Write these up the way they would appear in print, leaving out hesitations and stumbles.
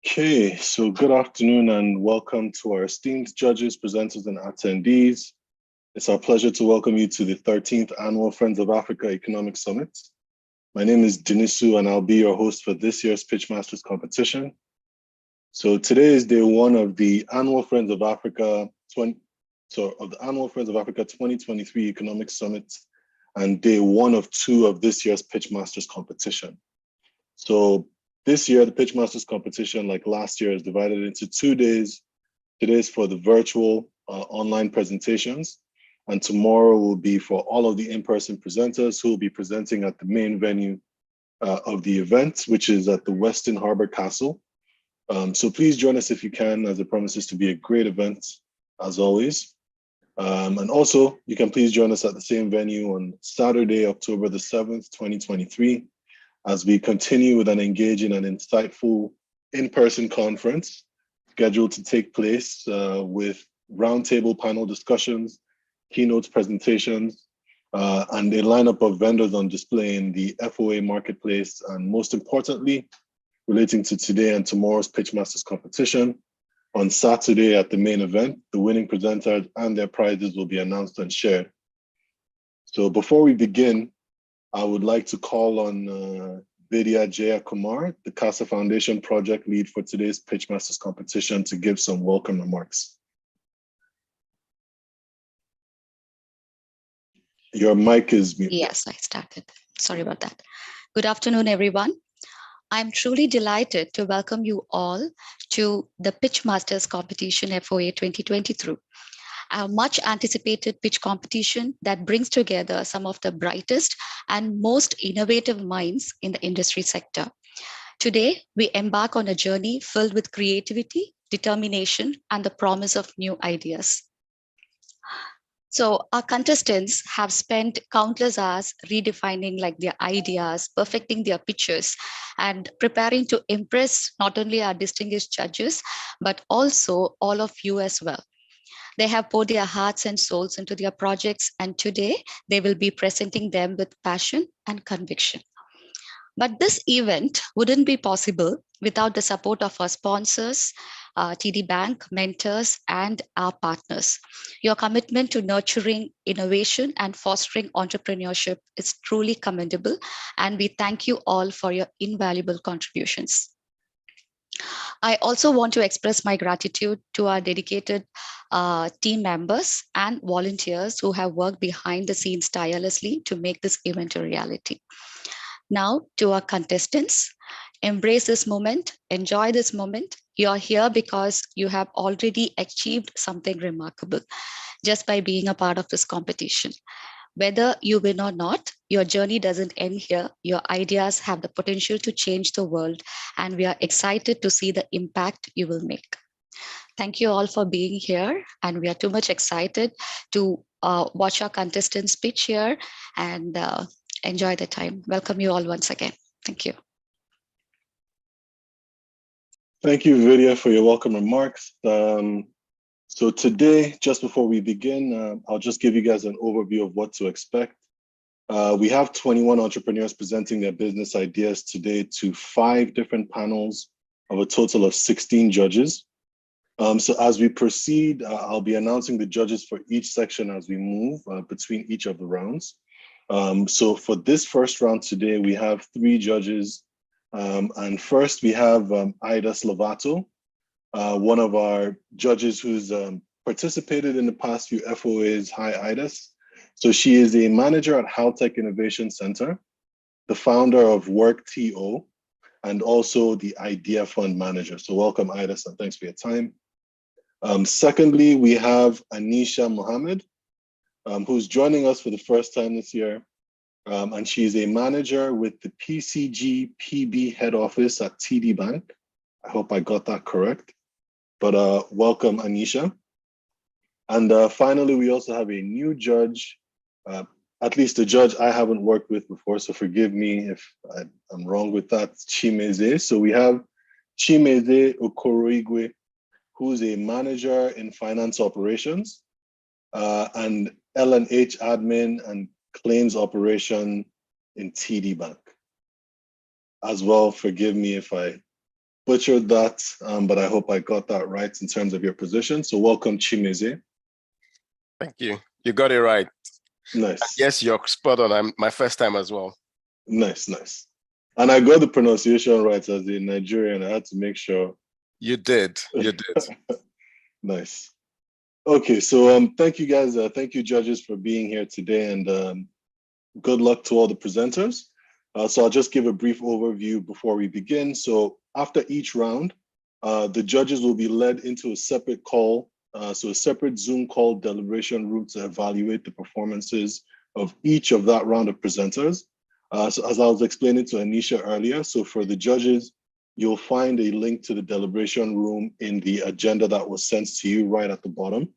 Okay, so good afternoon and welcome to our esteemed judges, presenters, and attendees. It's our pleasure to welcome you to the 13th Annual Friends of Africa Economic Summit. My name is Denisu and I'll be your host for this year's Pitchmasters competition. So today is day one of the Annual Friends of Africa 2023 Economic Summit and day one of two of this year's Pitchmasters competition. So this year, the Pitchmasters competition, like last year, is divided into 2 days. Today is for the virtual online presentations, and tomorrow will be for all of the in-person presenters who will be presenting at the main venue of the event, which is at the Westin Harbor Castle. So please join us if you can, as it promises to be a great event, as always. And also, you can please join us at the same venue on Saturday, October the 7th, 2023, as we continue with an engaging and insightful in-person conference scheduled to take place with roundtable panel discussions, keynotes presentations, and a lineup of vendors on display in the FOA marketplace, and most importantly, relating to today and tomorrow's Pitchmasters competition. On Saturday at the main event, the winning presenters and their prizes will be announced and shared. So before we begin, I would like to call on Vidya Jayakumar, the CASA Foundation project lead for today's Pitchmasters competition, to give some welcome remarks. Your mic is muted. Yes, I started. Sorry about that. Good afternoon, everyone. I'm truly delighted to welcome you all to the Pitchmasters competition FOA 2023. A much anticipated pitch competition that brings together some of the brightest and most innovative minds in the industry sector. Today, we embark on a journey filled with creativity, determination, and the promise of new ideas. So our contestants have spent countless hours redefining their ideas, perfecting their pitches, and preparing to impress not only our distinguished judges, but also all of you as well. They have poured their hearts and souls into their projects, and today they will be presenting them with passion and conviction. But this event wouldn't be possible without the support of our sponsors, TD Bank, mentors, and our partners. Your commitment to nurturing innovation and fostering entrepreneurship is truly commendable, and we thank you all for your invaluable contributions. I also want to express my gratitude to our dedicated team members and volunteers who have worked behind the scenes tirelessly to make this event a reality. Now, to our contestants, embrace this moment, enjoy this moment. You are here because you have already achieved something remarkable just by being a part of this competition. Whether you win or not, your journey doesn't end here. Your ideas have the potential to change the world, and we are excited to see the impact you will make. Thank you all for being here, and we are too much excited to watch our contestants pitch here and enjoy the time. Welcome you all once again. Thank you. Thank you, Vidya, for your welcome remarks. So today, just before we begin, I'll just give you guys an overview of what to expect. We have 21 entrepreneurs presenting their business ideas today to 5 different panels of a total of 16 judges. So as we proceed, I'll be announcing the judges for each section as we move between each of the rounds. So for this first round today, we have 3 judges. And first we have Levato, one of our judges who's participated in the past few FOAs. Hi, Idas. So she is a manager at Haltech Innovation Center, the founder of WERKTO, and also the IdeaFUND manager. So welcome, Idas, and thanks for your time. Secondly, we have Anisha Mohammed, who's joining us for the first time this year. And she's a manager with the PCG PB head office at TD Bank. I hope I got that correct. But welcome, Anisha. And finally, we also have a new judge, at least a judge I haven't worked with before, so forgive me if I'm wrong with that, Chimeze. So we have Chimeze Okoroigwe, who's a manager in finance operations and L&H admin and claims operation in TD Bank. As well, forgive me if I butchered that, but I hope I got that right in terms of your position. So welcome, Chimeze. Thank you. You got it right. Nice. Yes, you're spot on. I'm my first time as well. Nice, nice. And I got the pronunciation right as a Nigerian. I had to make sure. You did. You did. Nice. Okay, so thank you guys. Thank you, judges, for being here today, and good luck to all the presenters. So I'll just give a brief overview before we begin. So after each round, the judges will be led into a separate call, so a separate Zoom call deliberation room to evaluate the performances of each of that round of presenters. So as I was explaining to Anisha earlier, so for the judges, you'll find a link to the deliberation room in the agenda that was sent to you right at the bottom.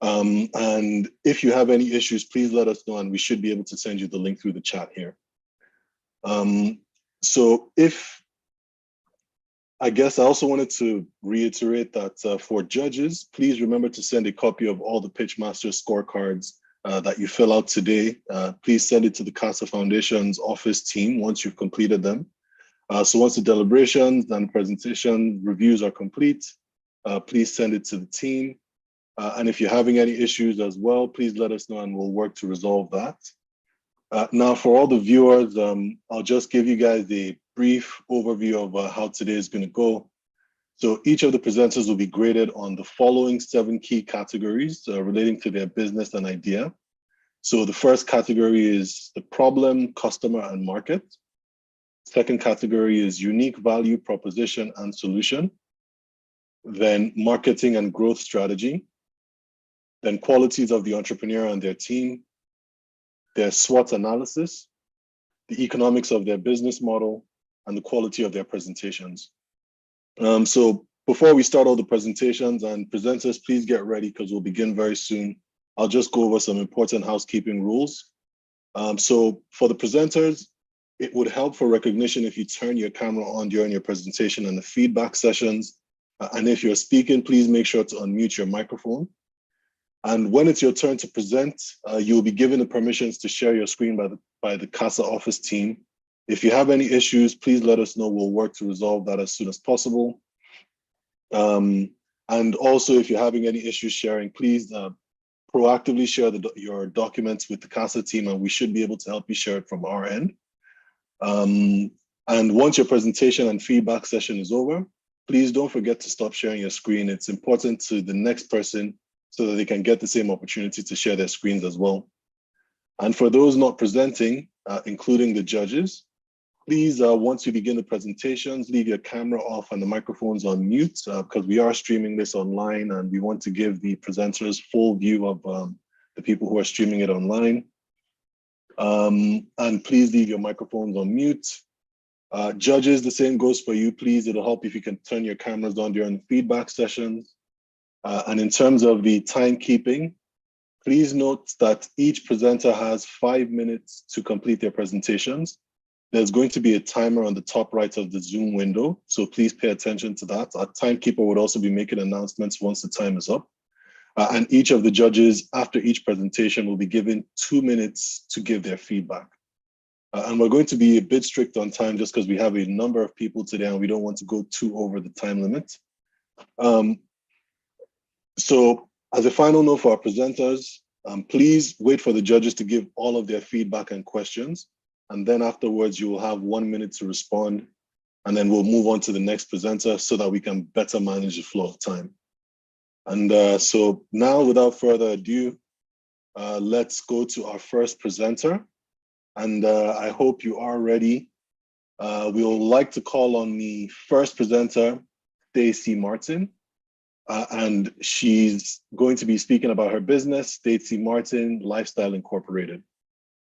And if you have any issues, please let us know, and we should be able to send you the link through the chat here. So I guess I also wanted to reiterate that for judges, please remember to send a copy of all the Pitchmaster scorecards that you fill out today. Please send it to the CASA Foundation's office team once you've completed them. So once the deliberations and presentation reviews are complete, please send it to the team. And if you're having any issues as well, please let us know and we'll work to resolve that. Now, for all the viewers, I'll just give you guys a brief overview of how today is going to go. So each of the presenters will be graded on the following 7 key categories relating to their business and idea. So the first category is the problem, customer, and market. Second category is unique value proposition and solution. Then marketing and growth strategy. Then qualities of the entrepreneur and their team. Their SWOT analysis, the economics of their business model, and the quality of their presentations. So before we start all the presentations, and presenters, please get ready because we'll begin very soon. I'll just go over some important housekeeping rules. So for the presenters, it would help for recognition if you turn your camera on during your presentation and the feedback sessions. And if you're speaking, please make sure to unmute your microphone. And when it's your turn to present, you'll be given the permissions to share your screen by the CASA office team. If you have any issues, please let us know. We'll work to resolve that as soon as possible. And also, if you're having any issues sharing, please proactively share your documents with the CASA team, and we should be able to help you share it from our end. And once your presentation and feedback session is over, please don't forget to stop sharing your screen. It's important to the next person so that they can get the same opportunity to share their screens as well. And for those not presenting, including the judges, please, once you begin the presentations, leave your camera off and the microphones on mute because we are streaming this online and we want to give the presenters full view of the people who are streaming it online. And please leave your microphones on mute. Judges, the same goes for you. Please, it'll help if you can turn your cameras on during the feedback sessions. And in terms of the timekeeping, please note that each presenter has 5 minutes to complete their presentations. There's going to be a timer on the top right of the Zoom window, so please pay attention to that. Our timekeeper would also be making announcements once the time is up. And each of the judges, after each presentation, will be given 2 minutes to give their feedback. And we're going to be a bit strict on time just because we have a number of people today and we don't want to go too over the time limit. So as a final note for our presenters, please wait for the judges to give all of their feedback and questions. And then afterwards, you will have 1 minute to respond. And then we'll move on to the next presenter so that we can better manage the flow of time. And so now, without further ado, let's go to our first presenter. And I hope you are ready. We would like to call on the first presenter, Stacey Martin. And she's going to be speaking about her business, Stacey Martin Lifestyle Incorporated.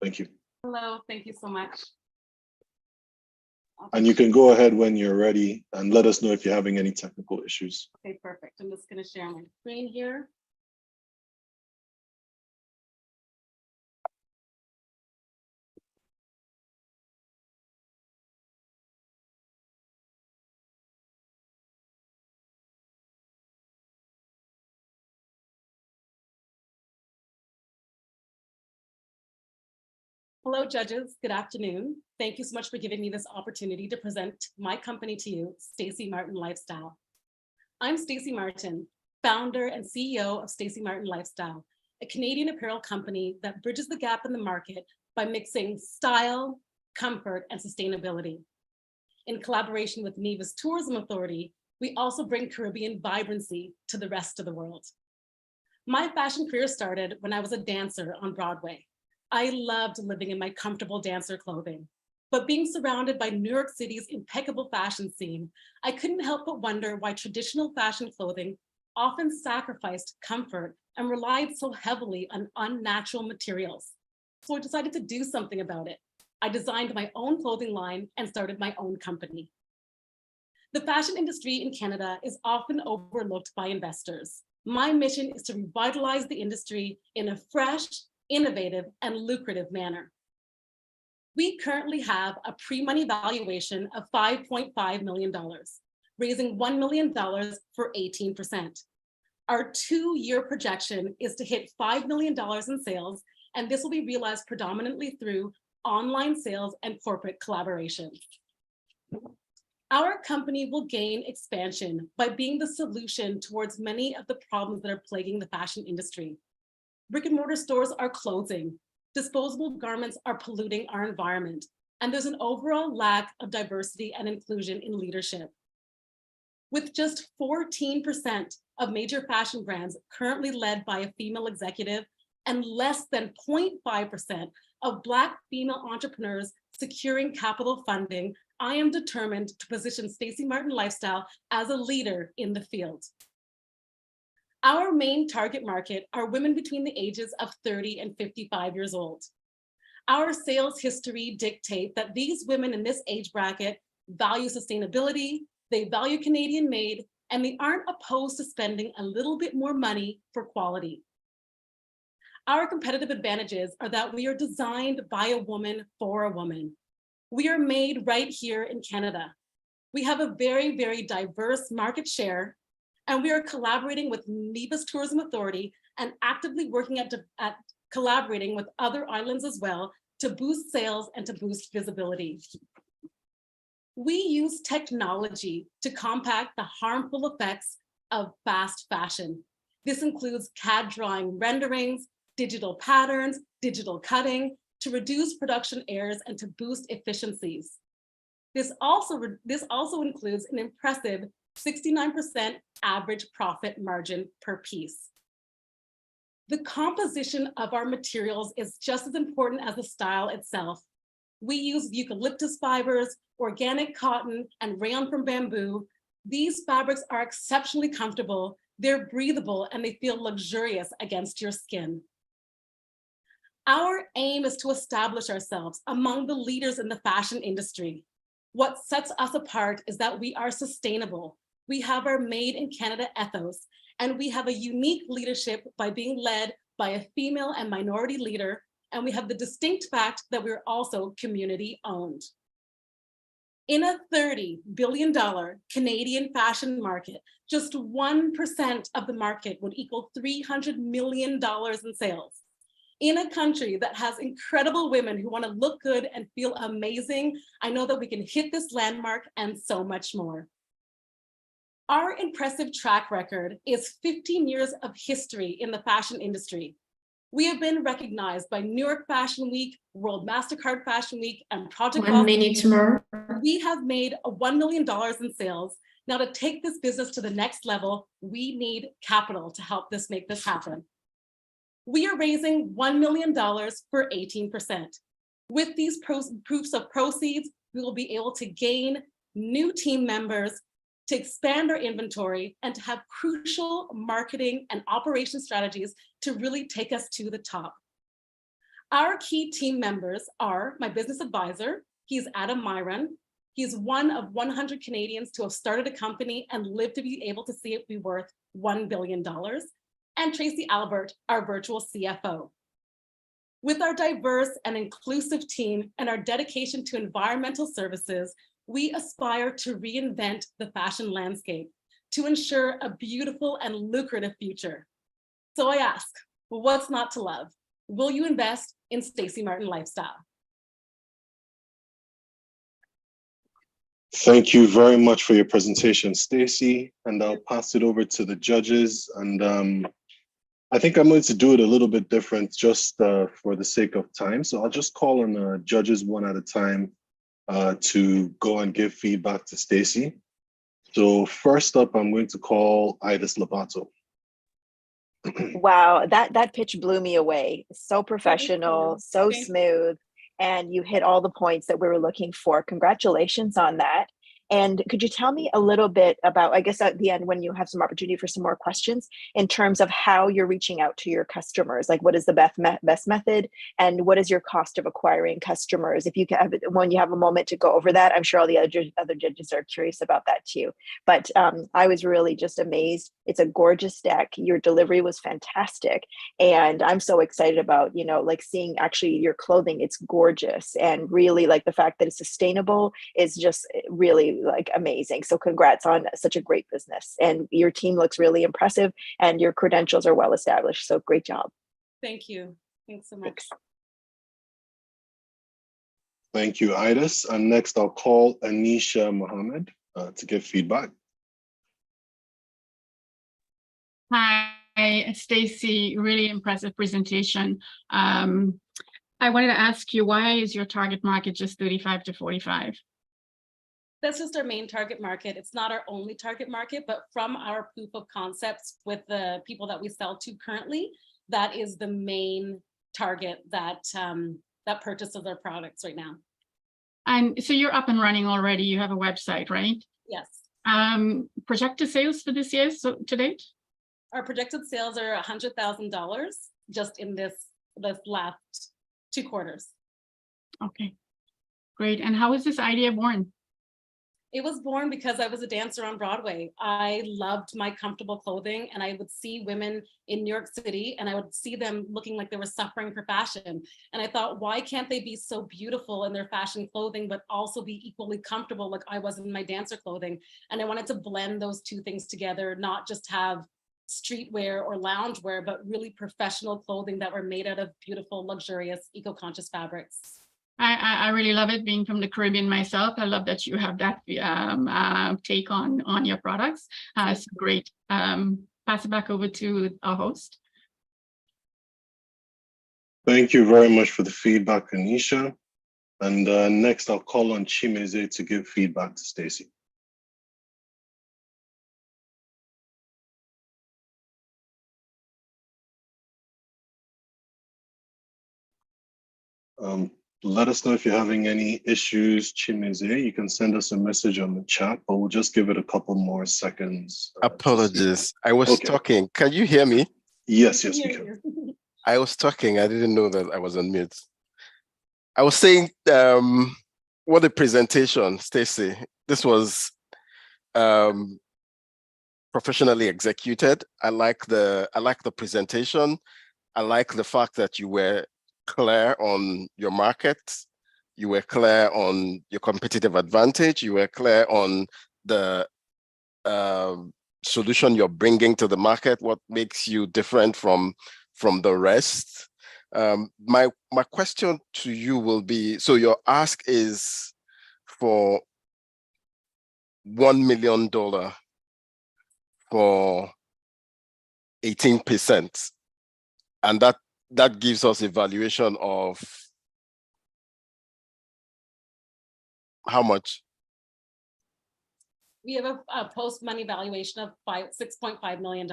Thank you. Hello, thank you so much. And you can go ahead when you're ready and let us know if you're having any technical issues. Okay, perfect. I'm just going to share my screen here. Hello, judges. Good afternoon. Thank you so much for giving me this opportunity to present my company to you, Stacey Martin Lifestyle. I'm Stacey Martin, founder and CEO of Stacey Martin Lifestyle, a Canadian apparel company that bridges the gap in the market by mixing style, comfort, and sustainability. In collaboration with Neva's Tourism Authority, we also bring Caribbean vibrancy to the rest of the world. My fashion career started when I was a dancer on Broadway. I loved living in my comfortable dancer clothing, but being surrounded by New York City's impeccable fashion scene, I couldn't help but wonder why traditional fashion clothing often sacrificed comfort and relied so heavily on unnatural materials. So I decided to do something about it. I designed my own clothing line and started my own company. The fashion industry in Canada is often overlooked by investors. My mission is to revitalize the industry in a fresh, innovative, and lucrative manner. We currently have a pre-money valuation of $5.5 million, raising $1 million for 18%. Our 2-year projection is to hit $5 million in sales, and this will be realized predominantly through online sales and corporate collaboration. Our company will gain expansion by being the solution towards many of the problems that are plaguing the fashion industry. Brick and mortar stores are closing, disposable garments are polluting our environment, and there's an overall lack of diversity and inclusion in leadership. With just 14% of major fashion brands currently led by a female executive and less than 0.5% of Black female entrepreneurs securing capital funding, I am determined to position Stacey Martin Lifestyle as a leader in the field. Our main target market are women between the ages of 30 and 55 years old. Our sales history dictate that these women in this age bracket value sustainability, they value Canadian made, and they aren't opposed to spending a little bit more money for quality. Our competitive advantages are that we are designed by a woman for a woman. We are made right here in Canada. We have a very, very diverse market share, and we are collaborating with Neva's Tourism Authority and actively working at collaborating with other islands as well to boost sales and to boost visibility. We use technology to combat the harmful effects of fast fashion. This includes CAD drawing renderings, digital patterns, digital cutting, to reduce production errors and to boost efficiencies. This also includes an impressive 69% average profit margin per piece. The composition of our materials is just as important as the style itself. We use eucalyptus fibers, organic cotton, and rayon from bamboo. These fabrics are exceptionally comfortable, they're breathable, and they feel luxurious against your skin. Our aim is to establish ourselves among the leaders in the fashion industry. What sets us apart is that we are sustainable. We have our Made in Canada ethos, and we have a unique leadership by being led by a female and minority leader, and we have the distinct fact that we're also community owned. In a $30 billion Canadian fashion market, just 1% of the market would equal $300 million in sales. In a country that has incredible women who want to look good and feel amazing, I know that we can hit this landmark and so much more. Our impressive track record is 15 years of history in the fashion industry. We have been recognized by New York Fashion Week, World MasterCard Fashion Week, and Project 1 minute more. We have made $1 million in sales. Now, to take this business to the next level, we need capital to help make this happen. We are raising $1 million for 18%. With these proofs of proceeds, we will be able to gain new team members, to expand our inventory, and to have crucial marketing and operation strategies to really take us to the top. Our key team members are my business advisor. He's Adam Myron. He's one of 100 Canadians to have started a company and lived to be able to see it be worth $1 billion. And Tracy Albert, our virtual CFO. With our diverse and inclusive team and our dedication to environmental services, we aspire to reinvent the fashion landscape to ensure a beautiful and lucrative future. So I ask, what's not to love? Will you invest in Stacey Martin Lifestyle? Thank you very much for your presentation, Stacy, and I'll pass it over to the judges. And I think I'm going to do it a little bit different just for the sake of time. So I'll just call on judges one at a time to go and give feedback to Stacy. So first up, I'm going to call Levato. Wow, that pitch blew me away. So professional, so smooth, and you hit all the points that we were looking for. Congratulations on that. And could you tell me a little bit about, I guess at the end, when you have some opportunity for some more questions, in terms of how you're reaching out to your customers? Like, what is the best method, and what is your cost of acquiring customers? If you can have, when you have a moment to go over that, I'm sure all the other judges are curious about that too. But I was really just amazed. It's a gorgeous deck. Your delivery was fantastic. And I'm so excited about, you know, like seeing actually your clothing. It's gorgeous. And really like the fact that it's sustainable is just really like amazing. So congrats on such a great business, and your team looks really impressive and your credentials are well established. So great job. Thank you. Thanks so much. Thanks. Thank you, Idis. And next I'll call Anisha Mohammed to give feedback. Hi, Stacy, really impressive presentation. I wanted to ask you, why is your target market just 35 to 45? That's just our main target market. It's not our only target market, but from our proof of concepts with the people that we sell to currently, that is the main target that that purchases our products right now. And so you're up and running already. You have a website, right? Yes. Projected sales for this year, so to date? Our projected sales are $100,000 just in this last 2 quarters. Okay, great. And how was this idea born? It was born because I was a dancer on Broadway. I loved my comfortable clothing, and I would see women in New York City and I would see them looking like they were suffering for fashion. And I thought, why can't they be so beautiful in their fashion clothing, but also be equally comfortable like I was in my dancer clothing? And I wanted to blend those two things together, not just have streetwear or loungewear, but really professional clothing that were made out of beautiful, luxurious, eco-conscious fabrics. I really love it, being from the Caribbean myself. I love that you have that take on your products. It's great. Pass it back over to our host. Thank you very much for the feedback, Anisha. And next I'll call on Chimeze to give feedback to Stacy. Let us know if you're having any issues, Chimeze. You can send us a message on the chat, but we'll just give it a couple more seconds. Apologies. I was talking. Can you hear me? Yes, yes, we can. I was talking. I didn't know that I was on mute. I was saying, what a presentation, Stacy. This was professionally executed. I like the presentation. I like the fact that you were clear on your market, you were clear on your competitive advantage, you were clear on the solution you're bringing to the market, what makes you different from the rest. My question to you will be, so your ask is for $1 million for 18%, and that gives us a valuation of how much? We have a post-money valuation of $6.5 million.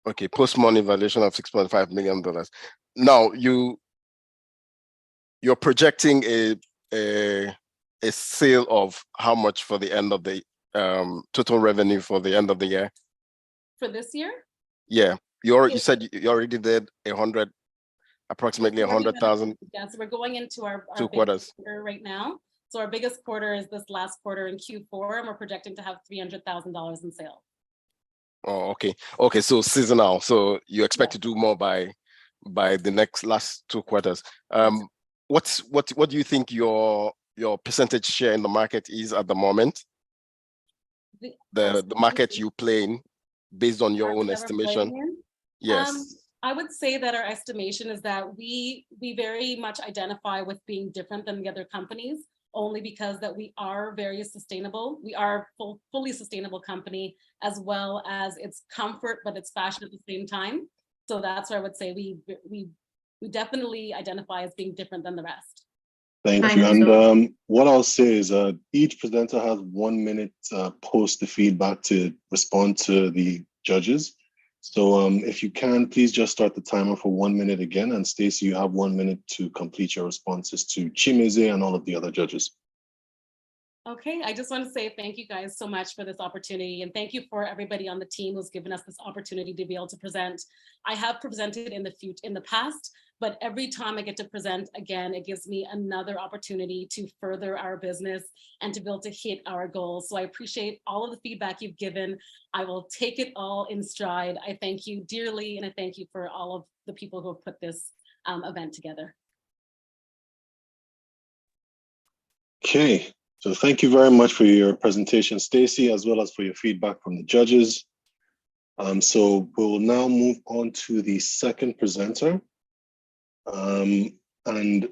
Okay, post-money valuation of $6.5 million. Now you're projecting a sale of how much for the end of the total revenue for the end of the year? For this year? Yeah. You said you already did approximately 100,000. Yeah, so we're going into our 2 quarters right now. So our biggest quarter is this last quarter in Q4, and we're projecting to have $300,000 in sales. Oh, okay. Okay, so seasonal. So you expect to do more by the last 2 quarters. What do you think your percentage share in the market is at the moment? The market you play in, based on your own estimation? Yes. I would say that our estimation is that we very much identify with being different than the other companies. only because that we are very sustainable. We are fully sustainable company, as well as it's comfort, but it's fashion at the same time. So that's where I would say we definitely identify as being different than the rest. Thank you. And what I'll say is each presenter has 1 minute post the feedback to respond to the judges. So if you can, please just start the timer for 1 minute again. And Stacey, you have 1 minute to complete your responses to Chimeze and all of the other judges. Okay, I just want to say thank you guys so much for this opportunity, and thank you for everybody on the team who's given us this opportunity to be able to present. I have presented in the past, but every time I get to present again, it gives me another opportunity to further our business and to be able to hit our goals. So I appreciate all of the feedback you've given. I will take it all in stride. I thank you dearly, and I thank you for all of the people who have put this event together. Okay. So thank you very much for your presentation, Stacey, as well as for your feedback from the judges. So we'll now move on to the second presenter. And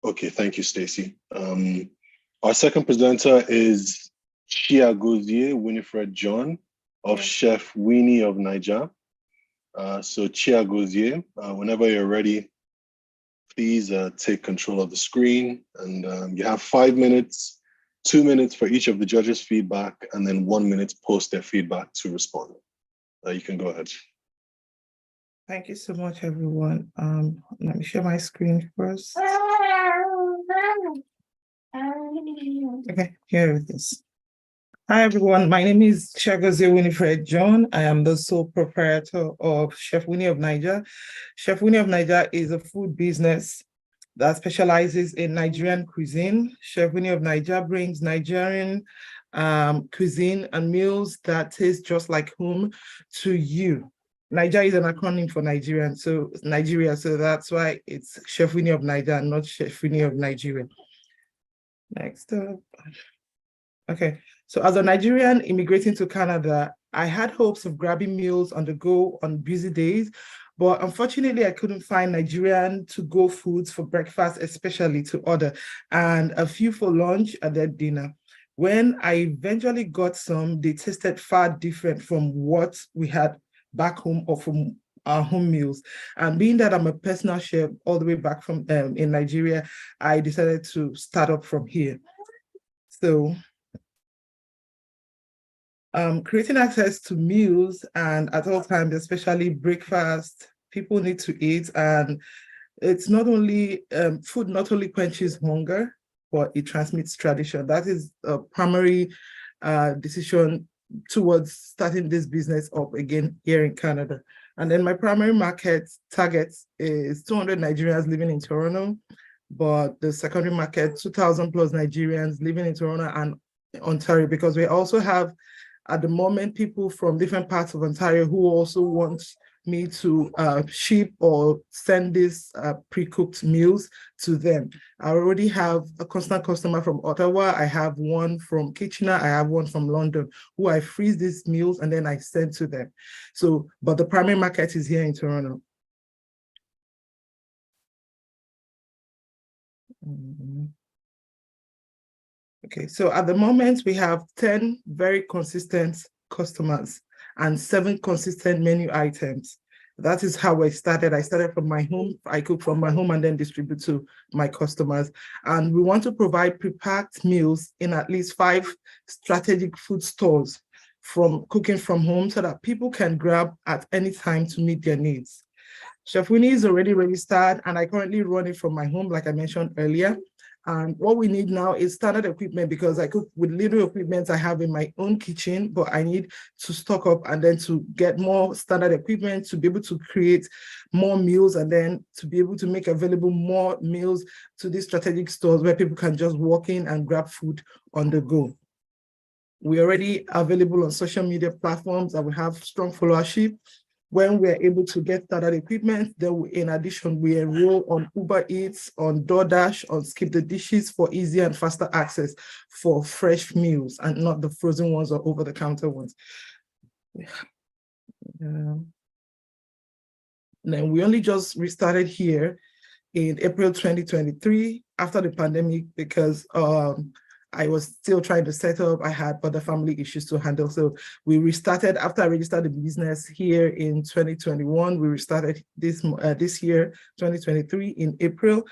okay, thank you, Stacey. Our second presenter is Chiagozie Winifred John of Chef Winnie of Niger. So Chiagozie, whenever you're ready, please take control of the screen, and you have 5 minutes, 2 minutes for each of the judges' feedback, and then 1 minute post their feedback to respond. You can go ahead. Thank you so much, everyone. Let me share my screen first. Okay, here it is. Hi, everyone. My name is Chiagozie Winifred John. I am the sole proprietor of Chef Winnie of Niger. Chef Winnie of Niger is a food business that specializes in Nigerian cuisine. Chef Winnie of Niger brings Nigerian cuisine and meals that taste just like home to you. Niger is an acronym for Nigerian, so Nigeria. So that's why it's Chef Winnie of Niger, not Chef Winnie of Nigeria. Next up. Okay, so as a Nigerian immigrating to Canada, I had hopes of grabbing meals on the go on busy days, but unfortunately, I couldn't find Nigerian to-go foods for breakfast, especially to order, and a few for lunch and then dinner. When I eventually got some, they tasted far different from what we had back home or from our home meals. And being that I'm a personal chef all the way back from in Nigeria, I decided to start up from here. So creating access to meals and at all times, especially breakfast, people need to eat. And it's not only, food not only quenches hunger, but it transmits tradition. That is a primary decision towards starting this business up again here in Canada. And then my primary market target is 200 Nigerians living in Toronto, but the secondary market, 2,000 plus Nigerians living in Toronto and Ontario, because we also have at the moment people from different parts of Ontario who also want me to ship or send these pre-cooked meals to them. I already have a constant customer from Ottawa. I have one from Kitchener. I have one from London who I freeze these meals and then I send to them. So, but the primary market is here in Toronto. Okay, so at the moment we have 10 very consistent customers and 7 consistent menu items. That is how I started. I started from my home. I cook from my home and then distribute to my customers. And we want to provide pre-packed meals in at least 5 strategic food stores from cooking from home so that people can grab at any time to meet their needs. Chef Winnie is already registered and I currently run it from my home, like I mentioned earlier. And what we need now is standard equipment because I cook with little equipment I have in my own kitchen, but I need to stock up and then to get more standard equipment to be able to create more meals and then to be able to make available more meals to these strategic stores where people can just walk in and grab food on the go. We're already available on social media platforms and we have strong followership. When we're able to get standard equipment, then in addition, we enroll on Uber Eats, on DoorDash, on Skip the Dishes for easier and faster access for fresh meals and not the frozen ones or over-the-counter ones. Then we only just restarted here in April 2023 after the pandemic because I was still trying to set up. I had other family issues to handle. So we restarted after I registered the business here in 2021. We restarted this year, 2023 in April.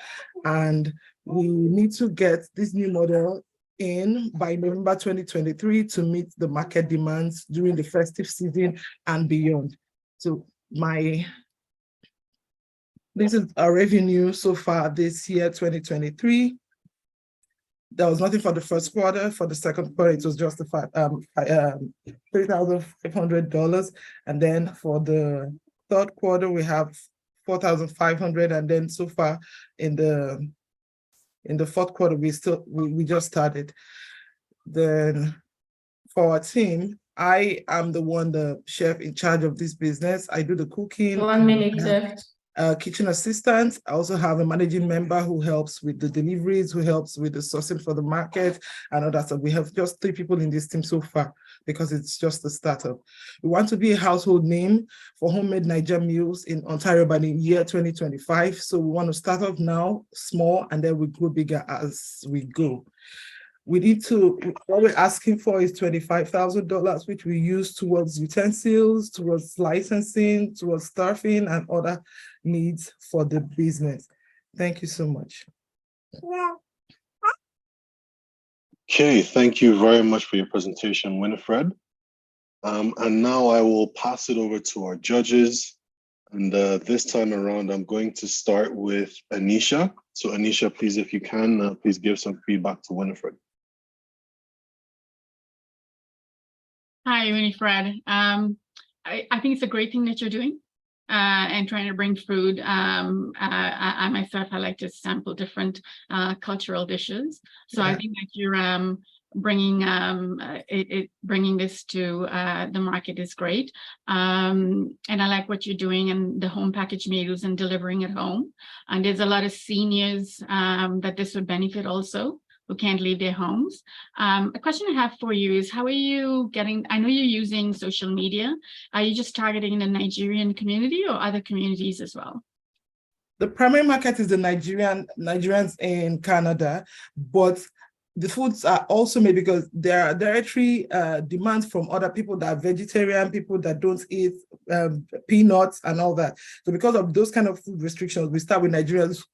And we need to get this new model in by November 2023 to meet the market demands during the festive season and beyond. So this is our revenue so far this year, 2023. There was nothing for the first quarter. For the second quarter, it was just $3,500. And then for the third quarter, we have $4,500. And then so far in the fourth quarter, we just started. Then for our team, I am the chef in charge of this business. I do the cooking. 1 minute left. Kitchen assistant. I also have a managing member who helps with the deliveries, who helps with the sourcing for the market and all that stuff. We have just 3 people in this team so far because it's just a startup. We want to be a household name for homemade Nigerian meals in Ontario by the year 2025. So we want to start off now small and then we grow bigger as we go. What we're asking for is $25,000, which we use towards utensils, towards licensing, towards staffing, and other needs for the business. Thank you so much. Okay, thank you very much for your presentation, Winifred. And now I will pass it over to our judges. And this time around, I'm going to start with Anisha. So Anisha, please, if you can, please give some feedback to Winifred. Hi, Winifred. I think it's a great thing that you're doing and trying to bring food. I myself, I like to sample different cultural dishes. So I think that you're bringing this to the market is great. And I like what you're doing and the home packaged meals and delivering at home. And there's a lot of seniors that this would benefit also, who can't leave their homes. A question I have for you is, how are you getting, I know you're using social media. Are you just targeting the Nigerian community or other communities as well? The primary market is the Nigerians in Canada, but the foods are also made because there are dietary demands from other people that are vegetarian, people that don't eat peanuts and all that. So because of those kind of food restrictions, we start with Nigerians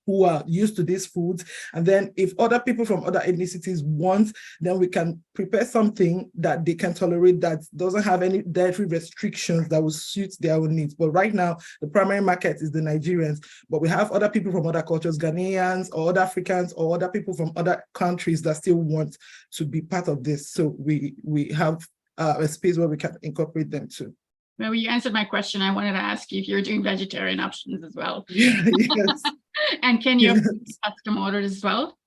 who are used to these foods. And then if other people from other ethnicities want, then we can prepare something that they can tolerate that doesn't have any dietary restrictions that will suit their own needs. But right now, the primary market is the Nigerians, but we have other people from other cultures, Ghanaians or other Africans or other people from other countries that still want to be part of this. So we have a space where we can incorporate them too. Well, you answered my question. I wanted to ask you if you're doing vegetarian options as well. Yes. And can you be custom ordered as well?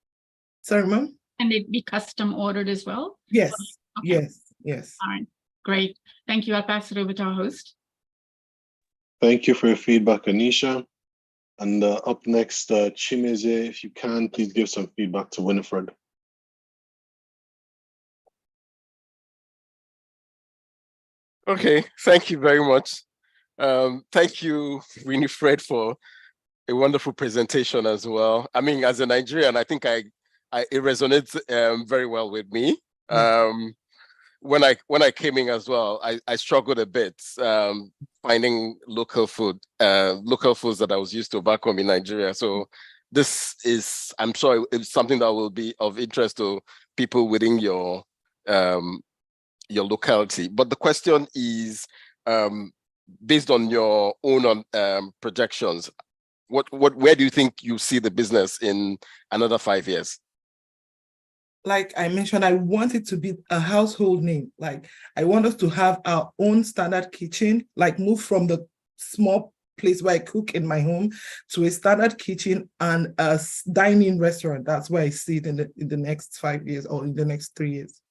Sorry, Mom? Can it be custom ordered as well? Yes. Okay. Yes. All right. Great. Thank you. I'll pass it over to our host. Thank you for your feedback, Anisha. And up next, Chimeze, if you can, please give some feedback to Winifred. Okay, thank you very much. Thank you, Winifred, for a wonderful presentation as well. I mean, as a Nigerian, I think it resonates very well with me. When I came in as well, I struggled a bit finding local foods that I was used to back home in Nigeria. So this is, I'm sure it's something that will be of interest to people within your locality. But the question is, based on your own projections, where do you think you see the business in another 5 years? Like I mentioned, I want it to be a household name. Like I want us to have our own standard kitchen, like move from the small place where I cook in my home to a standard kitchen and a dining restaurant. That's where I see it in the next 5 years or in the next 3 years.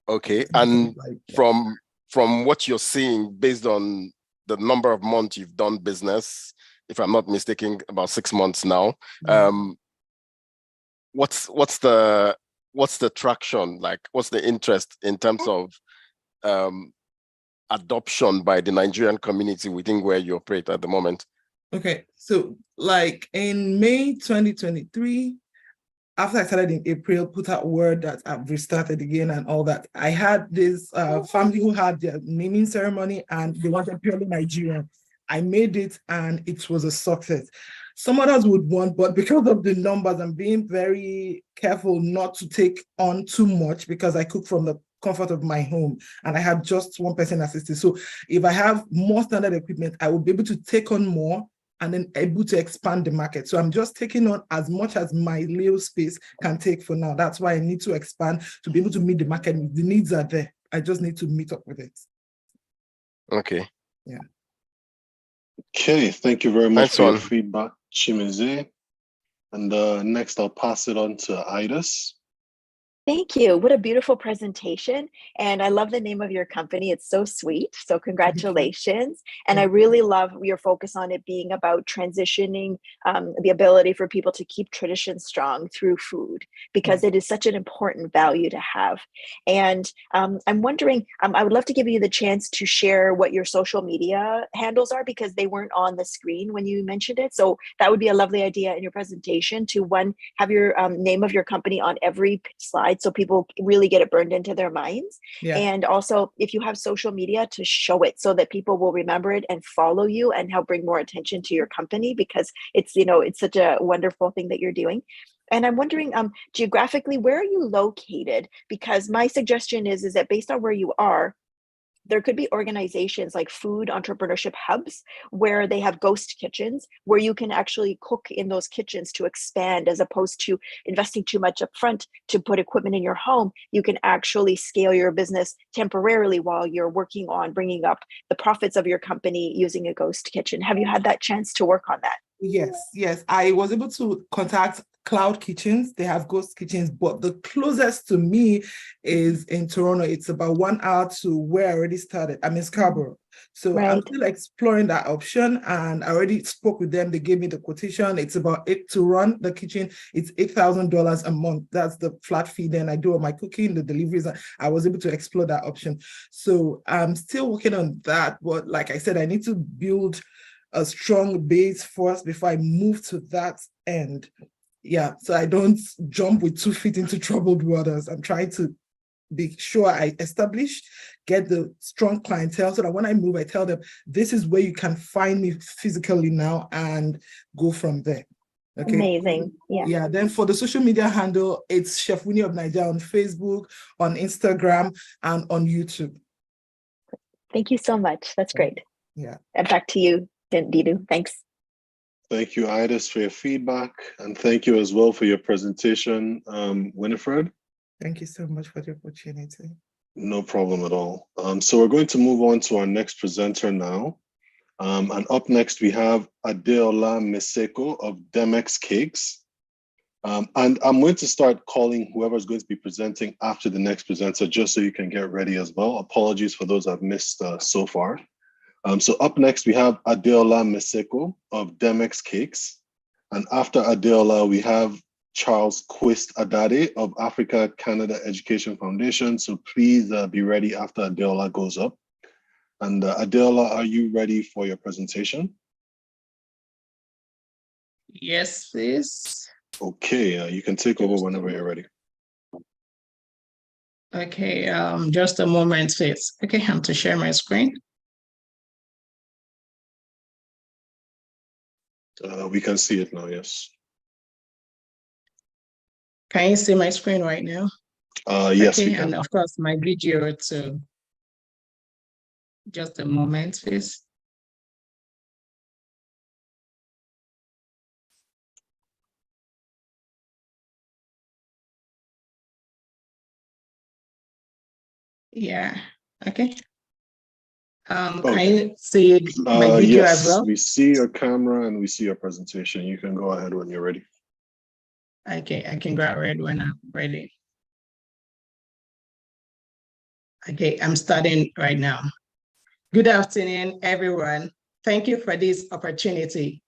Okay, and from what you're seeing, based on the number of months you've done business, if I'm not mistaken, about 6 months now, what's the traction like? What's the interest in terms of adoption by the Nigerian community within where you operate at the moment? Okay, so like in May 2023, after I started in April, put out word that I've restarted again and all that, I had this family who had their naming ceremony and they wanted purely Nigerian. I made it and it was a success. Some others would want, but because of the numbers, I'm being very careful not to take on too much because I cook from the comfort of my home and I have just one person assisting. So if I have more standard equipment, I will be able to take on more and then able to expand the market. So I'm just taking on as much as my little space can take for now. That's why I need to expand to be able to meet the market. The needs are there. I just need to meet up with it. Okay. Yeah. Okay, thank you very much Thanks, for your Son. feedback, Chimize. And next I'll pass it on to Idas. Thank you. What a beautiful presentation. And I love the name of your company. It's so sweet. So congratulations. And I really love your focus on it being about transitioning the ability for people to keep traditions strong through food, because it is such an important value to have. And I'm wondering, I would love to give you the chance to share what your social media handles are, because they weren't on the screen when you mentioned it. So that would be a lovely idea in your presentation to, one, have your name of your company on every slide, so people really get it burned into their minds. Yeah. And also, if you have social media, to show it so that people will remember it and follow you and help bring more attention to your company, because it's, you know, it's such a wonderful thing that you're doing. And I'm wondering, geographically, where are you located? Because my suggestion is that based on where you are, there could be organizations like food entrepreneurship hubs where they have ghost kitchens where you can actually cook in those kitchens to expand, as opposed to investing too much upfront to put equipment in your home. You can actually scale your business temporarily while you're working on bringing up the profits of your company using a ghost kitchen. Have you had that chance to work on that? Yes. I was able to contact cloud kitchens. They have ghost kitchens, but the closest to me is in Toronto. It's about 1 hour to where I already started. I'm in Scarborough. So I'm still exploring that option, and I already spoke with them. They gave me the quotation. It's about to run the kitchen. It's $8,000 a month. That's the flat fee. Then I do all my cooking, the deliveries. I was able to explore that option. So I'm still working on that. But like I said, I need to build a strong base first before I move to that end. Yeah, so I don't jump with 2 feet into troubled waters. I'm trying to be sure I establish, get the strong clientele, so that when I move, I tell them, this is where you can find me physically now, and go from there. Okay. Amazing. Yeah. Then for the social media handle, it's Chef Winnie of Nigeria on Facebook, on Instagram, and on YouTube. Thank you so much. That's great. Yeah. And back to you, Didu. Thanks. Thank you, Idas, for your feedback, and thank you as well for your presentation, Winifred. Thank you so much for the opportunity. No problem at all. So we're going to move on to our next presenter now. And up next, we have Adeola Meseko of Demex Cakes. And I'm going to start calling whoever's going to be presenting after the next presenter, just so you can get ready as well. Apologies for those I've missed so far. So up next, we have Adeola Meseko of Demex Cakes. And after Adeola, we have Charles Quist Adade of Africa Canada Education Foundation. So please be ready after Adeola goes up. And Adeola, are you ready for your presentation? Yes, please. Okay, you can take over whenever you're ready. Okay, just a moment, please. Okay, I have to share my screen. We can see it now, yes. Can you see my screen right now? Yes, okay, we can. And of course, my video too. Just a moment, please. Yeah, okay. Can you see my video as well? We see your camera and we see your presentation. You can go ahead when you're ready. Okay, I can go ahead when I'm ready. Okay, I'm starting right now. Good afternoon, everyone. Thank you for this opportunity.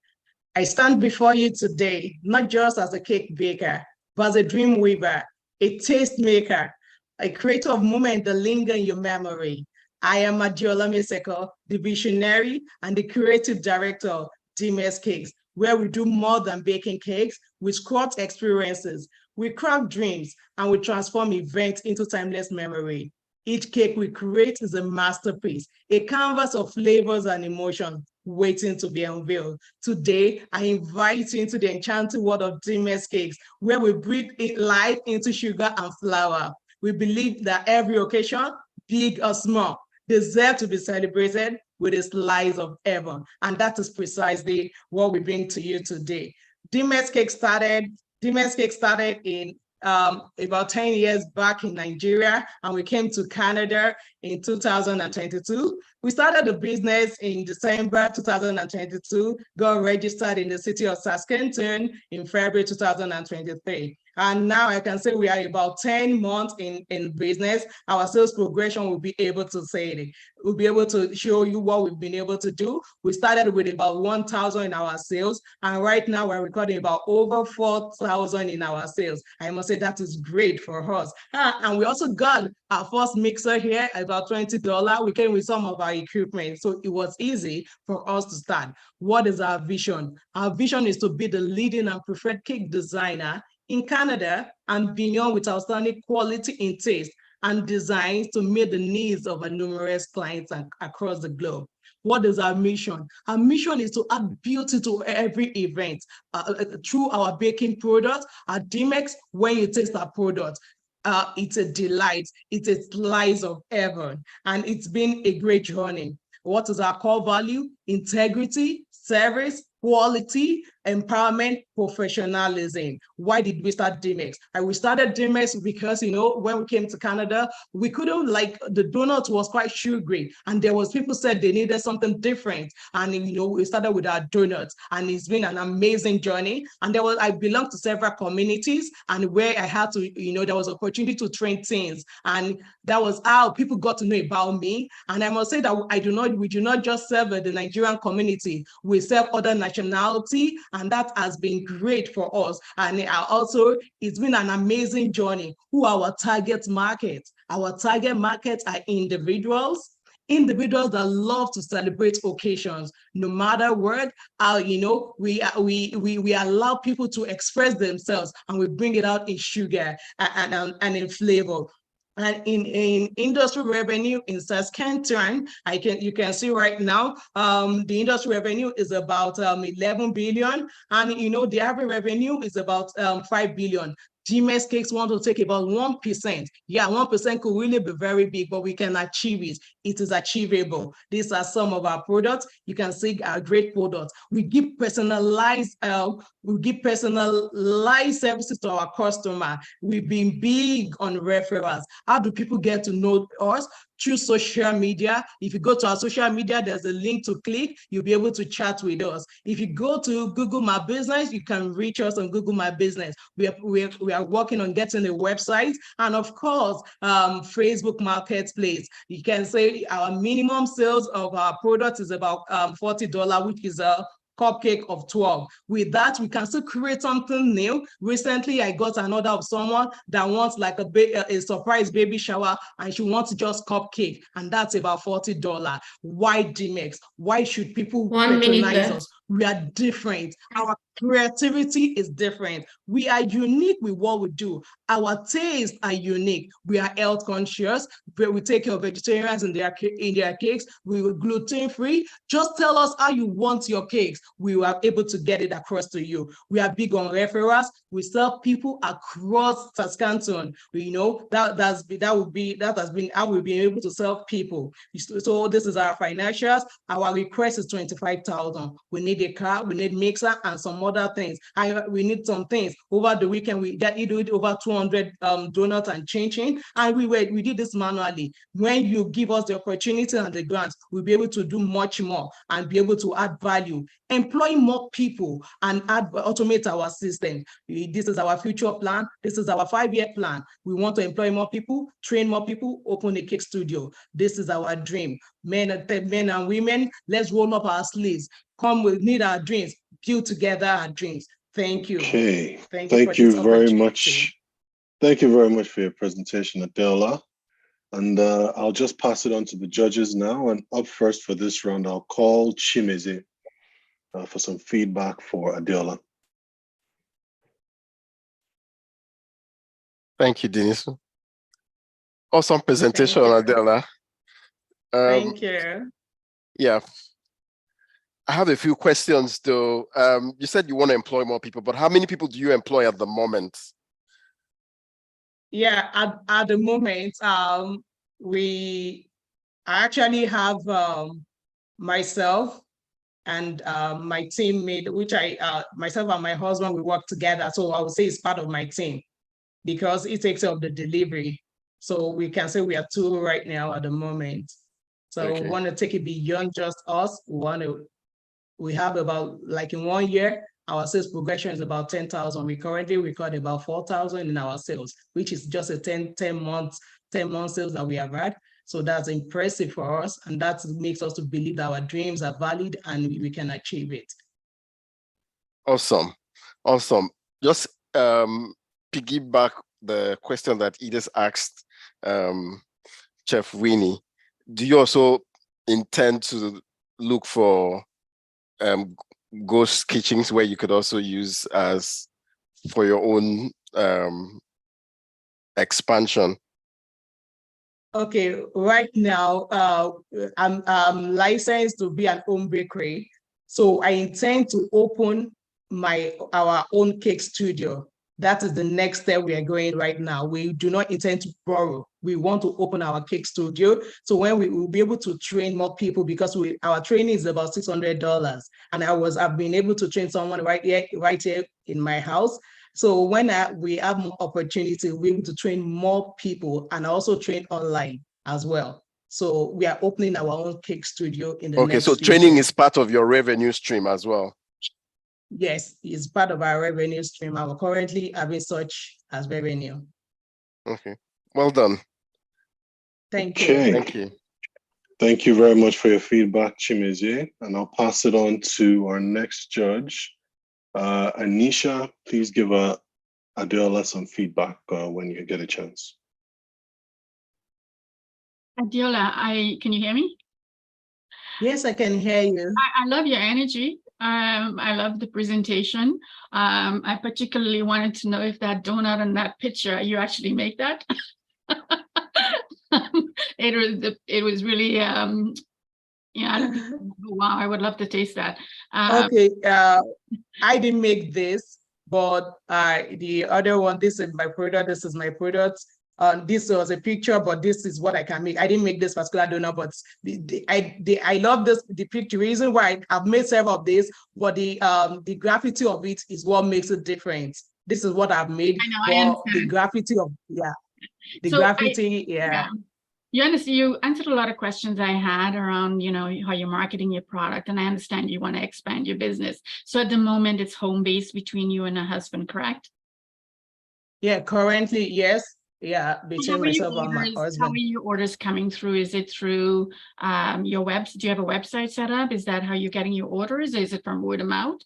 I stand before you today, not just as a cake baker, but as a dream weaver, a taste maker, a creator of moments that linger in your memory. I am Adeola Meseko, the visionary and the creative director, Dimes Cakes, where we do more than baking cakes. We sculpt experiences, we craft dreams, and we transform events into timeless memory. Each cake we create is a masterpiece, a canvas of flavors and emotions waiting to be unveiled. Today, I invite you into the enchanting world of Dimes Cakes, where we breathe life into sugar and flour. We believe that every occasion, big or small, deserves to be celebrated with a slice of heaven. And that is precisely what we bring to you today. Dimes Cake started in about 10 years back in Nigeria, and we came to Canada in 2022. We started the business in December 2022, got registered in the city of Saskatoon in February 2023. And now I can say we are about 10 months in business. Our sales progression will be able to say it. We'll be able to show you what we've been able to do. We started with about 1,000 in our sales, and right now we're recording about over 4,000 in our sales. I must say that is great for us. And we also got our first mixer here, about $20. We came with some of our equipment, so it was easy for us to start. What is our vision? Our vision is to be the leading and preferred cake designer in Canada and beyond, with outstanding quality in taste and designs to meet the needs of our numerous clients across the globe. What is our mission? Our mission is to add beauty to every event through our baking products. Our Dimes, when you taste our product, it's a delight. It's a slice of heaven, and it's been a great journey. What is our core value? Integrity, service, quality, empowerment, professionalism. Why did we start Dimes? We started Dimes because, when we came to Canada, we couldn't, the donut was quite sugary, and there was people said they needed something different. And, we started with our donuts, and it's been an amazing journey. And I belong to several communities, and where I had to, there was opportunity to train teams. And that was how people got to know about me. And I must say that we do not just serve the Nigerian community, we serve other nationality, and that has been great for us. And also, it's been an amazing journey. Who are our target market? Our target market are individuals that love to celebrate occasions, no matter what. We allow people to express themselves, and we bring it out in sugar and in flavor. And in industry revenue in Saskatchewan, you can see right now, the industry revenue is about 11 billion, and the average revenue is about 5 billion. Dimes Cakes want to take about 1%. Yeah, 1% could really be very big, but we can achieve it. It is achievable. These are some of our products. You can see our great products. We give personalized services to our customer. We've been big on referrals. How do people get to know us? Through social media. If you go to our social media, there's a link to click. You'll be able to chat with us. If you go to Google My Business, you can reach us on Google My Business. We are working on getting a website, and of course, Facebook Marketplace. You can say our minimum sales of our product is about $40, which is a cupcake of 12. With that, we can still create something new. Recently, I got an order of someone that wants like a surprise baby shower, and she wants just cupcake, and that's about $40. Why Dimes? Why should people patronize us? We are different. Our creativity is different. We are unique with what we do. Our tastes are unique. We are health conscious. We take care of vegetarians in their cakes. We are gluten-free. Just tell us how you want your cakes. We are able to get it across to you. We are big on referrals. We serve people across Saskatoon. That has been how we've been able to serve people. So this is our financials. Our request is 25,000. We need a car, we need mixer, and some other things. We need some things. Over the weekend, we did over 200 donuts and chin-chin, and we did this manually. When you give us the opportunity and the grants, we'll be able to do much more and be able to add value, employ more people, and automate our system. This is our future plan. This is our 5-year plan. We want to employ more people, train more people, open a cake studio. This is our dream. Men and women, let's roll up our sleeves. Come, we need our dreams. Build together our dreams. Thank you. Okay. Thank you very much. Thank you very much for your presentation, Adela. And I'll just pass it on to the judges now. And up first for this round, I'll call Chimeze. for some feedback for Adela. Thank you, Denise. Awesome presentation, Adela. Thank you. Yeah. I have a few questions though. You said you want to employ more people, but how many people do you employ at the moment? Yeah, at the moment, I actually have myself and my teammate, which myself and my husband, we work together. So I would say it's part of my team because it takes care of the delivery. So we can say we are 2 right now at the moment. So Okay. we want to take it beyond just us. We have about, like in 1 year, our sales progression is about 10,000. We currently record about 4,000 in our sales, which is just a 10 month sales that we have had. So that's impressive for us. And that makes us to believe that our dreams are valid and we can achieve it. Awesome. Awesome. Just piggyback the question that Edith asked Chef Winnie. Do you also intend to look for ghost kitchens where you could also use as for your own expansion? Okay, right now I'm licensed to be an home bakery, so I intend to open our own cake studio. That is the next step we are going right now. We do not intend to borrow. We want to open our cake studio. So when we will be able to train more people, because our training is about $600. And I've been able to train someone right here in my house. So when we have more opportunity, we're able to train more people and also train online as well. So we are opening our own cake studio in the next so few training years. is part of your revenue stream as well. Yes, it's part of our revenue stream. I'm currently having such as revenue. Okay, well done. Thank Okay. you. Thank you. Thank you very much for your feedback, Chimezie. And I'll pass it on to our next judge. Anisha, please give Adela some feedback when you get a chance. Adela, can you hear me? Yes, I can hear you. I love your energy. I love the presentation. I particularly wanted to know if that donut in that picture, you actually make that. It was really, yeah, wow, I would love to taste that. Okay, I didn't make this, but the other one, this is my product, this is my product. This was a picture, but this is what I can make. I didn't make this particular donut, but I love the picture. The reason why I've made several of these, but the graffiti of it is what makes it different. This is what I've made. I know, I understand. The graffiti of, yeah, the So graffiti, yeah. You answered a lot of questions I had around, how you're marketing your product, and I understand you want to expand your business. So at the moment, it's home-based between you and your husband, correct? Yeah, currently, yes. Yeah, between myself and my husband. How are your orders coming through? Is it through your website? Do you have a website set up? Is that how you're getting your orders? Is it from word of mouth?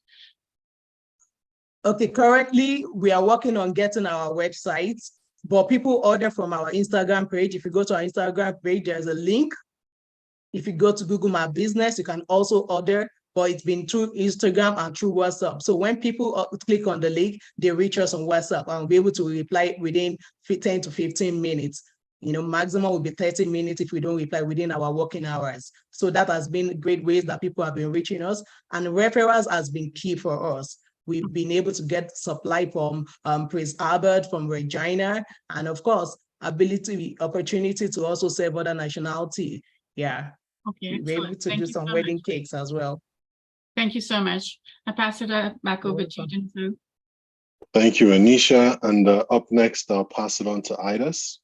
Okay, currently we are working on getting our website, but people order from our Instagram page. If you go to our Instagram page, there's a link. If you go to Google My Business, you can also order, but it's been through Instagram and through WhatsApp. So when people click on the link, they reach us on WhatsApp and we'll be able to reply within 10 to 15 minutes. Maximum will be 30 minutes if we don't reply within our working hours. So that has been great ways that people have been reaching us, and referrals has been key for us. We've been able to get supply from Prince Albert, from Regina, and of course, opportunity to also serve other nationality. Yeah. Okay. We're able to do some wedding cakes as well. Thank you so much. I pass it back over to you, Jinsu. Thank you, Anisha. And up next, I'll pass it on to Idas.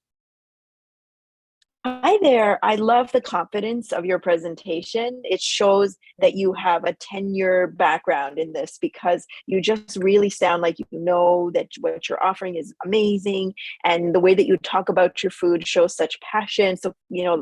Hi there. I love the confidence of your presentation. It shows that you have a 10-year background in this, because you just really sound like you know that what you're offering is amazing. And the way that you talk about your food shows such passion. So,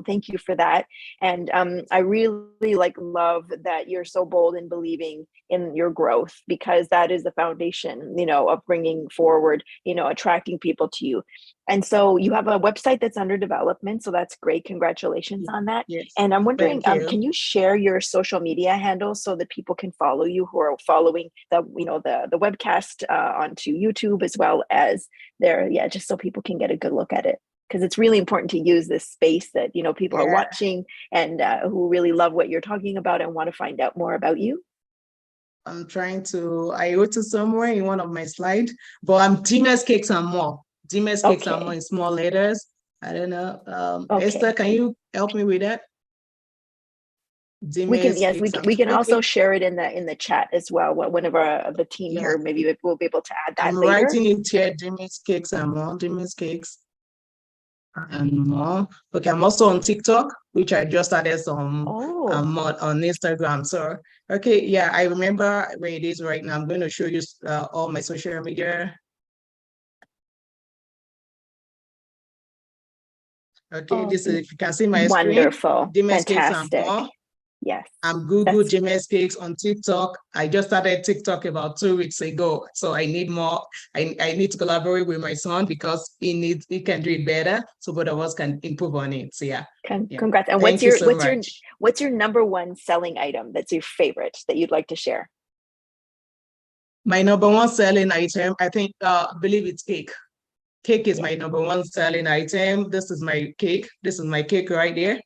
thank you for that. And I really love that you're so bold in believing in your growth, because that is the foundation, of bringing forward, attracting people to you. And so you have a website that's under development. So that's That's great. Congratulations on that. Yes. And I'm wondering, Thank you. can you share your social media handles so that people can follow you who are following the webcast onto YouTube, as well as their, just so people can get a good look at it. Because it's really important to use this space that, people are watching and who really love what you're talking about and want to find out more about you. I'm trying to, I wrote it somewhere in one of my slides, but I'm Dima's Cakes and More. Dima's Cakes and More in small letters. I don't know. Esther, can you help me with that? We can also share it in the chat as well. Whenever the team here, maybe we'll be able to add that I'm later. writing it here, Dima's Cakes and More, Dima's Cakes and More. Okay, I'm also on TikTok, which I just added some on Instagram. So, okay, yeah, I remember where it is right now. I'm going to show you all my social media. Okay, this is, if you can see my screen. Wonderful, fantastic. Yes. I'm Google James Cakes on TikTok. I just started TikTok about 2 weeks ago. So I need more. I need to collaborate with my son because he can do it better. So both of us can improve on it. So congrats. And what's your number one selling item that's your favorite that you'd like to share? My number one selling item, I think, I believe it's cake. Cake is my number one selling item. This is my cake. This is my cake right there.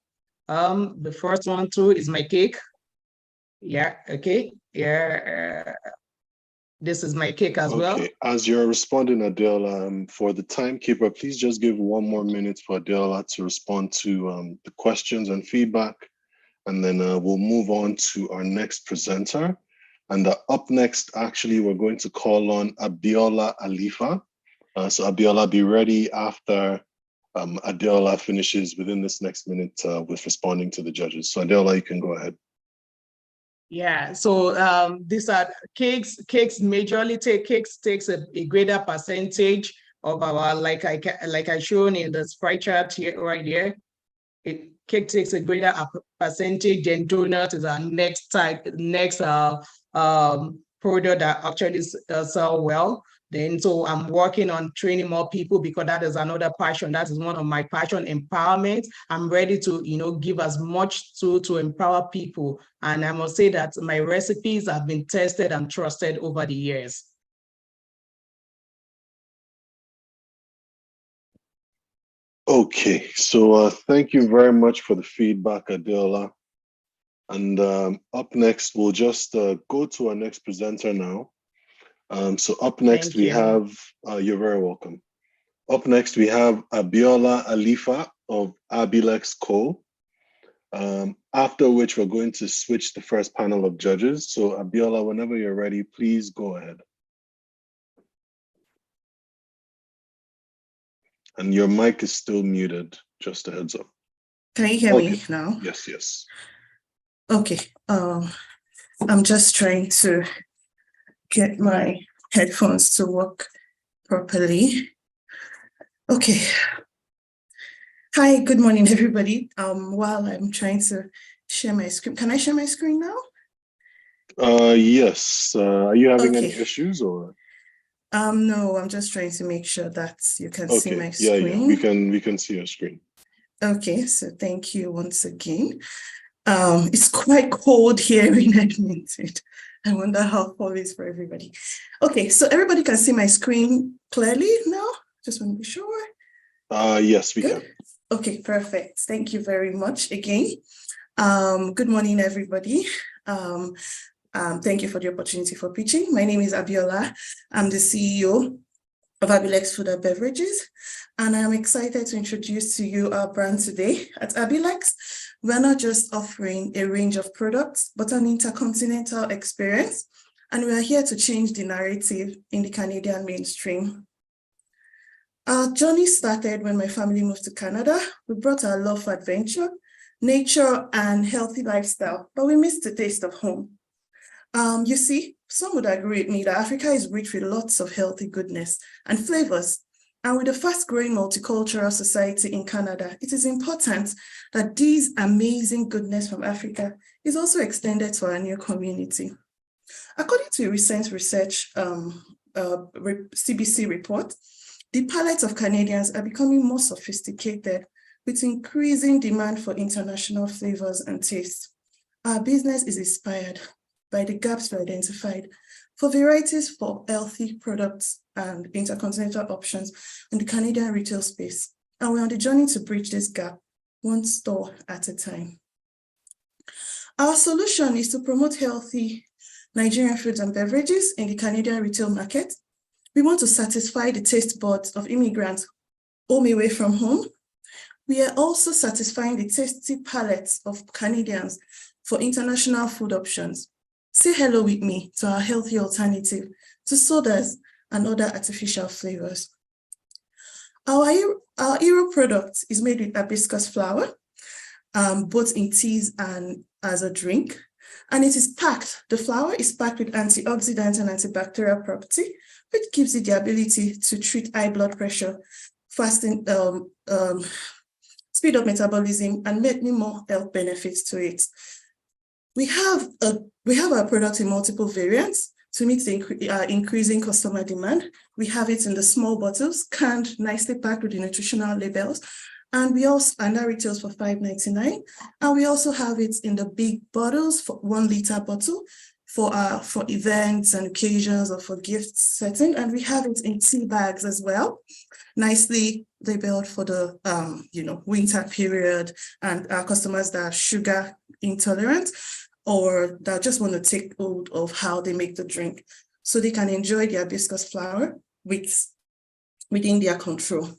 The first one too is my cake. Yeah, okay. Yeah. This is my cake as well. As you're responding, Adela, for the timekeeper, please just give 1 more minute for Adela to respond to the questions and feedback. And then we'll move on to our next presenter. And up next, actually, we're going to call on Abiola Alifa. So Abiola, be ready after Adela finishes within this next minute with responding to the judges. So Adela, you can go ahead. Yeah, so these are cakes. Majorly takes a greater percentage of our, like I shown in the sprite chart here, right here. Cake takes a greater percentage, and donut is our next product that actually sell well. Then, so I'm working on training more people because that is another passion. That is one of my passion, empowerment. I'm ready to, give as much to empower people. And I must say that my recipes have been tested and trusted over the years. Okay, so thank you very much for the feedback, Adela. And up next, we'll just go to our next presenter now. So up next we have, you're very welcome. Up next we have Abiola Alifa of Abilex Co. After which we're going to switch the first panel of judges. So Abiola, whenever you're ready, please go ahead. And your mic is still muted, just a heads up. Can you hear me now? Yes, yes. Okay, I'm just trying to get my headphones to work properly. Okay. Hi, good morning, everybody. While I'm trying to share my screen, can I share my screen now? Yes. Are you having any issues or? No, I'm just trying to make sure that you can see my screen. Yeah, we can see your screen. Okay, so thank you once again. It's quite cold here in Edmonton. I wonder how fall is for everybody. Okay, so everybody can see my screen clearly now? Just want to be sure. Yes, we can. Okay, perfect. Thank you very much again. Good morning, everybody. Thank you for the opportunity for pitching. My name is Abiola. I'm the CEO of Abilex Food and Beverages, and I'm excited to introduce to you our brand today. At Abilex, we're not just offering a range of products, but an intercontinental experience, and we are here to change the narrative in the Canadian mainstream. Our journey started when my family moved to Canada. We brought our love for adventure, nature, and healthy lifestyle, but we missed the taste of home. You see, some would agree with me that Africa is rich with lots of healthy goodness and flavors. And with a fast-growing multicultural society in Canada, it is important that these amazing goodness from Africa is also extended to our new community. According to a recent research CBC report, the palates of Canadians are becoming more sophisticated With increasing demand for international flavors and tastes, our business is inspired by the gaps we identified for varieties for healthy products and intercontinental options in the Canadian retail space. And we're on the journey to bridge this gap, one store at a time. Our solution is to promote healthy Nigerian foods and beverages in the Canadian retail market. We want to satisfy the taste buds of immigrants home away from home. We are also satisfying the tasty palates of Canadians for international food options. Say hello with me to our healthy alternative to sodas and other artificial flavors. Our hero product is made with hibiscus flower, both in teas and as a drink. And it is packed, the flower is packed with antioxidant and antibacterial property, which gives it the ability to treat high blood pressure, fasting, speed up metabolism, and many more health benefits to it. We have our product in multiple variants to meet the increasing customer demand. We have it in the small bottles, canned, nicely packed with the nutritional labels. And that retails for $5.99. And we also have it in the big bottles for 1 liter bottle for events and occasions or for gift setting. And we have it in tea bags as well, nicely labeled for the winter period, and our customers that are sugar intolerant or that just want to take hold of how they make the drink so they can enjoy the hibiscus flower within their control.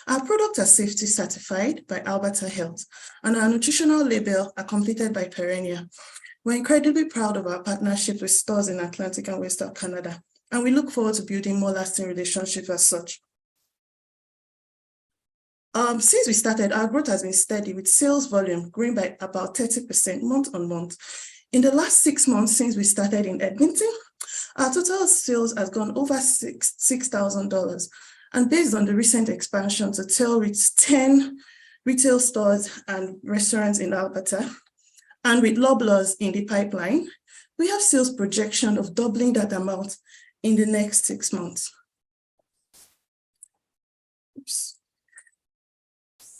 Our products are safety certified by Alberta Health, and our nutritional label are completed by Perennia. We're incredibly proud of our partnership with stores in Atlantic and Western Canada, and we look forward to building more lasting relationships as such. Since we started, our growth has been steady with sales volume growing by about 30% month on month. In the last 6 months since we started in Edmonton, our total sales has gone over $6,000. And based on the recent expansion to 10 retail stores and restaurants in Alberta, and with Loblaws in the pipeline, we have sales projection of doubling that amount in the next 6 months. Oops.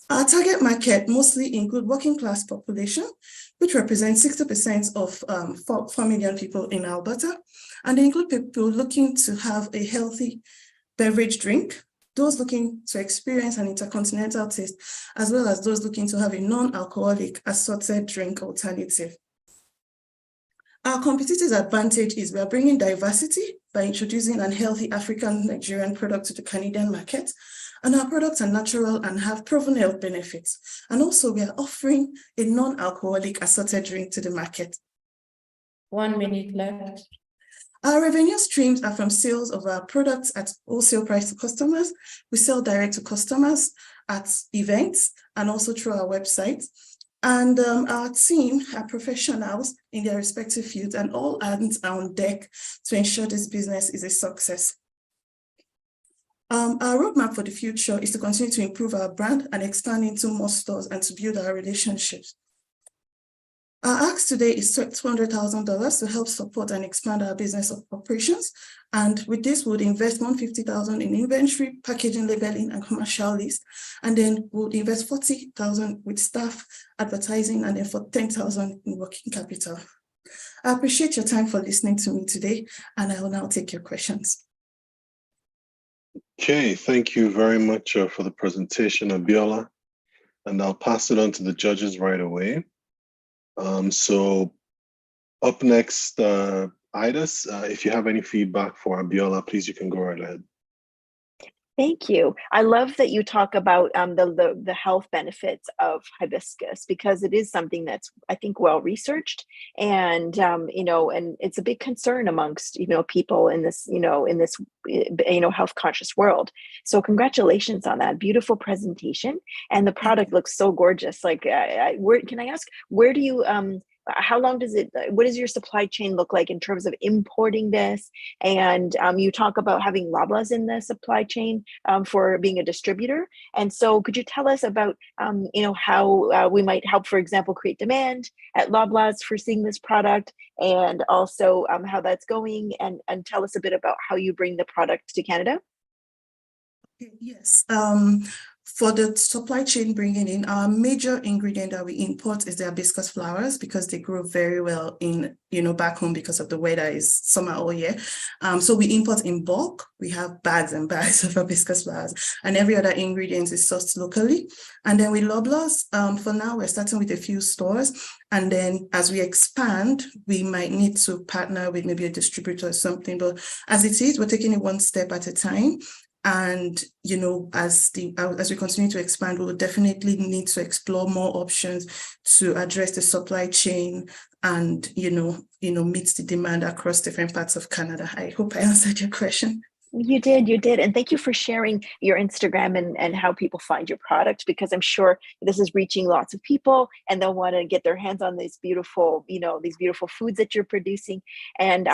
Our target market mostly include working class population, which represents 60% of 4 million people in Alberta. And they include people looking to have a healthy beverage drink, those looking to experience an intercontinental taste, as well as those looking to have a non-alcoholic assorted drink alternative. Our competitive advantage is we are bringing diversity by introducing an healthy African Nigerian product to the Canadian market. And our products are natural and have proven health benefits. And also we are offering a non-alcoholic assorted drink to the market. 1 minute left. Our revenue streams are from sales of our products at wholesale price to customers. We sell direct to customers at events and also through our website. And our team are professionals in their respective fields, and all hands are on deck to ensure this business is a success. Our roadmap for the future is to continue to improve our brand and expand into more stores and to build our relationships. Our ask today is $200,000 to help support and expand our business operations. And with this, we would invest $150,000 in inventory, packaging, labeling, and commercial list. And then we'll invest $40,000 with staff, advertising, and then for $10,000 in working capital. I appreciate your time for listening to me today, and I will now take your questions. Okay, thank you very much for the presentation, Abiola. And I'll pass it on to the judges right away. So up next, Idas, if you have any feedback for Abiola, please, you can go right ahead. Thank you. I love that you talk about the health benefits of hibiscus, because it is something that's, I think, well researched, and and it's a big concern amongst people in this health conscious world. So congratulations on that beautiful presentation, and the product looks so gorgeous. Like, can I ask, where do you how long does it, what does your supply chain look like in terms of importing this? And you talk about having Loblaws in the supply chain for being a distributor. And so could you tell us about, how we might help, for example, create demand at Loblaws for seeing this product, and also how that's going, and tell us a bit about how you bring the product to Canada? Yes. for the supply chain bringing in, our major ingredient that we import is the hibiscus flowers because they grow very well in, back home because of the weather is summer all year. So we import in bulk. We have bags and bags of hibiscus flowers, and every other ingredient is sourced locally. And then with Loblaws, for now, we're starting with a few stores. And then as we expand, we might need to partner with maybe a distributor or something. But as it is, we're taking it one step at a time. And, as we continue to expand, we will definitely need to explore more options to address the supply chain and, meet the demand across different parts of Canada. I hope I answered your question. You did. And thank you for sharing your Instagram and how people find your product, because I'm sure this is reaching lots of people and they'll want to get their hands on these beautiful, these beautiful foods that you're producing. And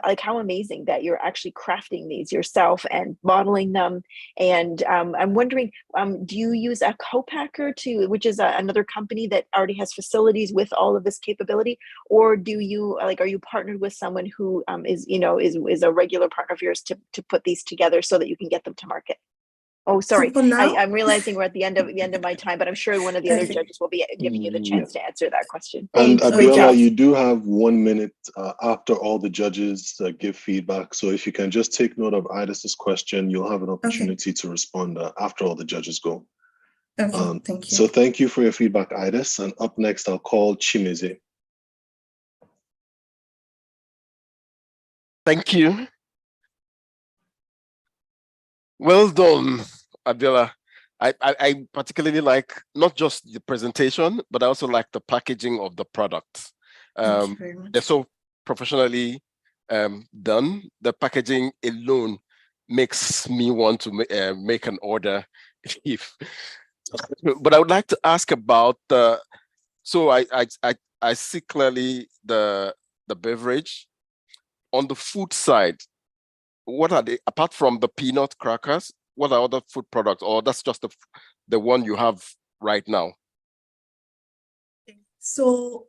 like how amazing that you're actually crafting these yourself and bottling them. And I'm wondering, do you use a co-packer which is another company that already has facilities with all of this capability? Or do you are you partnered with someone who is a regular partner of yours to put these together so that you can get them to market? Oh, sorry. So now, I'm realizing we're at the end of my time, but I'm sure one of the other judges will be giving you the chance to answer that question. And Abiola, you do have 1 minute after all the judges give feedback. So if you can just take note of Idis's question, you'll have an opportunity to respond after all the judges go. Okay, thank you. So thank you for your feedback, Idis. And up next, I'll call Chimeze. Thank you. Well done, Abiola. I particularly like not just the presentation, but I also like the packaging of the products. They're so professionally done. The packaging alone makes me want to make an order. But I would like to ask about so I see clearly the beverage. On the food side, what are they, apart from the peanut crackers, what are other food products, or that's just the one you have right now? So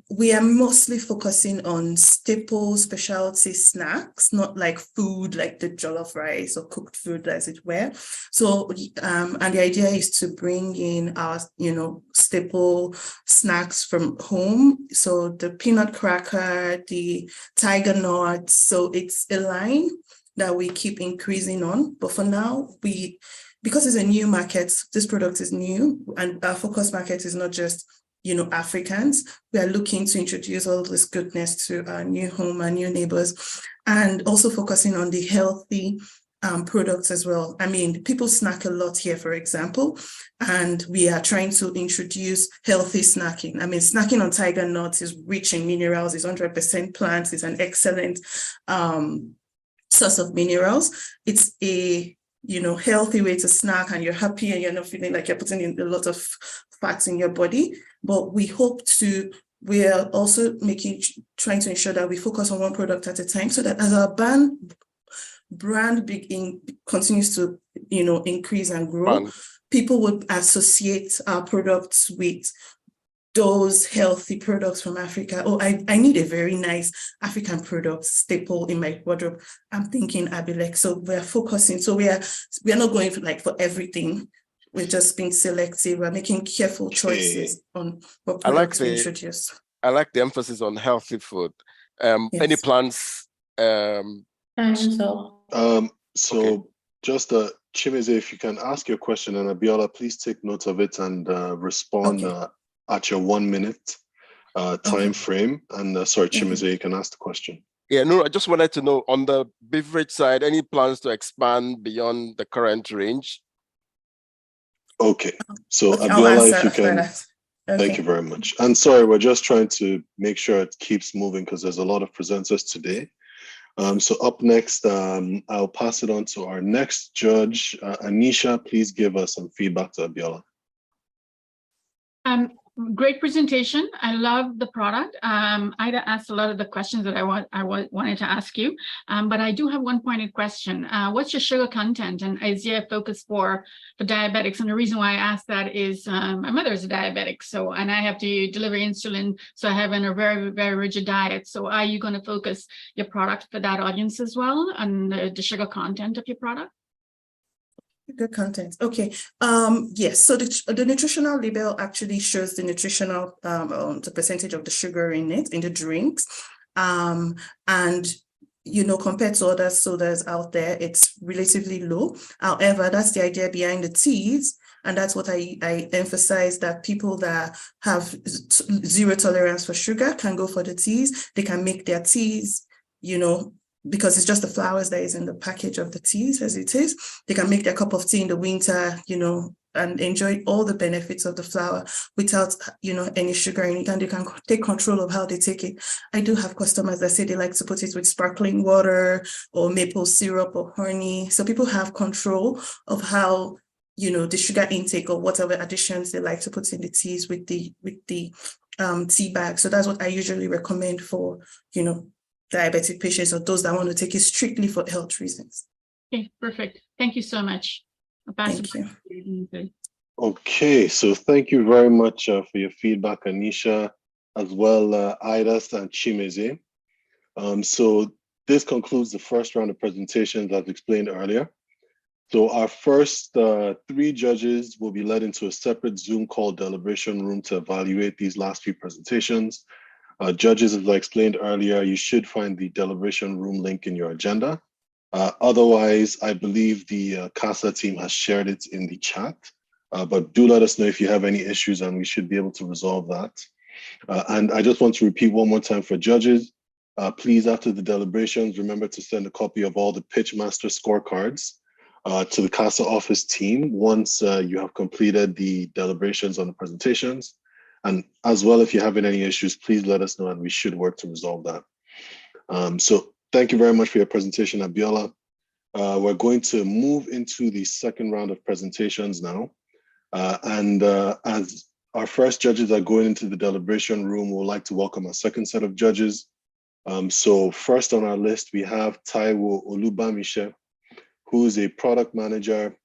we are mostly focusing on staple specialty snacks, not like food like the jollof rice or cooked food, as it were. So and the idea is to bring in our staple snacks from home. So the peanut cracker, the tiger nuts. So it's a line that we keep increasing on. But for now, because it's a new market, this product is new, and our focus market is not just Africans. We are looking to introduce all this goodness to our new home, our new neighbors, and also focusing on the healthy products as well. I mean, people snack a lot here, for example, and we are trying to introduce healthy snacking. I mean, snacking on tiger nuts is rich in minerals, it's 100% plants, it's an excellent source of minerals. It's a healthy way to snack, and you're happy and you're not feeling like you're putting in a lot of fats in your body. But we are also trying to ensure that we focus on one product at a time, so that as our brand continues to increase and grow, people would associate our products with those healthy products from Africa. Oh, I need a very nice African product staple in my wardrobe. I'm thinking Abilek. So we're focusing. So we are not going for everything. We're just being selective. We're making careful choices on what products we introduce. I like the emphasis on healthy food. Yes. Any plans? So Okay. Just Chimeze, if you can ask your question, and Abiola, please take note of it and respond at your 1 minute time frame. And sorry, Chimeze, you can ask the question. Yeah, no, I just wanted to know, on the beverage side, any plans to expand beyond the current range? Okay, so I'll Abiola, answer if you after can, that. thank you very much. And sorry, we're just trying to make sure it keeps moving because there's a lot of presenters today. So up next, I'll pass it on to our next judge. Anita, please give us some feedback to Abiola. Great presentation. I love the product. Ida asked a lot of the questions that I wanted to ask you, but I do have one pointed question. What's your sugar content, and is there a focus for diabetics? And the reason why I asked that is my mother is a diabetic, and I have to deliver insulin, so I have a very, very rigid diet. So are you going to focus your product for that audience as well, and the sugar content of your product? Good content. Okay. Yes. So the nutritional label actually shows the nutritional the percentage of the sugar in it in the drinks, and compared to other sodas out there, it's relatively low. However, that's the idea behind the teas. And that's what I emphasize, that people that have zero tolerance for sugar can go for the teas. They can make their teas, because it's just the flowers that is in the package of the teas as it is. They can make their cup of tea in the winter, and enjoy all the benefits of the flower without, any sugar in it, and they can take control of how they take it. I do have customers that say they like to put it with sparkling water or maple syrup or honey. So people have control of how, the sugar intake or whatever additions they like to put in the teas with the tea bag. So that's what I usually recommend for, diabetic patients or those that want to take it strictly for health reasons. Okay, perfect. Thank you so much. Thank you. Okay, so thank you very much for your feedback, Anisha, as well Idas and Chimeze. So this concludes the first round of presentations as explained earlier. So our first 3 judges will be led into a separate Zoom call deliberation room to evaluate these last few presentations. Judges, as I explained earlier, you should find the deliberation room link in your agenda. Otherwise, I believe the CASA team has shared it in the chat, but do let us know if you have any issues and we should be able to resolve that. And I just want to repeat one more time for judges, please, after the deliberations, remember to send a copy of all the Pitchmaster scorecards to the CASA office team once you have completed the deliberations on the presentations. And as well, if you're having any issues, please let us know and we should work to resolve that. So thank you very much for your presentation, Abiola. We're going to move into the second round of presentations now. As our first judges are going into the deliberation room, we'd like to welcome our second set of judges. So first on our list, we have Taiwo Olubamiche, who is a product manager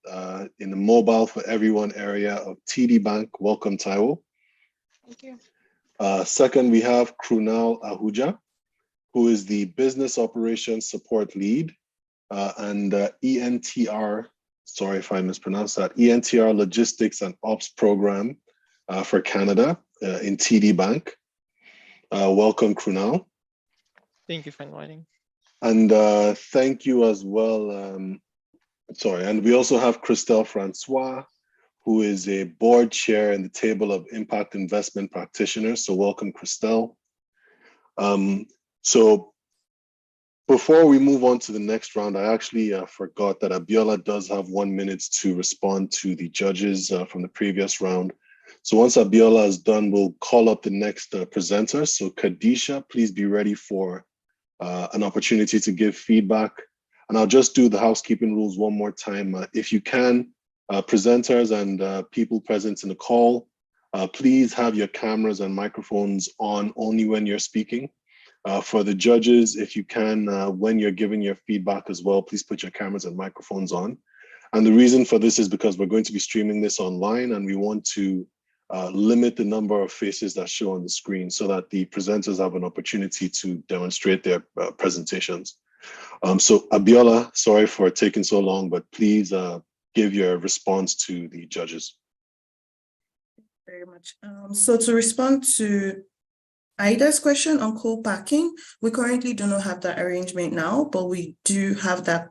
in the mobile for everyone area of TD Bank. Welcome, Taiwo. Thank you. Second, we have Krunal Ahuja, who is the Business Operations Support Lead and ENTR, sorry if I mispronounced that, ENTR Logistics and Ops Program for Canada in TD Bank. Welcome, Krunal. Thank you for inviting. And thank you as well. And we also have Christelle Francois, who is a board chair in the Table of Impact Investment Practitioners. So welcome, Christelle. So before we move on to the next round, I actually forgot that Abiola does have 1 minute to respond to the judges from the previous round. So once Abiola is done, we'll call up the next presenter. So Kadisha, please be ready for an opportunity to give feedback. And I'll just do the housekeeping rules one more time. If you can, presenters and people present in the call, please have your cameras and microphones on only when you're speaking. For the judges, if you can, when you're giving your feedback as well, please put your cameras and microphones on. And the reason for this is because we're going to be streaming this online and we want to limit the number of faces that show on the screen so that the presenters have an opportunity to demonstrate their presentations. So Abiola, sorry for taking so long, but please give your response to the judges. Very much. So to respond to Ida's question on co-packing, we currently do not have that arrangement now, but we do have that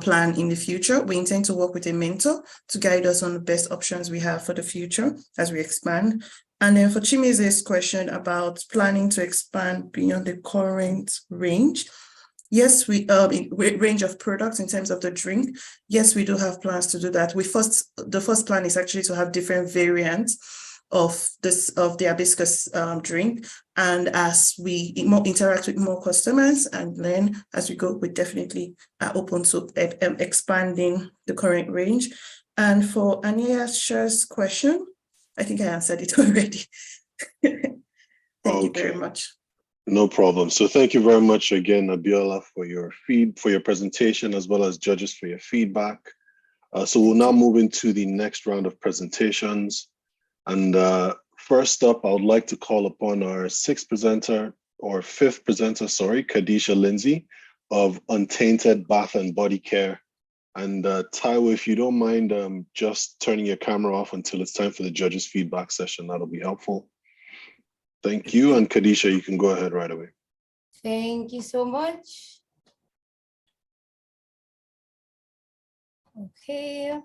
plan in the future. We intend to work with a mentor to guide us on the best options we have for the future as we expand. And then for Chimeze's question about planning to expand beyond the current range, yes, we range of products in terms of the drink. Yes, we do have plans to do that. The first plan is actually to have different variants of the hibiscus drink, and as we interact with more customers and learn as we go, we definitely are open to expanding the current range. And for Anita's question, I think I answered it already. Thank you very much. No problem. So thank you very much again, Abiola, for your presentation, as well as judges for your feedback. So we'll now move into the next round of presentations. And first up, I would like to call upon our fifth presenter, Kadisha Lindsay of Untainted Bath and Body Care And Taiwo, if you don't mind just turning your camera off until it's time for the judges' feedback session, that'll be helpful. Thank you. And Khadisha, you can go ahead right away. Thank you so much. Okay.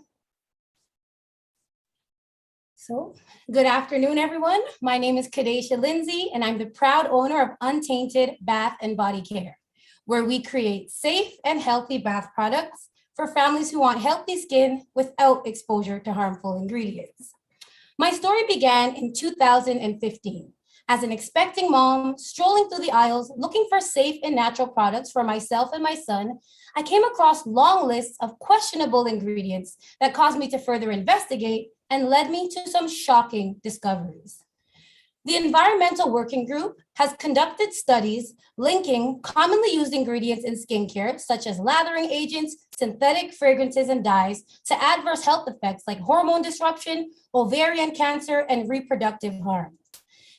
So, good afternoon, everyone. My name is Khadisha Lindsay, and I'm the proud owner of Untainted Bath and Body Care, where we create safe and healthy bath products for families who want healthy skin without exposure to harmful ingredients. My story began in 2015 as an expecting mom strolling through the aisles looking for safe and natural products for myself and my son. I came across long lists of questionable ingredients that caused me to further investigate and led me to some shocking discoveries. The Environmental Working Group has conducted studies linking commonly used ingredients in skincare, such as lathering agents, synthetic fragrances, and dyes, to adverse health effects like hormone disruption, ovarian cancer, and reproductive harm.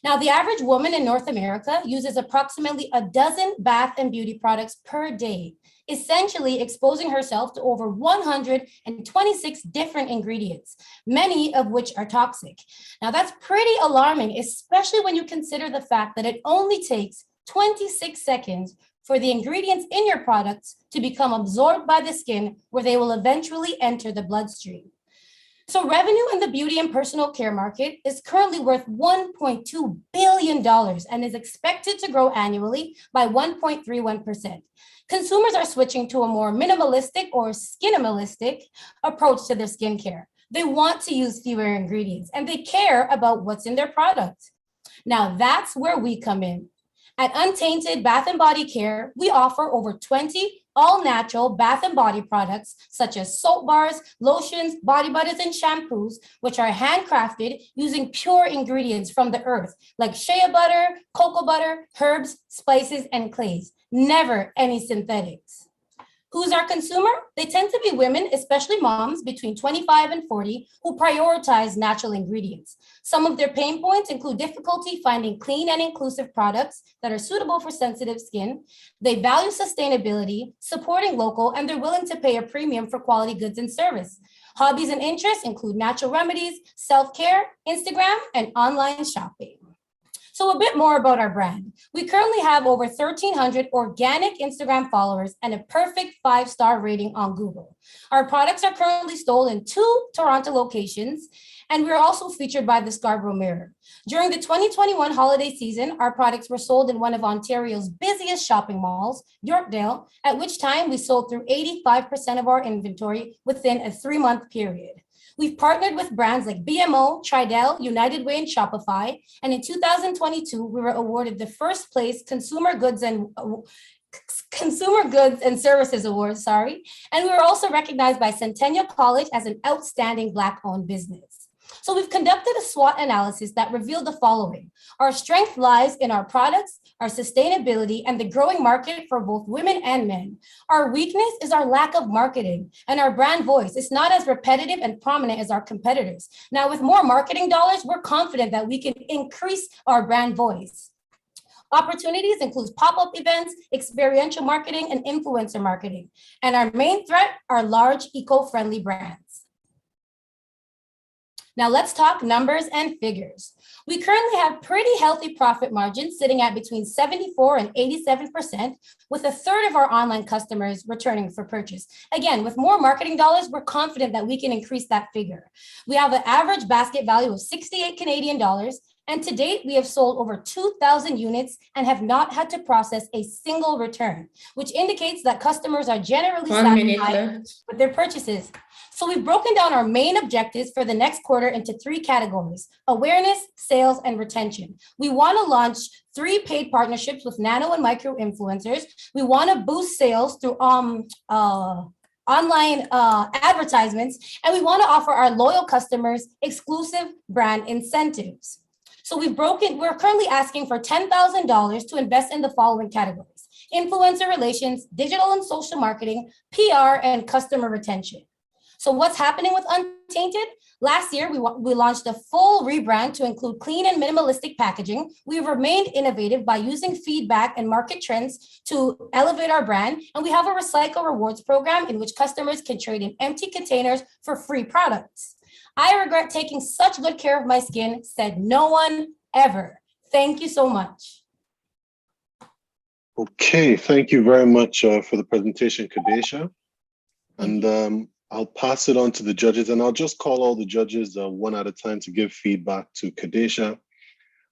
Now, the average woman in North America uses approximately a dozen bath and beauty products per day, essentially exposing herself to over 126 different ingredients, many of which are toxic. Now, that's pretty alarming, especially when you consider the fact that it only takes 26 seconds for the ingredients in your products to become absorbed by the skin, where they will eventually enter the bloodstream. So revenue in the beauty and personal care market is currently worth $1.2 billion and is expected to grow annually by 1.31%. Consumers are switching to a more minimalistic or skinimalistic approach to their skincare. They want to use fewer ingredients and they care about what's in their product. Now that's where we come in. At Untainted Bath and Body Care, we offer over 20 all-natural bath and body products, such as soap bars, lotions, body butters, and shampoos, which are handcrafted using pure ingredients from the earth, like shea butter, cocoa butter, herbs, spices, and clays. Never any synthetics. Who's our consumer? They tend to be women, especially moms between 25 and 40, who prioritize natural ingredients. Some of their pain points include difficulty finding clean and inclusive products that are suitable for sensitive skin. They value sustainability, supporting local, and they're willing to pay a premium for quality goods and service. Hobbies and interests include natural remedies, self-care, Instagram, and online shopping. So a bit more about our brand. We currently have over 1,300 organic Instagram followers and a perfect 5-star rating on Google. Our products are currently sold in 2 Toronto locations, and we're also featured by the Scarborough Mirror. During the 2021 holiday season, our products were sold in one of Ontario's busiest shopping malls, Yorkdale, at which time we sold through 85% of our inventory within a 3-month period. We've partnered with brands like BMO, Tridel, United Way, and Shopify. And in 2022, we were awarded the first place Consumer Goods and Services Awards, And we were also recognized by Centennial College as an outstanding Black-owned business. So we've conducted a SWOT analysis that revealed the following. Our strength lies in our products, our sustainability, and the growing market for both women and men. Our weakness is our lack of marketing, and our brand voice is not as repetitive and prominent as our competitors. Now, with more marketing dollars, we're confident that we can increase our brand voice. Opportunities include pop-up events, experiential marketing, and influencer marketing. And our main threat are large eco-friendly brands. Now let's talk numbers and figures. We currently have pretty healthy profit margins sitting at between 74 and 87%, with a third of our online customers returning for purchase. Again, with more marketing dollars, we're confident that we can increase that figure. We have an average basket value of 68 Canadian dollars, and to date, we have sold over 2,000 units and have not had to process a single return, which indicates that customers are generally satisfied with their purchases. So we've broken down our main objectives for the next quarter into 3 categories: awareness, sales, and retention. We want to launch 3 paid partnerships with nano and micro influencers. We want to boost sales through online advertisements, and we want to offer our loyal customers exclusive brand incentives. So we're currently asking for $10,000 to invest in the following categories: influencer relations, digital and social marketing, PR, and customer retention. So what's happening with Untainted? Last year, we launched a full rebrand to include clean and minimalistic packaging. We've remained innovative by using feedback and market trends to elevate our brand. And we have a recycle rewards program in which customers can trade in empty containers for free products. I regret taking such good care of my skin, said no one ever. Thank you so much. Okay, thank you very much for the presentation, Kadesha. And I'll pass it on to the judges, and I'll just call all the judges one at a time to give feedback to Kadesha.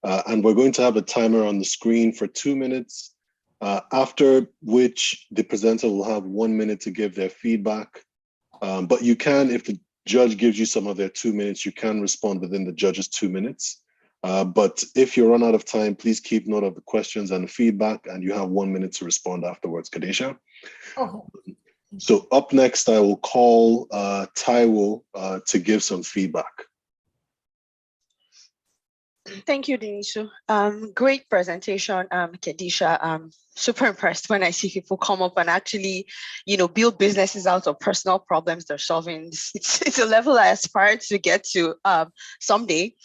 And we're going to have a timer on the screen for 2 minutes, after which the presenter will have 1 minute to give their feedback. But you can, if the judge gives you some of their 2 minutes, you can respond within the judge's 2 minutes. But if you run out of time, please keep note of the questions and the feedback, and you have 1 minute to respond afterwards, Kadesha. Okay. So up next, I will call Taiwo to give some feedback. Thank you, Denisu. Great presentation, Kadesha. I'm super impressed when I see people come up and actually, build businesses out of personal problems they're solving. It's a level I aspire to get to someday.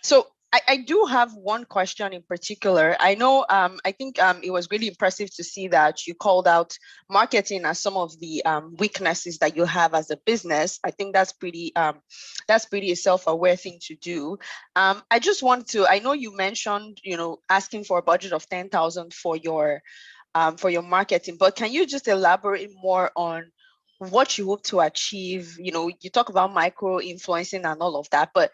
So I do have one question in particular. I know, I think it was really impressive to see that you called out marketing as some of the weaknesses that you have as a business. I think that's pretty a self-aware thing to do. I just want to, I know you mentioned, asking for a budget of 10,000 for your marketing, but can you just elaborate more on what you hope to achieve? You talk about micro influencing and all of that, but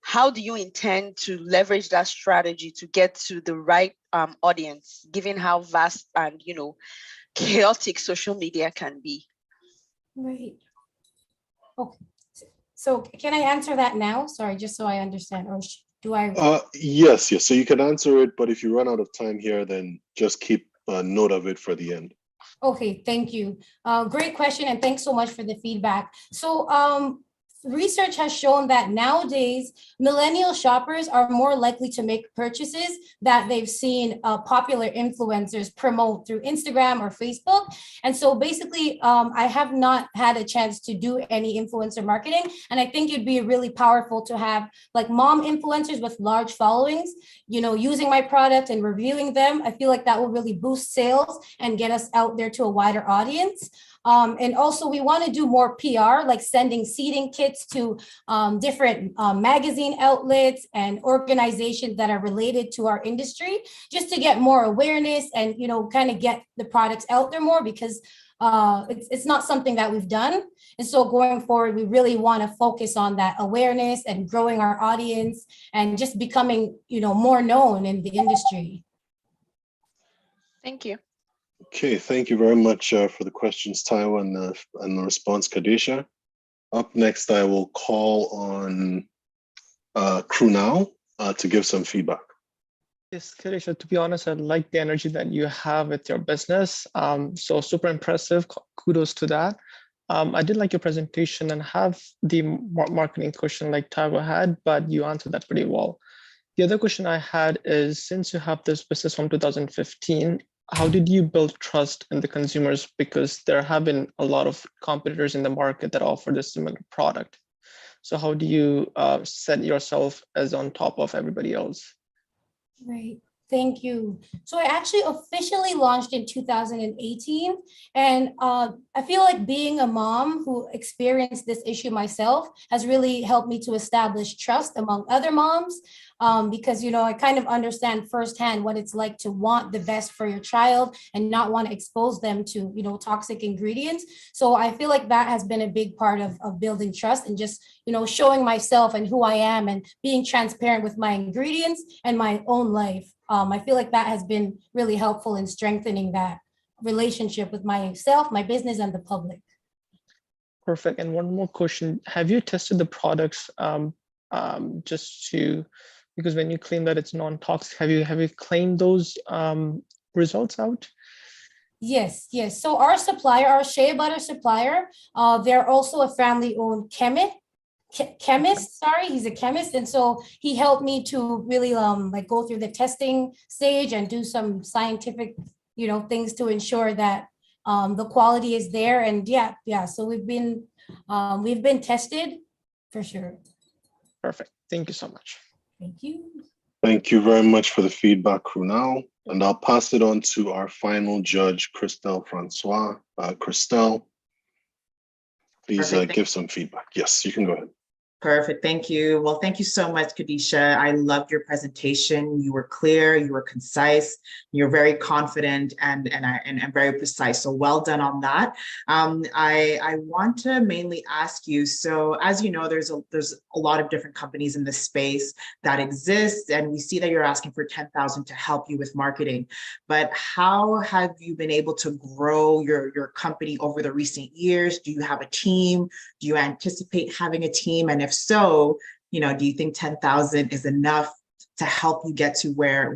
how do you intend to leverage that strategy to get to the right audience, given how vast and chaotic social media can be? Right. Okay. So can I answer that now? Sorry, just so I understand, or do I? Yes. So you can answer it, but if you run out of time here, then just keep a note of it for the end. Okay, thank you. Great question, and thanks so much for the feedback. So research has shown that nowadays, millennial shoppers are more likely to make purchases that they've seen popular influencers promote through Instagram or Facebook. And so basically, I have not had a chance to do any influencer marketing. And I think it'd be really powerful to have like mom influencers with large followings, using my product and reviewing them. I feel like that will really boost sales and get us out there to a wider audience. And also we want to do more PR, like sending seeding kits to different magazine outlets and organizations that are related to our industry, just to get more awareness and, kind of get the products out there more, because it's not something that we've done. And so going forward, we really want to focus on that awareness and growing our audience and just becoming, more known in the industry. Thank you. Okay, thank you very much for the questions, Taiwo, and the response, Kadesha. Up next, I will call on Crew Now to give some feedback. Yes, Kadesha, to be honest, I like the energy that you have with your business. So super impressive, kudos to that. I did like your presentation and have the marketing question like Taiwo had, but you answered that pretty well. The other question I had is, since you have this business from 2015, how did you build trust in the consumers? Because there have been a lot of competitors in the market that offer this similar product. So how do you set yourself as on top of everybody else? Right. Thank you. So I actually officially launched in 2018. And I feel like being a mom who experienced this issue myself has really helped me to establish trust among other moms. Because, I kind of understand firsthand what it's like to want the best for your child and not want to expose them to, toxic ingredients. So I feel like that has been a big part of building trust and just, showing myself and who I am and being transparent with my ingredients and my own life. I feel like that has been really helpful in strengthening that relationship with myself, my business, and the public. Perfect. And one more question. Have you tested the products because when you claim that it's non-toxic, have you claimed those results out? Yes. So our supplier, our shea butter supplier, they're also a family-owned chemist. He's a chemist, and so he helped me to really go through the testing stage and do some scientific things to ensure that the quality is there, and yeah. So we've been tested for sure. Perfect. Thank you so much. Thank you. Thank you very much for the feedback, Krunal. And I'll pass it on to our final judge, Christelle Francois. Christelle, please give some feedback. Yes, you can go ahead. Perfect. Thank you. Well, thank you so much, Kadisha. I loved your presentation. You were clear, you were concise, you're very confident and very precise. So well done on that. I want to mainly ask you, so as you know, there's a lot of different companies in this space that exist, and we see that you're asking for 10,000 to help you with marketing. But how have you been able to grow your company over the recent years? Do you have a team? Do you anticipate having a team? And if so, do you think 10,000 is enough to help you get to where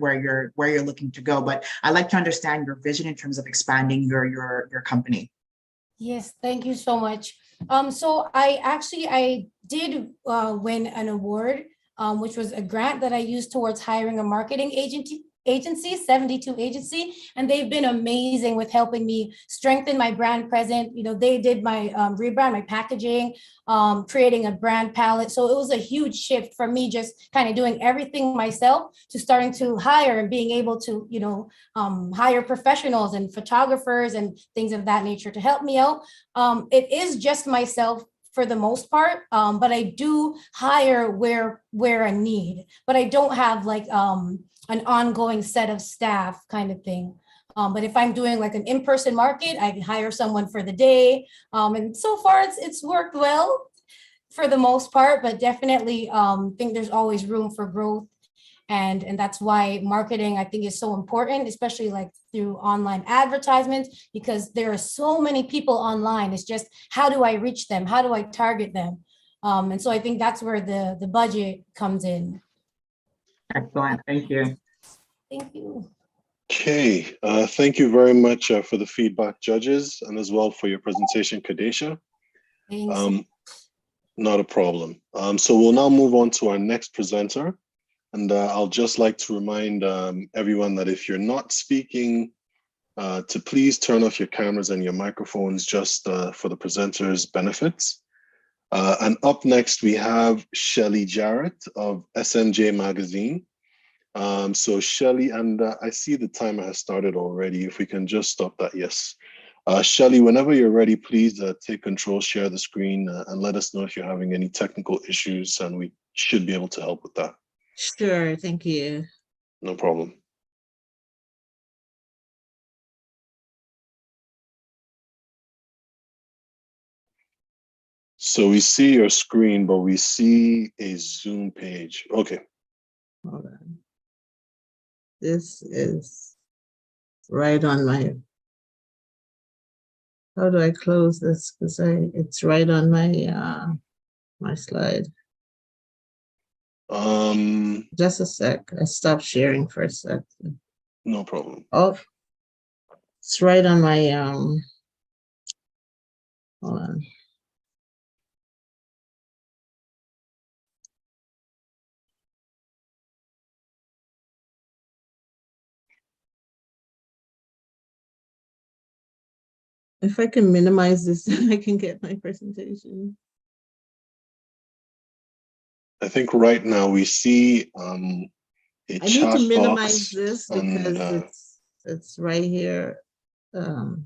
you're looking to go? But I'd like to understand your vision in terms of expanding your company. Yes, thank you so much. So I did win an award, which was a grant that I used towards hiring a marketing agency, 72 agency, and they've been amazing with helping me strengthen my brand presence. They did my rebrand, my packaging, creating a brand palette. So it was a huge shift from me just kind of doing everything myself to starting to hire and being able to, hire professionals and photographers and things of that nature to help me out. It is just myself for the most part, but I do hire where I need, but I don't have like an ongoing set of staff kind of thing. But if I'm doing like an in-person market, I can hire someone for the day. And so far it's worked well for the most part, but definitely think there's always room for growth. And that's why marketing, I think, is so important, especially like through online advertisements, because there are so many people online. It's just, how do I reach them? How do I target them? And so I think that's where the budget comes in. Excellent. Thank you. Thank you. Okay. Thank you very much for the feedback, judges, and as well for your presentation, Kadesha. Thanks. Not a problem. So we'll now move on to our next presenter. And I'll just like to remind everyone that if you're not speaking, to please turn off your cameras and your microphones just for the presenter's benefits. And up next, we have Shelly Jarrett of SMJ Magazine. So Shelly, and I see the timer has started already. If we can just stop that, yes. Shelly, whenever you're ready, please take control, share the screen, and let us know if you're having any technical issues, and we should be able to help with that. Sure, thank you. No problem. So we see your screen, but we see a Zoom page. Okay. Hold on. This is right on my, how do I close this? Because it's right on my my slide. Just a sec. I stopped sharing for a sec. No problem. Oh, it's right on my hold on. If I can minimize this, I can get my presentation. I think right now we see I need to minimize this because it's right here. I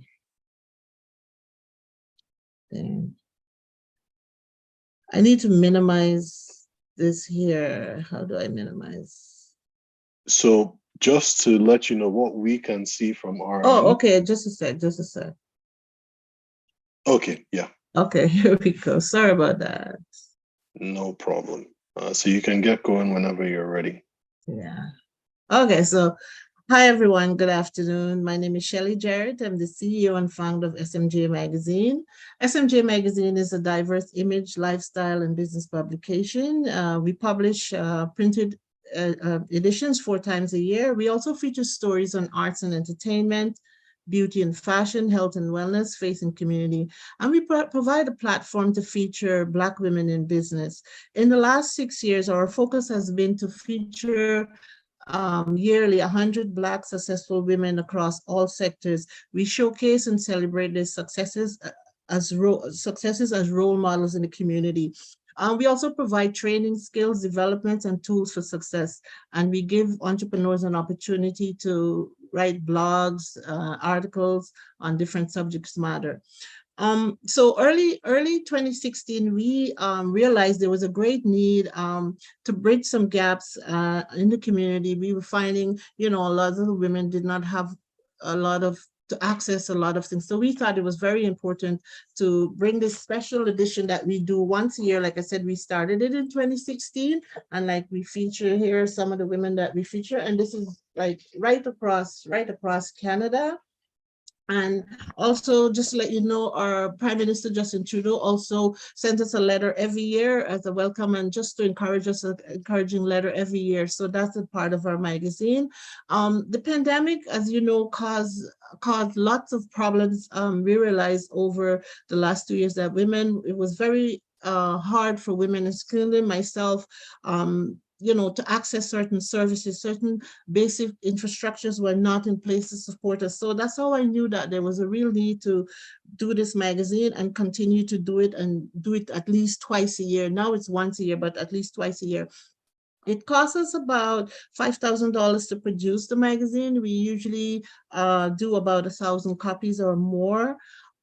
need to minimize this here. How do I minimize? So just to let you know what we can see from our end. Okay, just a sec. Okay, yeah. Okay, here we go. Sorry about that. No problem. So you can get going whenever you're ready. Yeah. Okay, so hi everyone, good afternoon. My name is Shelly Jarrett. I'm the CEO and founder of SMJ Magazine. SMJ Magazine is a diverse image, lifestyle, and business publication. We publish printed editions 4 times a year. We also feature stories on arts and entertainment, beauty and fashion, health and wellness, faith and community. And we provide a platform to feature Black women in business. In the last 6 years, our focus has been to feature yearly 100 Black successful women across all sectors. We showcase and celebrate their successes as role models in the community. We also provide training, skills development, and tools for success. And we give entrepreneurs an opportunity to write blogs, articles on different subjects matter. So early 2016, we realized there was a great need to bridge some gaps in the community. We were finding, a lot of women did not have to access a lot of things. So we thought it was very important to bring this special edition that we do once a year. Like I said, we started it in 2016, and like we feature here some of the women that we feature, and this is like right across Canada. And also, just to let you know, our Prime Minister Justin Trudeau also sent us a letter every year as a welcome, and just to encourage us, an encouraging letter every year. So that's a part of our magazine. The pandemic, as you know, caused lots of problems. We realized over the last 2 years that it was very hard for women, including myself, to access certain services. Certain basic infrastructures were not in place to support us. So that's how I knew that there was a real need to do this magazine and continue to do it, and do it at least twice a year. Now it's once a year, but at least twice a year. It costs us about $5,000 to produce the magazine. We usually do about 1,000 copies or more.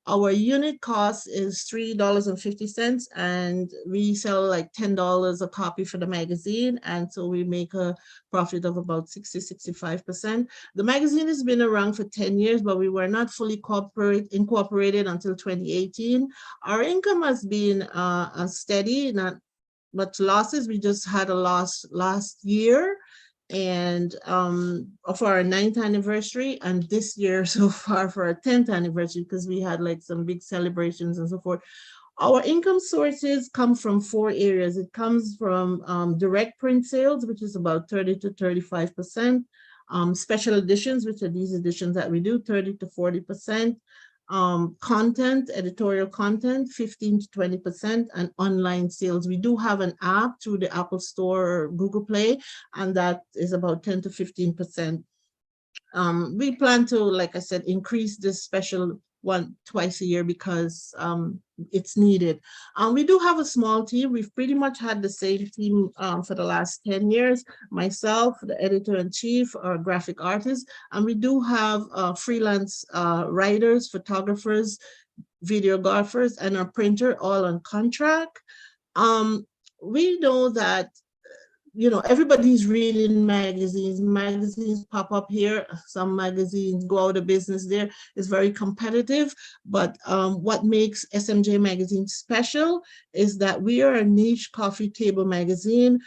Our unit cost is $3.50, and we sell like $10 a copy for the magazine. And so we make a profit of about 65%. The magazine has been around for 10 years, but we were not fully incorporated until 2018. Our income has been steady, not much losses. We just had a loss last year, and for our 9th anniversary, and this year so far for our 10th anniversary, because we had like some big celebrations and so forth. Our income sources come from 4 areas. It comes from direct print sales, which is about 30 to 35%, special editions, which are these editions that we do, 30 to 40%, content, editorial content, 15 to 20%, and online sales. We do have an app through the Apple Store or Google Play, and that is about 10 to 15%. We plan to, like I said, increase this special one twice a year because it's needed. We do have a small team. We've pretty much had the same team for the last 10 years. Myself, the editor-in-chief, our graphic artist, and we do have freelance writers, photographers, videographers, and our printer all on contract. We know that everybody's reading magazines. Magazines pop up here. Some magazines go out of business there. It's very competitive. But what makes SMJ Magazine special is that we are a niche coffee table magazine.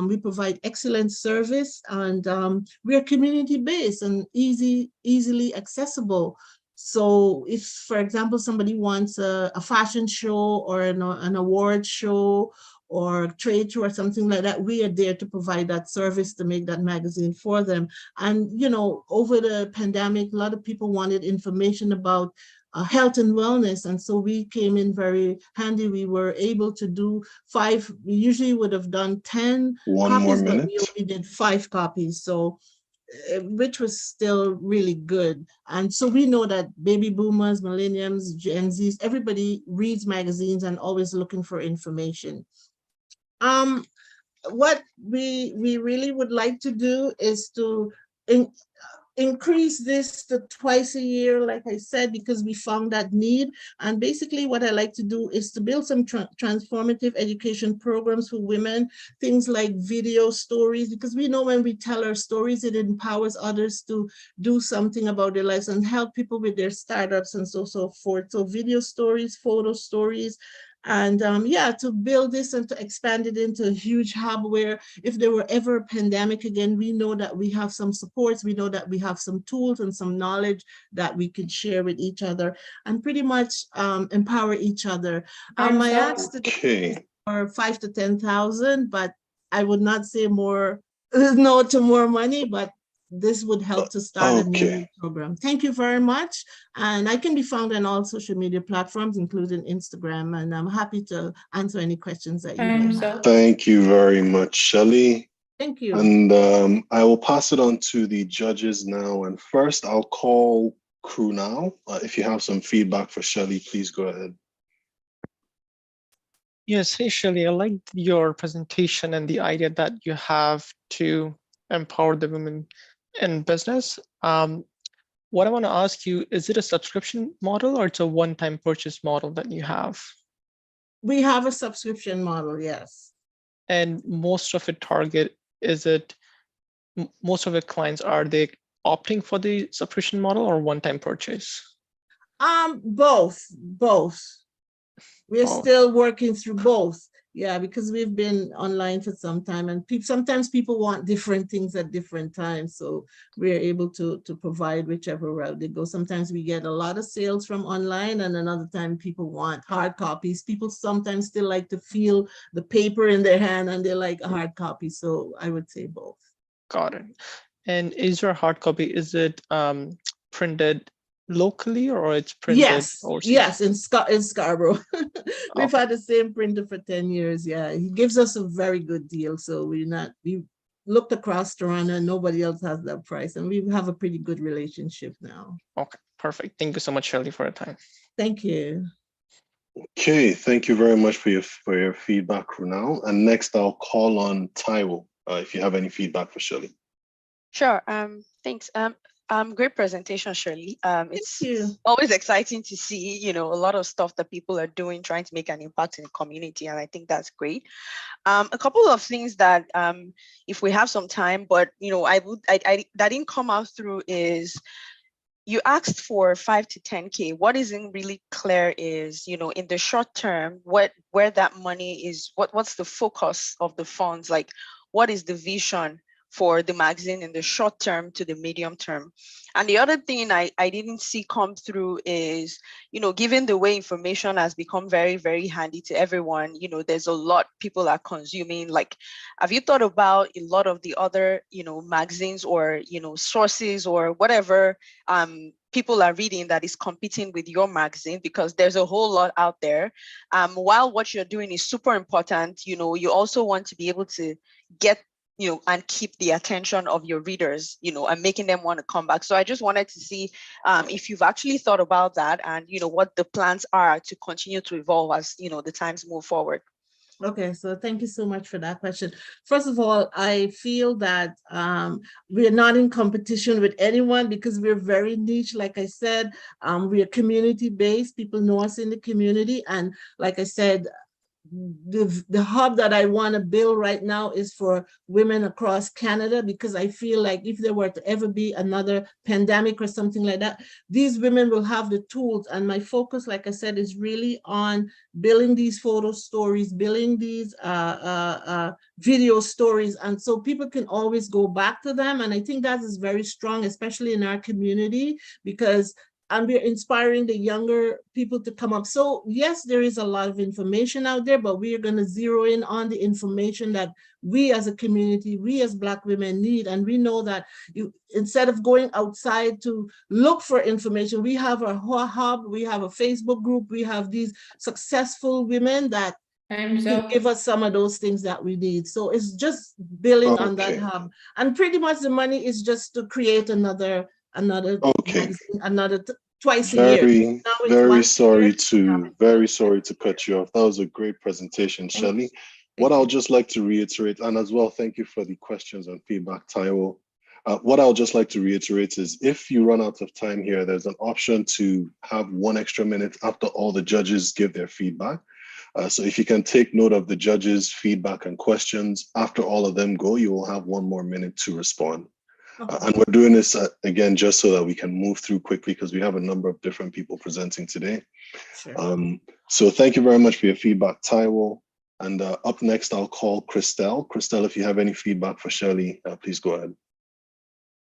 We provide excellent service, and we are community-based and easily accessible. So if, for example, somebody wants a fashion show or an award show or trade show or something like that, we are there to provide that service, to make that magazine for them. And, over the pandemic, a lot of people wanted information about health and wellness. And so we came in very handy. We were able to do 5, we usually would have done 10 copies, but we only did 5 copies. So, which was still really good. And so we know that baby boomers, millennials, Gen Zs, everybody reads magazines and always looking for information. What we really would like to do is to increase this to twice a year, like I said, because we found that need. And basically what I like to do is to build some transformative education programs for women, things like video stories, because we know when we tell our stories, it empowers others to do something about their lives and help people with their startups and so forth. So video stories, photo stories, and to build this and to expand it into a huge hub where if there were ever a pandemic again, we know that we have some supports, we know that we have some tools and some knowledge that we could share with each other and pretty much empower each other. My ask today is for 5,000 to 10,000, but I would not say more, no to more money, but this would help to start a new program. Thank you very much. And I can be found on all social media platforms, including Instagram, and I'm happy to answer any questions that you may have. Thank you very much, Shelley. Thank you. And I will pass it on to the judges now. And first, I'll call crew now. If you have some feedback for Shelley, please go ahead. Yes, hey Shelley, I liked your presentation and the idea that you have to empower the women in business. What I want to ask you, is it a subscription model or it's a one-time purchase model that you have? We have a subscription model, yes. And most of it target, is it, most of the clients, are they opting for the subscription model or one-time purchase? Both. We're Oh. still working through both. Yeah, because we've been online for some time, and sometimes people want different things at different times. So we're able to provide whichever route they go. Sometimes we get a lot of sales from online, and another time people want hard copies. People sometimes still like to feel the paper in their hand, and they like a hard copy. So I would say both. Got it. And is your hard copy, is it printed locally or it's printed overseas? Yes, in Scarborough. We've had the same printer for 10 years. Yeah, he gives us a very good deal. So we looked across Toronto and nobody else has that price. And we have a pretty good relationship now. Okay, perfect. Thank you so much, Shelley, for your time. Thank you. Okay, thank you very much for your feedback, Runal. And next I'll call on Taiwo, if you have any feedback for Shelley. Sure, thanks. Great presentation, Shirley. It's always exciting to see, a lot of stuff that people are doing, trying to make an impact in the community, and I think that's great. A couple of things that, if we have some time, but that didn't come out through is, you asked for 5 to 10K. What isn't really clear is, in the short term, where that money is, what's the focus of the funds? Like, what is the vision for the magazine in the short term to the medium term? And the other thing I didn't see come through is, given the way information has become very, very handy to everyone, there's a lot people are consuming. Like, have you thought about a lot of the other, magazines or, sources or whatever people are reading that is competing with your magazine? Because there's a whole lot out there. While what you're doing is super important, you also want to be able to get and keep the attention of your readers, and making them want to come back. So I just wanted to see if you've actually thought about that and, what the plans are to continue to evolve as, the times move forward. Okay, so thank you so much for that question. First of all, I feel that we're not in competition with anyone because we're very niche. Like I said, we are community-based. People know us in the community. And like I said, the hub that I want to build right now is for women across Canada, because I feel like if there were to ever be another pandemic or something like that, these women will have the tools. And my focus, like I said, is really on building these photo stories, building these video stories. And so people can always go back to them. And I think that is very strong, especially in our community, because we're inspiring the younger people to come up. So yes, there is a lot of information out there, but we are going to zero in on the information that we as a community, we as Black women need. And we know that instead of going outside to look for information, we have our hub, we have a Facebook group, we have these successful women that can give us some of those things that we need. So it's just building on that hub. And pretty much the money is just to create another twice a year. Very sorry to cut you off. That was a great presentation, Shelley. What I'll just like to reiterate, and as well, thank you for the questions and feedback, Taiwo. What I'll just like to reiterate is, if you run out of time here, there's an option to have 1 extra minute after all the judges give their feedback. So if you can take note of the judges' feedback and questions, after all of them go, you will have 1 more minute to respond. And we're doing this again just so that we can move through quickly, because we have a number of different people presenting today. Sure. So thank you very much for your feedback, Taiwo. And up next, I'll call Christelle. Christelle, if you have any feedback for Shelley, please go ahead.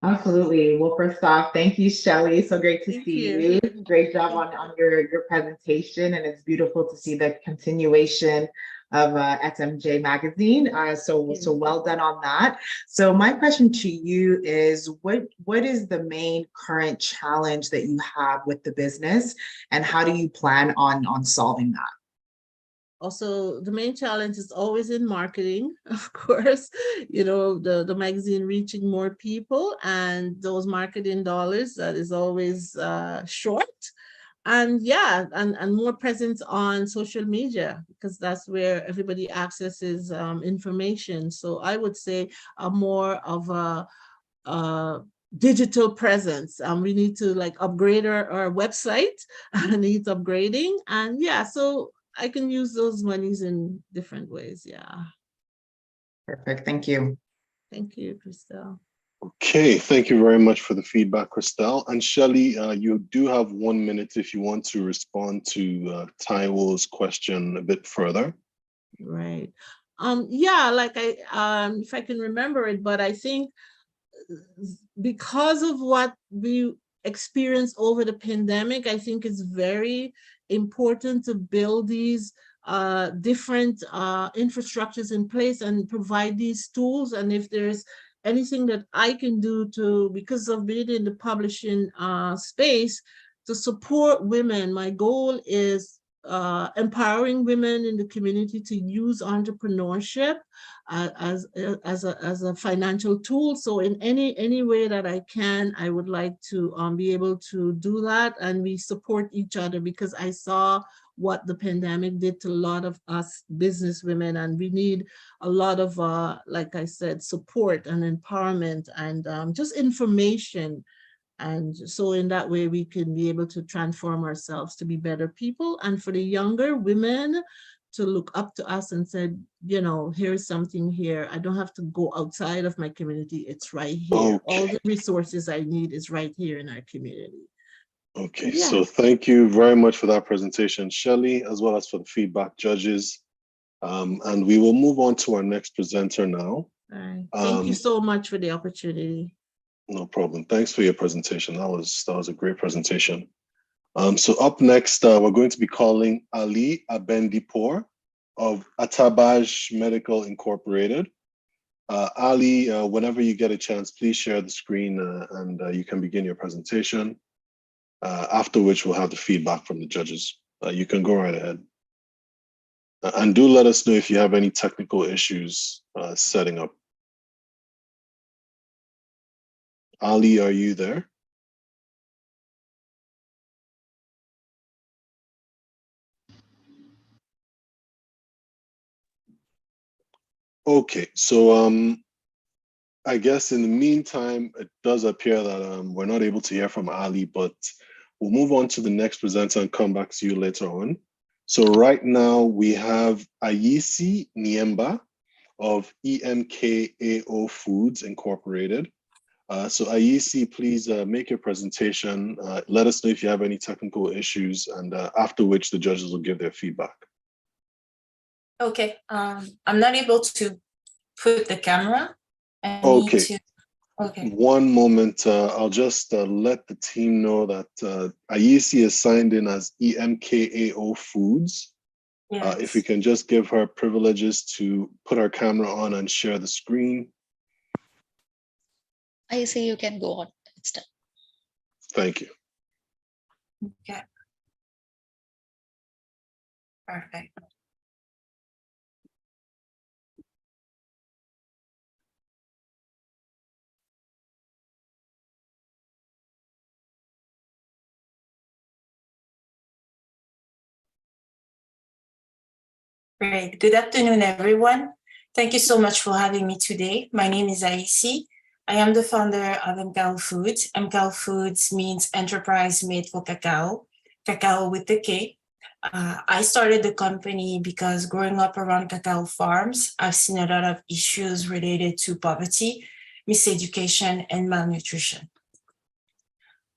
Absolutely. Well, first off, thank you, Shelley. So great to see you. Great job on your presentation. And it's beautiful to see the continuation of SMJ magazine. So well done on that. So my question to you is, what is the main current challenge that you have with the business, and how do you plan on solving that? Also, the main challenge is always in marketing, of course, you know, the magazine reaching more people and those marketing dollars, that is always short. And yeah, and more presence on social media, because that's where everybody accesses information. So I would say more of a digital presence. We need to like upgrade our website, needs upgrading. And yeah, so I can use those monies in different ways. Yeah. Perfect. Thank you. Thank you, Christelle. Okay, thank you very much for the feedback, Christelle. And Shelley, you do have 1 minute if you want to respond to Taiwo's question a bit further. Right. Yeah, like if I can remember it, but I think because of what we experienced over the pandemic, I think it's very important to build these different infrastructures in place and provide these tools. And if there's anything that I can do to, because of being in the publishing space, to support women, my goal is empowering women in the community to use entrepreneurship as a financial tool. So in any way that I can, I would like to be able to do that, and we support each other, because I saw what the pandemic did to a lot of us business women, and we need a lot of, like I said, support and empowerment and just information. And so in that way, we can be able to transform ourselves to be better people. And for the younger women to look up to us and said, you know, here's something here. I don't have to go outside of my community. It's right here. Okay. All the resources I need is right here in our community. Okay, yeah. So thank you very much for that presentation, Shelley, as well as for the feedback, judges. And we will move on to our next presenter now. All right. Thank you so much for the opportunity. No problem. Thanks for your presentation. That was a great presentation. So up next, we're going to be calling Ali Abendipor of Atabaj Medical Incorporated. Ali, whenever you get a chance, please share the screen and you can begin your presentation. After which we'll have the feedback from the judges. You can go right ahead. And do let us know if you have any technical issues setting up. Ali, are you there? Okay, so I guess in the meantime, it does appear that we're not able to hear from Ali, but we'll move on to the next presenter and come back to you later on. So right now we have Ayisi Niemba of EMKAO Foods Incorporated. So Ayisi, please make your presentation. Let us know if you have any technical issues, and after which the judges will give their feedback. Okay, I'm not able to put the camera. Okay. Okay. 1 moment. I'll just let the team know that Ayisi is signed in as EMKAO Foods. Yes. If we can just give her privileges to put our camera on and share the screen. Ayisi, you can go on. It's done. Thank you. Okay. Perfect. Great. Good afternoon, everyone. Thank you so much for having me today. My name is Ayisi. I am the founder of MKAO Foods. MKAO Foods means enterprise made for cacao, cacao with the K. I started the company because growing up around cacao farms, I've seen a lot of issues related to poverty, miseducation, and malnutrition.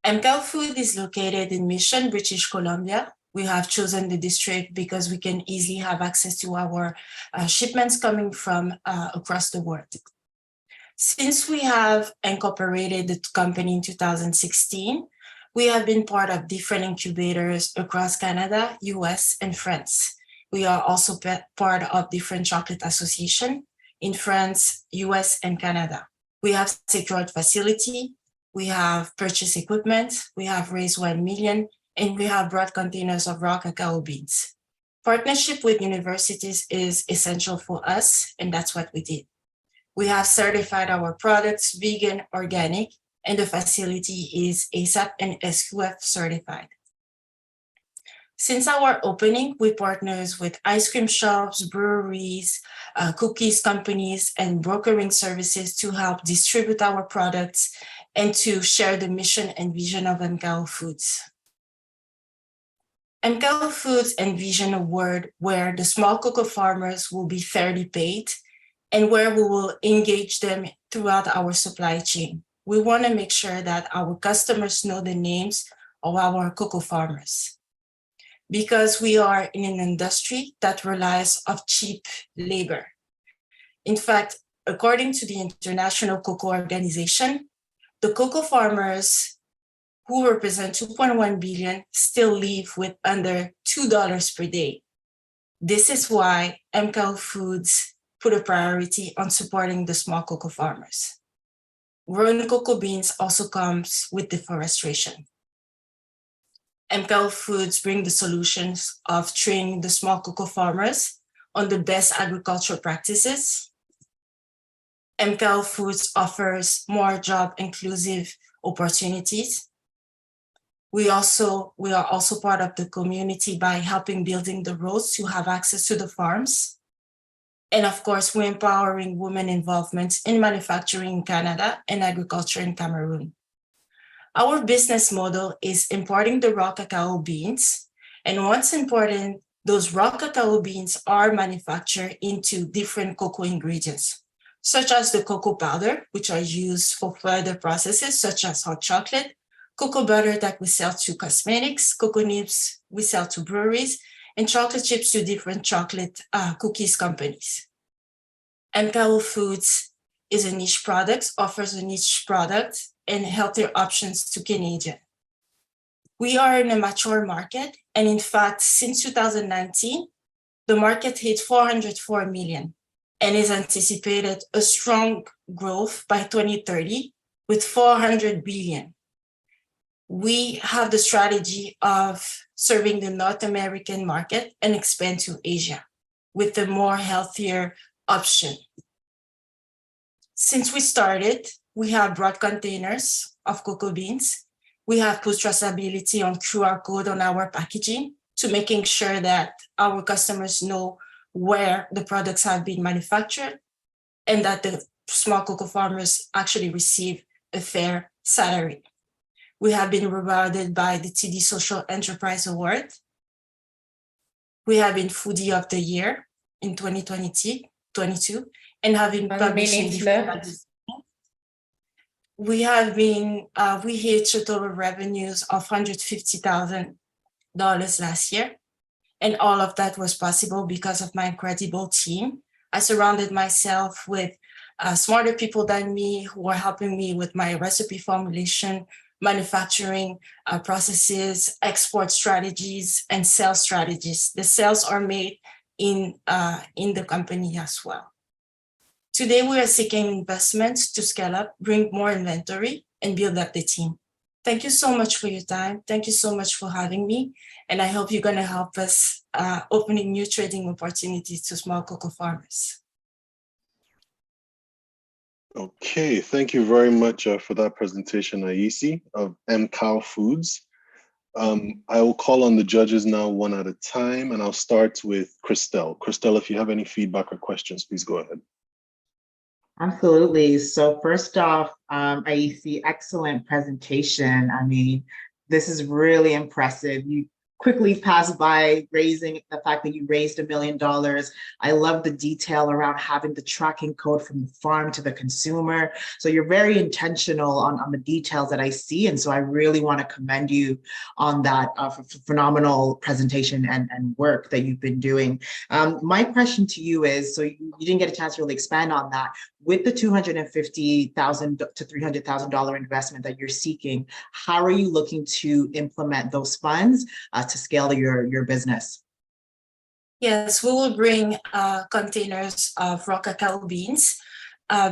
MKAO Food is located in Mission, British Columbia. We have chosen the district because we can easily have access to our shipments coming from across the world. Since we have incorporated the company in 2016, we have been part of different incubators across Canada, US, and France. We are also part of different chocolate associations in France, US, and Canada. We have secured facility, we have purchased equipment, we have raised 1 million, and we have brought containers of raw cacao beans. Partnership with universities is essential for us, and that's what we did. We have certified our products vegan, organic, and the facility is ASAP and SQF certified. Since our opening, we partner with ice cream shops, breweries, cookies companies, and brokering services to help distribute our products and to share the mission and vision of MKO Foods. MKO Foods envision a world where the small cocoa farmers will be fairly paid and where we will engage them throughout our supply chain. We want to make sure that our customers know the names of our cocoa farmers, because we are in an industry that relies on cheap labor. In fact, according to the International Cocoa Organization, the cocoa farmers who represent 2.1 billion still live with under $2 per day. This is why MKO Foods put a priority on supporting the small cocoa farmers. Growing cocoa beans also comes with deforestation. MKO Foods bring the solutions of training the small cocoa farmers on the best agricultural practices. MKO Foods offers more job inclusive opportunities. We are also part of the community by helping building the roads to have access to the farms. And of course, we're empowering women involvement in manufacturing in Canada and agriculture in Cameroon. Our business model is importing the raw cacao beans. And once imported, those raw cacao beans are manufactured into different cocoa ingredients, such as the cocoa powder, which are used for further processes, such as hot chocolate, cocoa butter that we sell to cosmetics, cocoa nibs we sell to breweries, and chocolate chips to different chocolate cookies companies. MKO Foods is a niche product, offers a niche product and healthier options to Canadians. We are in a mature market, and in fact, since 2019, the market hit 404 million and is anticipated a strong growth by 2030 with 400 billion. We have the strategy of serving the North American market and expand to Asia with a more healthier option. Since we started, we have brought containers of cocoa beans. We have put traceability on QR code on our packaging to making sure that our customers know where the products have been manufactured and that the small cocoa farmers actually receive a fair salary. We have been rewarded by the TD Social Enterprise Award. We have been Foodie of the Year in 2022 and have been publishing different. We have been, we hit total revenues of $150,000 last year. And all of that was possible because of my incredible team. I surrounded myself with smarter people than me who are helping me with my recipe formulation, manufacturing processes, export strategies, and sales strategies. The sales are made in the company as well. Today, we are seeking investments to scale up, bring more inventory, and build up the team. Thank you so much for your time. Thank you so much for having me. And I hope you're going to help us opening new trading opportunities to small cocoa farmers. Okay, thank you very much for that presentation, Aisi of MKO Foods. I will call on the judges now one at a time, and I'll start with Christelle. Christelle, if you have any feedback or questions, please go ahead. Absolutely. So first off, Aisi, excellent presentation. I mean, this is really impressive. You quickly passed by raising the fact that you raised $1 million. I love the detail around having the tracking code from the farm to the consumer. So you're very intentional on the details that I see. And so I really want to commend you on that phenomenal presentation and work that you've been doing. My question to you is, so you didn't get a chance to really expand on that. With the $250,000 to $300,000 investment that you're seeking, how are you looking to implement those funds to scale your business? Yes, we will bring containers of raw cacao beans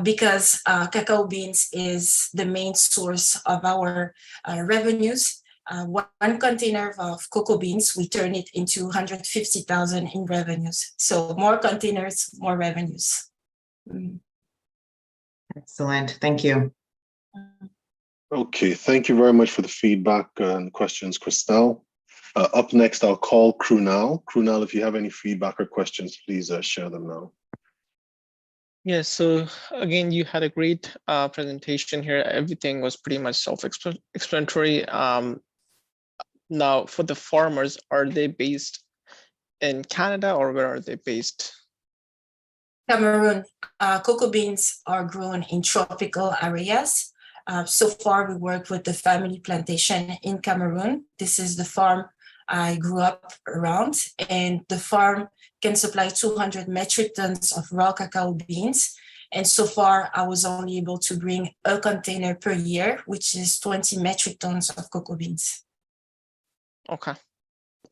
because cacao beans is the main source of our revenues. one container of cocoa beans, we turn it into 150,000 in revenues. So more containers, more revenues. Excellent. Thank you. Okay, thank you very much for the feedback and questions, Christelle. Up next, I'll call Krunal. Krunal, if you have any feedback or questions, please share them now. Yeah, so again, you had a great presentation here. Everything was pretty much self-explanatory. Now, for the farmers, are they based in Canada or where are they based? Cameroon. Cocoa beans are grown in tropical areas. So far, we work with the family plantation in Cameroon. This is the farm I grew up around, and the farm can supply 200 metric tons of raw cacao beans. And so far, I was only able to bring a container per year, which is 20 metric tons of cocoa beans. Okay,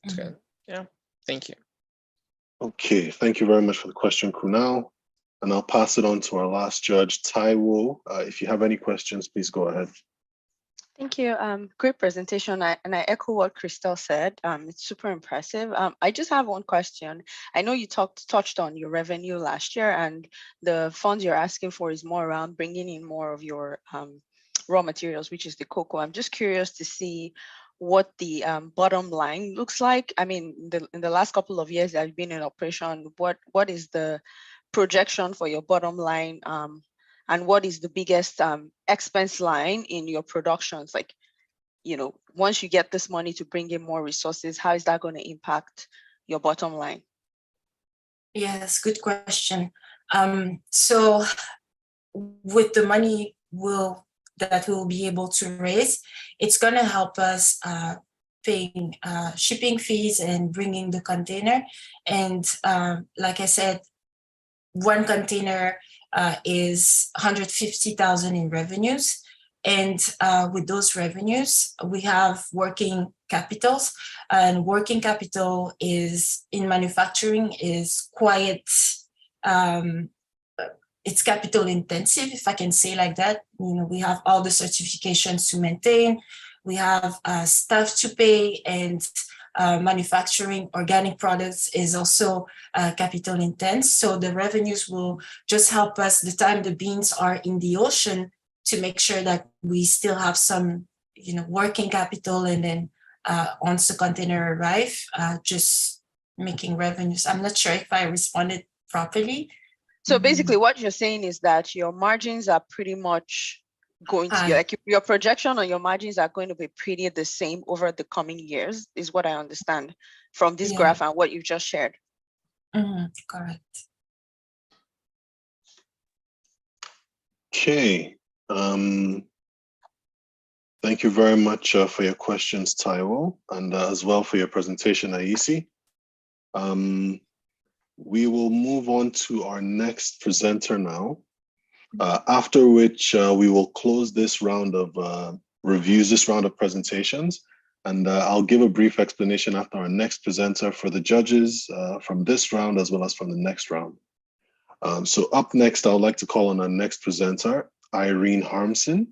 that's good. Yeah, thank you. Okay, thank you very much for the question, Krunal. And I'll pass it on to our last judge, Taiwo. If you have any questions, please go ahead. Thank you. Great presentation. And I echo what Christelle said. It's super impressive. I just have one question. I know you touched on your revenue last year, and the funds you're asking for is more around bringing in more of your raw materials, which is the cocoa. I'm just curious to see what the bottom line looks like. I mean, in the last couple of years that I've been in operation, what is the projection for your bottom line? And what is the biggest expense line in your productions? Like, you know, once you get this money to bring in more resources, how is that going to impact your bottom line? Yes, good question. So with the money that we'll be able to raise, it's going to help us paying shipping fees and bringing the container. And like I said, one container is 150,000 in revenues. And with those revenues, we have working capitals, and working capital is in manufacturing is quite, it's capital intensive, if I can say like that. You know, we have all the certifications to maintain, we have staff to pay, and manufacturing organic products is also capital intense. So the revenues will just help us the time the beans are in the ocean to make sure that we still have some, you know, working capital, and then once the container arrive, just making revenues. I'm not sure if I responded properly. So basically what you're saying is that your margins are pretty much going to, like your projection on your margins are going to be pretty the same over the coming years, is what I understand from this graph and what you've just shared. Correct. Okay. Thank you very much for your questions, Taiwo, and as well for your presentation, Aisi. We will move on to our next presenter now, after which we will close this round of reviews, this round of presentations, and I'll give a brief explanation after our next presenter for the judges from this round as well as from the next round. So up next, I would like to call on our next presenter, Irene Harmson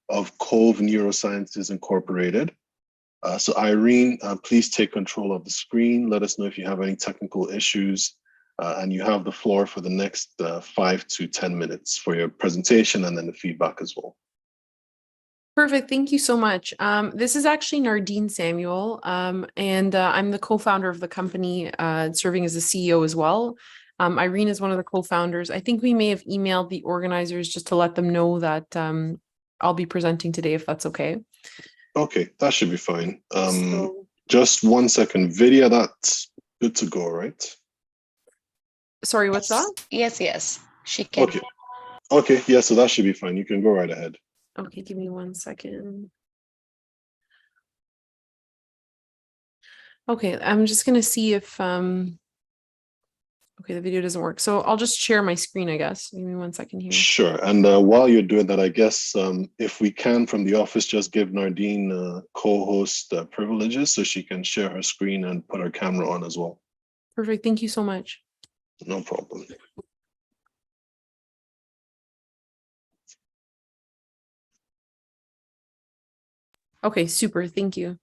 of Cove Neurosciences Incorporated. So Irene, please take control of the screen. Let us know if you have any technical issues, and you have the floor for the next 5 to 10 minutes for your presentation and then the feedback as well. Perfect. Thank you so much. This is actually Nardine Samuel, and I'm the co-founder of the company, serving as the CEO as well. Irene is one of the co-founders. I think we may have emailed the organizers just to let them know that I'll be presenting today, if that's okay. Okay, that should be fine. Just 1 second. Vidya, that's good to go, right? Sorry, what's that? Yes, she can. Okay, yeah, so that should be fine. You can go right ahead. Okay, give me 1 second. Okay, I'm just gonna see if okay, the video doesn't work. So I'll just share my screen, I guess. Give me 1 second here. Sure, and while you're doing that, I guess if we can from the office, just give Nardine co-host privileges so she can share her screen and put her camera on as well. Perfect, thank you so much. No problem. Okay, super, thank you.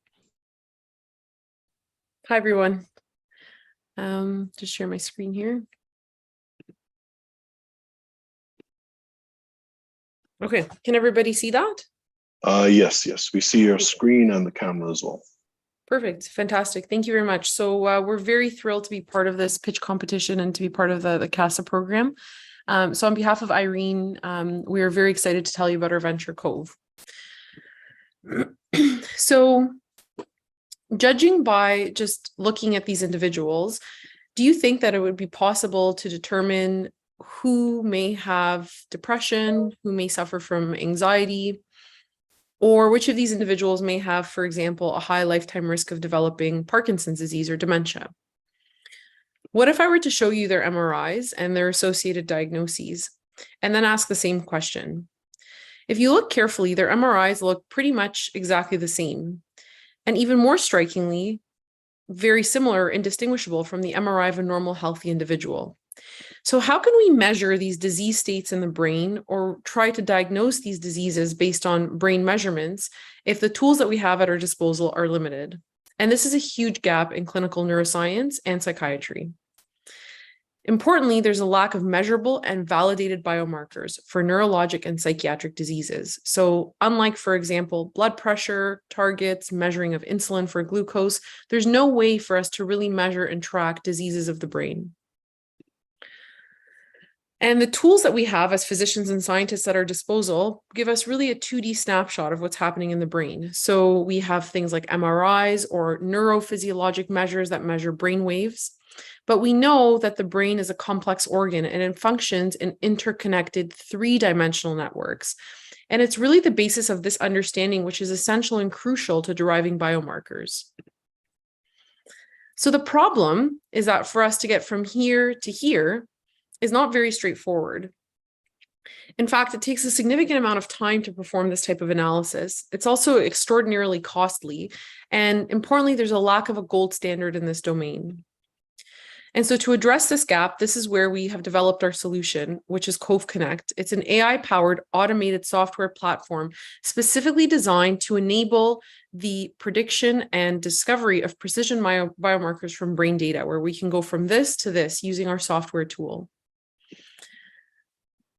Hi, everyone. Just share my screen here. Okay, can everybody see that? Yes, we see your screen and the camera as well. Perfect, fantastic. Thank you very much. So we're very thrilled to be part of this pitch competition and to be part of the CASA program. So on behalf of Irene, we are very excited to tell you about our venture Cove. So judging by just looking at these individuals, do you think that it would be possible to determine who may have depression, who may suffer from anxiety, or which of these individuals may have, for example, a high lifetime risk of developing Parkinson's disease or dementia? What if I were to show you their MRIs and their associated diagnoses, and then ask the same question? If you look carefully, their MRIs look pretty much exactly the same, and even more strikingly, very similar and indistinguishable from the MRI of a normal, healthy individual. So how can we measure these disease states in the brain or try to diagnose these diseases based on brain measurements if the tools that we have at our disposal are limited? And this is a huge gap in clinical neuroscience and psychiatry. Importantly, there's a lack of measurable and validated biomarkers for neurologic and psychiatric diseases. So unlike, for example, blood pressure targets, measuring of insulin for glucose, there's no way for us to really measure and track diseases of the brain. And the tools that we have as physicians and scientists at our disposal give us really a 2D snapshot of what's happening in the brain. So we have things like MRIs or neurophysiologic measures that measure brain waves. But we know that the brain is a complex organ and it functions in interconnected 3-dimensional networks. And it's really the basis of this understanding which is essential and crucial to deriving biomarkers. So the problem is that for us to get from here to here is not very straightforward. In fact, it takes a significant amount of time to perform this type of analysis. It's also extraordinarily costly. And importantly, there's a lack of a gold standard in this domain. And so to address this gap, this is where we have developed our solution, which is Cove Connect. It's an AI-powered automated software platform specifically designed to enable the prediction and discovery of precision biomarkers from brain data, where we can go from this to this using our software tool.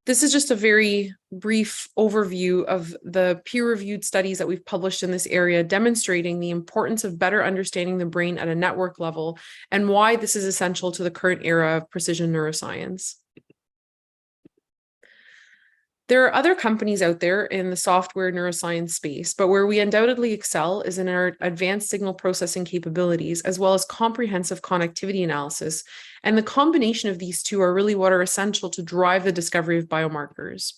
This is just a very brief overview of the peer-reviewed studies that we've published in this area, demonstrating the importance of better understanding the brain at a network level and why this is essential to the current era of precision neuroscience. There are other companies out there in the software neuroscience space, but where we undoubtedly excel is in our advanced signal processing capabilities, as well as comprehensive connectivity analysis. And the combination of these two are really what are essential to drive the discovery of biomarkers.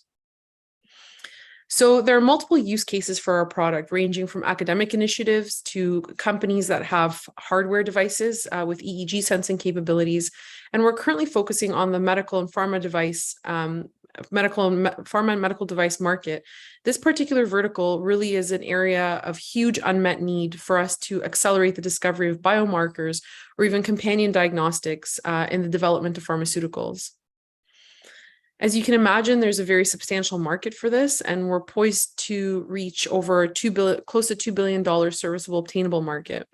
So there are multiple use cases for our product, ranging from academic initiatives to companies that have hardware devices with EEG sensing capabilities. And we're currently focusing on the medical and pharma and medical device market. This particular vertical really is an area of huge unmet need for us to accelerate the discovery of biomarkers or even companion diagnostics in the development of pharmaceuticals. As you can imagine, there's a very substantial market for this, and we're poised to reach over close to $2 billion serviceable obtainable market.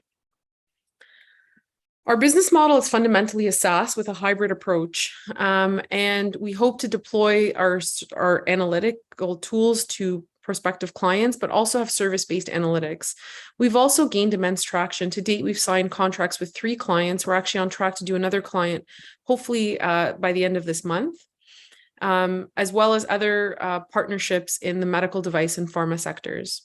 Our business model is fundamentally a SaaS with a hybrid approach, and we hope to deploy our analytical tools to prospective clients, but also have service-based analytics. We've also gained immense traction. To date, we've signed contracts with 3 clients. We're actually on track to do another client, hopefully by the end of this month, as well as other partnerships in the medical device and pharma sectors.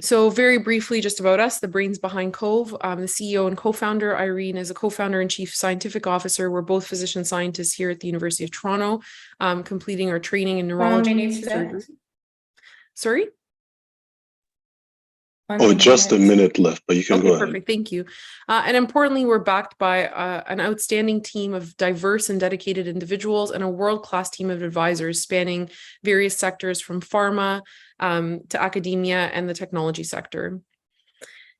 So very briefly, just about us, the brains behind Cove. The CEO and co-founder, Irene, is a co-founder and chief scientific officer. We're both physician scientists here at the University of Toronto, completing our training in neurology. Sorry? Oh, just a minute left, but you can go ahead. Perfect, thank you. And importantly, we're backed by an outstanding team of diverse and dedicated individuals and a world-class team of advisors spanning various sectors from pharma to academia and the technology sector.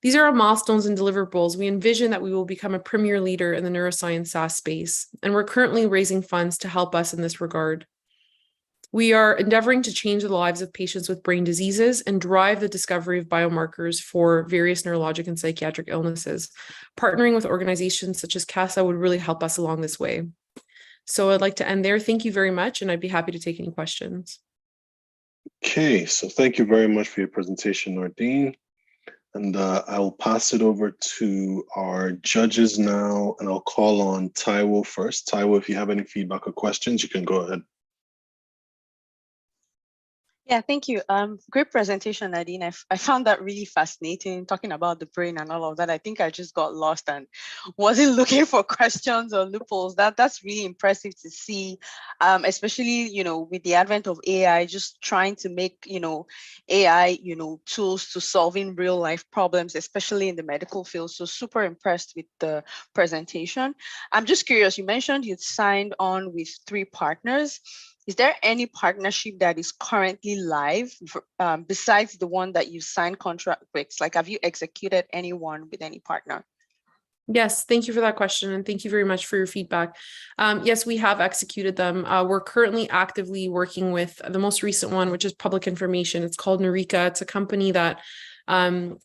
These are our milestones and deliverables. We envision that we will become a premier leader in the neuroscience SaaS space, and we're currently raising funds to help us in this regard. We are endeavoring to change the lives of patients with brain diseases and drive the discovery of biomarkers for various neurologic and psychiatric illnesses. Partnering with organizations such as CASA would really help us along this way. So I'd like to end there. Thank you very much, and I'd be happy to take any questions. Okay, so thank you very much for your presentation, Nardine. And I'll pass it over to our judges now, and I'll call on Taiwo first. Taiwo, if you have any feedback or questions, you can go ahead. Yeah, thank you. Great presentation, Nadine. I found that really fascinating, talking about the brain and all of that. I think I just got lost and wasn't looking for questions or loopholes. That's really impressive to see, especially, with the advent of AI, just trying to make, AI, tools to solving real life problems, especially in the medical field. So super impressed with the presentation. I'm just curious, you mentioned you signed on with 3 partners. Is there any partnership that is currently live besides the one that you signed contract with? Like, have you executed anyone with any partner? Yes, thank you for that question. And thank you very much for your feedback. Yes, we have executed them. We're currently actively working with the most recent one, which is public information. It's called Narika. It's a company that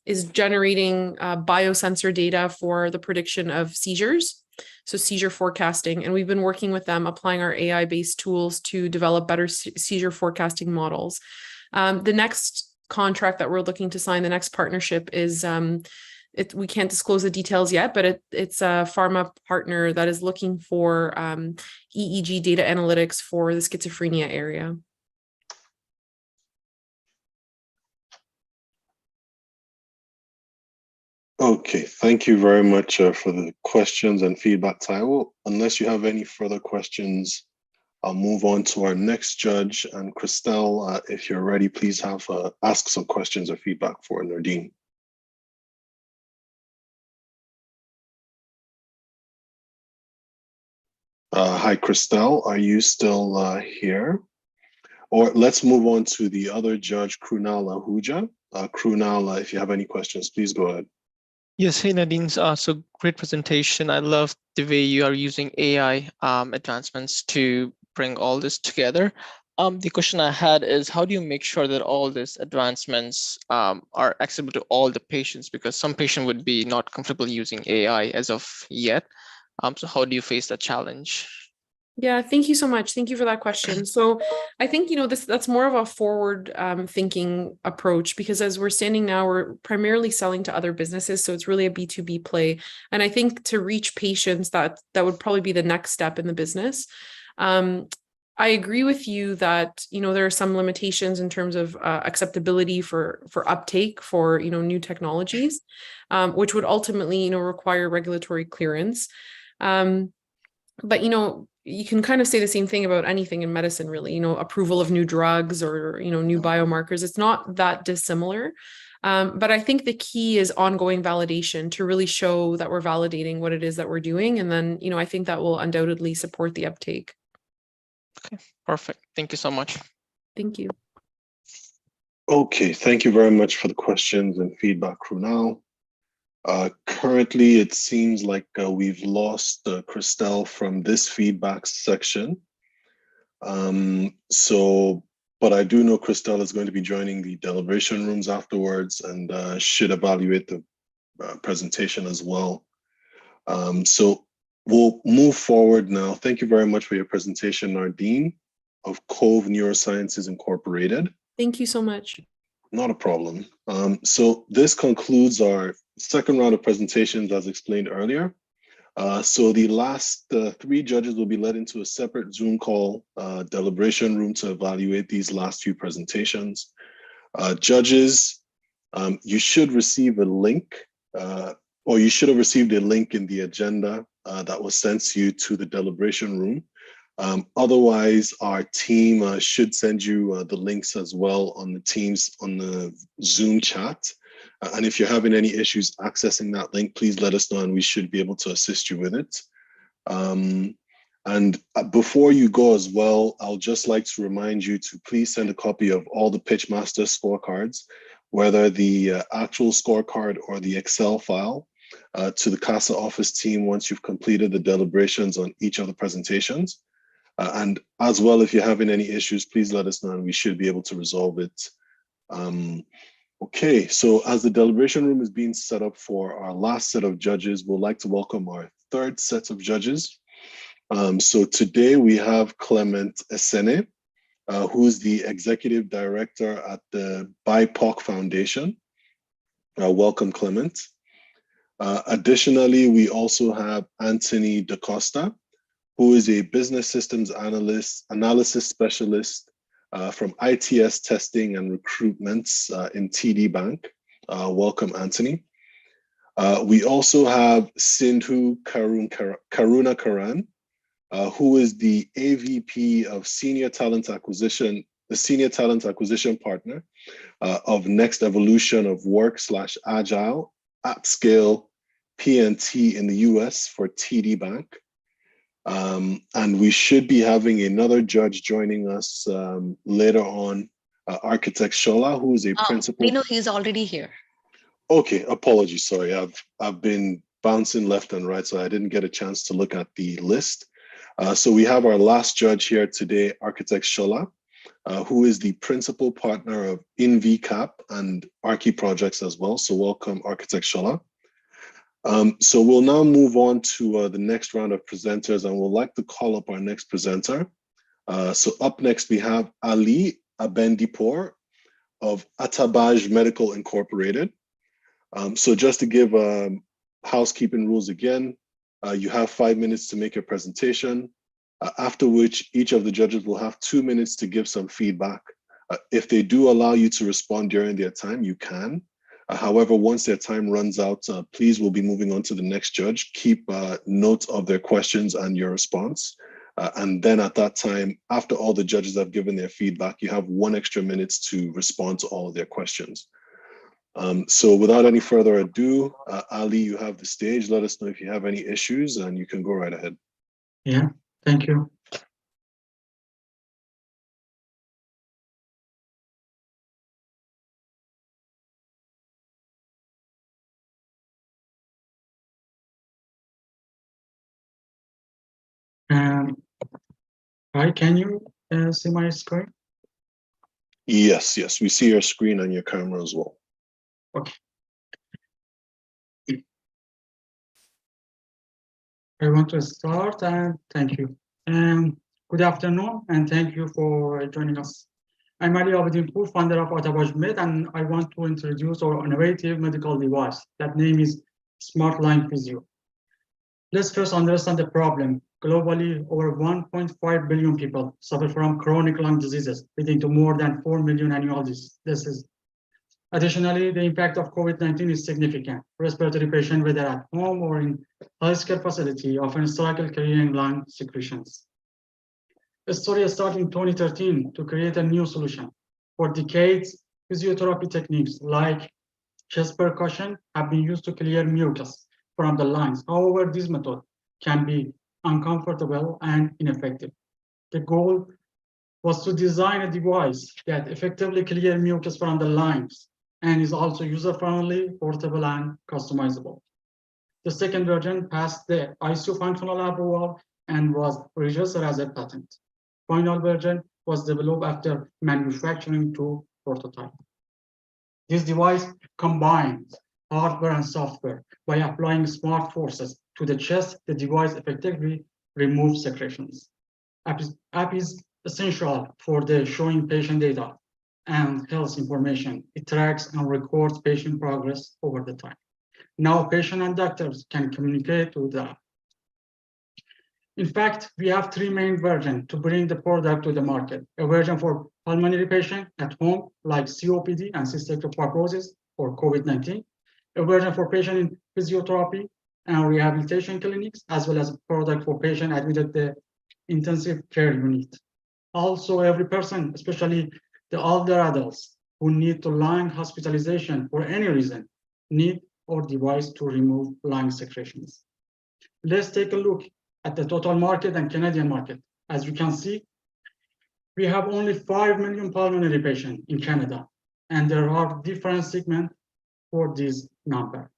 is generating biosensor data for the prediction of seizures. So seizure forecasting, and we've been working with them, applying our AI-based tools to develop better seizure forecasting models. The next contract that we're looking to sign, the next partnership is, we can't disclose the details yet, but it's a pharma partner that is looking for EEG data analytics for the schizophrenia area. Okay, thank you very much for the questions and feedback, Taiwo. Unless you have any further questions, I'll move on to our next judge. And Christelle, if you're ready, please ask some questions or feedback for Nardine. Hi, Christelle, are you still here? Or let's move on to the other judge, Krunal Ahuja. Krunal, if you have any questions, please go ahead. Yes, hey Nadine, so great presentation. I love the way you are using AI advancements to bring all this together. The question I had is, how do you make sure that all these advancements are accessible to all the patients? Because some patient would be not comfortable using AI as of yet. So how do you face that challenge? Yeah, thank you so much. Thank you for that question. So I think, that's more of a forward thinking approach, because as we're standing now, we're primarily selling to other businesses. So it's really a B2B play. And I think to reach patients, that would probably be the next step in the business. I agree with you that, there are some limitations in terms of acceptability for uptake for, new technologies, which would ultimately, require regulatory clearance. But, you can kind of say the same thing about anything in medicine, really, approval of new drugs or, new biomarkers. It's not that dissimilar. But I think the key is ongoing validation to really show that we're validating what it is that we're doing. And then, I think that will undoubtedly support the uptake. Okay, perfect. Thank you so much. Thank you. Okay, thank you very much for the questions and feedback, Krunal. Currently, it seems like we've lost Christelle from this feedback section. But I do know Christelle is going to be joining the deliberation rooms afterwards and should evaluate the presentation as well. So we'll move forward now. Thank you very much for your presentation, Nardine of Cove Neurosciences Incorporated. Thank you so much. Not a problem. So this concludes our second round of presentations as explained earlier. So the last 3 judges will be led into a separate Zoom call deliberation room to evaluate these last few presentations. Judges, you should receive a link, or you should have received a link in the agenda that was sent to you to the deliberation room. Otherwise, our team should send you the links as well on the Zoom chat. And if you're having any issues accessing that link, please let us know and we should be able to assist you with it. And before you go as well, I'll just like to remind you to please send a copy of all the Pitchmaster scorecards, whether the actual scorecard or the Excel file, to the CASA office team once you've completed the deliberations on each of the presentations. And as well, if you're having any issues, please let us know and we should be able to resolve it. Okay, so as the deliberation room is being set up for our last set of judges, we'd like to welcome our third set of judges. So today we have Clement Esene, who is the Executive Director at the BIPOC Foundation. Welcome, Clement. Additionally, we also have Anthony DaCosta, who is a business systems analysis specialist from ITS testing and recruitments in TD Bank. Welcome, Anthony. We also have Sindhu Karuna Karan, who is the AVP of Senior Talent Acquisition, the Senior Talent Acquisition Partner of Next Evolution of Work/Agile at Scale PNT in the US for TD Bank. And we should be having another judge joining us later on, Architect Sola, who is a principal. No, he's already here. Okay, apologies, sorry. I've been bouncing left and right, so I didn't get a chance to look at the list. So we have our last judge here today, Architect Sola, who is the principal partner of InvCap and Archi projects as well. So welcome, Architect Sola. So we'll now move on to the next round of presenters, and we'll like to call up our next presenter. So up next, we have Ali Abendipor of Atabaj Medical Incorporated. So just to give housekeeping rules again, you have 5 minutes to make your presentation, after which each of the judges will have 2 minutes to give some feedback. If they do allow you to respond during their time, you can. However, once their time runs out, please we'll be moving on to the next judge. Keep note of their questions and your response. And then at that time, after all the judges have given their feedback, you have 1 extra minute to respond to all of their questions. So without any further ado, Ali, you have the stage. Let us know if you have any issues and you can go right ahead. Yeah, thank you. Hi, can you see my screen? Yes, yes, we see your screen and your camera as well. Okay. I want to start and thank you. Good afternoon and thank you for joining us. I'm Ali Abedinpour, founder of Atabaj Med, and I want to introduce our innovative medical device. That name is Smart Line Physio. Let's first understand the problem. Globally, over 1.5 billion people suffer from chronic lung diseases, leading to more than 4 million annual deaths. Additionally, the impact of COVID-19 is significant. Respiratory patients, whether at home or in healthcare facility, often struggle carrying lung secretions. The story started in 2013 to create a new solution. For decades, physiotherapy techniques like chest percussion have been used to clear mucus from the lungs. However, this method can be uncomfortable and ineffective. The goal was to design a device that effectively clears mucus from the lungs and is also user-friendly, portable, and customizable. The second version passed the ISO functional approval and was registered as a patent. Final version was developed after manufacturing to prototype. This device combines hardware and software. By applying smart forces to the chest, the device effectively removes secretions. App is essential for the showing patient data and health information. It tracks and records patient progress over the time. Now patient and doctors can communicate with the app. In fact, we have 3 main versions to bring the product to the market. A version for pulmonary patient at home, like COPD and cystic fibrosis or COVID-19. A version for patient in physiotherapy and rehabilitation clinics, as well as a product for patient admitted the intensive care unit. Also, every person, especially the older adults who need to lung hospitalization for any reason, need our device to remove lung secretions. Let's take a look at the total market and Canadian market. As you can see, we have only 5 million pulmonary patients in Canada, and there are different segments for this number.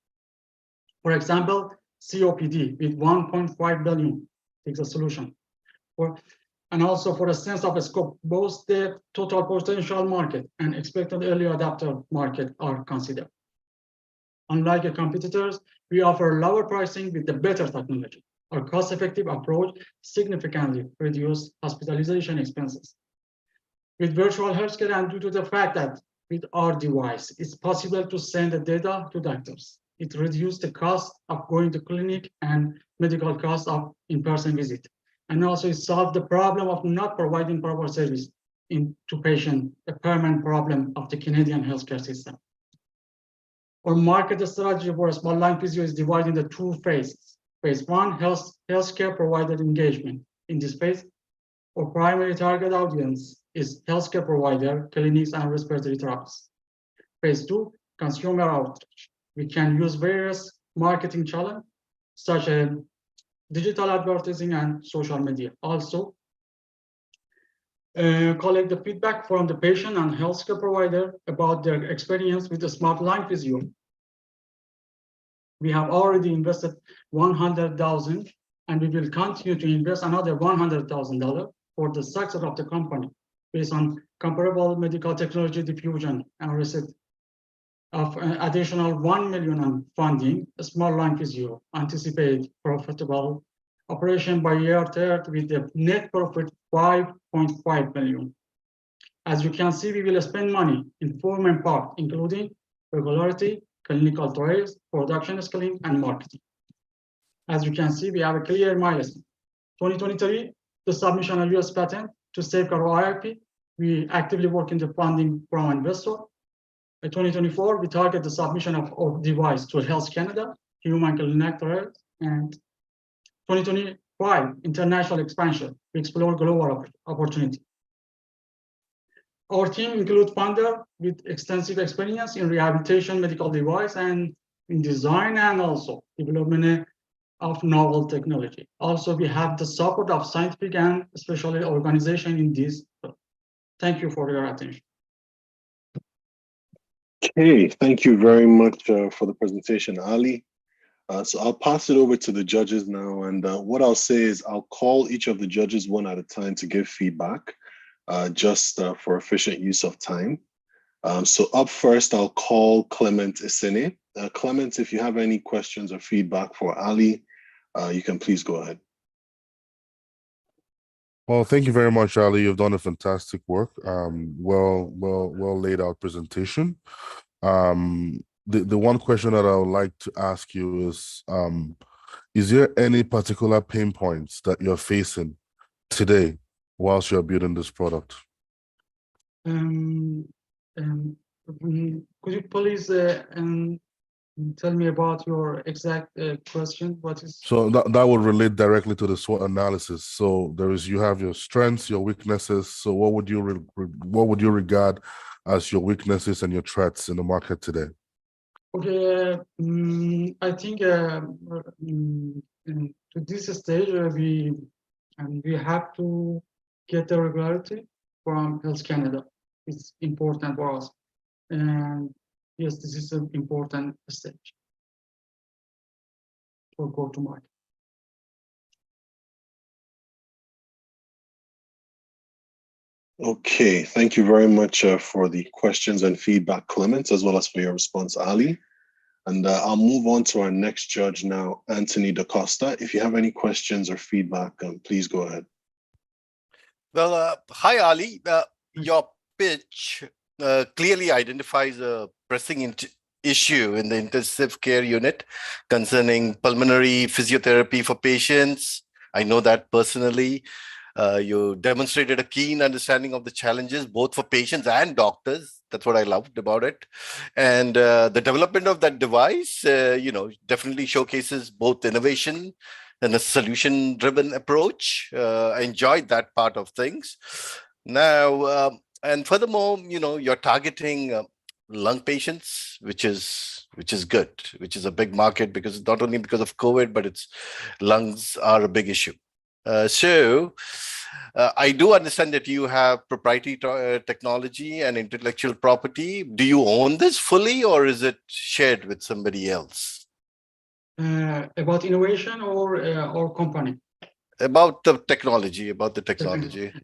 For example, COPD with 1.5 billion is a solution. For and also for a sense of scope, both the total potential market and expected early adopter market are considered. Unlike competitors, we offer lower pricing with the better technology. Our cost-effective approach significantly reduces hospitalization expenses. With virtual healthcare and due to the fact that with our device, it's possible to send the data to doctors. It reduces the cost of going to clinic and medical cost of in-person visit. And also it solves the problem of not providing proper service to patient, a permanent problem of the Canadian healthcare system. Our market strategy for small line physio is divided into two phases. Phase one, healthcare provider engagement. In this phase, our primary target audience is healthcare provider, clinics, and respiratory therapists. Phase two, consumer outreach. We can use various marketing channels, such as digital advertising and social media. Also, collect the feedback from the patient and healthcare provider about their experience with the smart line physio. We have already invested $100,000, and we will continue to invest another $100,000 for the success of the company based on comparable medical technology diffusion and receipt of an additional $1 million in funding. A small line physio anticipate profitable operation by year third with the net profit $5.5 million. As you can see, we will spend money in four main parts, including regularity, clinical trials, production scaling, and marketing. As you can see, we have a clear milestone. 2023, the submission of US patent to safeguard our IP. We actively work in the funding from investor. In 2024, we target the submission of our device to Health Canada, human clinic trials, and 2025, international expansion. We explore global opportunity. Our team includes founder with extensive experience in rehabilitation medical device and in design and also development of novel technology. Also, we have the support of scientific and especially organization in this. Thank you for your attention. Okay, thank you very much for the presentation, Ali. So I'll pass it over to the judges now. And what I'll say is I'll call each of the judges one at a time to give feedback, just for efficient use of time. So up first, I'll call Clement Esene. Clement, if you have any questions or feedback for Ali, you can please go ahead. Well, thank you very much, Ali. You've done a fantastic work. Well laid out presentation. The one question that I would like to ask you is there any particular pain points that you're facing today whilst you're building this product? Could you please tell me about your exact question? What is? So that would relate directly to the SWOT analysis. So you have your strengths, your weaknesses. So what would you regard as your weaknesses and your threats in the market today? Okay, I think to this stage we have to get the regularity from Health Canada. It's important for us, and yes, this is an important stage for go-to-market. Okay, thank you very much for the questions and feedback, Clement, as well as for your response, Ali. And I'll move on to our next judge now, Anthony DaCosta. If you have any questions or feedback, please go ahead. Well, hi, Ali. Your pitch clearly identifies a pressing issue in the intensive care unit concerning pulmonary physiotherapy for patients. I know that personally. You demonstrated a keen understanding of the challenges, both for patients and doctors. That's what I loved about it. And the development of that device, definitely showcases both innovation and a solution-driven approach. I enjoyed that part of things. Now, and furthermore, you're targeting lung patients, which is good, which is a big market because not only because of COVID, but lungs are a big issue. So I do understand that you have proprietary technology and intellectual property. Do you own this fully, or is it shared with somebody else? About innovation or company? About the technology,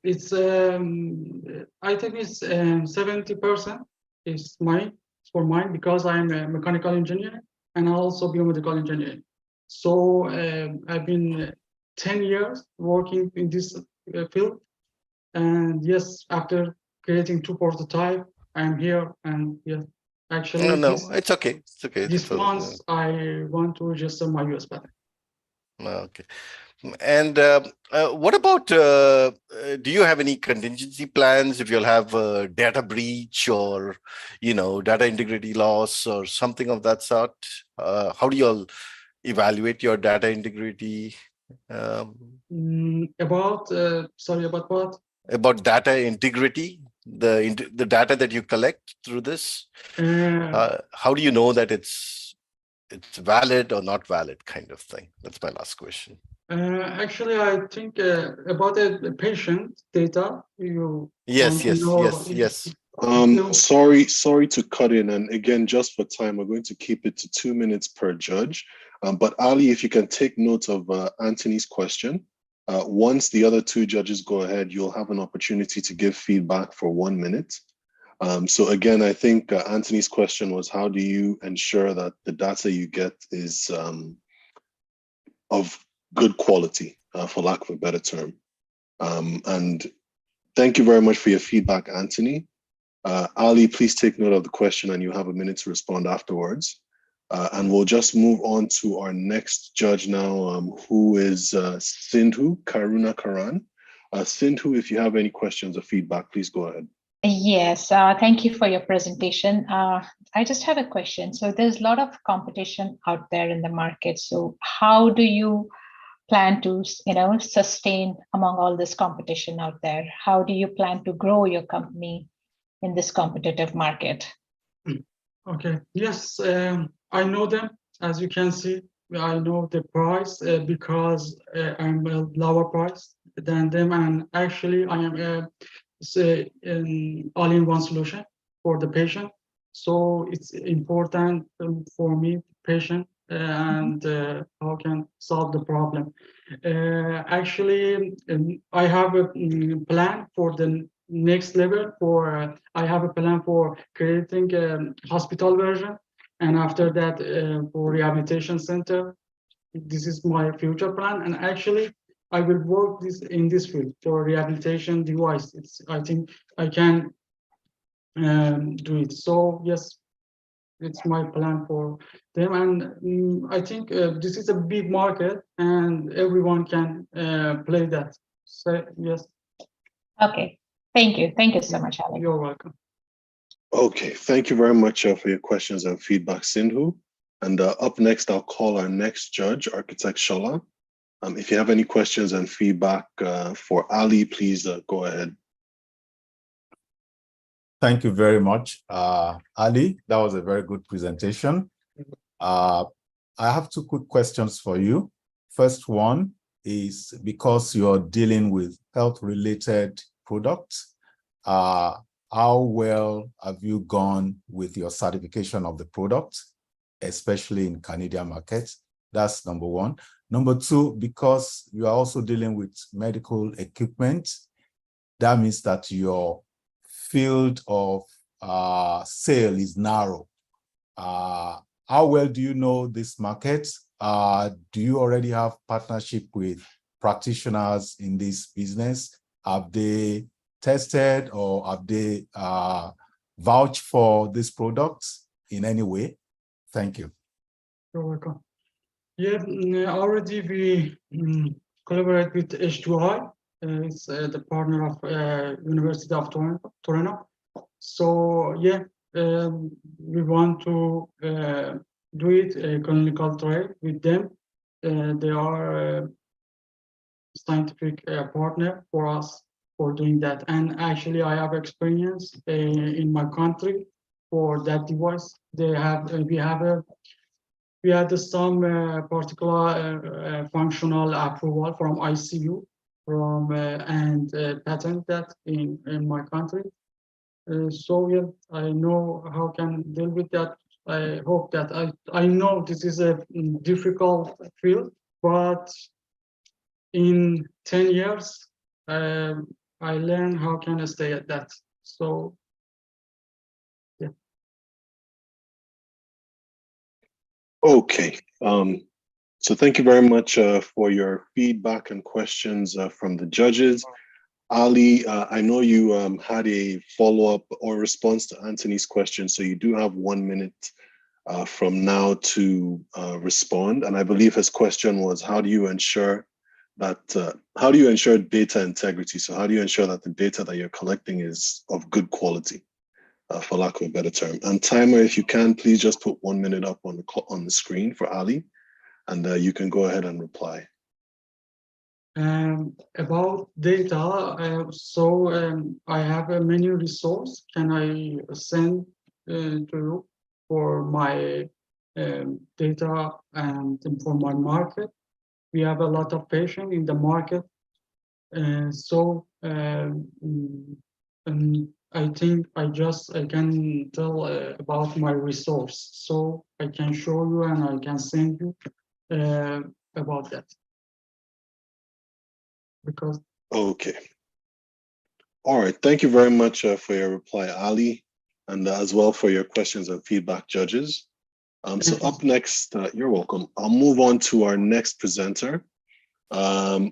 It's I think it's 70% is for mine because I'm a mechanical engineer and also biomedical engineer. So I've been 10 years working in this field, and yes, after creating 2 prototypes, I'm here, and yeah, actually, it's okay. It's okay. This month, I want to register my US patent. Okay. And what about, do you have any contingency plans if you'll have a data breach or, data integrity loss or something of that sort? How do you all evaluate your data integrity? Sorry, about what? About data integrity, the data that you collect through this. How do you know that it's valid or not valid, kind of thing? That's my last question. Actually, I think about the patient data. Yes. Sorry to cut in, and again, just for time, we're going to keep it to 2 minutes per judge. But Ali, if you can take note of Anthony's question. Once the other 2 judges go ahead, you'll have an opportunity to give feedback for 1 minute. So again, I think Anthony's question was, how do you ensure that the data you get is of good quality, for lack of a better term? And thank you very much for your feedback, Anthony. Ali, please take note of the question and you have a minute to respond afterwards. And we'll just move on to our next judge now, who is Sindhu Karuna Karan. Sindhu, if you have any questions or feedback, please go ahead. Yes, thank you for your presentation. I just have a question. So there's a lot of competition out there in the market. So how do you plan to, sustain among all this competition out there? How do you plan to grow your company in this competitive market? Okay, yes, I know them. As you can see, I know the price because I'm a lower price than them. And actually, I am an all-in-one solution for the patient. So it's important for me, patient, and how can solve the problem. Actually, I have a plan for the next level. I have a plan for creating a hospital version, and after that, for rehabilitation center. This is my future plan, and actually, I will work in this field for rehabilitation device. I think I can do it. So yes, it's my plan for them, and I think this is a big market, and everyone can play that. So yes. Okay, thank you. Thank you so much, Alex. You're welcome. Okay, thank you very much for your questions and feedback, Sindhu. And up next, I'll call our next judge, Architect Sola. If you have any questions and feedback for Ali, please go ahead. Thank you very much, Ali. That was a very good presentation. I have 2 quick questions for you. First one is, because you're dealing with health-related products, how well have you gone with your certification of the product, especially in Canadian markets? That's number 1. Number 2, because you are also dealing with medical equipment, that means that your field of sale is narrow. How well do you know this market? Do you already have partnership with practitioners in this business? Have they tested or have they vouched for these products in any way? Thank you. You're welcome. Yeah, already we collaborate with H2I. It's the partner of University of Toronto. So yeah, we want to do it a clinical trial with them. They are a scientific partner for us for doing that. And actually, I have experience in my country for that device. We had some particular functional approval from ICU and patent that in my country. So yeah, I know how can deal with that. I hope that I know this is a difficult field, but in 10 years, I learned how can I stay at that. So, yeah. Okay. So thank you very much for your feedback and questions from the judges. Ali, I know you had a follow-up or response to Anthony's question, so you do have 1 minute from now to respond. And I believe his question was, how do you ensure that, how do you ensure data integrity? So how do you ensure that the data that you're collecting is of good quality, for lack of a better term? And timer, if you can, please just put 1 minute up on the screen for Ali, and you can go ahead and reply. About data, I have a menu resource. Can I send to you for my data and for my market? We have a lot of patients in the market. And I think I can tell about my resource. So I can show you and I can send you about that. Because okay. All right, thank you very much for your reply, Ali, and as well for your questions and feedback, judges. So up next, you're welcome. I'll move on to our next presenter. So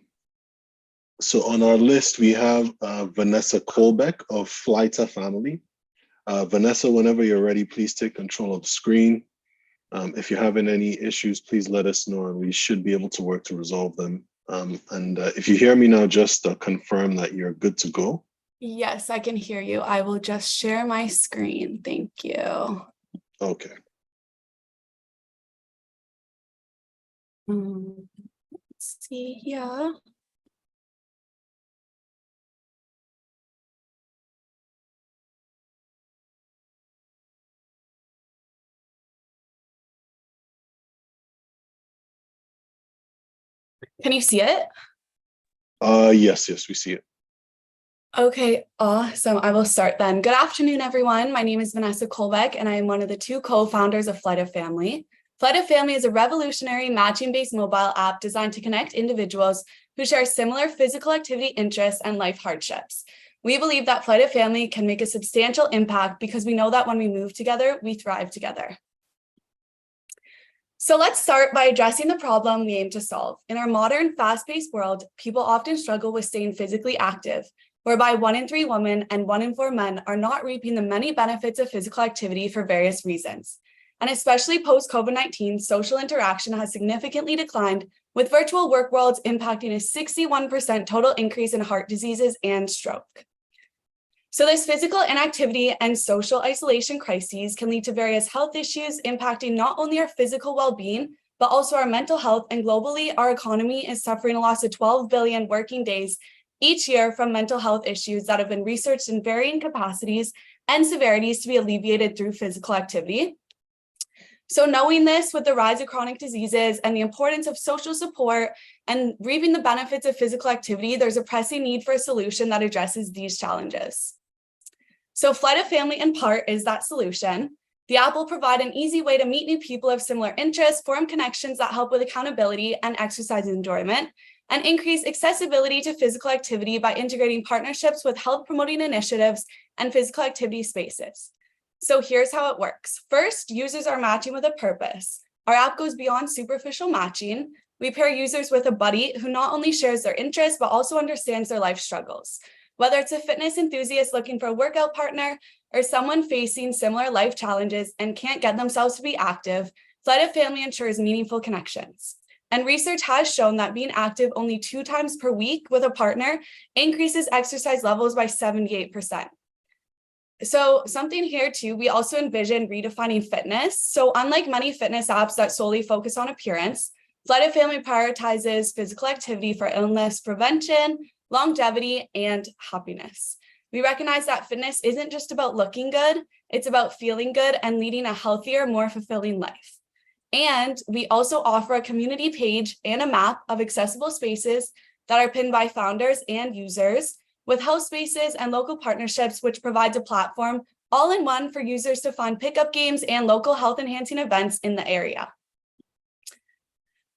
on our list, we have Vanessa Kolbeck of Flyta Family. Vanessa, whenever you're ready, please take control of the screen. If you're having any issues, please let us know and we should be able to work to resolve them. And if you hear me now, just confirm that you're good to go. Yes, I can hear you. I will just share my screen. Thank you. Okay. Let's see here. Can you see it? Yes, we see it. Okay, awesome. I will start then. Good afternoon, everyone. My name is Vanessa Kolbeck, and I am one of the two co-founders of Flyta Family. Flyta Family is a revolutionary matching-based mobile app designed to connect individuals who share similar physical activity interests and life hardships. We believe that Flyta Family can make a substantial impact because we know that when we move together, we thrive together. So let's start by addressing the problem we aim to solve. In our modern, fast-paced world, people often struggle with staying physically active, whereby 1 in 3 women and 1 in 4 men are not reaping the many benefits of physical activity for various reasons. And especially post-COVID-19, social interaction has significantly declined, with virtual work worlds impacting a 61% total increase in heart diseases and stroke. So this physical inactivity and social isolation crises can lead to various health issues impacting not only our physical well-being, but also our mental health. And globally, our economy is suffering a loss of 12 billion working days each year from mental health issues that have been researched in varying capacities and severities to be alleviated through physical activity. So knowing this, with the rise of chronic diseases and the importance of social support and reaping the benefits of physical activity, there's a pressing need for a solution that addresses these challenges. So Flyta Family, in part, is that solution. The app will provide an easy way to meet new people of similar interests, form connections that help with accountability and exercise enjoyment, and increase accessibility to physical activity by integrating partnerships with health promoting initiatives and physical activity spaces. So here's how it works. First, users are matching with a purpose. Our app goes beyond superficial matching. We pair users with a buddy who not only shares their interests, but also understands their life struggles. Whether it's a fitness enthusiast looking for a workout partner or someone facing similar life challenges and can't get themselves to be active, Flyta Family ensures meaningful connections. And research has shown that being active only 2 times per week with a partner increases exercise levels by 78%. So something here too, we also envision redefining fitness. So unlike many fitness apps that solely focus on appearance, Flyta Family prioritizes physical activity for illness prevention, longevity, and happiness. We recognize that fitness isn't just about looking good, it's about feeling good and leading a healthier, more fulfilling life. And we also offer a community page and a map of accessible spaces that are pinned by founders and users, with health spaces and local partnerships, which provides a platform all in one for users to find pickup games and local health enhancing events in the area.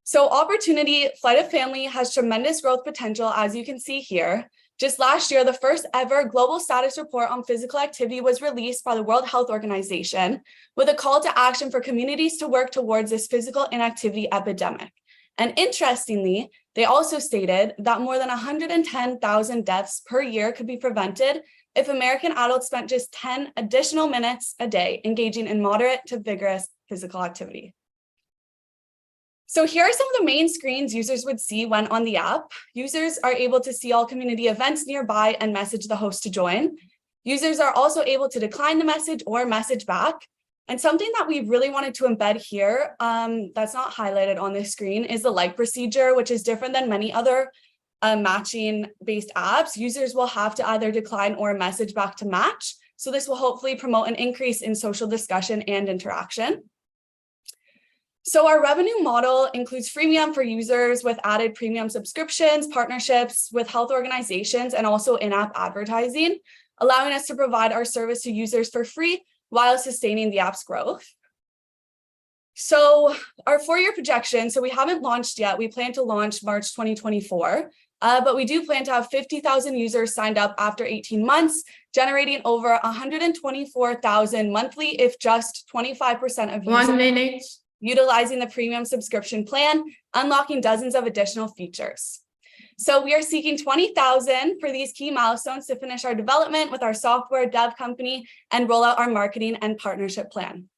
So opportunity, Flight of Family has tremendous growth potential, as you can see here. Just last year, the first ever global status report on physical activity was released by the World Health Organization with a call to action for communities to work towards this physical inactivity epidemic. And interestingly, they also stated that more than 110,000 deaths per year could be prevented if American adults spent just 10 additional minutes a day engaging in moderate to vigorous physical activity. So here are some of the main screens users would see when on the app. Users are able to see all community events nearby and message the host to join. Users are also able to decline the message or message back. And something that we really wanted to embed here that's not highlighted on this screen is the like procedure, which is different than many other matching-based apps. Users will have to either decline or message back to match. So this will hopefully promote an increase in social discussion and interaction. So our revenue model includes freemium for users with added premium subscriptions, partnerships with health organizations, and also in-app advertising, allowing us to provide our service to users for free while sustaining the app's growth. So our 4-year projection, so we haven't launched yet. We plan to launch March 2024, but we do plan to have 50,000 users signed up after 18 months, generating over 124,000 monthly if just 25% of users utilizing the premium subscription plan, unlocking dozens of additional features. So we are seeking 20,000 for these key milestones to finish our development with our software dev company and roll out our marketing and partnership plan.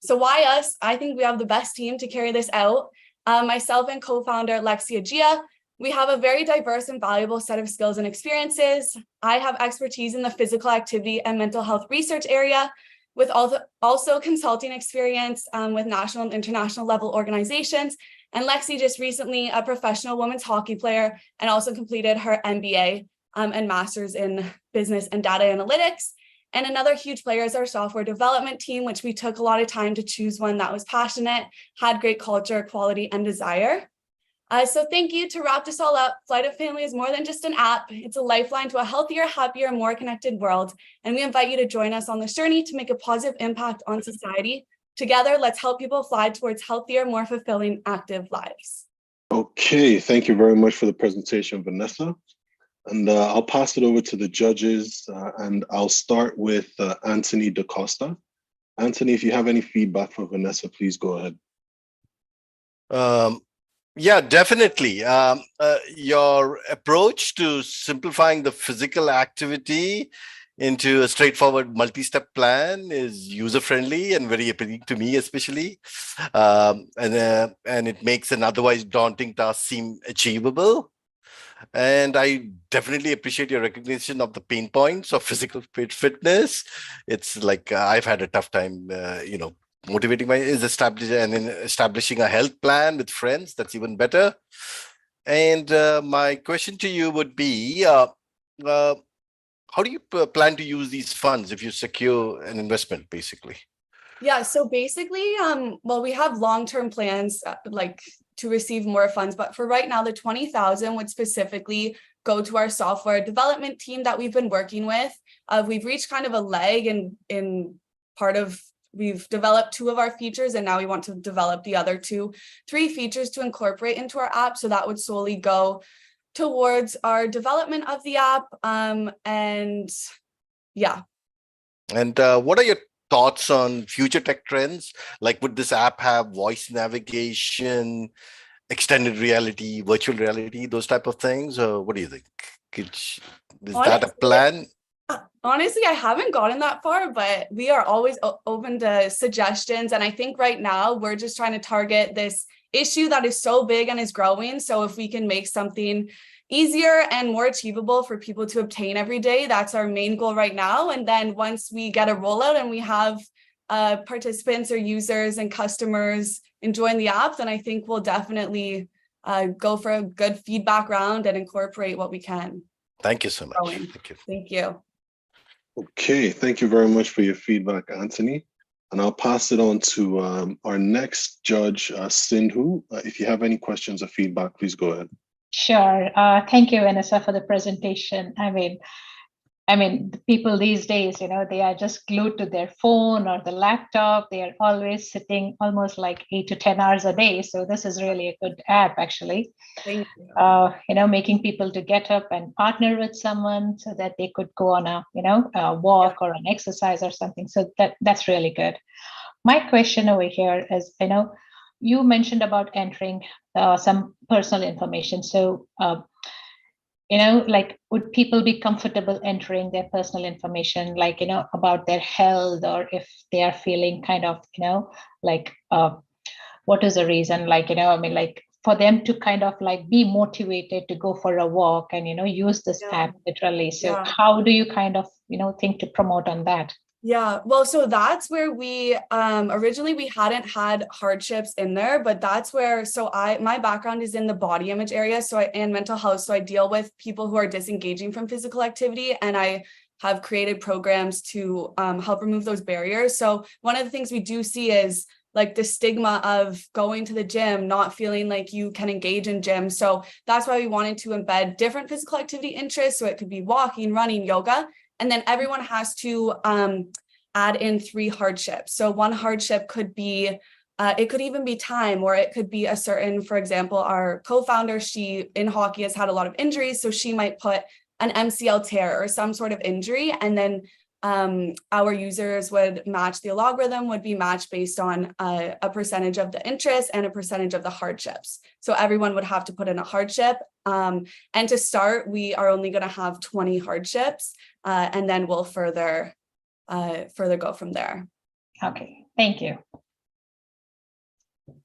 So why us? I think we have the best team to carry this out. Myself and co-founder Lexi Agia, we have a very diverse and valuable set of skills and experiences. I have expertise in the physical activity and mental health research area, with also consulting experience with national and international level organizations. And Lexi just recently a professional women's hockey player and also completed her MBA and master's in business and data analytics. And another huge player is our software development team, which we took a lot of time to choose one that was passionate, had great culture, quality, and desire. So thank you. To wrap this all up, Flight of Family is more than just an app. It's a lifeline to a healthier, happier, more connected world. And we invite you to join us on this journey to make a positive impact on society. Together, let's help people fly towards healthier, more fulfilling, active lives. Okay, thank you very much for the presentation, Vanessa. And I'll pass it over to the judges, and I'll start with Anthony DaCosta. Anthony, if you have any feedback for Vanessa, please go ahead. Yeah, definitely. Your approach to simplifying the physical activity into a straightforward multi-step plan is user-friendly and very appealing to me, especially. And it makes an otherwise daunting task seem achievable. And I definitely appreciate your recognition of the pain points of physical fitness. It's like I've had a tough time, motivating establishing a health plan with friends. That's even better. And my question to you would be, how do you plan to use these funds if you secure an investment, basically? Yeah, so basically, well, we have long-term plans to receive more funds, but for right now, the 20,000 would specifically go to our software development team that we've been working with. We've reached kind of a leg in part of. We've developed 2 of our features, and now we want to develop the other 3 features to incorporate into our app. So that would solely go towards our development of the app. And yeah. And what are your thoughts on future tech trends? Like, would this app have voice navigation, extended reality, virtual reality, those type of things? Or what do you think? Is that a plan? Honestly, I haven't gotten that far, but we are always open to suggestions. And I think right now we're just trying to target this issue that is so big and is growing. So if we can make something easier and more achievable for people to obtain every day, that's our main goal right now. And then once we get a rollout and we have participants or users and customers enjoying the app, then I think we'll definitely go for a good feedback round and incorporate what we can. Thank you so much. Thank you. Thank you. Okay, thank you very much for your feedback, Anthony. And I'll pass it on to our next judge, Sindhu. If you have any questions or feedback, please go ahead. Sure. Thank you, Vanessa, for the presentation. I mean, I mean, the people these days, they are just glued to their phone or the laptop. They are always sitting almost like 8 to 10 hours a day. So this is really a good app, actually. Thank you. Making people to get up and partner with someone so that they could go on a walk or an exercise or something. So that's really good. My question over here is, you mentioned about entering some personal information. So, like, would people be comfortable entering their personal information, like, about their health, or if they are feeling kind of, like, what is the reason? Like, like for them to kind of like be motivated to go for a walk and, use this app literally. So how do you kind of, think to promote on that? Yeah, well, so that's where we originally we hadn't had hardships in there, but that's where, so my background is in the body image area, and mental health. So I deal with people who are disengaging from physical activity, and I have created programs to help remove those barriers. So one of the things we do see is like the stigma of going to the gym, not feeling like you can engage in gym. So that's why we wanted to embed different physical activity interests. So it could be walking, running, yoga. And then everyone has to add in 3 hardships. So one hardship could be, it could even be time, or it could be a certain, for example, our co-founder, she in hockey has had a lot of injuries. So she might put an MCL tear or some sort of injury. And then our users would match, the algorithm would be matched based on a percentage of the interest and a percentage of the hardships. So everyone would have to put in a hardship. And to start, we are only going to have 20 hardships, and then we'll further go from there. Okay, thank you.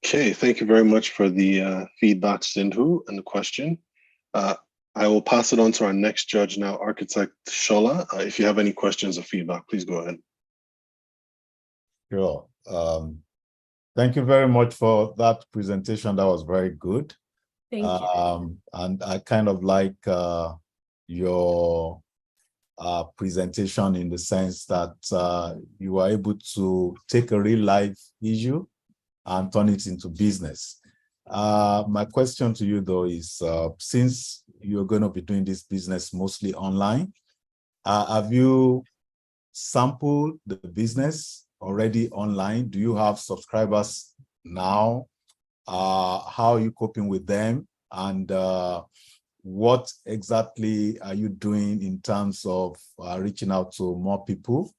Okay, thank you very much for the feedback, Sindhu, and the question. I will pass it on to our next judge now, Architect Sola. If you have any questions or feedback, please go ahead. Sure. Thank you very much for that presentation. That was very good. Thank you. And I kind of like your presentation in the sense that you were able to take a real life issue and turn it into business. My question to you though is, since you're going to be doing this business mostly online, have you sampled the business already online? Do you have subscribers now? How are you coping with them? And what exactly are you doing in terms of reaching out to more people?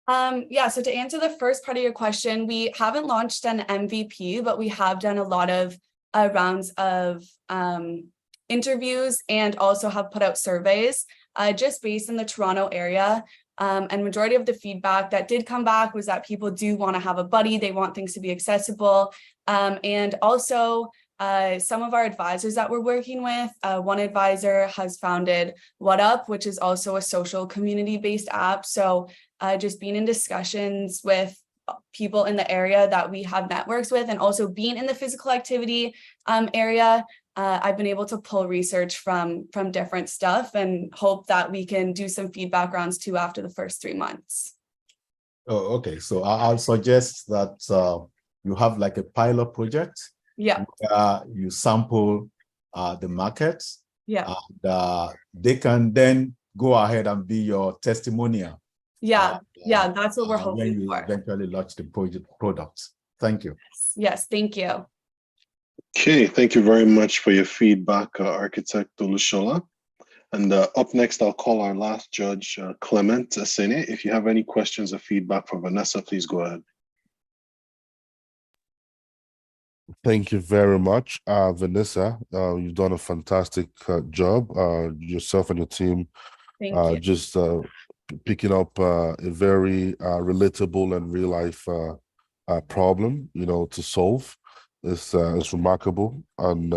Yeah, so to answer the first part of your question, we haven't launched an MVP, but we have done a lot of rounds of interviews, and also have put out surveys just based in the Toronto area. And majority of the feedback that did come back was that people do want to have a buddy. They want things to be accessible. And also some of our advisors that we're working with, one advisor has founded What Up, which is also a social community-based app. So just being in discussions with people in the area that we have networks with, and also being in the physical activity area, I've been able to pull research from different stuff, and hope that we can do some feedback rounds too after the first 3 months. Oh, okay. So I'll suggest that you have like a pilot project. Yeah. You sample the market. Yeah. And they can then go ahead and be your testimonial. Yeah. Yeah, that's what we're hoping when you for. eventually launch the product. Thank you. Yes, thank you. Okay, thank you very much for your feedback, Architect Olusola. And up next, I'll call our last judge, Clement Esene. If you have any questions or feedback for Vanessa, please go ahead. Thank you very much, Vanessa. You've done a fantastic job. Yourself and your team just picking up a very relatable and real life problem, to solve. It's remarkable, and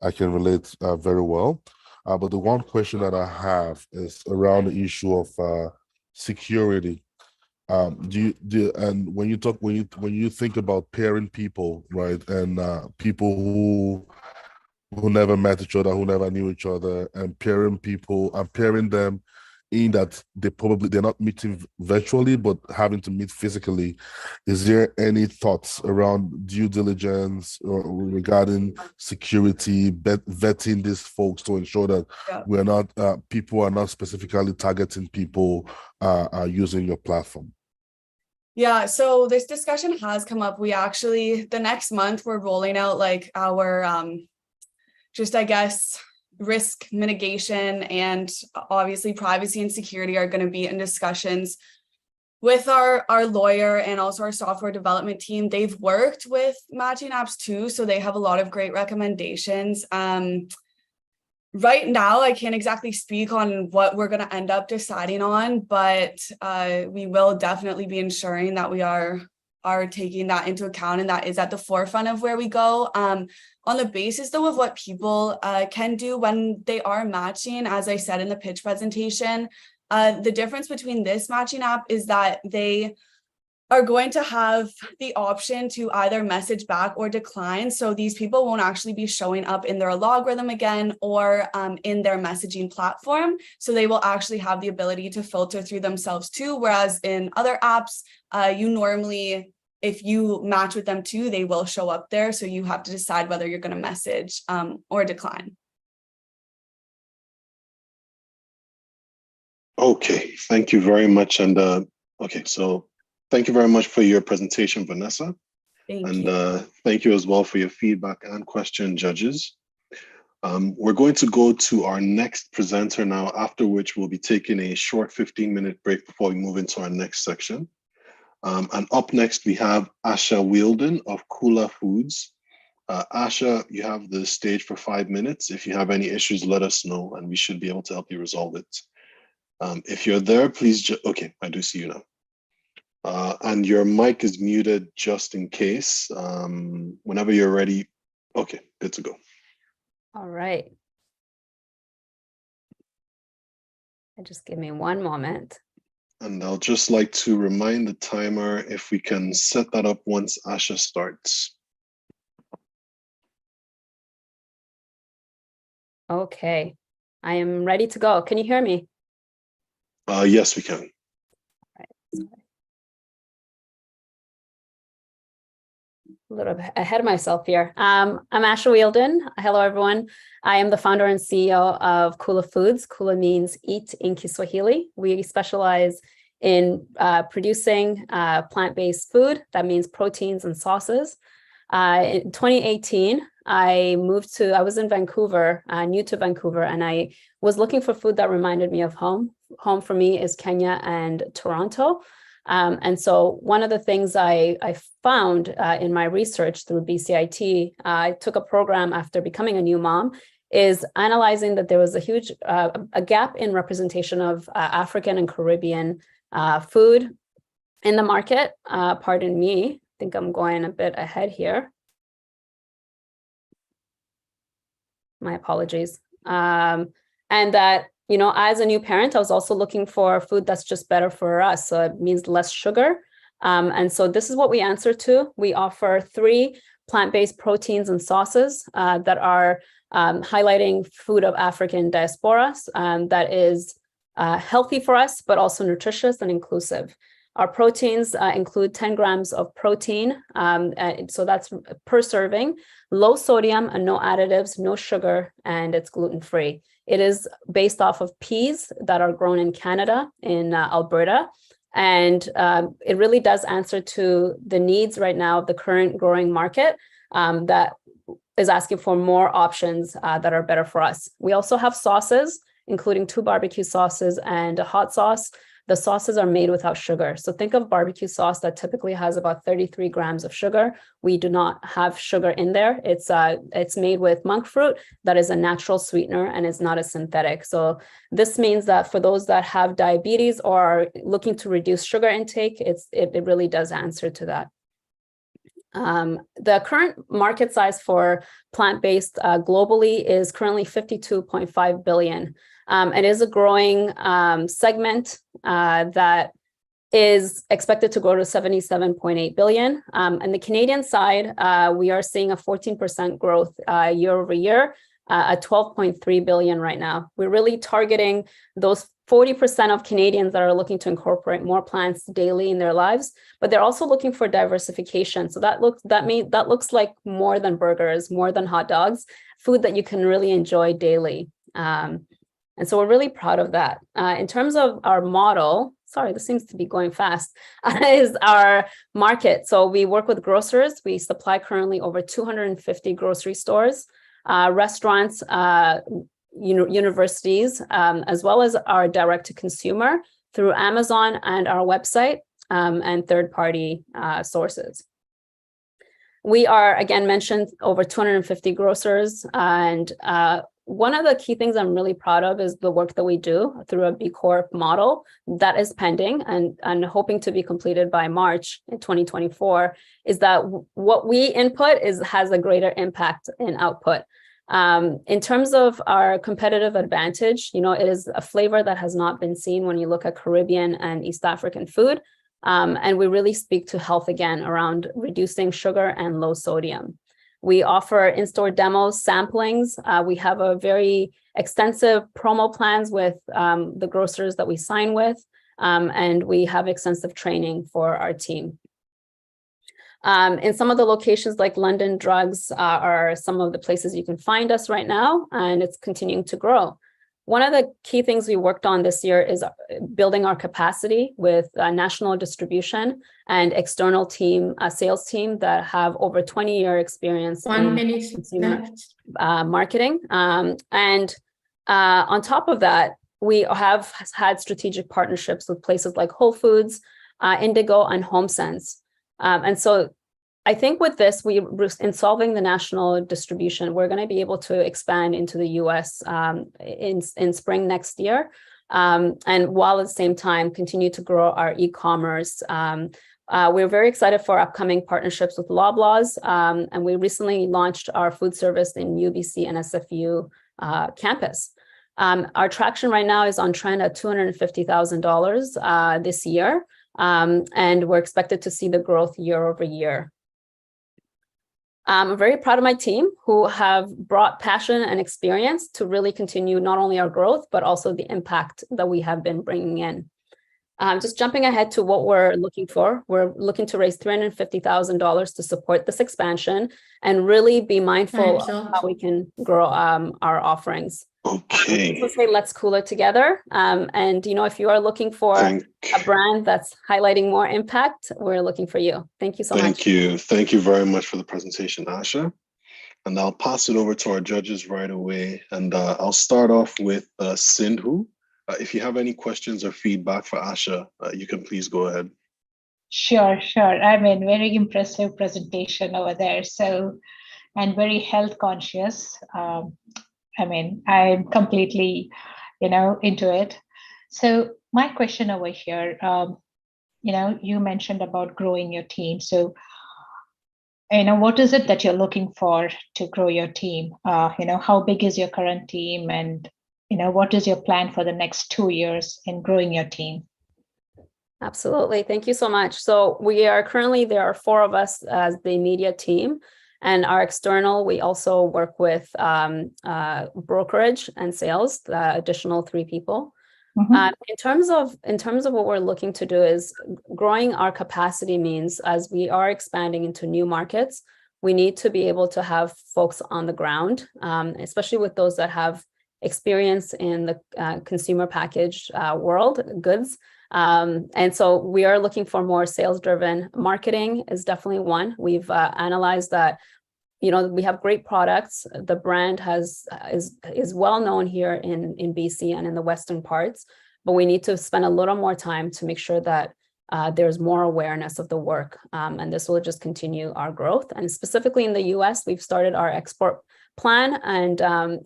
I can relate very well. But the one question that I have is around the issue of security. And when you think about pairing people, right, and people who never met each other, who never knew each other, and pairing them in that they're not meeting virtually, but having to meet physically. Is there any thoughts around due diligence or regarding security, vetting these folks to ensure that we're not people are not specifically targeting people using your platform? Yeah, so this discussion has come up. We actually, the next month, we're rolling out like our, just I guess, risk mitigation, and obviously privacy and security are going to be in discussions with our lawyer and also our software development team. They've worked with matching apps too, so they have a lot of great recommendations. Right now, I can't exactly speak on what we're going to end up deciding on, but we will definitely be ensuring that we are taking that into account, and that is at the forefront of where we go. On the basis, though, of what people can do when they are matching, as I said in the pitch presentation, the difference between this matching app is that they are going to have the option to either message back or decline. So these people won't actually be showing up in their logarithm again or in their messaging platform. So they will actually have the ability to filter through themselves too. Whereas in other apps, you normally, if you match with them too, they will show up there. So you have to decide whether you're going to message or decline. Okay, thank you very much. And okay, so thank you very much for your presentation, Vanessa. Thank you. Thank you as well for your feedback and question, judges. We're going to go to our next presenter now, after which we'll be taking a short 15-minute break before we move into our next section. And up next, we have Asha Wielden of Kula Foods. Asha, you have the stage for 5 minutes. If you have any issues, let us know, and we should be able to help you resolve it. If you're there, please, okay, I do see you now. And your mic is muted just in case. Whenever you're ready. Okay, good to go. All right. And just give me one moment. And I'll just like to remind the timer if we can set that up once Asha starts. Okay, I am ready to go. Can you hear me? Yes, we can. All right. Sorry. A little bit ahead of myself here. I'm Asha Wielden. Hello, everyone. I am the founder and CEO of Kula Foods. Kula means eat in Kiswahili. We specialize in producing plant-based food. That means proteins and sauces. In 2018, I was in Vancouver, new to Vancouver, and I was looking for food that reminded me of home. Home for me is Kenya and Toronto. And so one of the things I found in my research through BCIT, I took a program after becoming a new mom, is analyzing that there was a huge a gap in representation of African and Caribbean food in the market. Pardon me, I think I'm going a bit ahead here. My apologies. And that, you know, as a new parent, I was also looking for food that's just better for us. So it means less sugar. And so this is what we answer to. We offer 3 plant-based proteins and sauces that are highlighting food of African diaspora that is healthy for us, but also nutritious and inclusive. Our proteins include 10 grams of protein. So that's per serving, low sodium and no additives, no sugar, and it's gluten-free. It is based off of peas that are grown in Canada, in Alberta. And it really does answer to the needs right now of the current growing market that is asking for more options that are better for us. We also have sauces, including 2 barbecue sauces and a hot sauce. The sauces are made without sugar. So think of barbecue sauce that typically has about 33 grams of sugar. We do not have sugar in there. It's made with monk fruit that is a natural sweetener and is not a synthetic. So this means that for those that have diabetes or are looking to reduce sugar intake, it really does answer to that. The current market size for plant-based globally is currently 52.5 billion. It is a growing segment that is expected to grow to 77.8 billion. And the Canadian side, we are seeing a 14% growth year over year. at 12.3 billion right now. We're really targeting those 40% of Canadians that are looking to incorporate more plants daily in their lives, but they're also looking for diversification. So that looks like more than burgers, more than hot dogs, food that you can really enjoy daily. And so we're really proud of that. In terms of our model, sorry, this seems to be going fast, is our market. So we work with grocers. We supply currently over 250 grocery stores, restaurants, universities, as well as our direct to consumer through Amazon and our website and third-party sources. We are, again, mentioned over 250 grocers, and one of the key things I'm really proud of is the work that we do through a B Corp model that is pending and hoping to be completed by March in 2024, is that what we input has a greater impact in output. In terms of our competitive advantage, it is a flavor that has not been seen when you look at Caribbean and East African food. And we really speak to health again around reducing sugar and low sodium. We offer in-store demos, samplings. We have a very extensive promo plans with the grocers that we sign with, and we have extensive training for our team. In some of the locations like London Drugs are some of the places you can find us right now, and it's continuing to grow. One of the key things we worked on this year is building our capacity with national distribution and external team, a sales team that have over 20-year experience in consumer marketing. And on top of that, we have had strategic partnerships with places like Whole Foods, Indigo, and HomeSense. And so I think with this, in solving the national distribution, we're going to be able to expand into the US in spring next year. And while at the same time, continue to grow our e-commerce. We're very excited for upcoming partnerships with Loblaws. And we recently launched our food service in UBC and SFU campus. Our traction right now is on trend at $250,000 this year. And we're expected to see the growth year over year. I'm very proud of my team who have brought passion and experience to really continue not only our growth, but also the impact that we have been bringing in. Just jumping ahead to what we're looking for. We're looking to raise $350,000 to support this expansion and really be mindful of how we can grow our offerings. Okay. Let's say let's cooler together. And if you are looking for a brand that's highlighting more impact, we're looking for you. Thank you so much. Thank you. Thank you very much for the presentation, Asha. And I'll pass it over to our judges right away. And I'll start off with Sindhu. If you have any questions or feedback for Asha, you can please go ahead. Sure. I mean, very impressive presentation over there. So, and very health conscious. I mean, I'm completely, into it. So my question over here, you mentioned about growing your team. So, what is it that you're looking for to grow your team? How big is your current team? And, what is your plan for the next 2 years in growing your team? Absolutely. Thank you so much. So there are 4 of us as the media team. And our external, we also work with brokerage and sales, the additional 3 people. Mm-hmm. In terms of what we're looking to do is growing our capacity means as we are expanding into new markets, we need to be able to have folks on the ground, especially with those that have experience in the consumer packaged world, goods. And so we are looking for more sales-driven. Marketing is definitely one. We've analyzed that, we have great products. The brand is well known here in BC and in the Western parts, but we need to spend a little more time to make sure that there's more awareness of the work. And this will just continue our growth. And specifically in the US, we've started our export plan. And,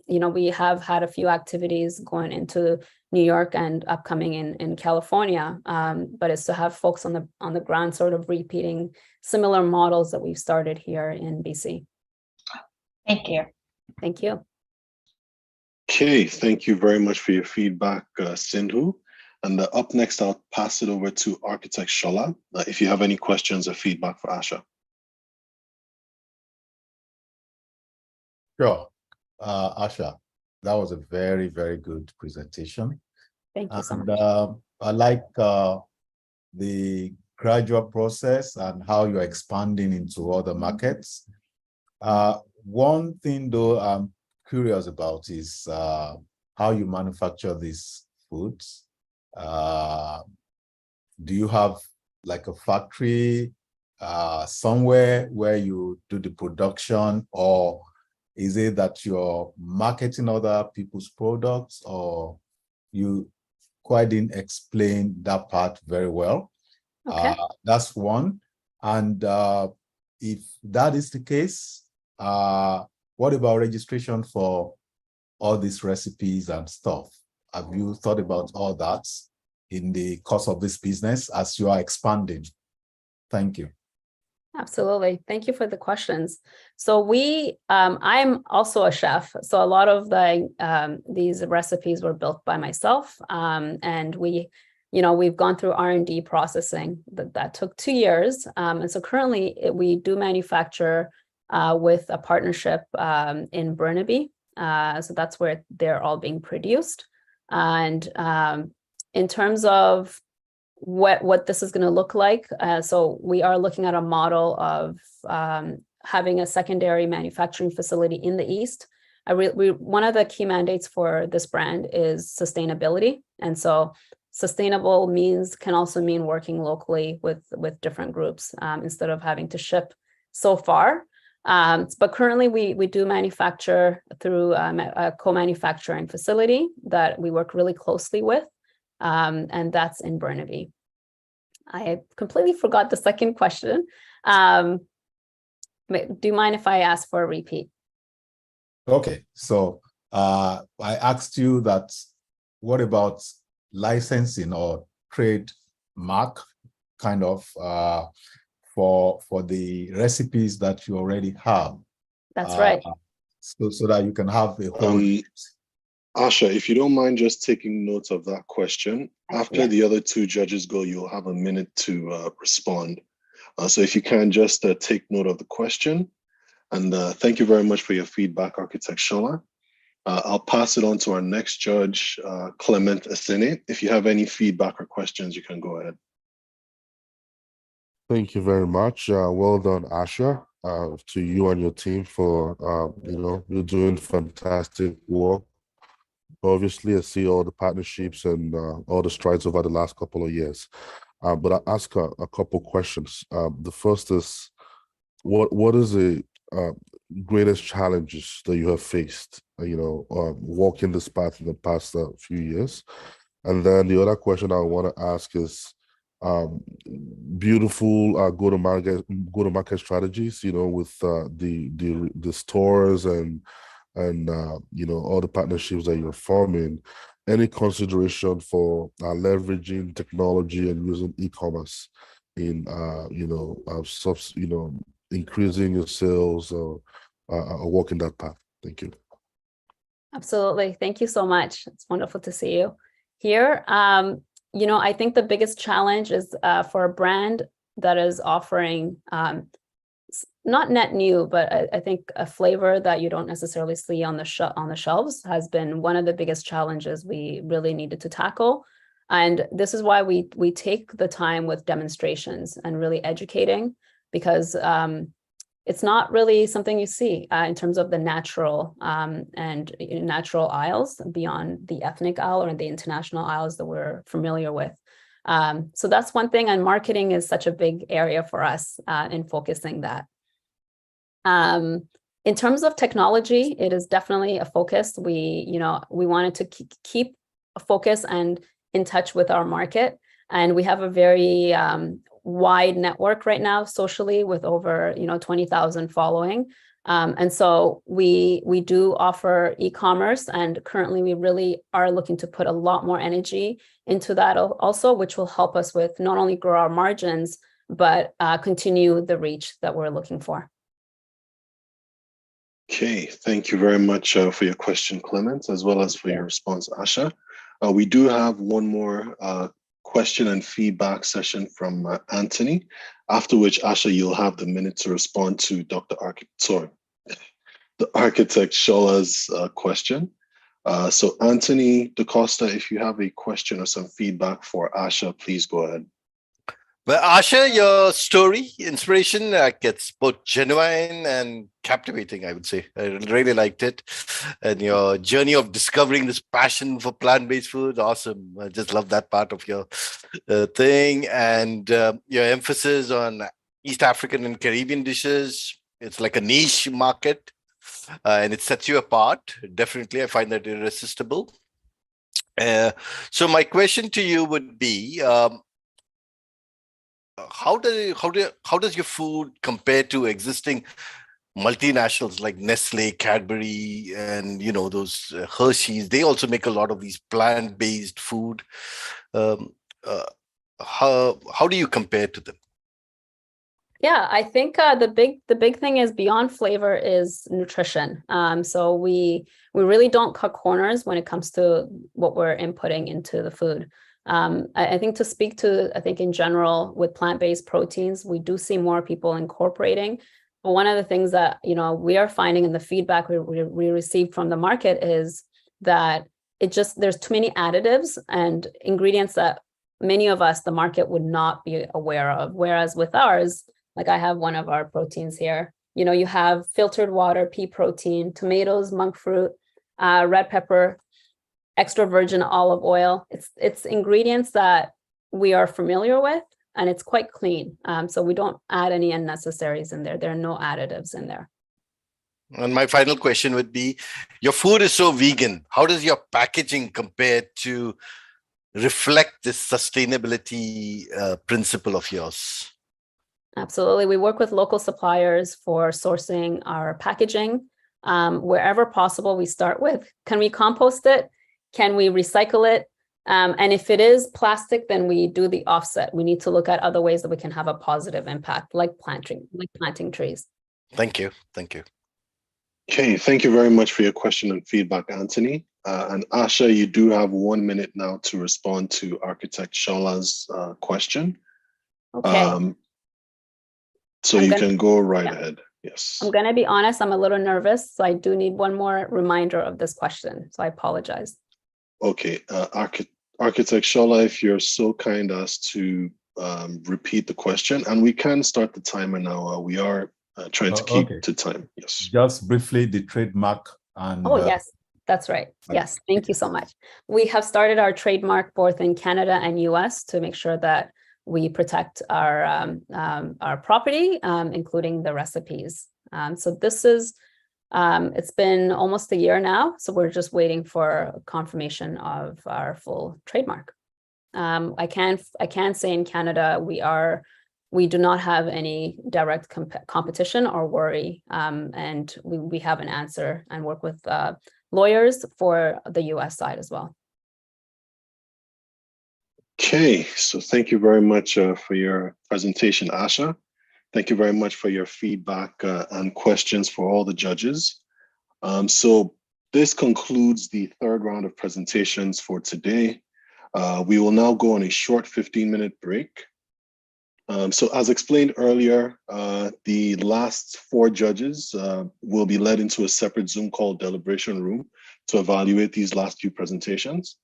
we have had a few activities going into New York and upcoming in California, but it's to have folks on the ground sort of repeating similar models that we've started here in BC. Thank you. Thank you. Okay, thank you very much for your feedback, Sindhu. And up next, I'll pass it over to Architect Sola, if you have any questions or feedback for Asha. Sure. Asha, that was a very, very good presentation. Thank you so much. I like the gradual process and how you're expanding into other markets. One thing though I'm curious about is how you manufacture these foods. Do you have like a factory somewhere where you do the production, or is it that you're marketing other people's products, or you quite didn't explain that part very well? Okay. That's one. And if that is the case, what about registration for all these recipes and stuff? Have you thought about all that in the course of this business as you are expanding? Thank you. Absolutely. Thank you for the questions. So I'm also a chef. So a lot of these recipes were built by myself. And we've gone through R&D processing that took 2 years. And so currently we do manufacture with a partnership in Burnaby. So that's where they're all being produced. And in terms of what this is going to look like, so we are looking at a model of having a secondary manufacturing facility in the East. One of the key mandates for this brand is sustainability. And so sustainable can also mean working locally with different groups instead of having to ship so far. But currently we do manufacture through a co-manufacturing facility that we work really closely with. And that's in Burnaby. I completely forgot the second question. Do you mind if I ask for a repeat? Okay, so I asked you that, what about licensing or trademark kind of for the recipes that you already have? That's right. So that you can have a whole... Asha, if you don't mind just taking notes of that question, after the other two judges go, you'll have a minute to respond. So if you can just take note of the question, and thank you very much for your feedback, Architect Sola. I'll pass it on to our next judge, Clement Esene. If you have any feedback or questions, you can go ahead. Thank you very much. Well done, Asha, to you and your team for, you're doing fantastic work. Obviously, I see all the partnerships and all the strides over the last couple of years. But I'll ask a couple questions. The first is, what is the greatest challenges that you have faced, walking this path in the past few years? And then the other question I want to ask is, beautiful go-to-market strategies, with the stores and all the partnerships that you're forming. Any consideration for leveraging technology and using e-commerce in increasing your sales or walking that path? Thank you. Absolutely. Thank you so much. It's wonderful to see you here. I think the biggest challenge is for a brand that is offering not net new, but I think a flavor that you don't necessarily see on the shelves has been one of the biggest challenges we really needed to tackle. And this is why we take the time with demonstrations and really educating, because it's not really something you see in terms of the natural and natural aisles beyond the ethnic aisle or the international aisles that we're familiar with. So that's one thing, and marketing is such a big area for us in focusing that. In terms of technology, it is definitely a focus. We wanted to keep a focus and in touch with our market. And we have a very wide network right now socially with over 20,000 following. And so we do offer e-commerce, and currently we really are looking to put a lot more energy into that also, which will help us with not only grow our margins, but continue the reach that we're looking for. Okay, thank you very much for your question, Clement, as well as for your response, Asha. We do have one more question and feedback session from Anthony, after which, Asha, you'll have the minute to respond to Dr. the architect Shola's question. So Anthony DaCosta, if you have a question or some feedback for Asha, please go ahead. Well, Asha, your story, inspiration, gets both genuine and captivating, I would say. I really liked it. And your journey of discovering this passion for plant-based food, awesome. I just love that part of your thing. And your emphasis on East African and Caribbean dishes. It's like a niche market and it sets you apart. Definitely, I find that irresistible. So my question to you would be, how does your food compare to existing multinationals like Nestle, Cadbury, and those Hershey's? They also make a lot of these plant-based food. How do you compare to them? Yeah, I think the big thing is beyond flavor is nutrition. So we really don't cut corners when it comes to what we're inputting into the food. I think to speak to, I think in general with plant-based proteins, we do see more people incorporating. But one of the things that we are finding in the feedback we received from the market is that there's too many additives and ingredients that many of us, the market, would not be aware of. Whereas with ours, like I have one of our proteins here, you have filtered water, pea protein, tomatoes, monk fruit, red pepper, extra virgin olive oil. It's ingredients that we are familiar with, and it's quite clean. So we don't add any unnecessaries in there. There are no additives in there. And my final question would be, your food is so vegan. How does your packaging compare to reflect this sustainability principle of yours? Absolutely. We work with local suppliers for sourcing our packaging. Wherever possible, we start with, can we compost it? Can we recycle it? And if it is plastic, then we do the offset. We need to look at other ways that we can have a positive impact, like planting trees. Thank you. Thank you. Okay, thank you very much for your question and feedback, Anthony. And Asha, you do have 1 minute now to respond to Architect Shola's question. Okay. So you can go right ahead. Yes. I'm going to be honest, I'm a little nervous, so I do need one more reminder of this question. So I apologize. Okay, Architect Shola, if you're so kind as to repeat the question, and we can start the timer now. We are trying to keep to time. Yes. Just briefly, the trademark and. Oh, yes, that's right. Yes, thank you so much. We have started our trademark both in Canada and US to make sure that we protect our property, including the recipes. So this is, it's been almost a year now, so we're just waiting for confirmation of our full trademark. I can say in Canada, we do not have any direct competition or worry, and we have an answer and work with lawyers for the US side as well. Okay, so thank you very much for your presentation, Asha. Thank you very much for your feedback and questions for all the judges. So this concludes the third round of presentations for today. We will now go on a short 15-minute break. So as explained earlier, the last 4 judges will be led into a separate Zoom call deliberation room to evaluate these last few presentations.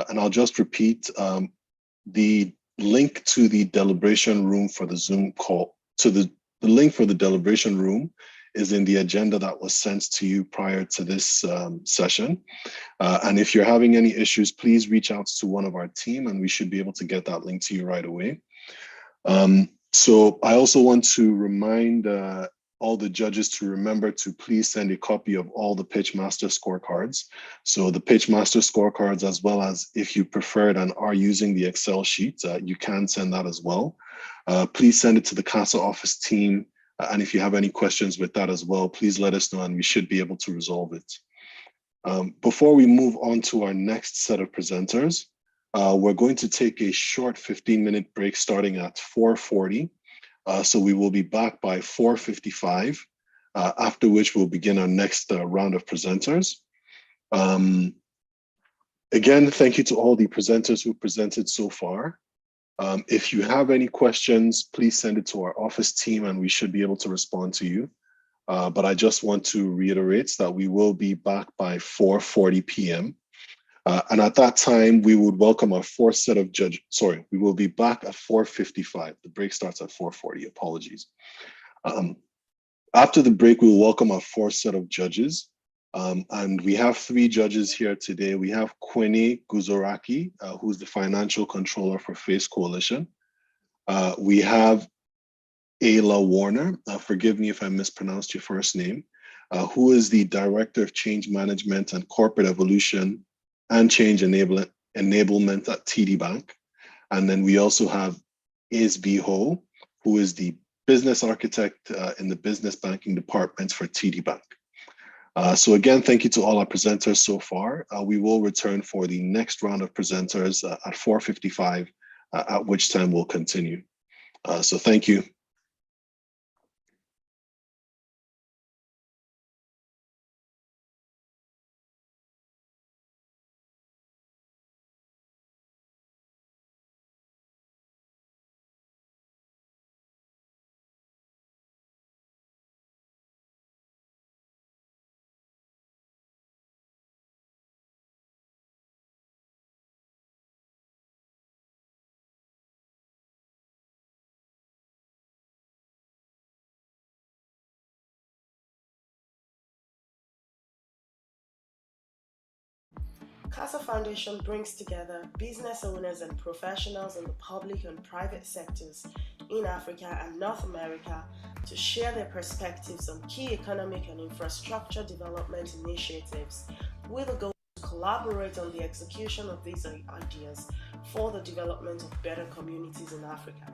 And I'll just repeat, the link to the deliberation room for the Zoom call, the link for the deliberation room is in the agenda that was sent to you prior to this session. And if you're having any issues, please reach out to one of our team and we should be able to get that link to you right away. So I also want to remind all the judges to remember to please send a copy of all the Pitchmaster scorecards. So the Pitchmaster scorecards, as well as if you prefer it and are using the Excel sheet, you can send that as well. Please send it to the CASA office team. And if you have any questions with that as well, please let us know and we should be able to resolve it. Before we move on to our next set of presenters, we're going to take a short 15-minute break starting at 4:40. So we will be back by 4:55, after which we'll begin our next round of presenters. Again, thank you to all the presenters who presented so far. If you have any questions, please send it to our office team and we should be able to respond to you. but I just want to reiterate that we will be back by 4:40 p.m. And at that time, we would welcome our fourth set of judges. Sorry, we will be back at 4:55. The break starts at 4:40. Apologies. After the break, we will welcome our fourth set of judges. And we have 3 judges here today. We have Kwene Guzoraky, who's the financial controller for Face Coalition. We have Ayla Warner, forgive me if I mispronounced your first name, who is the Director of Change Management and Corporate Evolution and Change Enablement at TD Bank. And then we also have Isbi Ho, who is the Business Architect in the Business Banking Department for TD Bank. So again, thank you to all our presenters so far. We will return for the next round of presenters at 4:55, at which time we'll continue. So thank you. CASA Foundation brings together business owners and professionals in the public and private sectors in Africa and North America to share their perspectives on key economic and infrastructure development initiatives with a goal to collaborate on the execution of these ideas for the development of better communities in Africa.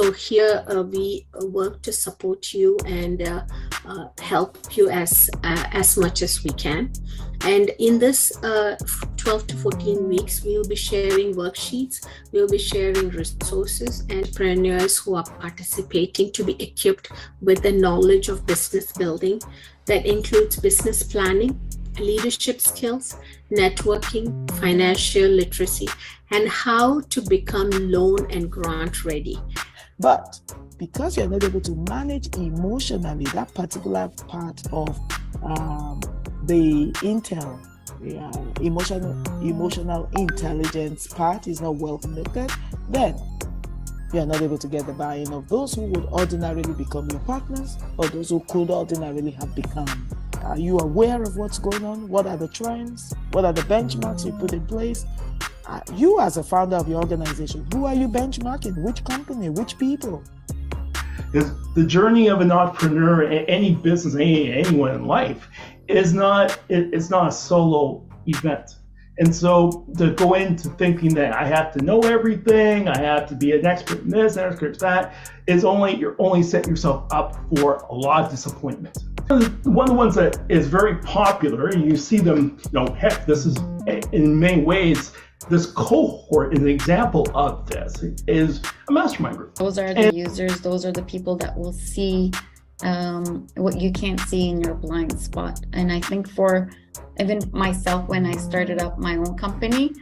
So here we work to support you and help you as much as we can. And in this 12 to 14 weeks, we'll be sharing worksheets, we'll be sharing resources, and entrepreneurs who are participating to be equipped with the knowledge of business building that includes business planning, leadership skills, networking, financial literacy, and how to become loan and grant ready. But because you're not able to manage emotionally that particular part of the intel, emotional intelligence part is not well noted, then you are not able to get the buy-in of those who would ordinarily become your partners or those who could ordinarily have become. Are you aware of what's going on? What are the trends? What are the benchmarks you put in place? You as a founder of your organization, who are you benchmarking? Which company? Which people? The journey of an entrepreneur, any business, anyone in life, it's not a solo event. And so to go into thinking that I have to know everything, I have to be an expert in this, an expert in that, you're only setting yourself up for a lot of disappointment. One of the ones that is very popular, and you see them, heck, this is in many ways, this cohort is an example of this, is a mastermind group. Those are the users, those are the people that will see what you can't see in your blind spot. And I think for even myself, when I started up my own company,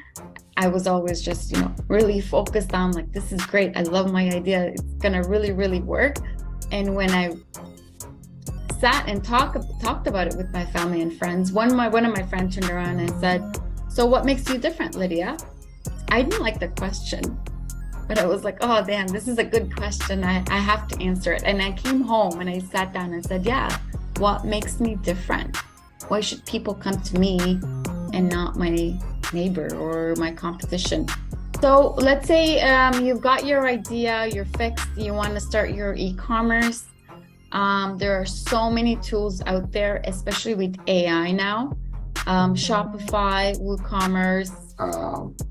I was always just, really focused on like, this is great. I love my idea. It's gonna really, really work. And when I sat and talked about it with my family and friends, one of my friends turned around and said, "So what makes you different, Lydia?" I didn't like the question, but I was like, oh damn, this is a good question. I have to answer it. And I came home and I sat down and said, yeah, what makes me different? Why should people come to me and not my neighbor or my competition? So let's say you've got your idea, you're fixed, you want to start your e-commerce. There are so many tools out there, especially with AI now. Shopify, WooCommerce.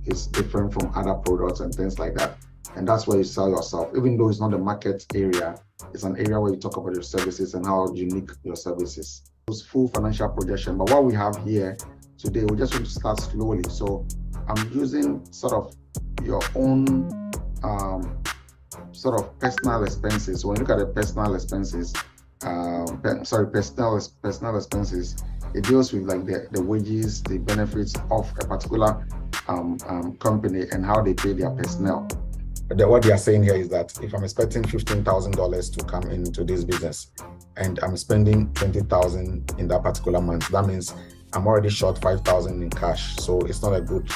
It's different from other products and things like that. And that's where you sell yourself. Even though it's not a market area, it's an area where you talk about your services and how unique your service is. It's full financial projection. But what we have here today, we just want to start slowly. So I'm using sort of your own sort of personal expenses. When you look at the personal expenses, personal expenses, it deals with like the wages, the benefits of a particular company and how they pay their personnel. What they are saying here is that if I'm expecting $15,000 to come into this business and I'm spending $20,000 in that particular month, that means I'm already short $5,000 in cash. So it's not a good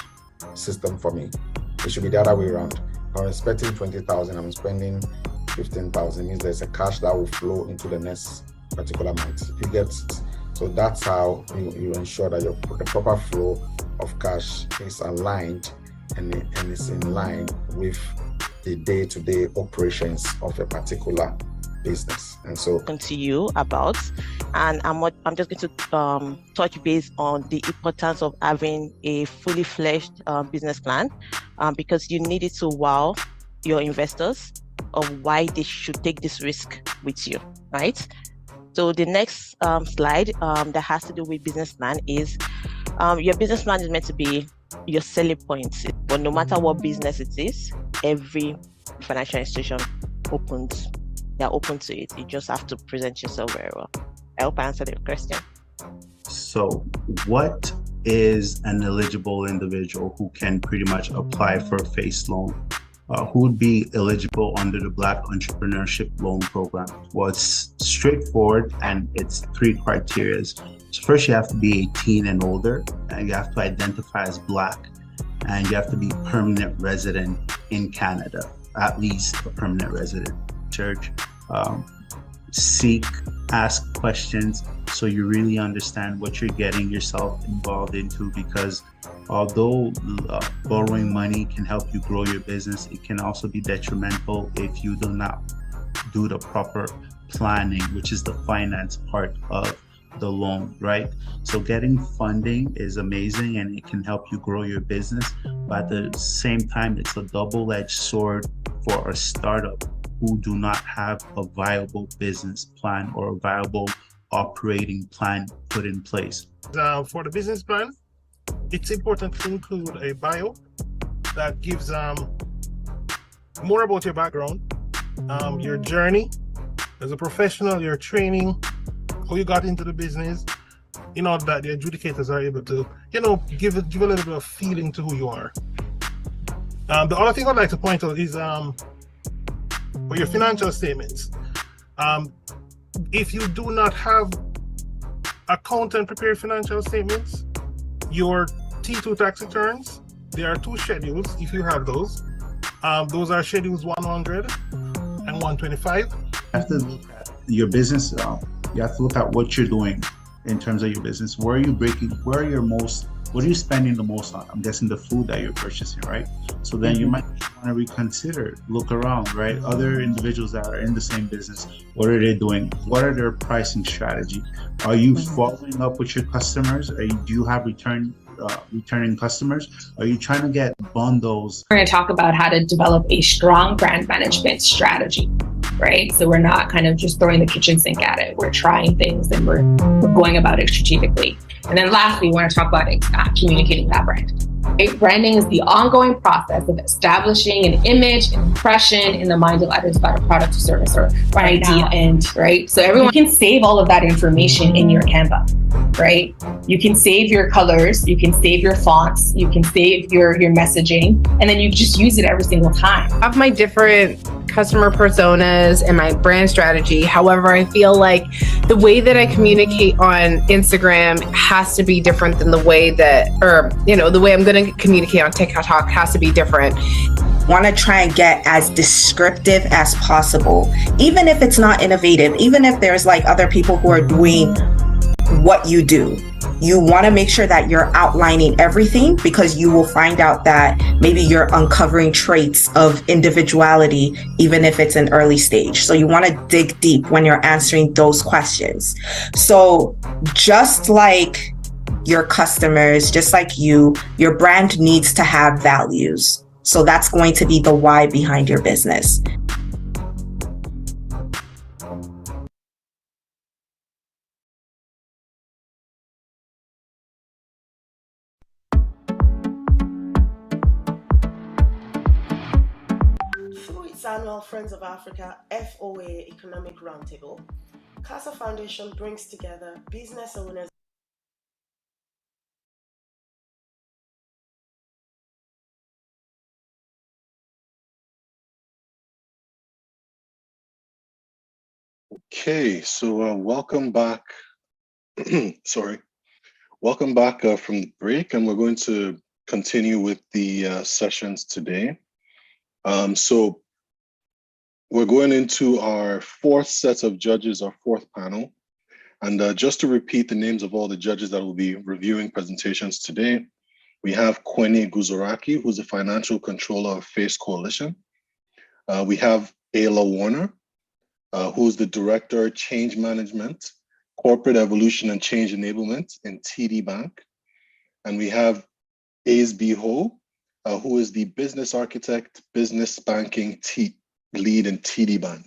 system for me. It should be the other way around. If I'm expecting $20,000, I'm spending $15,000, means there's a cash that will flow into the next particular month. You get it? So that's how you ensure that the proper flow of cash is aligned and is in line with the day-to-day operations of a particular business. And so to you about, and I'm just going to touch base on the importance of having a fully fledged business plan, because you need it to wow your investors of why they should take this risk with you, right? So the next slide that has to do with business plan is your business plan is meant to be your selling points. But no matter what business it is, every financial institution they're open to it. You just have to present yourself very well. I hope I answered your question. So what is an eligible individual who can pretty much apply for a phase loan? Who would be eligible under the Black Entrepreneurship Loan Program? Well, it's straightforward and it's 3 criteria. So first, you have to be 18 and older, and you have to identify as Black, and you have to be permanent resident in Canada, at least a permanent resident. Church, seek, ask questions so you really understand what you're getting yourself involved into, because although borrowing money can help you grow your business, it can also be detrimental if you do not do the proper planning, which is the finance part of the loan, right? So getting funding is amazing and it can help you grow your business, but at the same time, it's a double-edged sword for a startup, who do not have a viable business plan or a viable operating plan put in place? For the business plan, it's important to include a bio that gives more about your background, your journey as a professional, your training, how you got into the business, in order that the adjudicators are able to, give a little bit of feeling to who you are. The other thing I'd like to point out is for your financial statements. If you do not have accountant prepared financial statements, your T2 tax returns, there are two schedules if you have those. Those are schedules 100 and 125. You have to look at your business. You have to look at what you're doing in terms of your business. Where are you what are you spending the most on? I'm guessing the food that you're purchasing, right? So then you might want to reconsider, look around, right? Other individuals that are in the same business, what are they doing? What are their pricing strategy? Are you following up with your customers? Do you have returning customers? Are you trying to get bundles? We're going to talk about how to develop a strong brand management strategy, right? So we're not kind of just throwing the kitchen sink at it. We're trying things and we're going about it strategically. And then lastly, we want to talk about communicating that brand. Right? Branding is the ongoing process of establishing an image, an impression in the minds of others about a product or service or an idea. And right, so everyone can save all of that information in your Canva, right? You can save your colors, you can save your fonts, you can save your messaging, and then you just use it every single time. I have my different customer personas and my brand strategy. However, I feel like the way that I communicate on Instagram has to be different than the way that, the way I'm going to communicate on TikTok has to be different. Want to try and get as descriptive as possible, even if it's not innovative, even if there's like other people who are doing what you do. You want to make sure that you're outlining everything, because you will find out that maybe you're uncovering traits of individuality, even if it's an early stage. So you want to dig deep when you're answering those questions. So just like your customers, just like you, your brand needs to have values. So that's going to be the why behind your business. Through its annual Friends of Africa FOA Economic Roundtable, CASA Foundation brings together business owners. Okay, so welcome back. Sorry. Welcome back from the break, and we're going to continue with the sessions today. So we're going into our fourth set of judges, our fourth panel. And just to repeat the names of all the judges that will be reviewing presentations today, we have Kwene Guzoraky, who's the Financial Controller of Face Coalition. We have Ayla Warner, who's the Director, Change Management, Corporate Evolution and Change Enablement in TD Bank. And we have Ace Ho, who is the Business Architect, Business Banking Lead in TD Bank.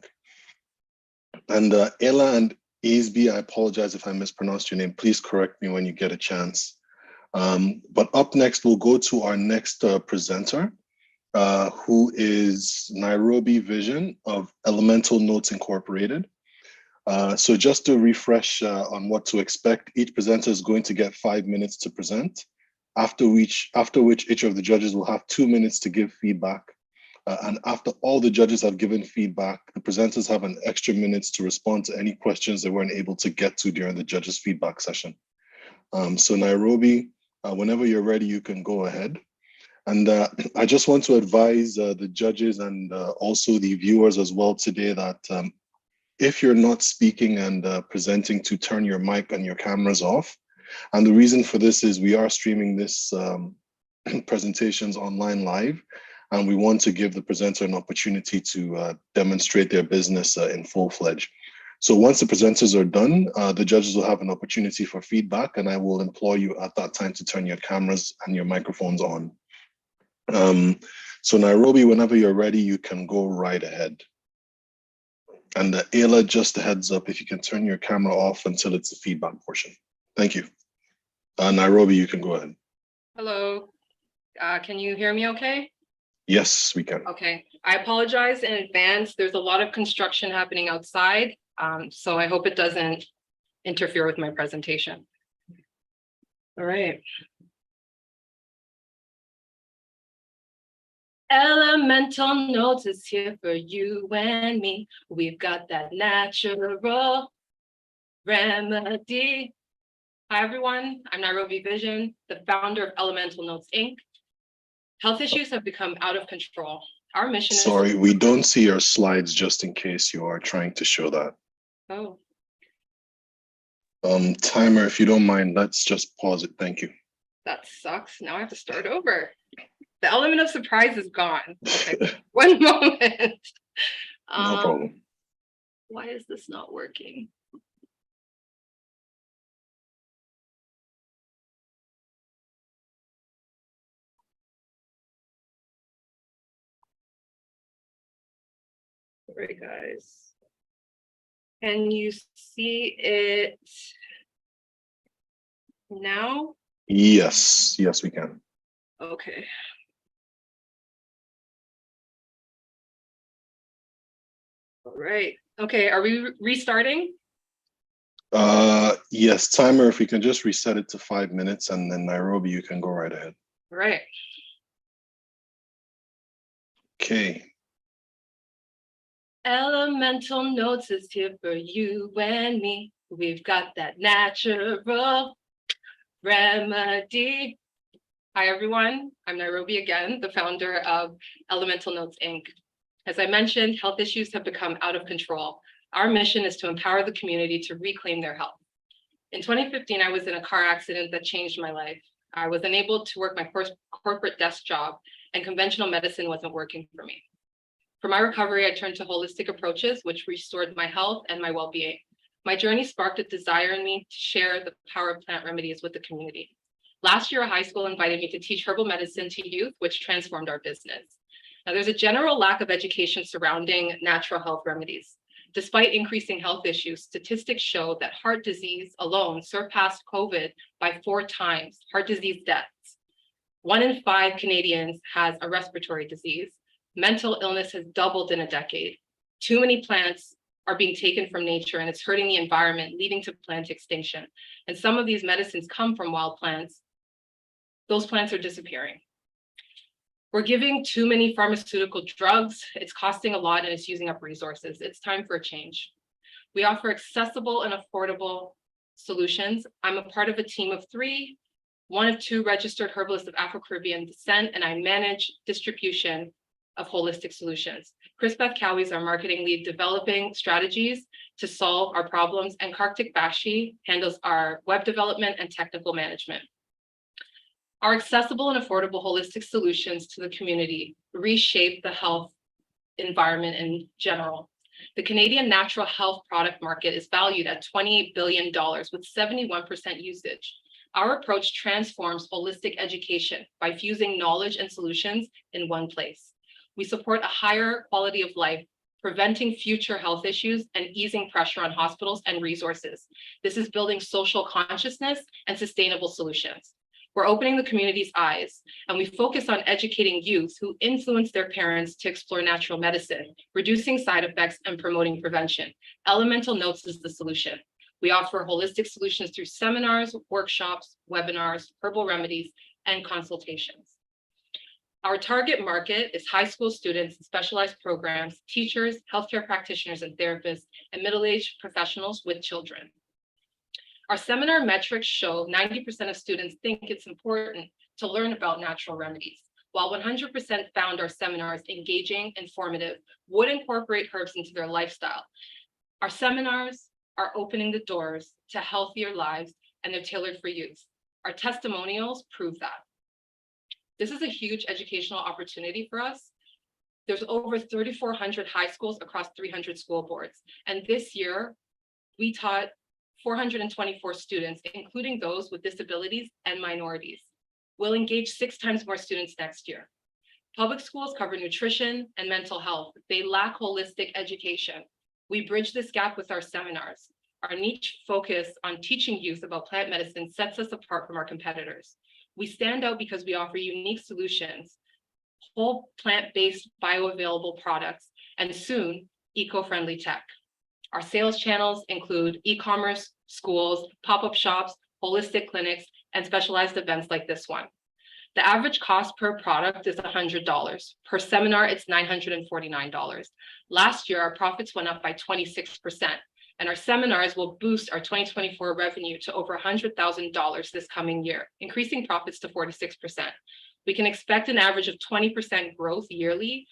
And Ayla and Ace, I apologize if I mispronounced your name. Please correct me when you get a chance. But up next, we'll go to our next presenter, who is Nairobi Vision of Elemental Notes Incorporated. So just to refresh on what to expect, each presenter is going to get 5 minutes to present, after which each of the judges will have 2 minutes to give feedback. And after all the judges have given feedback, the presenters have an extra minutes to respond to any questions they weren't able to get to during the judges' feedback session. So Nairobi, whenever you're ready, you can go ahead. And I just want to advise the judges and also the viewers as well today that if you're not speaking and presenting, to turn your mic and your cameras off. And the reason for this is we are streaming this presentations online live, and we want to give the presenter an opportunity to demonstrate their business in full-fledged. So once the presenters are done, the judges will have an opportunity for feedback, and I will implore you at that time to turn your cameras and your microphones on. So Nairobi, whenever you're ready, you can go right ahead. And Ayla, just a heads up, if you can turn your camera off until it's the feedback portion. Thank you. Nairobi, you can go ahead. Hello, can you hear me okay? Yes, we can. Okay, I apologize in advance. There's a lot of construction happening outside, so I hope it doesn't interfere with my presentation. All right. Elemental notes is here for you and me. We've got that natural remedy. Hi, everyone. I'm Nairobi Vision, the founder of Elemental Notes, Inc. Health issues have become out of control. Our mission is— Sorry, we don't see your slides just in case you are trying to show that. Oh. Timer, if you don't mind, let's just pause it. Thank you. That sucks. Now I have to start over. The element of surprise is gone. Okay, one moment. No problem. Why is this not working? All right, guys. Can you see it now? Yes, yes, we can. Okay. All right. Okay, are we restarting? Yes, timer, if we can just reset it to 5 minutes, and then Nairobi, you can go right ahead. All right. Okay. Elemental notes is here for you and me. We've got that natural remedy. Hi, everyone. I'm Nairobi again, the founder of Elemental Notes, Inc. As I mentioned, health issues have become out of control. Our mission is to empower the community to reclaim their health. In 2015, I was in a car accident that changed my life. I was unable to work my first corporate desk job, and conventional medicine wasn't working for me. For my recovery, I turned to holistic approaches, which restored my health and my well-being. My journey sparked a desire in me to share the power of plant remedies with the community. Last year, a high school invited me to teach herbal medicine to youth, which transformed our business. Now, there's a general lack of education surrounding natural health remedies. Despite increasing health issues, statistics show that heart disease alone surpassed COVID by 4 times, heart disease deaths. 1 in 5 Canadians has a respiratory disease. Mental illness has doubled in a decade. Too many plants are being taken from nature, and it's hurting the environment, leading to plant extinction. And some of these medicines come from wild plants. Those plants are disappearing. We're giving too many pharmaceutical drugs. It's costing a lot and it's using up resources. It's time for a change. We offer accessible and affordable solutions. I'm a part of a team of 3, 1 of 2 registered herbalists of Afro-Caribbean descent, and I manage distribution of holistic solutions. Chrisbeth Cowie is our marketing lead, developing strategies to solve our problems, and Kartik Bakshi handles our web development and technical management. Our accessible and affordable holistic solutions to the community reshape the health environment in general. The Canadian natural health product market is valued at $28 billion with 71% usage. Our approach transforms holistic education by fusing knowledge and solutions in one place. We support a higher quality of life, preventing future health issues and easing pressure on hospitals and resources. This is building social consciousness and sustainable solutions. We're opening the community's eyes, and we focus on educating youth who influence their parents to explore natural medicine, reducing side effects and promoting prevention. Elemental Notes is the solution. We offer holistic solutions through seminars, workshops, webinars, herbal remedies, and consultations. Our target market is high school students in specialized programs, teachers, healthcare practitioners and therapists, and middle-aged professionals with children. Our seminar metrics show 90% of students think it's important to learn about natural remedies, while 100% found our seminars engaging, informative, would incorporate herbs into their lifestyle. Our seminars are opening the doors to healthier lives, and they're tailored for youth. Our testimonials prove that. This is a huge educational opportunity for us. There's over 3,400 high schools across 300 school boards. And this year, we taught 424 students, including those with disabilities and minorities. We'll engage 6 times more students next year. Public schools cover nutrition and mental health. They lack holistic education. We bridge this gap with our seminars. Our niche focus on teaching youth about plant medicine sets us apart from our competitors. We stand out because we offer unique solutions, whole plant-based bioavailable products, and soon eco-friendly tech. Our sales channels include e-commerce, schools, pop-up shops, holistic clinics, and specialized events like this one. The average cost per product is $100. Per seminar, it's $949. Last year, our profits went up by 26%, and our seminars will boost our 2024 revenue to over $100,000 this coming year, increasing profits to 46%. We can expect an average of 20% growth yearly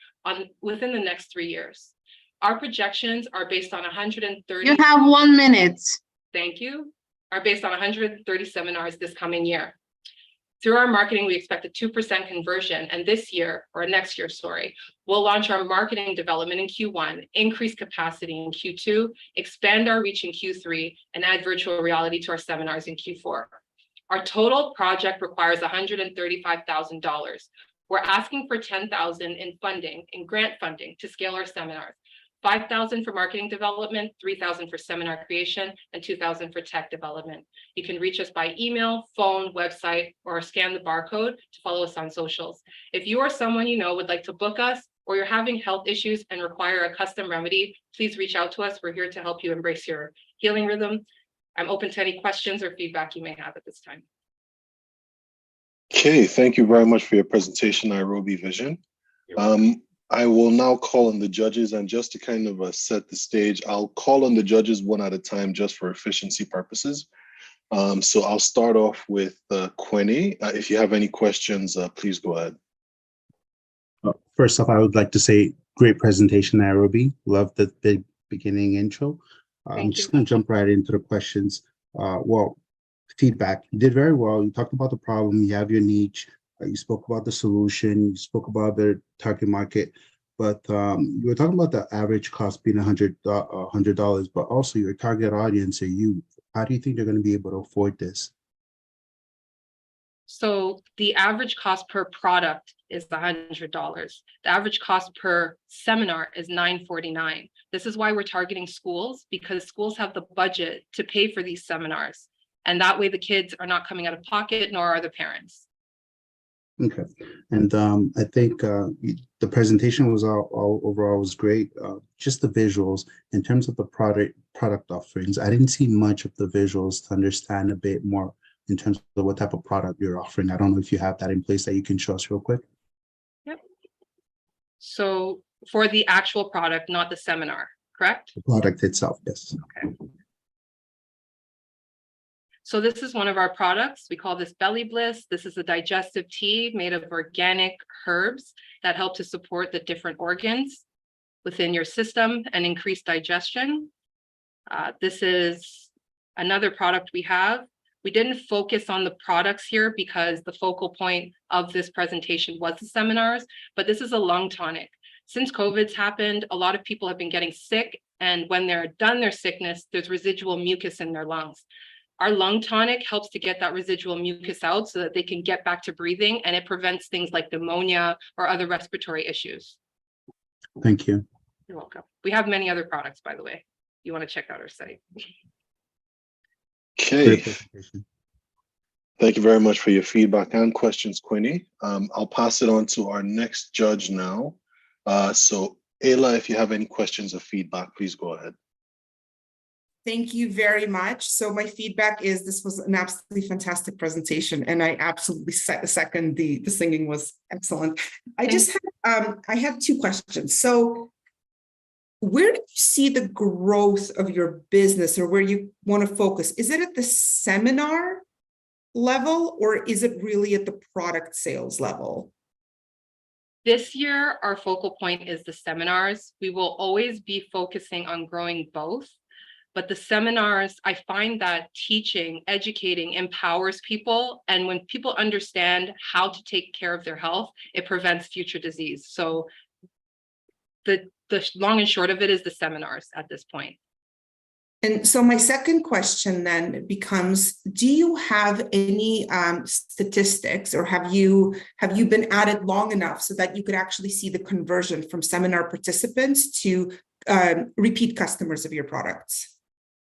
within the next 3 years. Our projections are based on 130. You have 1 minute. Thank you. Are based on 130 seminars this coming year. Through our marketing, we expect a 2% conversion, and this year, or next year, sorry, we'll launch our marketing development in Q1, increase capacity in Q2, expand our reach in Q3, and add virtual reality to our seminars in Q4. Our total project requires $135,000. We're asking for $10,000 in funding, in grant funding, to scale our seminars. $5,000 for marketing development, $3,000 for seminar creation, and $2,000 for tech development. You can reach us by email, phone, website, or scan the barcode to follow us on socials. If you or someone you know would like to book us, or you're having health issues and require a custom remedy, please reach out to us. We're here to help you embrace your healing rhythm. I'm open to any questions or feedback you may have at this time. Okay, thank you very much for your presentation, Nairobi Vision. I will now call on the judges, and just to kind of set the stage, I'll call on the judges one at a time just for efficiency purposes. So I'll start off with Kwene. If you have any questions, please go ahead. First off, I would like to say great presentation, Nairobi. Love the big beginning intro. I'm just going to jump right into the questions. Well, feedback. You did very well. You talked about the problem. You have your niche. You spoke about the solution. You spoke about the target market, but you were talking about the average cost being $100, but also your target audience are youth. How do you think they're going to be able to afford this? So the average cost per product is $100. The average cost per seminar is $949. This is why we're targeting schools, because schools have the budget to pay for these seminars. And that way the kids are not coming out of pocket, nor are the parents. Okay, and I think the presentation was all overall was great. Just the visuals in terms of the product offerings, I didn't see much of the visuals to understand a bit more in terms of what type of product you're offering. I don't know if you have that in place that you can show us real quick. Yep. So for the actual product, not the seminar, correct? The product itself, yes. Okay. So this is one of our products. We call this Belly Bliss. This is a digestive tea made of organic herbs that help to support the different organs within your system and increase digestion. This is another product we have. We didn't focus on the products here because the focal point of this presentation was the seminars, but this is a lung tonic. Since COVID's happened, a lot of people have been getting sick, and when they're done their sickness, there's residual mucus in their lungs. Our lung tonic helps to get that residual mucus out so that they can get back to breathing, and it prevents things like pneumonia or other respiratory issues. Thank you. You're welcome. We have many other products, by the way. You want to check out our site. Okay. Thank you very much for your feedback and questions, Kwene. I'll pass it on to our next judge now. So Ayla, if you have any questions or feedback, please go ahead. Thank you very much. So my feedback is this was an absolutely fantastic presentation, and I absolutely second the singing was excellent. I just have, I have two questions. So where do you see the growth of your business, or where you want to focus? Is it at the seminar level, or is it really at the product sales level? This year, our focal point is the seminars. We will always be focusing on growing both. But the seminars, I find that teaching, educating empowers people. And when people understand how to take care of their health, it prevents future disease. So the long and short of it is the seminars at this point. And so my second question then becomes, do you have any statistics, or have you been at it long enough so that you could actually see the conversion from seminar participants to repeat customers of your products?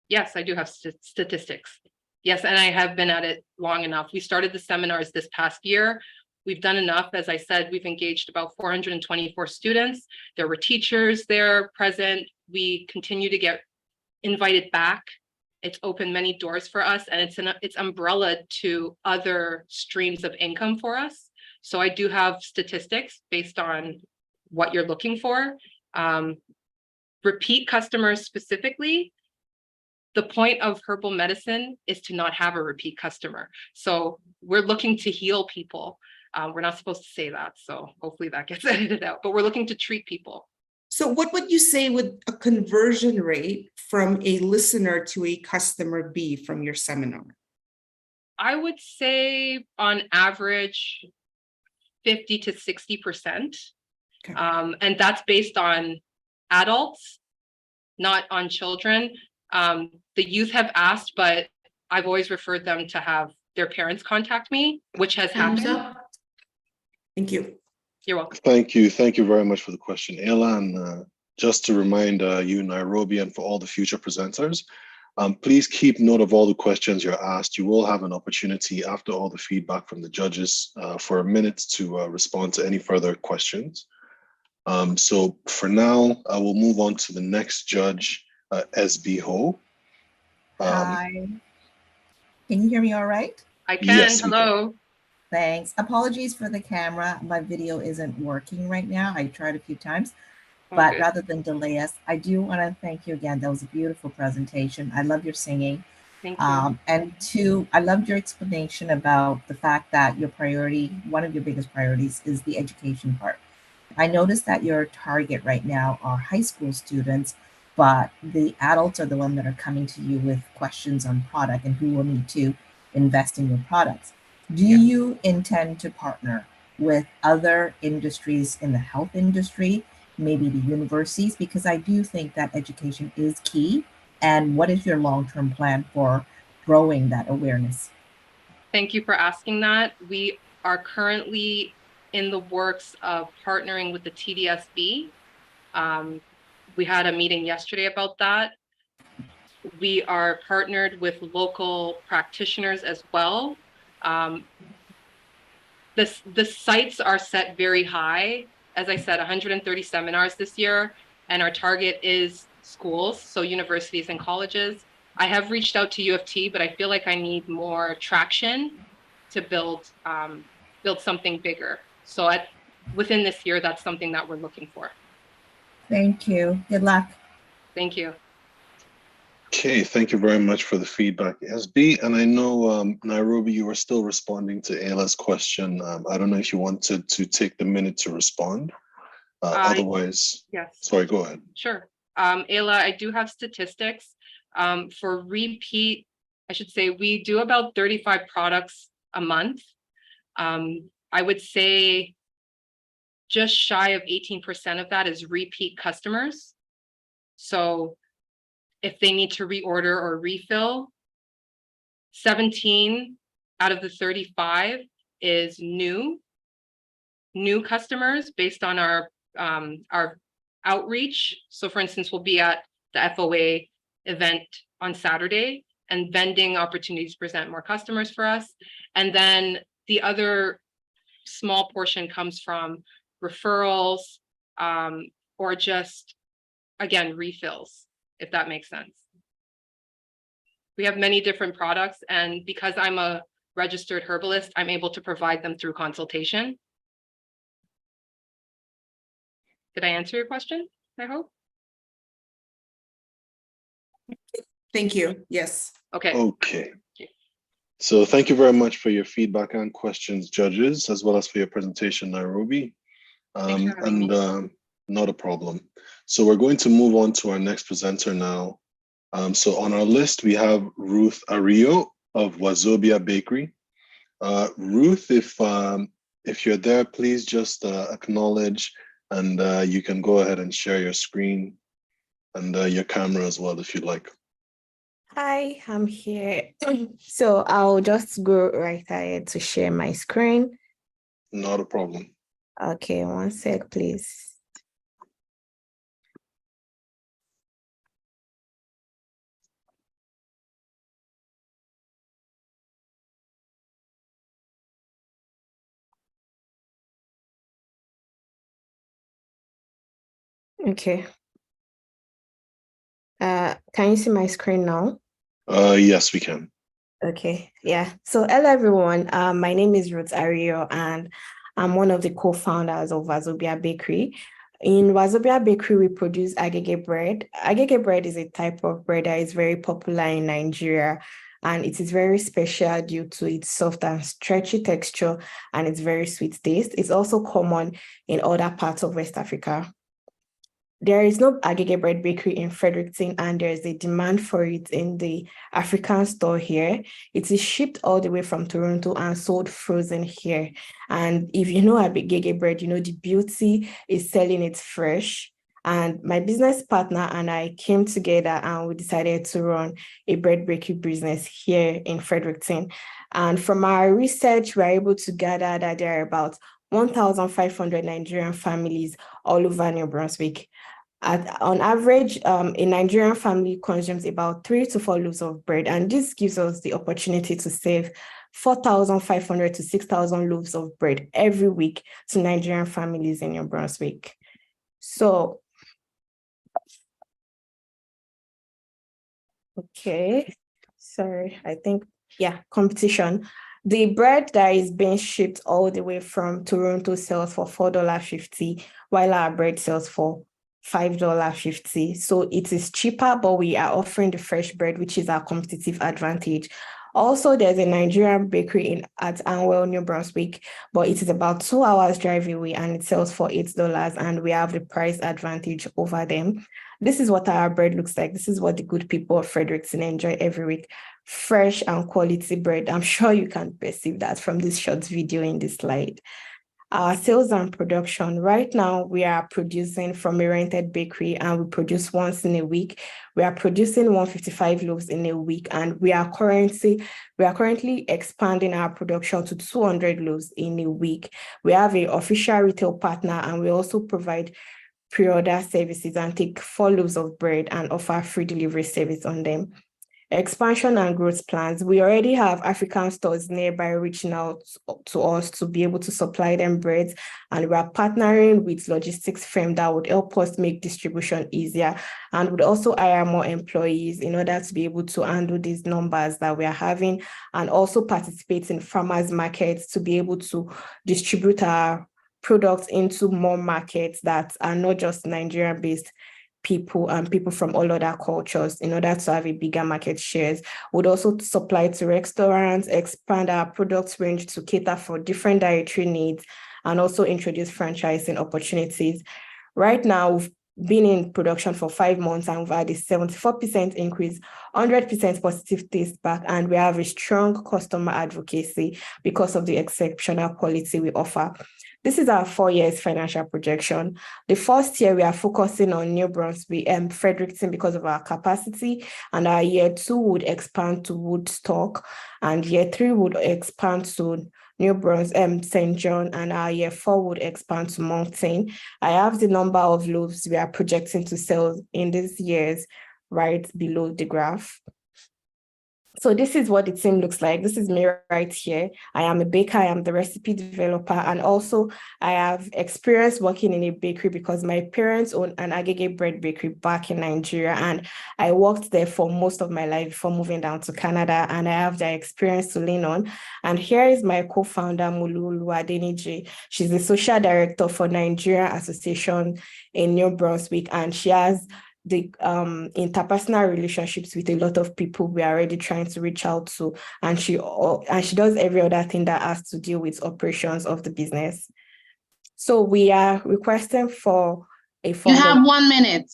Yes, I do have statistics. Yes, and I have been at it long enough. We started the seminars this past year. We've done enough. As I said, we've engaged about 424 students. There were teachers there present. We continue to get invited back. It's opened many doors for us, and it's umbrellaed to other streams of income for us. So I do have statistics based on what you're looking for. Repeat customers specifically, the point of herbal medicine is to not have a repeat customer. So we're looking to heal people. We're not supposed to say that, so hopefully that gets edited out, but we're looking to treat people. So what would you say would a conversion rate from a listener to a customer be from your seminar? I would say on average, 50 to 60%. Okay. And that's based on adults, not on children. The youth have asked, but I've always referred them to have their parents contact me, which has happened. Thank you. You're welcome. Thank you. Thank you very much for the question, Ayla. And just to remind you, Nairobi, and for all the future presenters, please keep note of all the questions you're asked. You will have an opportunity after all the feedback from the judges for a minute to respond to any further questions. So for now, I will move on to the next judge, SB Ho. Hi. Can you hear me all right? I can. Yes, hello. Thanks. Apologies for the camera. My video isn't working right now. I tried a few times, but rather than delay us, I do want to thank you again. That was a beautiful presentation. I love your singing. Thank you. And two, I loved your explanation about the fact that your priority, one of your biggest priorities is the education part. I noticed that your target right now are high school students, but the adults are the ones that are coming to you with questions on product and who will need to invest in your products. Do you intend to partner with other industries in the health industry, maybe the universities? Because I do think that education is key. And what is your long-term plan for growing that awareness? Thank you for asking that. We are currently in the works of partnering with the TDSB. We had a meeting yesterday about that. We are partnered with local practitioners as well. The sites are set very high. As I said, 130 seminars this year, and our target is schools, so universities and colleges. I have reached out to U of T, but I feel like I need more traction to build something bigger. So within this year, that's something that we're looking for. Thank you. Good luck. Thank you. Okay, thank you very much for the feedback, SB. And I know, Nairobi, you were still responding to Ayla's question. I don't know if you wanted to take the minute to respond. Otherwise, yes. Sorry, go ahead. Sure. Ayla, I do have statistics. For repeat, I should say we do about 35 products a month. I would say just shy of 18% of that is repeat customers. So if they need to reorder or refill, 17 out of the 35 is new customers based on our outreach. So for instance, we'll be at the FOA event on Saturday, and vending opportunities present more customers for us. And then the other small portion comes from referrals, or just, again, refills, if that makes sense. We have many different products, and because I'm a registered herbalist, I'm able to provide them through consultation. Did I answer your question, I hope? Thank you. Yes. Okay. Okay. So thank you very much for your feedback and questions, judges, as well as for your presentation, Nairobi. Not a problem. So we're going to move on to our next presenter now. So on our list, we have Ruth Ario of Wazobia Bakery. Ruth, if you're there, please just acknowledge, and you can go ahead and share your screen and your camera as well, if you'd like. Hi, I'm here. So I'll just go right ahead to share my screen. Not a problem. Okay, one sec, please. Okay. Can you see my screen now? Yes, we can. Okay, yeah. So hello everyone. My name is Ruth Ario and I'm one of the co-founders of Wazobia Bakery. In Wazobia Bakery, we produce agege bread. Agege bread is a type of bread that is very popular in Nigeria, and it is very special due to its soft and stretchy texture and its very sweet taste. It's also common in other parts of West Africa. There is no agege bread bakery in Fredericton, and there is a demand for it in the African store here. It is shipped all the way from Toronto and sold frozen here. And if you know agege bread, you know the beauty is selling it fresh. And my business partner and I came together and we decided to run a bread bakery business here in Fredericton. And from our research, we were able to gather that there are about 1,500 Nigerian families all over New Brunswick. On average, a Nigerian family consumes about 3 to 4 loaves of bread, and this gives us the opportunity to save 4,500 to 6,000 loaves of bread every week to Nigerian families in New Brunswick. So, okay, sorry, I think, yeah, competition. The bread that is being shipped all the way from Toronto sells for $4.50, while our bread sells for $5.50. So it is cheaper, but we are offering the fresh bread, which is our competitive advantage. Also, there's a Nigerian bakery at Anwell, New Brunswick, but it is about 2 hours drive away and it sells for $8, and we have the price advantage over them. This is what our bread looks like. This is what the good people of Fredericton enjoy every week. Fresh and quality bread. I'm sure you can perceive that from this short video in this slide. Our sales and production. Right now, we are producing from a rented bakery and we produce once in a week. We are producing 155 loaves in a week, and we are currently expanding our production to 200 loaves in a week. We have an official retail partner, and we also provide pre-order services and take 4 loaves of bread and offer free delivery service on them. Expansion and growth plans. We already have African stores nearby reaching out to us to be able to supply them breads, and we are partnering with logistics firm that would help us make distribution easier and would also hire more employees in order to be able to handle these numbers that we are having, and also participate in farmers markets to be able to distribute our products into more markets that are not just Nigerian-based people and people from all other cultures in order to have a bigger market shares. Would also supply to restaurants, expand our product range to cater for different dietary needs, and also introduce franchising opportunities. Right now, we've been in production for 5 months and we've had a 74% increase, 100% positive taste back, and we have a strong customer advocacy because of the exceptional quality we offer. This is our 4 years financial projection. The first year, we are focusing on New Brunswick and Fredericton because of our capacity, and our year 2 would expand to Woodstock, and year 3 would expand to New Brunswick, St. John, and our year 4 would expand to Moncton. I have the number of loaves we are projecting to sell in these years right below the graph. So this is what the team looks like. This is me right here. I am a baker, I am the recipe developer, and also I have experience working in a bakery because my parents own an agege bread bakery back in Nigeria, and I worked there for most of my life before moving down to Canada, and I have that experience to lean on. And here is my co-founder, Mululu Adeniji. She's the social director for Nigeria Association in New Brunswick, and she has the interpersonal relationships with a lot of people we are already trying to reach out to, and she does every other thing that has to deal with operations of the business. So we are requesting for a fund. You have 1 minute.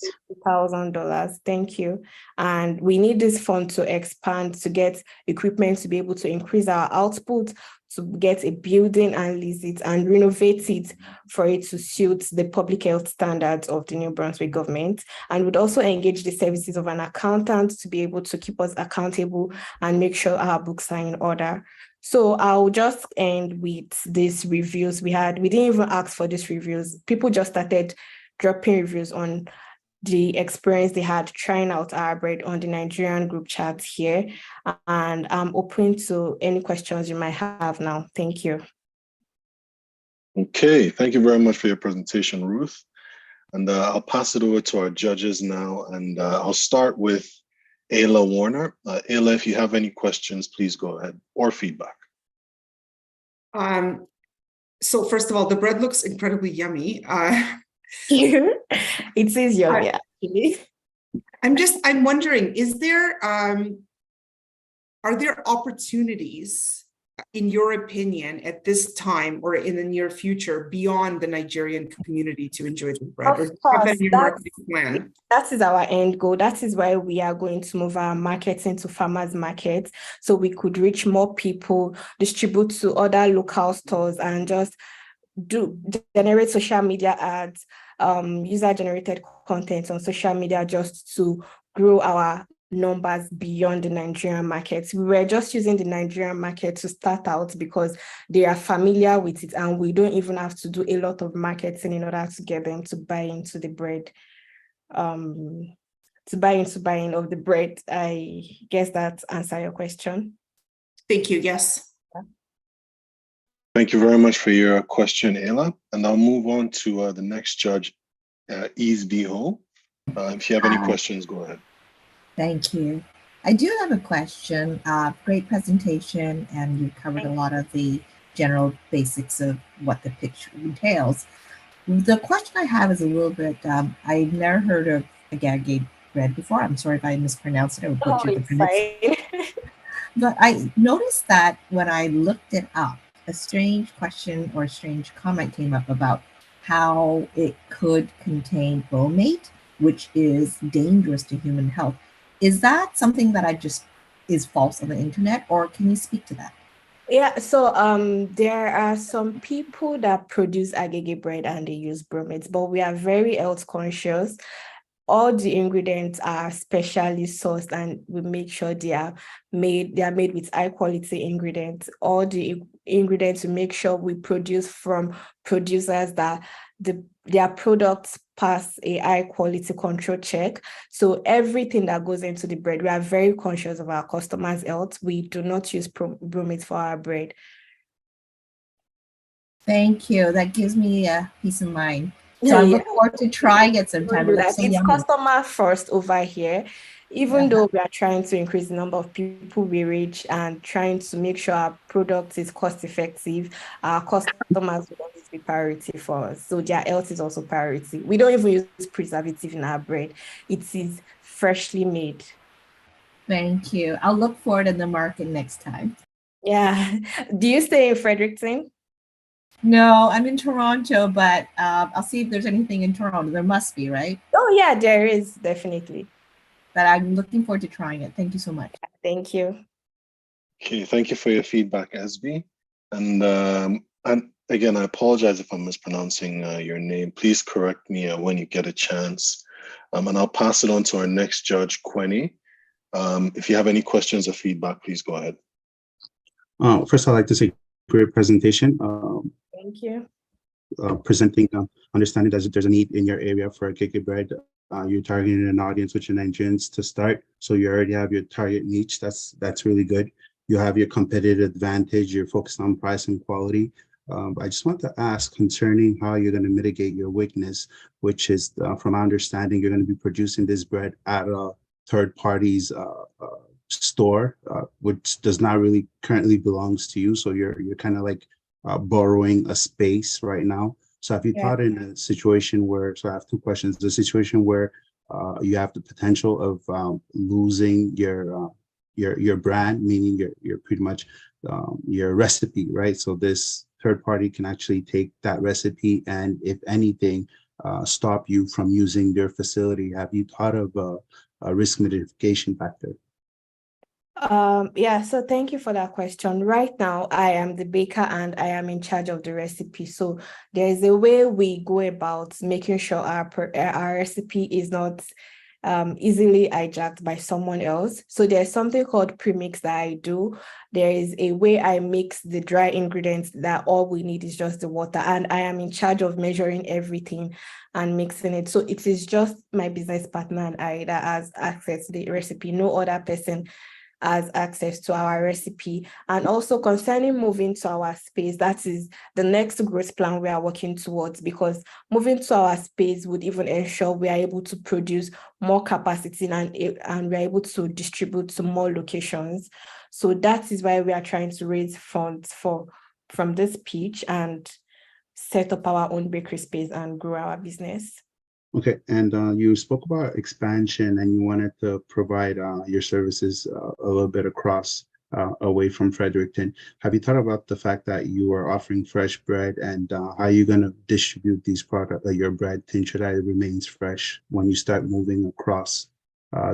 $1,000. Thank you. And we need this fund to expand, to get equipment, to be able to increase our output, to get a building and lease it and renovate it for it to suit the public health standards of the New Brunswick government. And would also engage the services of an accountant to be able to keep us accountable and make sure our books are in order. So I'll just end with these reviews we had. We didn't even ask for these reviews. People just started dropping reviews on the experience they had trying out our bread on the Nigerian group chat here. And I'm open to any questions you might have now. Thank you. Okay, thank you very much for your presentation, Ruth. And I'll pass it over to our judges now. And I'll start with Ayla Warner. Ayla, if you have any questions, please go ahead, or feedback. So first of all, the bread looks incredibly yummy. It is yummy, actually. I'm wondering, are there opportunities, in your opinion, at this time or in the near future beyond the Nigerian community to enjoy the bread? Of course, plan? That is our end goal. That is why we are going to move our markets into farmers markets, so we could reach more people, distribute to other local stores, and just generate social media ads, user-generated content on social media, just to grow our numbers beyond the Nigerian markets. We were just using the Nigerian market to start out because they are familiar with it, and we don't even have to do a lot of marketing in order to get them to buy into the bread. Buying of the bread. I guess that answers your question. Thank you. Yes. Thank you very much for your question, Ayla. And I'll move on to the next judge, Ease Ho. If you have any questions, go ahead. Thank you. I do have a question. Great presentation, and you covered a lot of the general basics of what the pitch entails. The question I have is a little bit, I've never heard of agave bread before. I'm sorry if I mispronounced it. I would butcher the pronunciation. But I noticed that when I looked it up, a strange question or a strange comment came up about how it could contain bromate, which is dangerous to human health. Is that something that is false on the internet, or can you speak to that? Yeah, so there are some people that produce agege bread and they use bromates, but we are very health conscious. All the ingredients are specially sourced, and we make sure they are made with high quality ingredients. All the ingredients, we make sure we produce from producers that their products pass a high quality control check. So everything that goes into the bread, we are very conscious of our customers' health. We do not use bromates for our bread. Thank you. That gives me a peace of mind. So I'm looking forward to trying it sometime. It's customer first over here. Even though we are trying to increase the number of people we reach and trying to make sure our product is cost effective, our customers will always be priority for us. So their health is also priority. We don't even use preservative in our bread. It is freshly made. Thank you. I'll look for it in the market next time. Yeah. Do you stay in Fredericton? No, I'm in Toronto, but I'll see if there's anything in Toronto. There must be, right? Oh, yeah, there is, definitely. But I'm looking forward to trying it. Thank you so much. Thank you. Okay, thank you for your feedback, SB. And again, I apologize if I'm mispronouncing your name. Please correct me when you get a chance. And I'll pass it on to our next judge, Kwene. If you have any questions or feedback, please go ahead. First, I'd like to say great presentation. Thank you. Presenting, understanding that there's a need in your area for agege bread. You're targeting an audience which are Nigerians to start, so you already have your target niche. That's really good. You have your competitive advantage. You're focused on price and quality. I just want to ask concerning how you're going to mitigate your weakness, which is, from my understanding, you're going to be producing this bread at a third party's store, which does not really currently belongs to you. So you're kind of like borrowing a space right now. So have you thought in a situation where, so I have two questions, the situation where you have the potential of losing your brand, meaning your pretty much your recipe, right? So this third party can actually take that recipe and, if anything, stop you from using their facility. Have you thought of a risk mitigation factor? Yeah, so thank you for that question. Right now, I am the baker and I am in charge of the recipe. So there is a way we go about making sure our recipe is not easily hijacked by someone else. So there's something called premix that I do. There is a way I mix the dry ingredients that all we need is just the water, and I am in charge of measuring everything and mixing it. So it is just my business partner and I that has access to the recipe. No other person has access to our recipe. And also concerning moving to our space, that is the next growth plan we are working towards, because moving to our space would even ensure we are able to produce more capacity and we are able to distribute to more locations. So that is why we are trying to raise funds from this pitch and set up our own bakery space and grow our business. Okay, and you spoke about expansion and you wanted to provide your services a little bit across, away from Fredericton. Have you thought about the fact that you are offering fresh bread, and how you're going to distribute these products, your bread, to ensure that it remains fresh when you start moving across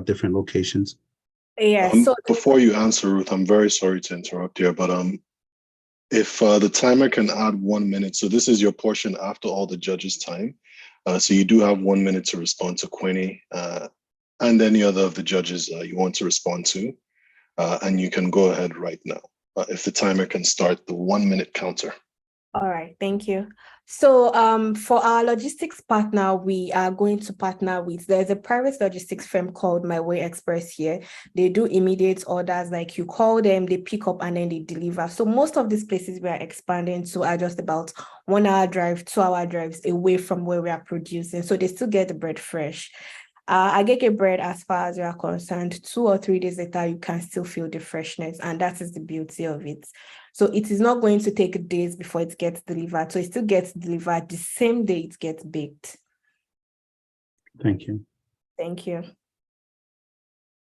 different locations? Yeah. So before you answer, Ruth, I'm very sorry to interrupt here, but if the timer can add 1 minute, so this is your portion after all the judges' time. So you do have 1 minute to respond to Kwene and any other of the judges you want to respond to. And you can go ahead right now. If the timer can start the 1 minute counter. All right, thank you. So for our logistics partner, we are going to partner with, there's a private logistics firm called My Way Express here. They do immediate orders, like you call them, they pick up and then they deliver. So most of these places we are expanding to are just about 1 hour drive, 2 hour drives away from where we are producing. So they still get the bread fresh. Agege bread, as far as you are concerned, 2 or 3 days later, you can still feel the freshness, and that is the beauty of it. So it is not going to take days before it gets delivered. So it still gets delivered the same day it gets baked. Thank you. Thank you.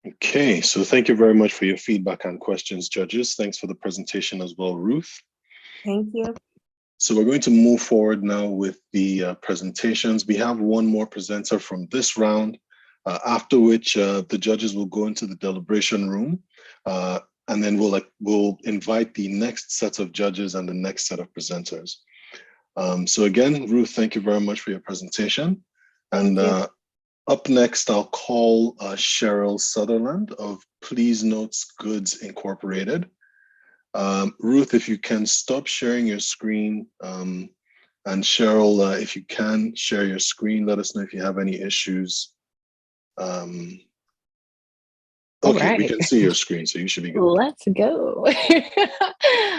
Okay, so thank you very much for your feedback and questions, judges. Thanks for the presentation as well, Ruth. Thank you. So we're going to move forward now with the presentations. We have one more presenter from this round, after which the judges will go into the deliberation room, and then we'll invite the next set of judges and the next set of presenters. So again, Ruth, thank you very much for your presentation. And up next, I'll call Cheryl Sutherland of Please Notes Goods Incorporated. Ruth, if you can stop sharing your screen, and Cheryl, if you can share your screen, let us know if you have any issues. Okay, right. We can see your screen, so you should be good. Let's go.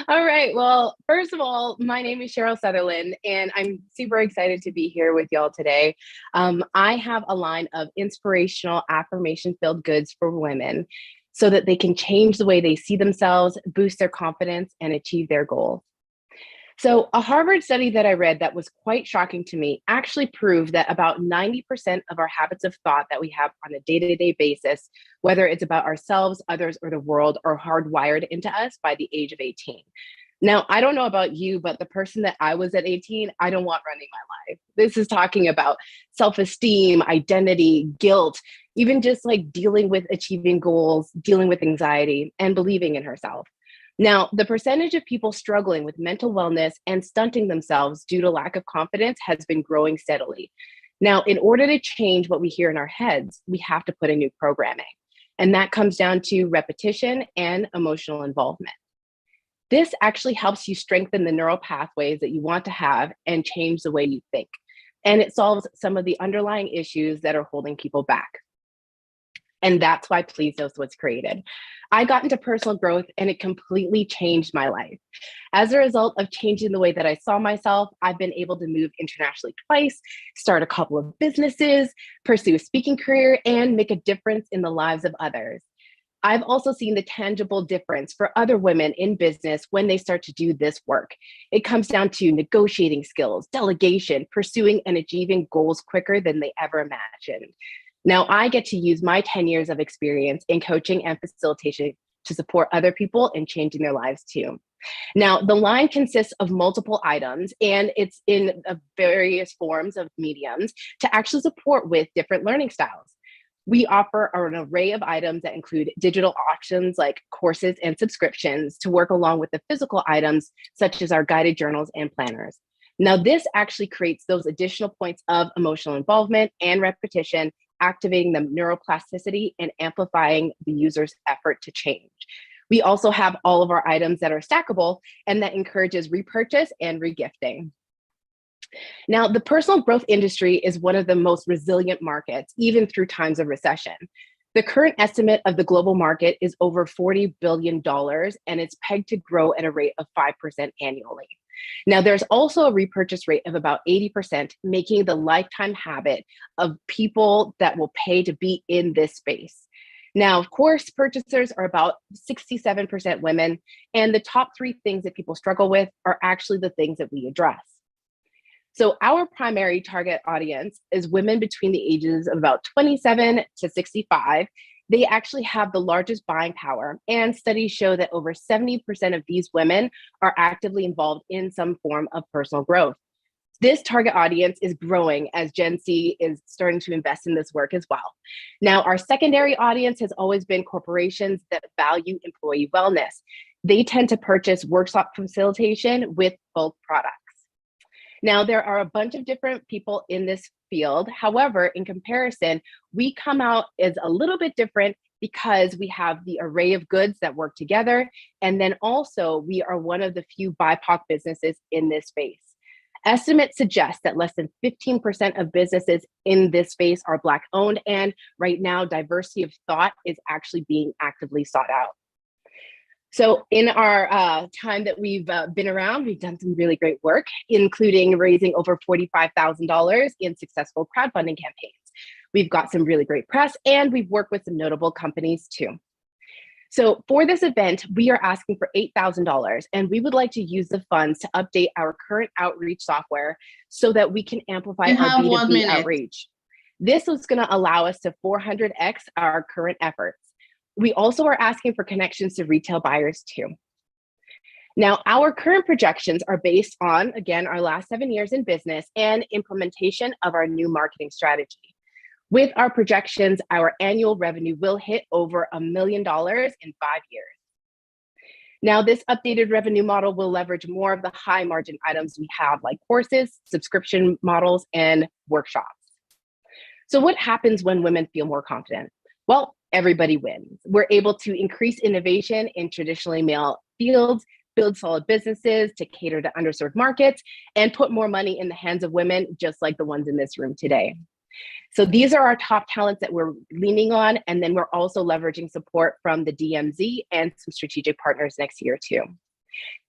All right. Well, first of all, my name is Cheryl Sutherland, and I'm super excited to be here with y'all today. I have a line of inspirational affirmation-filled goods for women so that they can change the way they see themselves, boost their confidence, and achieve their goals. So a Harvard study that I read that was quite shocking to me actually proved that about 90% of our habits of thought that we have on a day-to-day basis, whether it's about ourselves, others, or the world, are hardwired into us by the age of 18. Now, I don't know about you, but the person that I was at 18, I don't want running my life. This is talking about self-esteem, identity, guilt, even just like dealing with achieving goals, dealing with anxiety, and believing in herself. Now, the percentage of people struggling with mental wellness and stunting themselves due to lack of confidence has been growing steadily. Now, in order to change what we hear in our heads, we have to put in new programming. And that comes down to repetition and emotional involvement. This actually helps you strengthen the neural pathways that you want to have and change the way you think. And it solves some of the underlying issues that are holding people back. And that's why Please Notes was created. I got into personal growth and it completely changed my life. As a result of changing the way that I saw myself, I've been able to move internationally twice, start a couple of businesses, pursue a speaking career, and make a difference in the lives of others. I've also seen the tangible difference for other women in business when they start to do this work. It comes down to negotiating skills, delegation, pursuing and achieving goals quicker than they ever imagined. Now, I get to use my 10 years of experience in coaching and facilitation to support other people in changing their lives too. Now, the line consists of multiple items, and it's in various forms of mediums to actually support with different learning styles. We offer an array of items that include digital options like courses and subscriptions to work along with the physical items, such as our guided journals and planners. Now, this actually creates those additional points of emotional involvement and repetition, activating the neuroplasticity and amplifying the user's effort to change. We also have all of our items that are stackable, and that encourages repurchase and regifting. Now, the personal growth industry is one of the most resilient markets, even through times of recession. The current estimate of the global market is over $40 billion, and it's pegged to grow at a rate of 5% annually. Now, there's also a repurchase rate of about 80%, making the lifetime habit of people that will pay to be in this space. Now, of course, purchasers are about 67% women, and the top 3 things that people struggle with are actually the things that we address. So our primary target audience is women between the ages of about 27 to 65. They actually have the largest buying power, and studies show that over 70% of these women are actively involved in some form of personal growth. This target audience is growing as Gen Z is starting to invest in this work as well. Now, our secondary audience has always been corporations that value employee wellness. They tend to purchase workshop facilitation with bulk products. Now, there are a bunch of different people in this field. However, in comparison, we come out as a little bit different because we have the array of goods that work together. And then also, we are one of the few BIPOC businesses in this space. Estimates suggest that less than 15% of businesses in this space are Black owned, and right now diversity of thought is actually being actively sought out. So in our time that we've been around, we've done some really great work, including raising over $45,000 in successful crowdfunding campaigns. We've got some really great press, and we've worked with some notable companies too. So for this event, we are asking for $8,000, and we would like to use the funds to update our current outreach software so that we can amplify our B2B outreach. This is going to allow us to 400x our current efforts. We also are asking for connections to retail buyers too. Now, our current projections are based on, again, our last 7 years in business and implementation of our new marketing strategy. With our projections, our annual revenue will hit over $1 million in 5 years. Now, this updated revenue model will leverage more of the high margin items we have, like courses, subscription models, and workshops. So what happens when women feel more confident? Well, everybody wins. We're able to increase innovation in traditionally male fields, build solid businesses to cater to underserved markets, and put more money in the hands of women, just like the ones in this room today. So these are our top talents that we're leaning on, and then we're also leveraging support from the DMZ and some strategic partners next year too.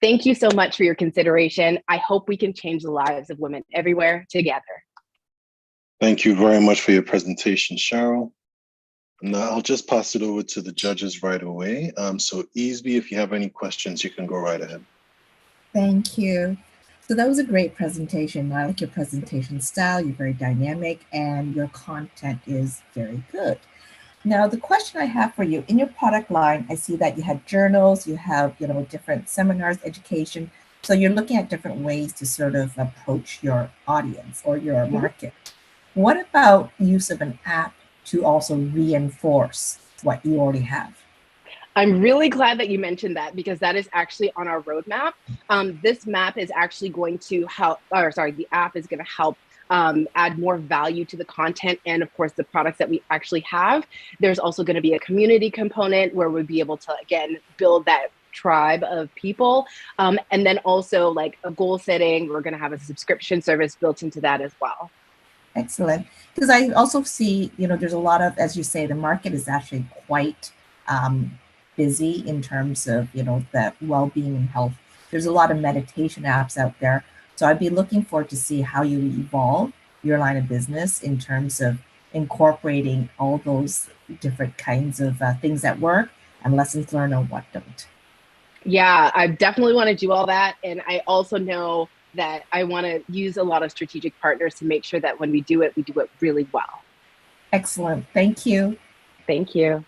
Thank you so much for your consideration. I hope we can change the lives of women everywhere together. Thank you very much for your presentation, Cheryl. Now I'll just pass it over to the judges right away. So Easby, if you have any questions, you can go right ahead. Thank you. So that was a great presentation. I like your presentation style. You're very dynamic and your content is very good. Now, the question I have for you, in your product line, I see that you had journals, you have, different seminars, education. So you're looking at different ways to sort of approach your audience or your market. What about use of an app to also reinforce what you already have? I'm really glad that you mentioned that, because that is actually on our roadmap. This map is actually going to help, the app is going to help add more value to the content and, of course, the products that we actually have. There's also going to be a community component where we'll be able to, again, build that tribe of people. And then also like a goal setting, we're going to have a subscription service built into that as well. Excellent. Because I also see, there's a lot of, as you say, the market is actually quite busy in terms of, the well-being and health. There's a lot of meditation apps out there. So I'd be looking forward to see how you evolve your line of business in terms of incorporating all those different kinds of things that work and lessons learned on what don't. Yeah, I definitely want to do all that. And I also know that I want to use a lot of strategic partners to make sure that when we do it really well. Excellent. Thank you. Thank you.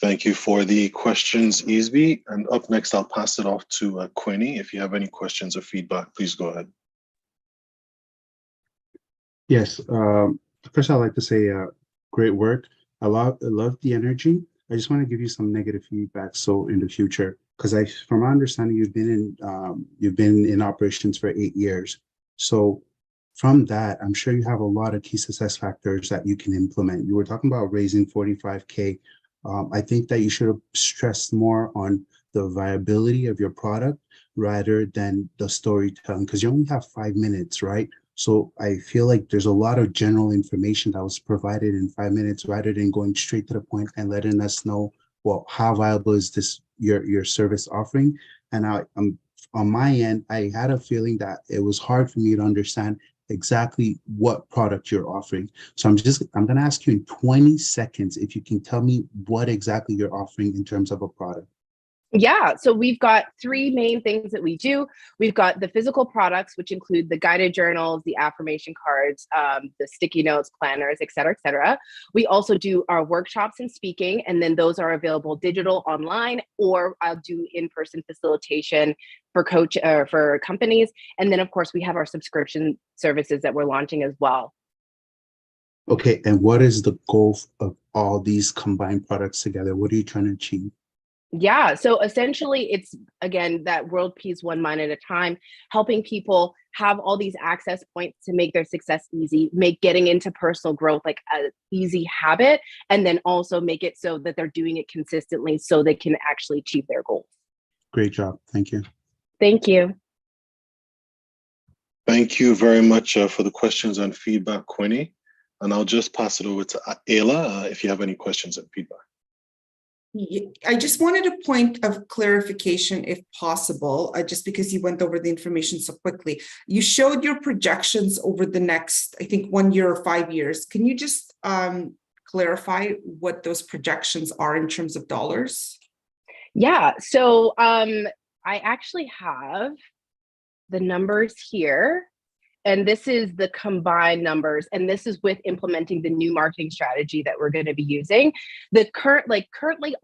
Thank you for the questions, Easby. And up next, I'll pass it off to Kwene. If you have any questions or feedback, please go ahead. Yes. First, I'd like to say great work. I love the energy. I just want to give you some negative feedback. So in the future, because from my understanding, you've been in operations for 8 years. So from that, I'm sure you have a lot of key success factors that you can implement. You were talking about raising 45K. I think that you should have stressed more on the viability of your product rather than the storytelling, because you only have 5 minutes, right? So I feel like there's a lot of general information that was provided in 5 minutes rather than going straight to the point and letting us know, well, how viable is this your service offering? And on my end, I had a feeling that it was hard for me to understand exactly what product you're offering. So I'm going to ask you in 20 seconds if you can tell me what exactly you're offering in terms of a product. Yeah, so we've got three main things that we do. We've got the physical products, which include the guided journals, the affirmation cards, the sticky notes, planners, et cetera, et cetera. We also do our workshops and speaking, and then those are available digital, online, or I'll do in-person facilitation for for companies. And then of course we have our subscription services that we're launching as well. Okay, and what is the goal of all these combined products together? What are you trying to achieve? Yeah, so essentially it's, again, that world peace one mind at a time, helping people have all these access points to make their success easy, make getting into personal growth like an easy habit, and then also make it so that they're doing it consistently so they can actually achieve their goals. Great job. Thank you. Thank you. Thank you very much for the questions and feedback, Kwene. And I'll just pass it over to Ayla if you have any questions and feedback. I just wanted a point of clarification, if possible, just because you went over the information so quickly. You showed your projections over the next, I think, 1 year or 5 years. Can you just clarify what those projections are in terms of dollars? Yeah, so I actually have the numbers here. And this is the combined numbers, and this is with implementing the new marketing strategy that we're going to be using. The currently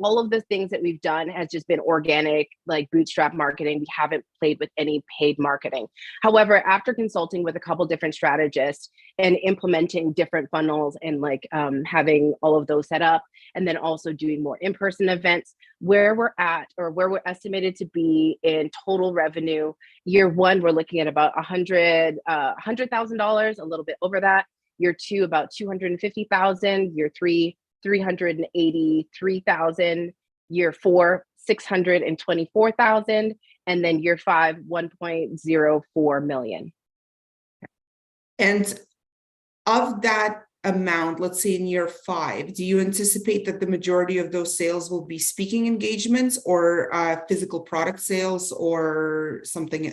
all of the things that we've done has just been organic, like bootstrap marketing. We haven't played with any paid marketing. However, after consulting with a couple different strategists and implementing different funnels and having all of those set up, and then also doing more in-person events, where we're at, or where we're estimated to be in total revenue, year one, we're looking at about $100,000, a little bit over that. Year two, about 250,000. Year three, 383,000. Year four, 624,000. And then year five, 1.04 million. And of that amount, let's say in year five, do you anticipate that the majority of those sales will be speaking engagements or physical product sales or something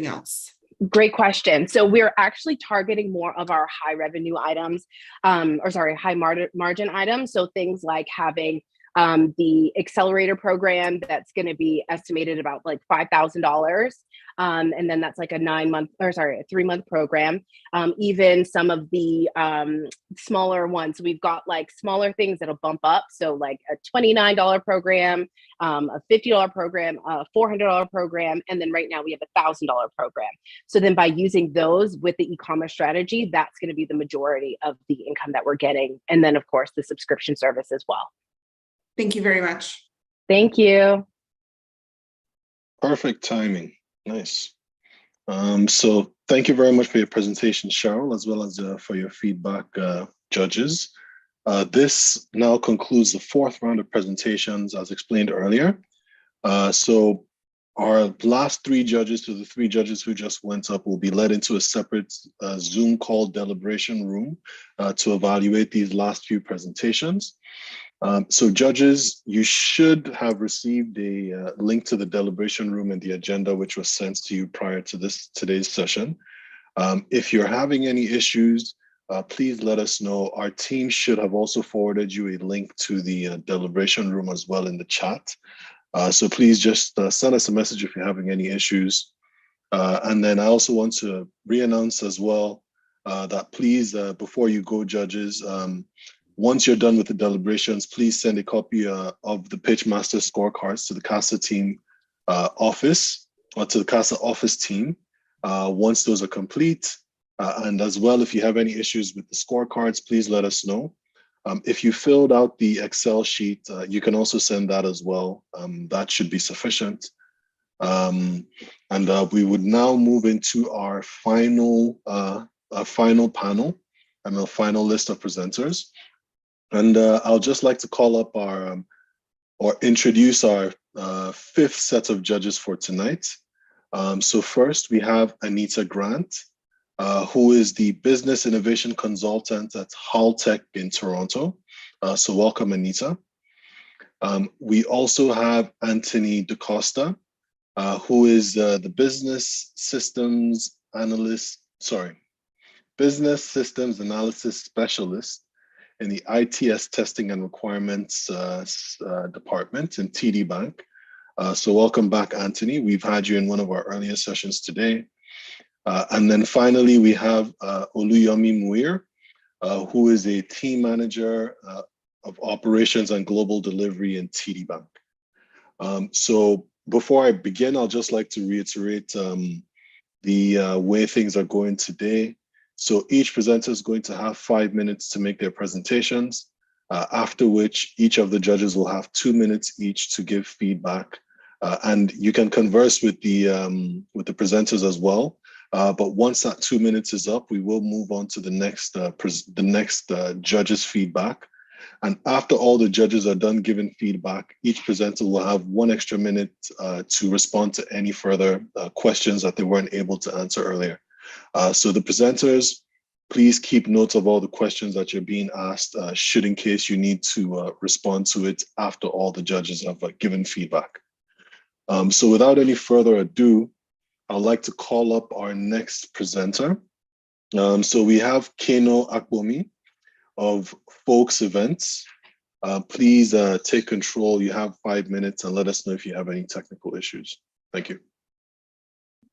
else? Great question. So we're actually targeting more of our high revenue items, high margin items. So things like having the accelerator program that's going to be estimated about like $5,000. And then that's like a 3-month program. Even some of the smaller ones, we've got like smaller things that'll bump up. So like a $29 program, a $50 program, a $400 program. And then right now we have a $1,000 program. So then by using those with the e-commerce strategy, that's going to be the majority of the income that we're getting. And then of course the subscription service as well. Thank you very much. Thank you. Perfect timing. Nice. So thank you very much for your presentation, Cheryl, as well as for your feedback, judges. This now concludes the 4th round of presentations, as explained earlier. So our last 3 judges, to the 3 judges who just went up, will be led into a separate Zoom call deliberation room to evaluate these last few presentations. So judges, you should have received a link to the deliberation room and the agenda, which was sent to you prior to today's session. If you're having any issues, please let us know. Our team should have also forwarded you a link to the deliberation room as well in the chat. So please just send us a message if you're having any issues. And then I also want to re-announce as well that please, before you go, judges, once you're done with the deliberations, please send a copy of the Pitchmaster scorecards to the CASA team office, or to the CASA office team once those are complete. And as well, if you have any issues with the scorecards, please let us know. If you filled out the Excel sheet, you can also send that as well. That should be sufficient. And we would now move into our final panel and the final list of presenters. And I'll just like to call up our, or introduce our 5th set of judges for tonight. So first we have Anita Grant. who is the business innovation consultant at Haltech in Toronto. So welcome, Anita. We also have Anthony DaCosta, who is the business systems analysis specialist in the ITS testing and requirements department in TD Bank. So welcome back, Anthony. We've had you in one of our earlier sessions today. And then finally, we have Oluyomi Muir, who is a team manager of operations and global delivery in TD Bank. So before I begin, I'll just like to reiterate the way things are going today. So each presenter is going to have 5 minutes to make their presentations, after which each of the judges will have 2 minutes each to give feedback. And you can converse with the presenters as well. But once that 2 minutes is up, we will move on to the next judge's feedback. And after all the judges are done giving feedback, each presenter will have 1 extra minute to respond to any further questions that they weren't able to answer earlier. So the presenters, please keep notes of all the questions that you're being asked, should in case you need to respond to it after all the judges have given feedback. So without any further ado, I'd like to call up our next presenter. So we have Keno Akbomi of Folks Events. Please take control. You have 5 minutes and let us know if you have any technical issues. Thank you.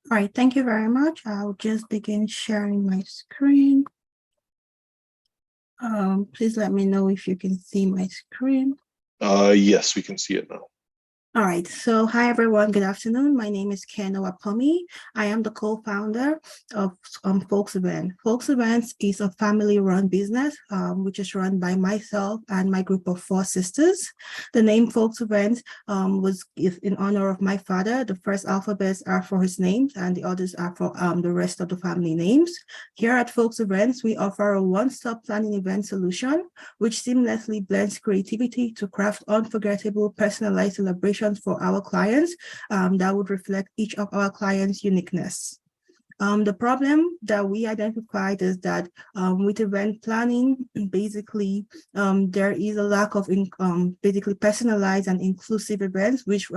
All right, thank you very much. I'll just begin sharing my screen. Please let me know if you can see my screen. Yes, we can see it now. All right, so hi everyone, good afternoon. My name is Keno Akbomi. I am the co-founder of Folks Events. Folks Events is a family-run business, which is run by myself and my group of 4 sisters. The name Folks Events is in honor of my father. The first alphabets are for his names and the others are for the rest of the family names. Here at Folks Events, we offer a one-stop planning event solution, which seamlessly blends creativity to craft unforgettable personalized celebrations for our clients that would reflect each of our clients' uniqueness. The problem that we identified is that with event planning, basically, there is a lack of basically personalized and inclusive events, which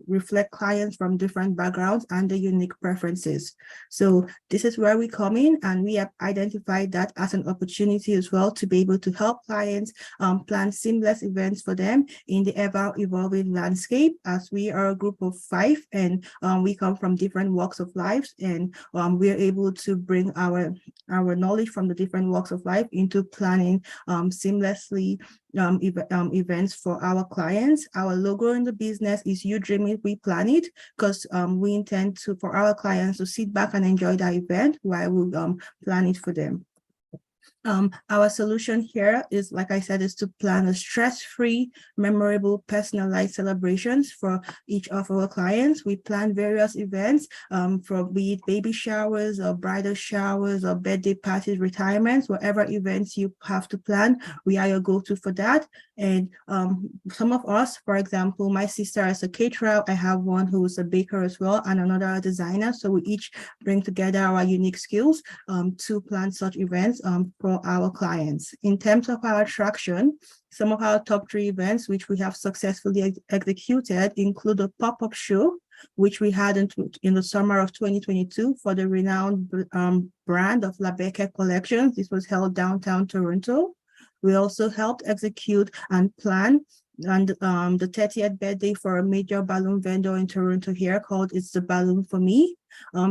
reflect clients from different backgrounds and their unique preferences. So this is where we come in, and we have identified that as an opportunity as well to be able to help clients plan seamless events for them in the ever-evolving landscape, as we are a group of 5 and we come from different walks of life, and we're able to bring our knowledge from the different walks of life into planning seamlessly events for our clients. Our logo in the business is "You Dream It, We Plan It," because we intend for our clients to sit back and enjoy that event while we plan it for them. Our solution here is, like I said, is to plan a stress-free, memorable, personalized celebrations for each of our clients. We plan various events, from be it baby showers or bridal showers or birthday parties, retirements, whatever events you have to plan, we are your go-to for that. And some of us, for example, my sister is a caterer. I have one who is a baker as well, and another a designer. So we each bring together our unique skills to plan such events for our clients. In terms of our traction, some of our top 3 events which we have successfully executed include a pop-up show, which we had in the summer of 2022 for the renowned brand of Levato collections. This was held downtown Toronto. We also helped execute and plan the 30th birthday for a major balloon vendor in Toronto here called It's the Balloon for Me.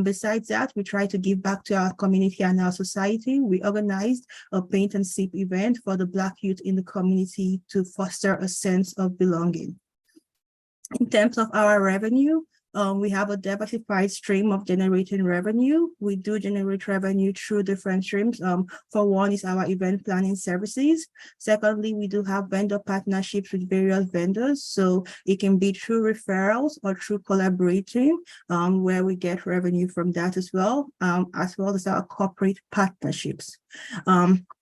Besides that, we try to give back to our community and our society. We organized a paint and sip event for the Black youth in the community to foster a sense of belonging. In terms of our revenue, we have a diversified stream of generating revenue. We do generate revenue through different streams. For one is our event planning services. Secondly, we do have vendor partnerships with various vendors. So it can be through referrals or through collaborating, where we get revenue from that as well as our corporate partnerships.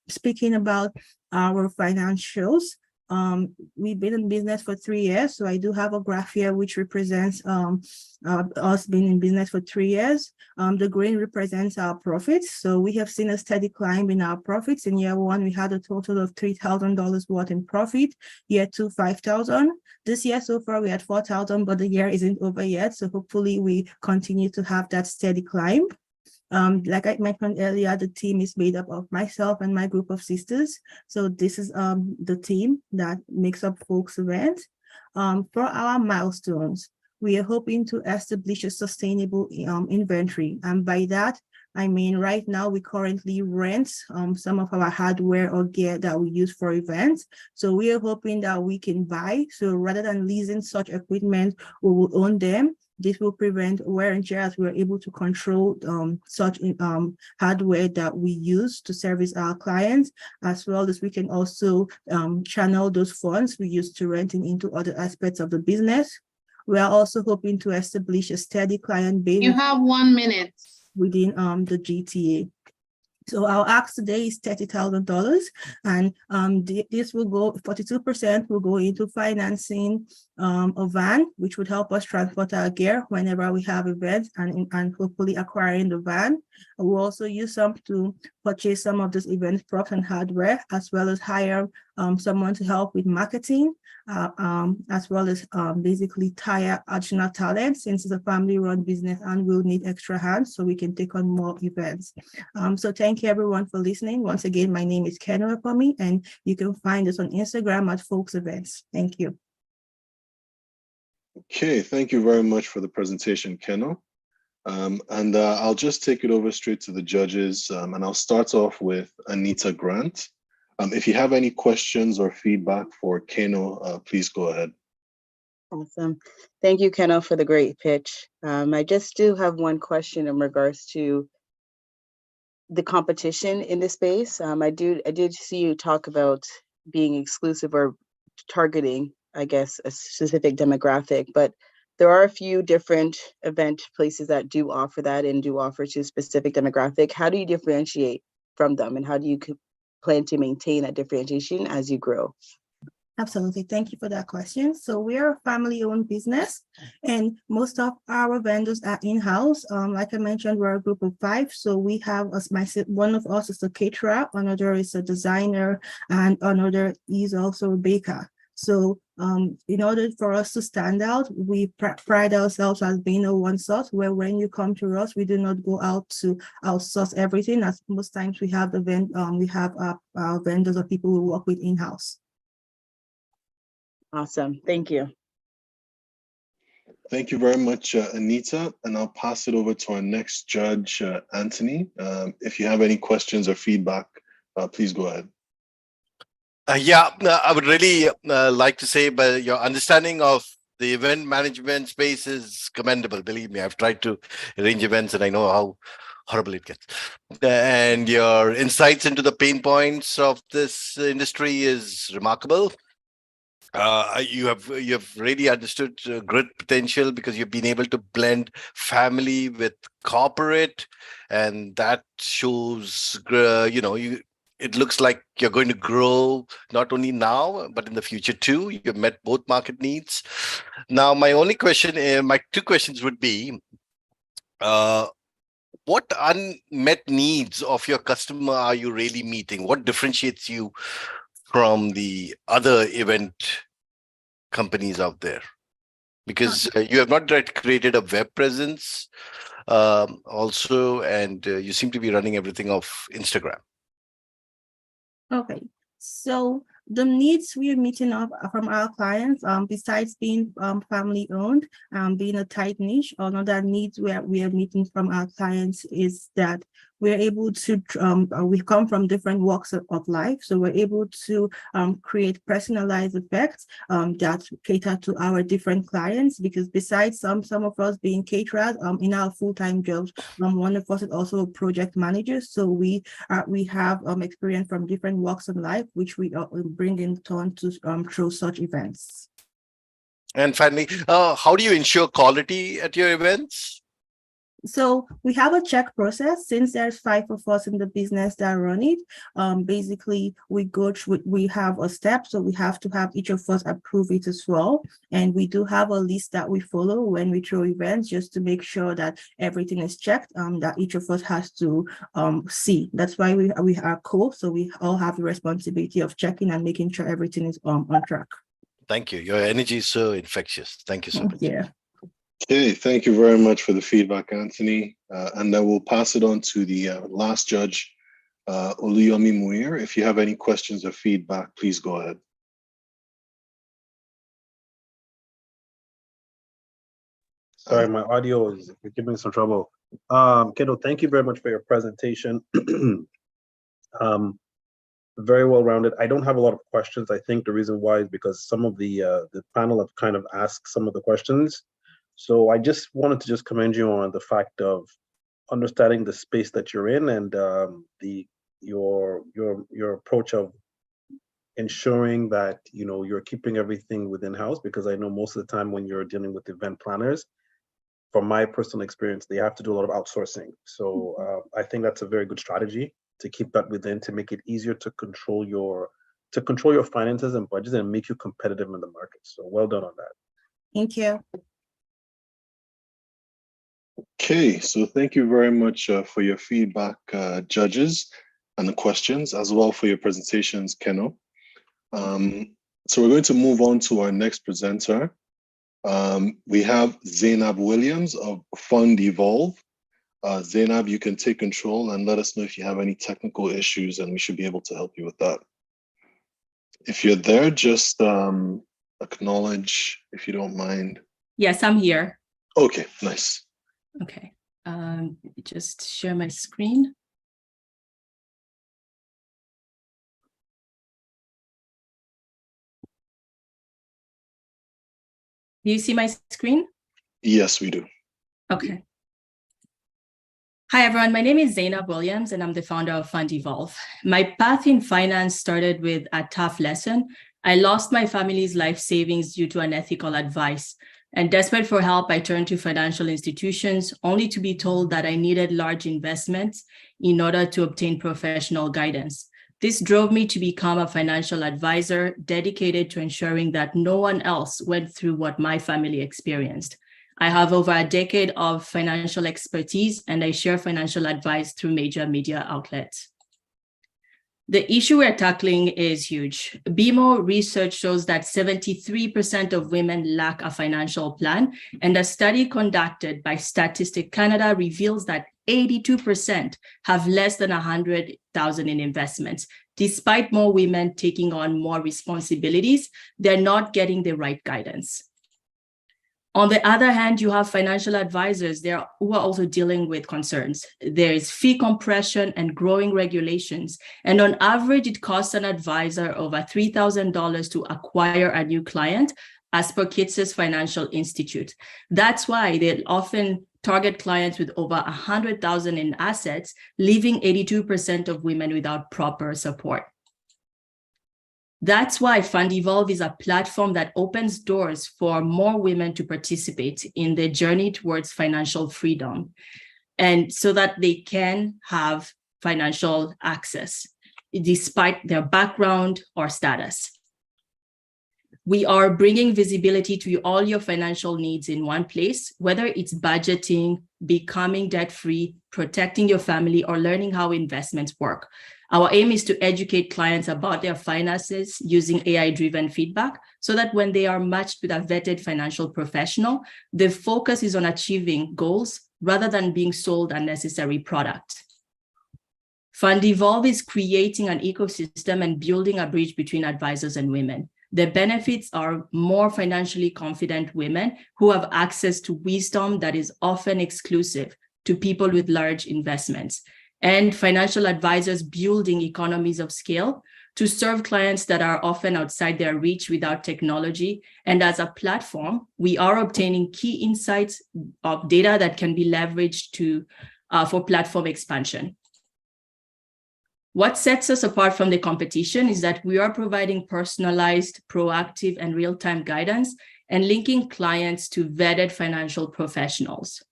Speaking about our financials, We've been in business for 3 years. So I do have a graph here which represents us being in business for 3 years. The green represents our profits. So we have seen a steady climb in our profits. In year 1, we had a total of $3,000 worth in profit. Year 2, 5,000. This year so far we had 4,000, but the year isn't over yet. So hopefully we continue to have that steady climb. Like I mentioned earlier, the team is made up of myself and my group of sisters. So this is the team that makes up Folks Event. For our milestones, we are hoping to establish a sustainable inventory. And by that, I mean, right now we currently rent some of our hardware or gear that we use for events. So we are hoping that we can buy. So rather than leasing such equipment, we will own them. This will prevent wear and tear as we are able to control such hardware that we use to service our clients, as well as we can also channel those funds we use to renting into other aspects of the business. We are also hoping to establish a steady client base. You have 1 minute. Within the GTA. So our ask today is $30,000, and this will go, 42% will go into financing a van, which would help us transport our gear whenever we have events, and hopefully acquiring the van. We'll also use some to purchase some of this event props and hardware, as well as hire someone to help with marketing, as well as basically hire additional talent, since it's a family-run business and we'll need extra hands so we can take on more events. So thank you everyone for listening. Once again, my name is Kwene, and you can find us on Instagram at Folks Events. Thank you. Okay, thank you very much for the presentation, Kwene. And I'll just take it over straight to the judges, and I'll start off with Anita Grant. If you have any questions or feedback for Kwene, please go ahead. Awesome. Thank you, Kwene, for the great pitch. I just do have one question in regards to the competition in this space. I did see you talk about being exclusive or targeting, I guess, a specific demographic, but there are a few different event places that do offer that and do offer to a specific demographic. How do you differentiate from them, and how do you plan to maintain that differentiation as you grow? Absolutely. Thank you for that question. So we are a family-owned business, and most of our vendors are in-house. Like I mentioned, we're a group of 5. So we have one of us is a caterer, another is a designer, and another is also a baker. So in order for us to stand out, we pride ourselves as being a one source, where when you come to us, we do not go out to outsource everything, as most times we have our vendors or people we work with in-house. Awesome. Thank you. Thank you very much, Anita. And I'll pass it over to our next judge, Anthony. If you have any questions or feedback, please go ahead. Yeah, I would really like to say, but your understanding of the event management space is commendable. Believe me, I've tried to arrange events and I know how horrible it gets. And your insights into the pain points of this industry is remarkable. You have really understood great potential, because you've been able to blend family with corporate, and that shows, it looks like you're going to grow not only now, but in the future too. You've met both market needs. Now, my two questions would be, what unmet needs of your customer are you really meeting? What differentiates you from the other event companies out there? Because you have not created a web presence also, and you seem to be running everything off Instagram. Okay, so the needs we are meeting up from our clients, besides being family owned, being a tight niche, another needs where we are meeting from our clients is that we're able to, we come from different walks of life, so we're able to create personalized effects that cater to our different clients, because besides some of us being caterers in our full-time jobs, one of us is also a project manager, so we have experience from different walks of life, which we bring in turn to through such events. And finally, how do you ensure quality at your events? So we have a check process. Since there's 5 of us in the business that run it, basically we go through, we have a step, so we have to have each of us approve it as well. And we do have a list that we follow when we throw events, just to make sure that everything is checked, that each of us has to see. That's why we are co, so we all have the responsibility of checking and making sure everything is on track. Thank you. Your energy is so infectious. Thank you so much. Yeah. Okay, thank you very much for the feedback, Anthony. And then we'll pass it on to the last judge, Oluyomi Muir. If you have any questions or feedback, please go ahead. Sorry, my audio is giving me some trouble. Kendall, thank you very much for your presentation. Very well rounded. I don't have a lot of questions. I think the reason why is because some of the panel have kind of asked some of the questions. So I just wanted to just commend you on the fact of understanding the space that you're in and your approach of ensuring that you're keeping everything within house, because I know most of the time when you're dealing with event planners, from my personal experience, they have to do a lot of outsourcing. So I think that's a very good strategy to keep that within, to make it easier to control your finances and budgets and make you competitive in the market. So well done on that. Thank you. Okay, so thank you very much for your feedback, judges, and the questions, as well for your presentations, Keno. So we're going to move on to our next presenter. We have Zainab Williams of Fund Evolve. Zainab, you can take control and let us know if you have any technical issues, and we should be able to help you with that. If you're there, just acknowledge if you don't mind. Yes, I'm here. Okay, nice. Okay, just share my screen. Do you see my screen? Yes, we do. Okay. Hi, everyone. My name is Zainab Williams, and I'm the founder of Fund Evolve. My path in finance started with a tough lesson. I lost my family's life savings due to unethical advice. And desperate for help, I turned to financial institutions, only to be told that I needed large investments in order to obtain professional guidance. This drove me to become a financial advisor dedicated to ensuring that no one else went through what my family experienced. I have over a decade of financial expertise, and I share financial advice through major media outlets. The issue we're tackling is huge. BMO research shows that 73% of women lack a financial plan, and a study conducted by Statistics Canada reveals that 82% have less than $100,000 in investments. Despite more women taking on more responsibilities, they're not getting the right guidance. On the other hand, you have financial advisors there who are also dealing with concerns. There is fee compression and growing regulations. And on average, it costs an advisor over $3,000 to acquire a new client, as per Kitces Financial Institute. That's why they often target clients with over 100,000 in assets, leaving 82% of women without proper support. That's why Fund Evolve is a platform that opens doors for more women to participate in their journey towards financial freedom, and so that they can have financial access despite their background or status. We are bringing visibility to all your financial needs in one place, whether it's budgeting, becoming debt-free, protecting your family, or learning how investments work. Our aim is to educate clients about their finances using AI-driven feedback, so that when they are matched with a vetted financial professional, the focus is on achieving goals rather than being sold unnecessary product. Fund Evolve is creating an ecosystem and building a bridge between advisors and women. The benefits are more financially confident women who have access to wisdom that is often exclusive to people with large investments, and financial advisors building economies of scale to serve clients that are often outside their reach without technology. And as a platform, we are obtaining key insights of data that can be leveraged for platform expansion. What sets us apart from the competition is that we are providing personalized, proactive, and real-time guidance and linking clients to vetted financial professionals.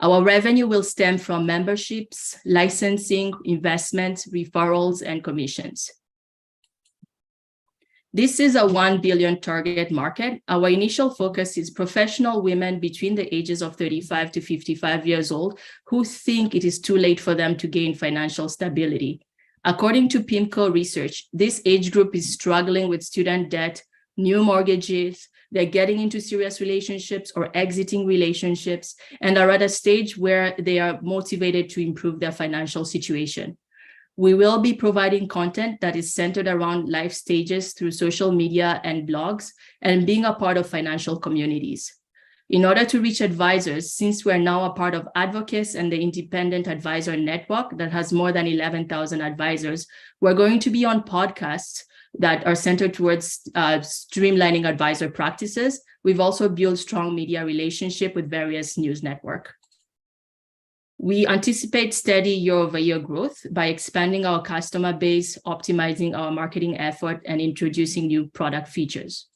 Our revenue will stem from memberships, licensing, investments, referrals, and commissions. This is a $1 billion target market. Our initial focus is professional women between the ages of 35 to 55 years old who think it is too late for them to gain financial stability. According to PIMCO research, this age group is struggling with student debt, new mortgages, they're getting into serious relationships or exiting relationships, and are at a stage where they are motivated to improve their financial situation. We will be providing content that is centered around life stages through social media and blogs, and being a part of financial communities. In order to reach advisors, since we're now a part of Advocates and the Independent Advisor Network that has more than 11,000 advisors, we're going to be on podcasts that are centered towards streamlining advisor practices. We've also built strong media relationship with various news networks. We anticipate steady year-over-year growth by expanding our customer base, optimizing our marketing effort, and introducing new product features.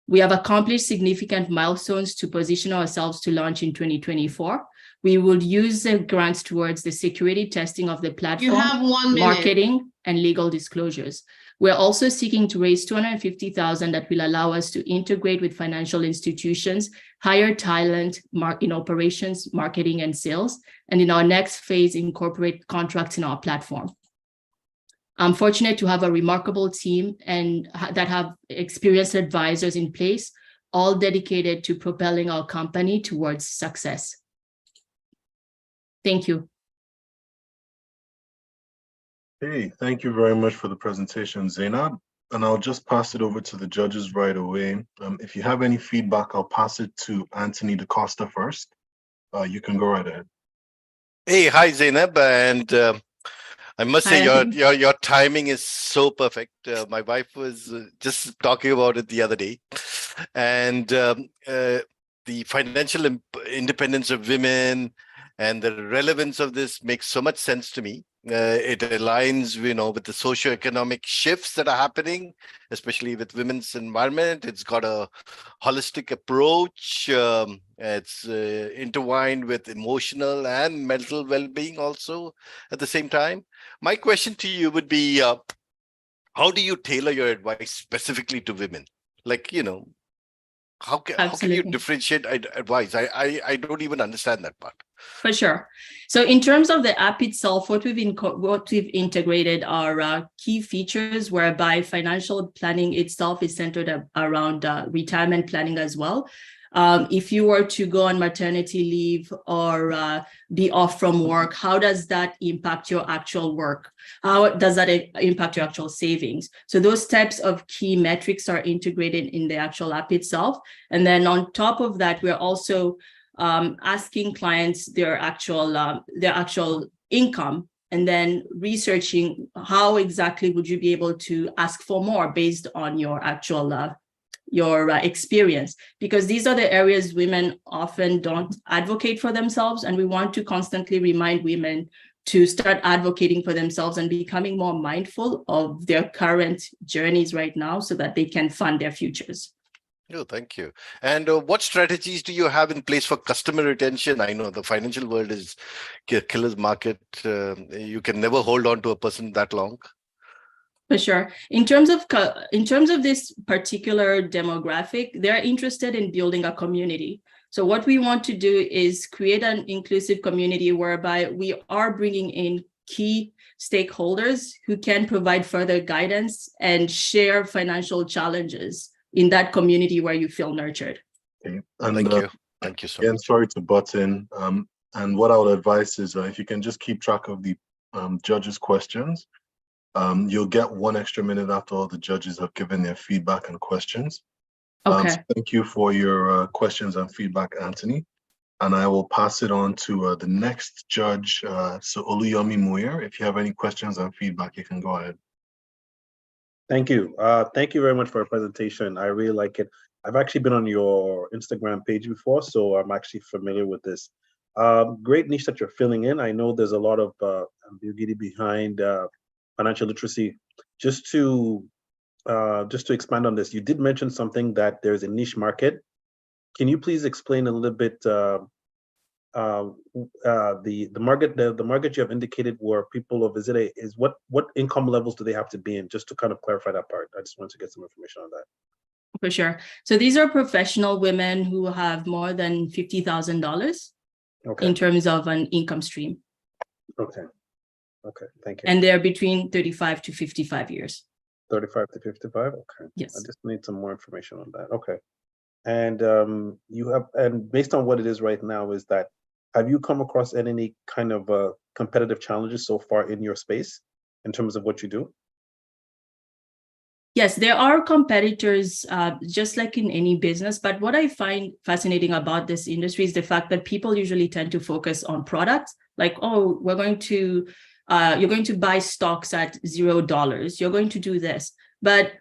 We have accomplished significant milestones to position ourselves to launch in 2024. We will use the grants towards the security testing of the platform, You have 1 minute. marketing, and legal disclosures. We're also seeking to raise $250,000 that will allow us to integrate with financial institutions, hire talent in operations, marketing, and sales, and in our next phase, incorporate contracts in our platform. I'm fortunate to have a remarkable team and that have experienced advisors in place, all dedicated to propelling our company towards success. Thank you. Hey, thank you very much for the presentation, Zainab. And I'll just pass it over to the judges right away. If you have any feedback, I'll pass it to Anthony DaCosta first. You can go right ahead. Hey, hi Zainab, and I must say Hi, your timing is so perfect. My wife was just talking about it the other day, and the financial independence of women and the relevance of this makes so much sense to me. It aligns, with the socioeconomic shifts that are happening, especially with women's environment. It's got a holistic approach. It's intertwined with emotional and mental well-being also at the same time. My question to you would be, how do you tailor your advice specifically to women? Like, how can you differentiate advice? I don't even understand that part. For sure. So in terms of the app itself, what we've integrated are key features whereby financial planning itself is centered around retirement planning as well. If you were to go on maternity leave or be off from work, how does that impact your actual work? How does that impact your actual savings? So those types of key metrics are integrated in the actual app itself. And then on top of that, we're also asking clients their actual income, and then researching how exactly would you be able to ask for more based on your actual experience, because these are the areas women often don't advocate for themselves, and we want to constantly remind women to start advocating for themselves and becoming more mindful of their current journeys right now so that they can fund their futures. Oh, thank you. And what strategies do you have in place for customer retention? I know the financial world is a killer's market. You can never hold on to a person that long. For sure. In terms of this particular demographic, they're interested in building a community. So what we want to do is create an inclusive community whereby we are bringing in key stakeholders who can provide further guidance and share financial challenges in that community where you feel nurtured. Okay. And, thank you. Thank you so much. Again, sorry to butt in. And what I would advise is if you can just keep track of the judges' questions, you'll get 1 extra minute after all the judges have given their feedback and questions. Okay. So thank you for your questions and feedback, Anthony. And I will pass it on to the next judge, so Oluyomi Muir. If you have any questions and feedback, you can go ahead. Thank you. Thank you very much for your presentation. I really like it. I've actually been on your Instagram page before, so I'm actually familiar with this. Great niche that you're filling in. I know there's a lot of ambiguity behind financial literacy. Just to expand on this, you did mention something that there's a niche market. Can you please explain a little bit the market you have indicated where people of is what income levels do they have to be in? Just to kind of clarify that part, I just wanted to get some information on that. For sure. So these are professional women who have more than $50,000 in terms of an income stream. Okay. Okay. Thank you. And they're between 35 to 55 years. 35 to 55. Okay. Yes. I just need some more information on that. Okay. And and based on what it is right now, is that have you come across any kind of competitive challenges so far in your space in terms of what you do? Yes, there are competitors, just like in any business. But what I find fascinating about this industry is the fact that people usually tend to focus on products. Like, oh, you're going to buy stocks at $0. You're going to do this. But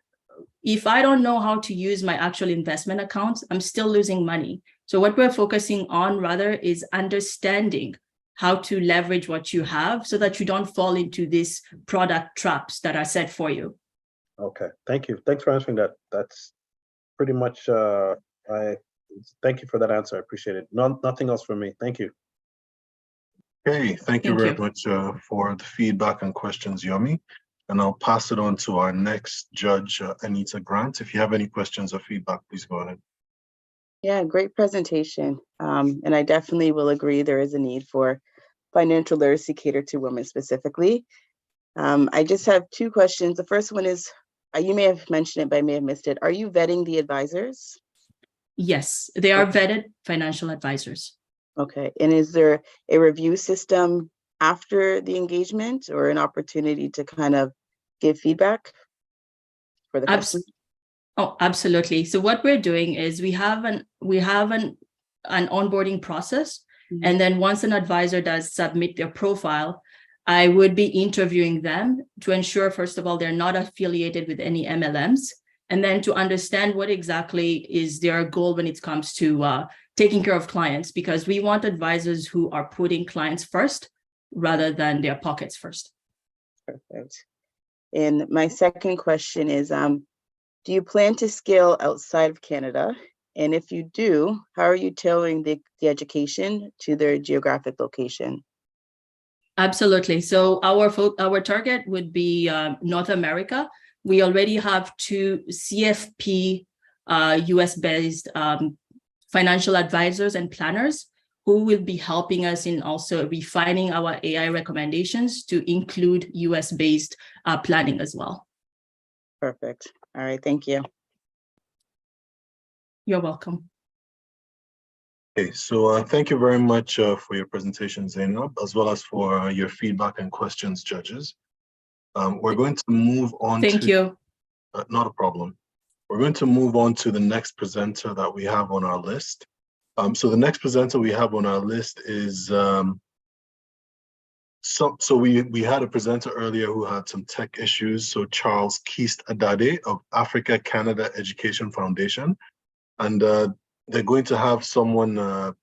if I don't know how to use my actual investment accounts, I'm still losing money. So what we're focusing on rather is understanding how to leverage what you have so that you don't fall into these product traps that are set for you. Okay, thank you. Thanks for answering that. That's pretty much, thank you for that answer. I appreciate it. Nothing else from me. Thank you. Okay, thank you very much for the feedback and questions, Yomi. And I'll pass it on to our next judge, Anita Grant. If you have any questions or feedback, please go ahead. Yeah, great presentation. And I definitely will agree there is a need for financial literacy catered to women specifically. I just have two questions. The first one is, you may have mentioned it, but I may have missed it. Are you vetting the advisors? Yes, they are vetted financial advisors. Okay, and is there a review system after the engagement or an opportunity to kind of give feedback for the customer? Oh, absolutely. So what we're doing is we have an onboarding process. Mm-hmm. And then once an advisor does submit their profile, I would be interviewing them to ensure, first of all, they're not affiliated with any MLMs, and then to understand what exactly is their goal when it comes to taking care of clients, because we want advisors who are putting clients first rather than their pockets first. Perfect. And my second question is, do you plan to scale outside of Canada? And if you do, how are you tailoring the education to their geographic location? Absolutely. So our target would be North America. We already have 2 CFP US-based financial advisors and planners who will be helping us in also refining our AI recommendations to include US-based planning as well. Perfect. All right. Thank you. You're welcome. Okay, so thank you very much for your presentation, Zainab, as well as for your feedback and questions, judges. We're going to move on. Thank you. Not a problem. We're going to move on to the next presenter that we have on our list. So the next presenter we have on our list is, so we had a presenter earlier who had some tech issues. So Charles Keast-Adade of Africa Canada Education Foundation. And they're going to have someone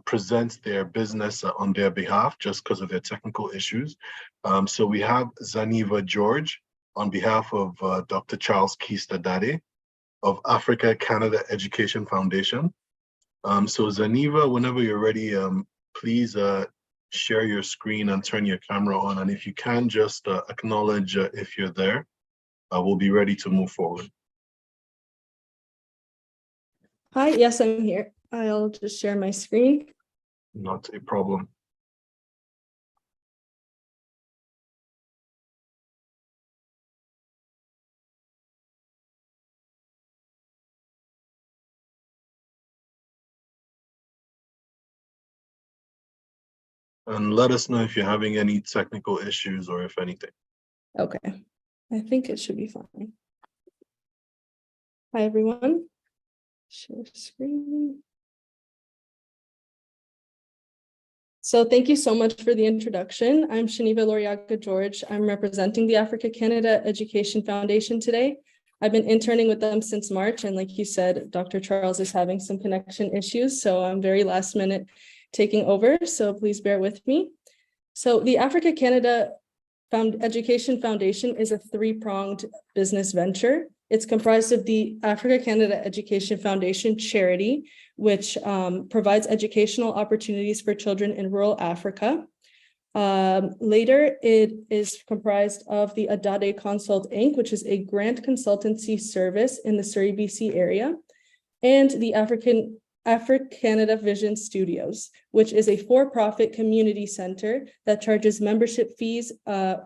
present their business on their behalf just because of their technical issues. So we have Zaniva George on behalf of Dr. Charles Keast-Adade of Africa Canada Education Foundation. So Zaniva, whenever you're ready, please share your screen and turn your camera on. And if you can, just acknowledge if you're there. We'll be ready to move forward. Hi, yes, I'm here. I'll just share my screen. Not a problem. And let us know if you're having any technical issues or if anything. Okay, I think it should be fine. Hi, everyone. Share screen. So thank you so much for the introduction. I'm Shaniva Loriaga George. I'm representing the Africa Canada Education Foundation today. I've been interning with them since March, and like you said, Dr. Charles is having some connection issues, so I'm very last minute taking over, so please bear with me. So the Africa Canada Education Foundation is a 3-pronged business venture. It's comprised of the Africa Canada Education Foundation charity, which provides educational opportunities for children in rural Africa. Later, it is comprised of the Adade Consult Inc., which is a grant consultancy service in the Surrey, BC area, and the Africanada Vision Studios, which is a for-profit community center that charges membership fees,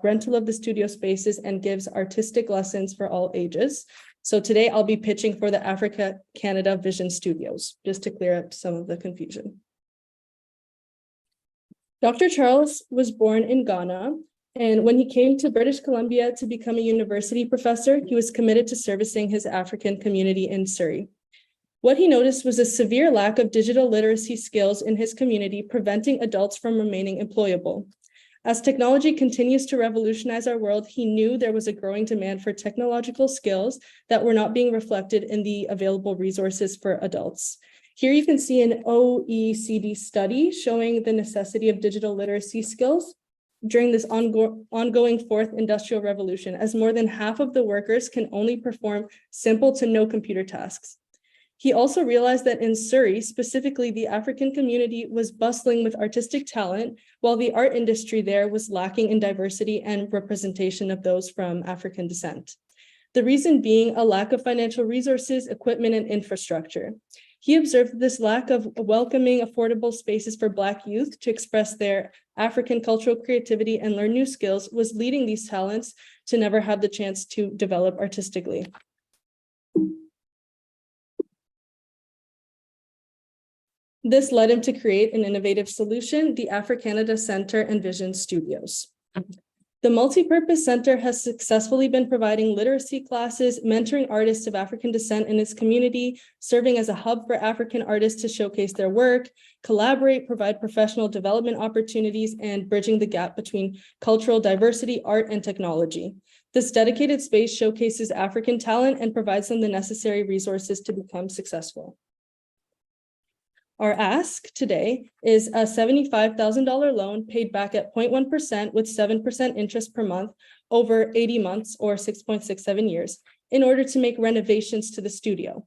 rental of the studio spaces, and gives artistic lessons for all ages. So today I'll be pitching for the Africa Canada Vision Studios, just to clear up some of the confusion. Dr. Charles was born in Ghana, and when he came to British Columbia to become a university professor, he was committed to servicing his African community in Surrey. What he noticed was a severe lack of digital literacy skills in his community, preventing adults from remaining employable. As technology continues to revolutionize our world, he knew there was a growing demand for technological skills that were not being reflected in the available resources for adults. Here you can see an OECD study showing the necessity of digital literacy skills during this ongoing fourth industrial revolution, as more than half of the workers can only perform simple to no computer tasks. He also realized that in Surrey, specifically, the African community was bustling with artistic talent, while the art industry there was lacking in diversity and representation of those from African descent. The reason being a lack of financial resources, equipment, and infrastructure. He observed this lack of welcoming, affordable spaces for Black youth to express their African cultural creativity and learn new skills was leading these talents to never have the chance to develop artistically. This led him to create an innovative solution, the Africanada Center and Vision Studios. The multipurpose center has successfully been providing literacy classes, mentoring artists of African descent in its community, serving as a hub for African artists to showcase their work, collaborate, provide professional development opportunities, and bridging the gap between cultural diversity, art, and technology. This dedicated space showcases African talent and provides them the necessary resources to become successful. Our ask today is a $75,000 loan paid back at 0.1% with 7% interest per month over 80 months or 6.67 years in order to make renovations to the studio.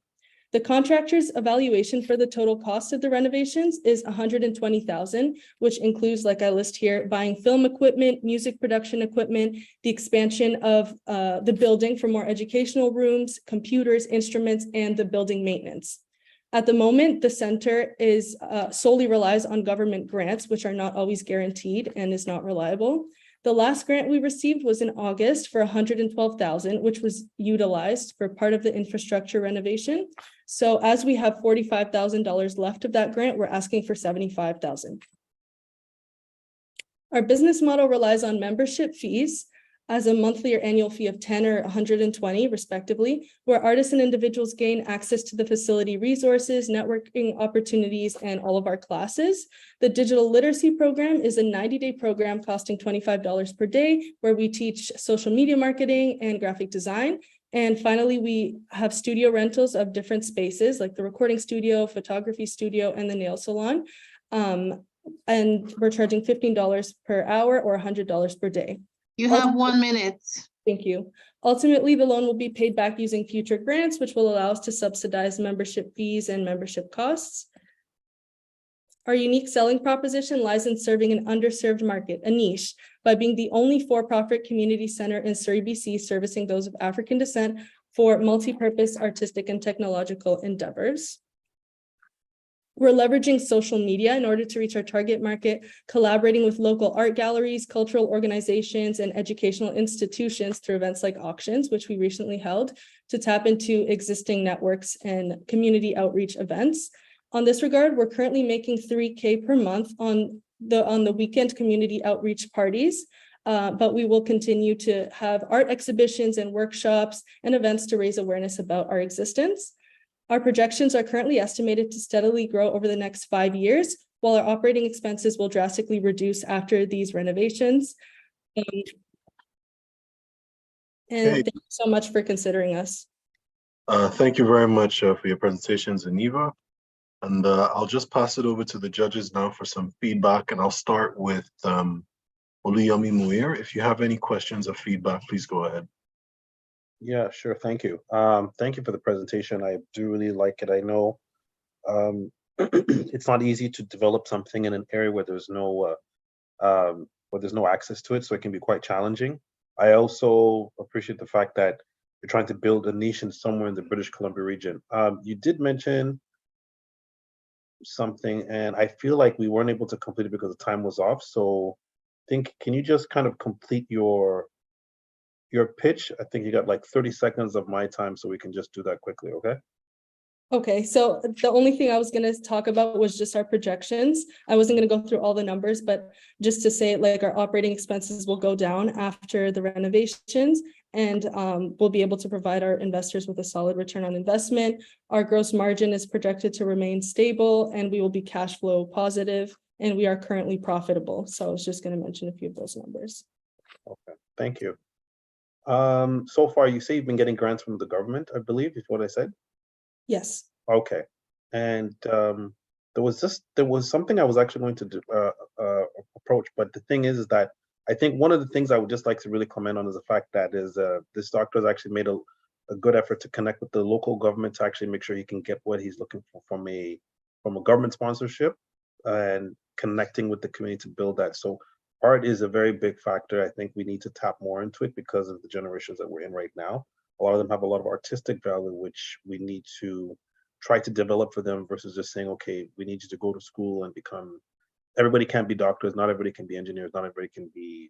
The contractor's evaluation for the total cost of the renovations is $120,000, which includes, like I list here, buying film equipment, music production equipment, the expansion of the building for more educational rooms, computers, instruments, and the building maintenance. At the moment, the center is solely relies on government grants, which are not always guaranteed and is not reliable. The last grant we received was in August for $112,000, which was utilized for part of the infrastructure renovation. So as we have $45,000 left of that grant, we're asking for $75,000. Our business model relies on membership fees as a monthly or annual fee of 10 or 120 respectively, where artists and individuals gain access to the facility resources, networking opportunities, and all of our classes. The digital literacy program is a 90-day program costing $25 per day, where we teach social media marketing and graphic design. And finally, we have studio rentals of different spaces like the recording studio, photography studio, and the nail salon. And we're charging $15 per hour or $100 per day. You have 1 minute. Thank you. Ultimately, the loan will be paid back using future grants, which will allow us to subsidize membership fees and membership costs. Our unique selling proposition lies in serving an underserved market, a niche, by being the only for-profit community center in Surrey, BC, servicing those of African descent for multi-purpose artistic and technological endeavors. We're leveraging social media in order to reach our target market, collaborating with local art galleries, cultural organizations, and educational institutions through events like auctions, which we recently held, to tap into existing networks and community outreach events. On this regard, we're currently making $3,000 per month on the weekend community outreach parties, but we will continue to have art exhibitions and workshops and events to raise awareness about our existence. Our projections are currently estimated to steadily grow over the next 5 years, while our operating expenses will drastically reduce after these renovations. And thank you so much for considering us. Thank you very much for your presentation, Zeniva. And I'll just pass it over to the judges now for some feedback, and I'll start with Oluyomi Muir. If you have any questions or feedback, please go ahead. Yeah, sure. Thank you. Thank you for the presentation. I do really like it. I know it's not easy to develop something in an area where there's no access to it, so it can be quite challenging. I also appreciate the fact that you're trying to build a niche in somewhere in the British Columbia region. You did mention something, and I feel like we weren't able to complete it because the time was off. So, can you just kind of complete your pitch? I think you got like 30 seconds of my time, so we can just do that quickly, okay? Okay, so the only thing I was going to talk about was just our projections. I wasn't going to go through all the numbers, but just to say, like, our operating expenses will go down after the renovations, and we'll be able to provide our investors with a solid return on investment. Our gross margin is projected to remain stable, and we will be cash flow positive, and we are currently profitable. So I was just going to mention a few of those numbers. Okay, thank you. So far, you say you've been getting grants from the government, I believe, is what I said? Yes. Okay. And there was something I was actually going to do, approach, but the thing is that I think one of the things I would just like to really comment on is the fact that this doctor has actually made a good effort to connect with the local government to actually make sure he can get what he's looking for from a government sponsorship and connecting with the community to build that. So art is a very big factor. I think we need to tap more into it because of the generations that we're in right now. A lot of them have a lot of artistic value, which we need to try to develop for them versus just saying, okay, we need you to go to school and become, everybody can't be doctors, not everybody can be engineers, not everybody can be,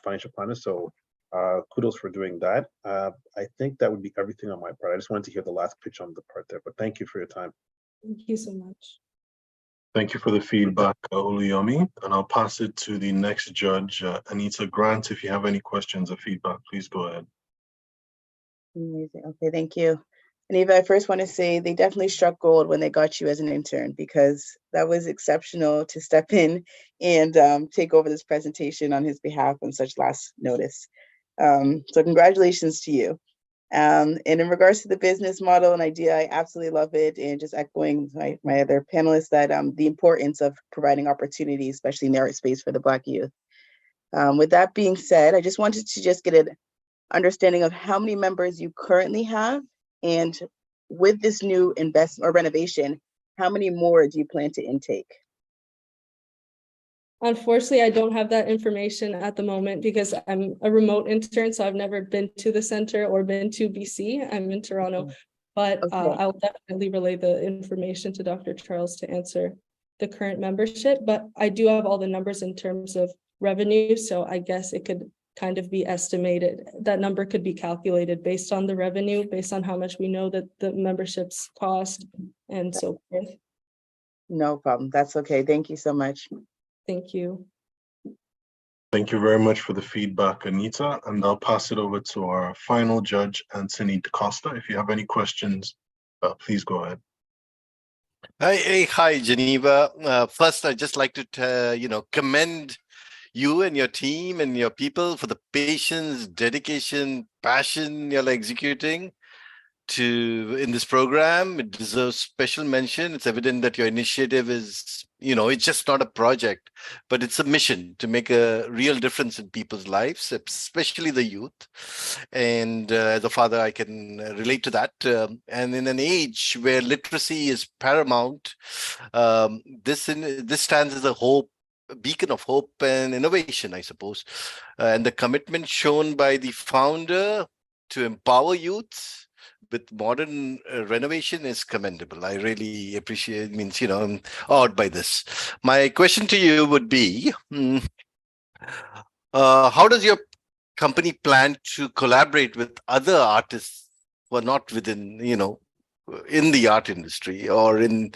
financial planners. So kudos for doing that. I think that would be everything on my part. I just wanted to hear the last pitch on the part there, but thank you for your time. Thank you so much. Thank you for the feedback, Oluyomi, and I'll pass it to the next judge, Anita Grant. If you have any questions or feedback, please go ahead. Amazing. Okay, thank you. And Eva, I first want to say they definitely struck gold when they got you as an intern, because that was exceptional to step in and take over this presentation on his behalf on such last notice. So congratulations to you. And in regards to the business model and idea, I absolutely love it. And just echoing my other panelists that the importance of providing opportunity, especially in the art space for the Black youth. With that being said, I just wanted to just get an understanding of how many members you currently have, and with this new investment or renovation, how many more do you plan to intake? Unfortunately, I don't have that information at the moment because I'm a remote intern, so I've never been to the center or been to BC. I'm in Toronto, but I'll definitely relay the information to Dr. Charles to answer the current membership. But I do have all the numbers in terms of revenue, so I guess it could kind of be estimated. That number could be calculated based on the revenue, based on how much we know that the memberships cost, and so forth. No problem. That's okay. Thank you so much. Thank you. Thank you very much for the feedback, Anita, and I'll pass it over to our final judge, Anthony DaCosta. If you have any questions, please go ahead. Hi, Geneva. First, I'd just like to, commend you and your team and your people for the patience, dedication, passion you're executing in this program. It deserves special mention. It's evident that your initiative is, it's just not a project, but it's a mission to make a real difference in people's lives, especially the youth. And as a father, I can relate to that. And in an age where literacy is paramount, this stands as a beacon of hope and innovation, I suppose. And the commitment shown by the founder to empower youth with modern renovation is commendable. I really appreciate it. I'm awed by this. My question to you would be, how does your company plan to collaborate with other artists who are not within, in the art industry or in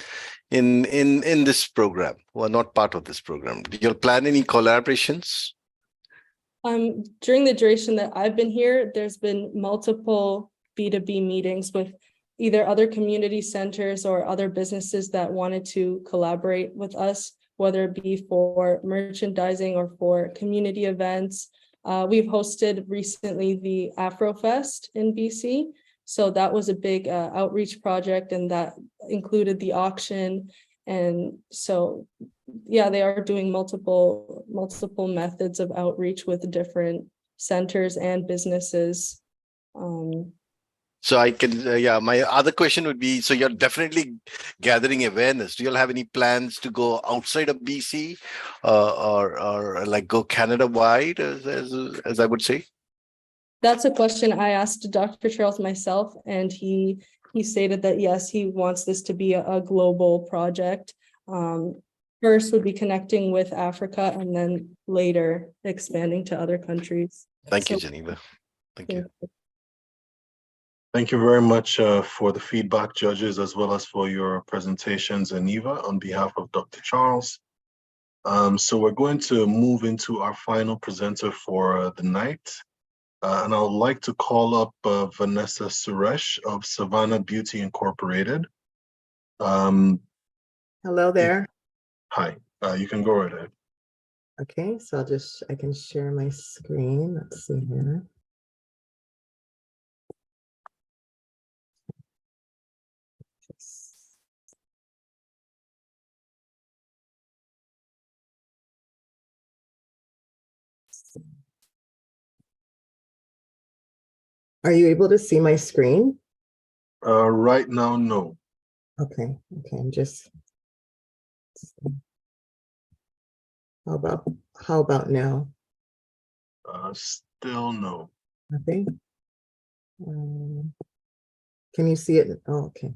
this program, who are not part of this program? Do you plan any collaborations? During the duration that I've been here, there's been multiple B2B meetings with either other community centers or other businesses that wanted to collaborate with us, whether it be for merchandising or for community events. We've hosted recently the Afrofest in BC. So that was a big outreach project, and that included the auction. And so, yeah, they are doing multiple methods of outreach with different centers and businesses So I can, yeah, my other question would be, so you're definitely gathering awareness. Do you all have any plans to go outside of BC or like go Canada wide, as I would say? That's a question I asked Dr. Charles myself, and he stated that yes, he wants this to be a global project. First would be connecting with Africa, and then later expanding to other countries. Thank you, Geneva. Thank you. Thank you very much for the feedback, judges, as well as for your presentations, Anita, on behalf of Dr. Charles. So we're going to move into our final presenter for the night. And I would like to call up Vanessa Suresh of Savannah Beauty Incorporated. Hello there. Hi, you can go right ahead. Okay, so I can share my screen. Let's see here. Are you able to see my screen? Right now, no. Okay, I'm just. How about now? Still no. Okay. Can you see it? Oh, okay.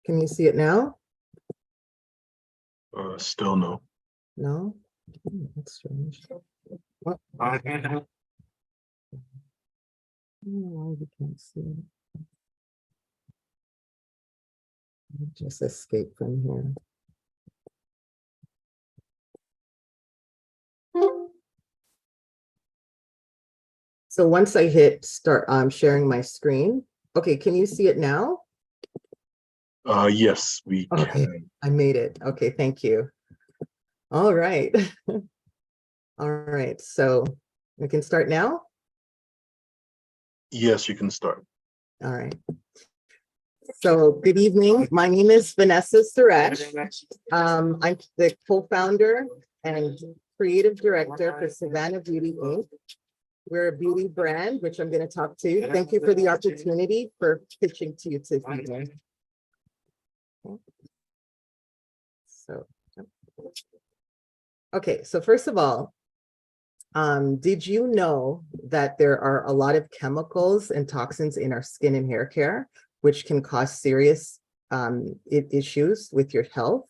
Can you see it now? Still no. No? That's strange. What? Oh, we can't see it. Just escape from here. So once I hit start, I'm sharing my screen. Okay, can you see it now? Yes, we can. I made it. Okay, thank you. All right. All right, so we can start now? Yes, you can start. All right. So good evening. My name is Vanessa Suresh. I'm the co-founder and creative director for Savannah Beauty Inc. We're a beauty brand, which I'm going to talk to. Thank you for the opportunity for pitching to you today. So first of all, did you know that there are a lot of chemicals and toxins in our skin and hair care, which can cause serious issues with your health?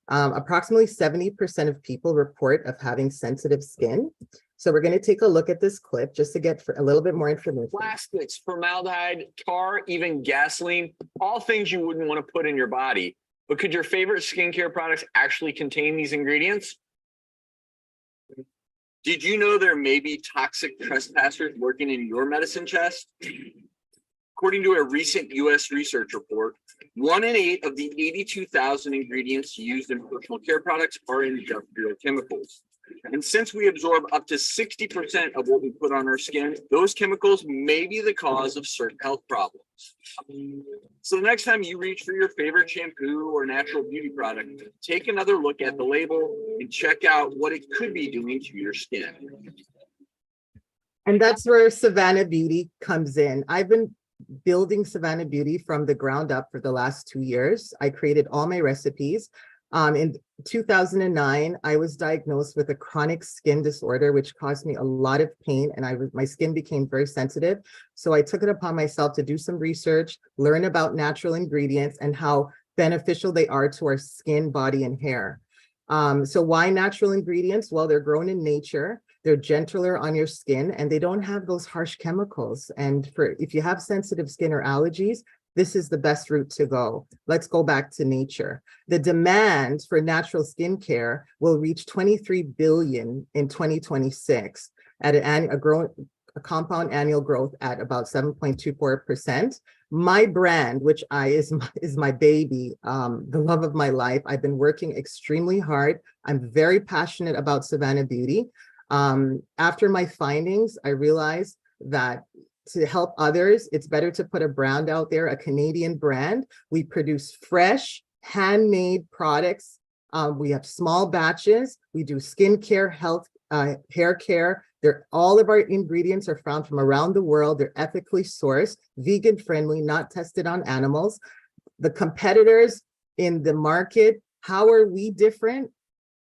Approximately 70% of people report of having sensitive skin. So we're going to take a look at this clip just to get a little bit more information. Plastics, formaldehyde, tar, even gasoline, all things you wouldn't want to put in your body. But could your favorite skincare products actually contain these ingredients? Did you know there may be toxic trespassers working in your medicine chest? According to a recent US research report, 1 in 8 of the 82,000 ingredients used in personal care products are industrial chemicals. And since we absorb up to 60% of what we put on our skin, those chemicals may be the cause of certain health problems. So the next time you reach for your favorite shampoo or natural beauty product, take another look at the label and check out what it could be doing to your skin. And that's where Savannah Beauty comes in. I've been building Savannah Beauty from the ground up for the last 2 years. I created all my recipes. In 2009, I was diagnosed with a chronic skin disorder, which caused me a lot of pain, and my skin became very sensitive. So I took it upon myself to do some research, learn about natural ingredients and how beneficial they are to our skin, body, and hair. So why natural ingredients? Well, they're grown in nature. They're gentler on your skin, and they don't have those harsh chemicals. And if you have sensitive skin or allergies, this is the best route to go. Let's go back to nature. The demand for natural skincare will reach 23 billion in 2026 at a compound annual growth at about 7.24%. My brand, which is my baby, the love of my life. I've been working extremely hard. I'm very passionate about Savannah Beauty. After my findings, I realized that to help others, it's better to put a brand out there, a Canadian brand. We produce fresh, handmade products. We have small batches. We do skincare, health, hair care. All of our ingredients are found from around the world. They're ethically sourced, vegan friendly, not tested on animals. The competitors in the market, how are we different?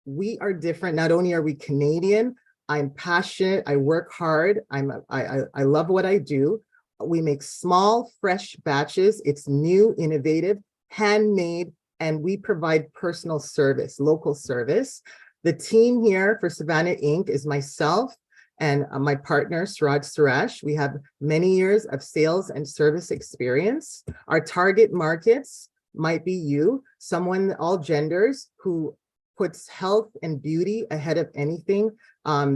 We are different. Not only are we Canadian, I'm passionate, I work hard, I love what I do. We make small, fresh batches. It's new, innovative, handmade, and we provide personal service, local service. The team here for Savannah Inc. is myself and my partner, Suraj Suresh. We have many years of sales and service experience. Our target markets might be you, someone, all genders, who puts health and beauty ahead of anything.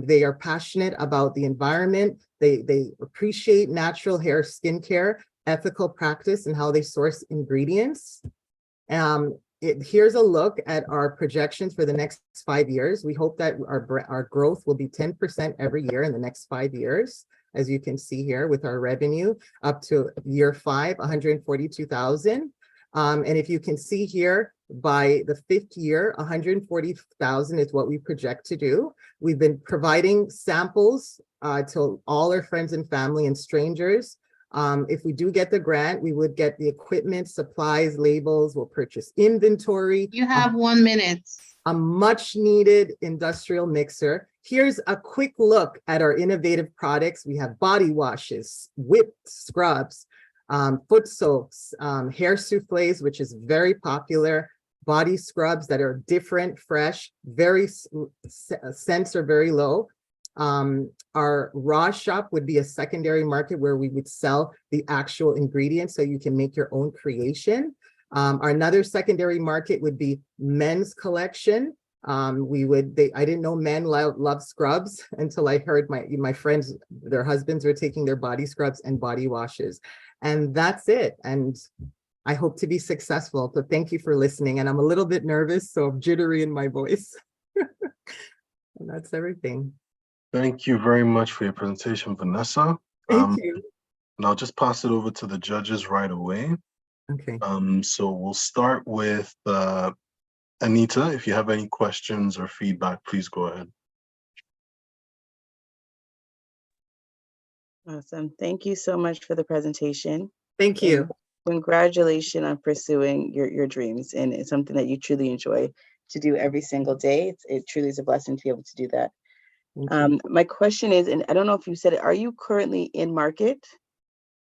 They are passionate about the environment. They appreciate natural hair, skincare, ethical practice, and how they source ingredients. Here's a look at our projections for the next 5 years. We hope that our growth will be 10% every year in the next 5 years, as you can see here with our revenue up to year 5, 142,000. And if you can see here, by the 5th year, 140,000 is what we project to do. We've been providing samples to all our friends and family and strangers. If we do get the grant, we would get the equipment, supplies, labels, we'll purchase inventory. You have 1 minute. A much needed industrial mixer. Here's a quick look at our innovative products. We have body washes, whipped scrubs, foot soaps, hair souffles, which is very popular, body scrubs that are different, fresh, very scents are very low. Our raw shop would be a secondary market where we would sell the actual ingredients so you can make your own creation. Another secondary market would be men's collection. I didn't know men love scrubs until I heard my friends, their husbands were taking their body scrubs and body washes. And that's it. And I hope to be successful. So thank you for listening. And I'm a little bit nervous, so I'm jittery in my voice. And that's everything. Thank you very much for your presentation, Vanessa. Thank you. And I'll just pass it over to the judges right away. Okay. So we'll start with Anita. If you have any questions or feedback, please go ahead. Awesome. Thank you so much for the presentation. Thank you. And congratulations on pursuing your dreams. And it's something that you truly enjoy to do every single day. It truly is a blessing to be able to do that. My question is, and I don't know if you said it, are you currently in market?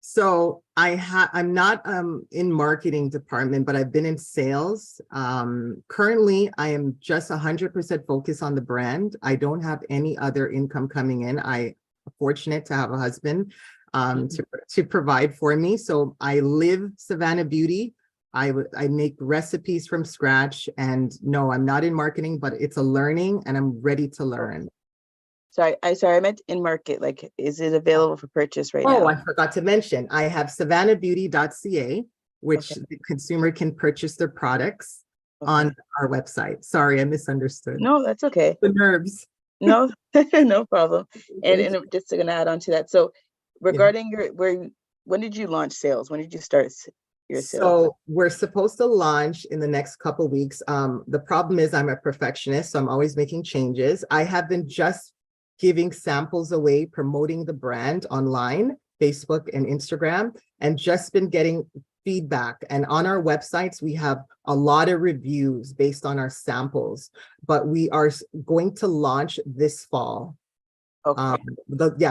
So I'm not in marketing department, but I've been in sales. Currently, I am just 100% focused on the brand. I don't have any other income coming in. I'm fortunate to have a husband to provide for me. So I live Savannah Beauty. I make recipes from scratch, and no, I'm not in marketing, but it's a learning and I'm ready to learn. Sorry, I meant in market. Like, is it available for purchase right now? Oh, I forgot to mention, I have savannahbeauty.ca, which the consumer can purchase their products on our website. Sorry, I misunderstood. No, that's okay. The nerves. No, no problem. And just to add on to that. So regarding when did you launch sales? When did you start your sales? So we're supposed to launch in the next couple weeks. The problem is I'm a perfectionist, so I'm always making changes. I have been just giving samples away, promoting the brand online, Facebook and Instagram, and just been getting feedback. And on our websites, we have a lot of reviews based on our samples, but we are going to launch this fall. Okay.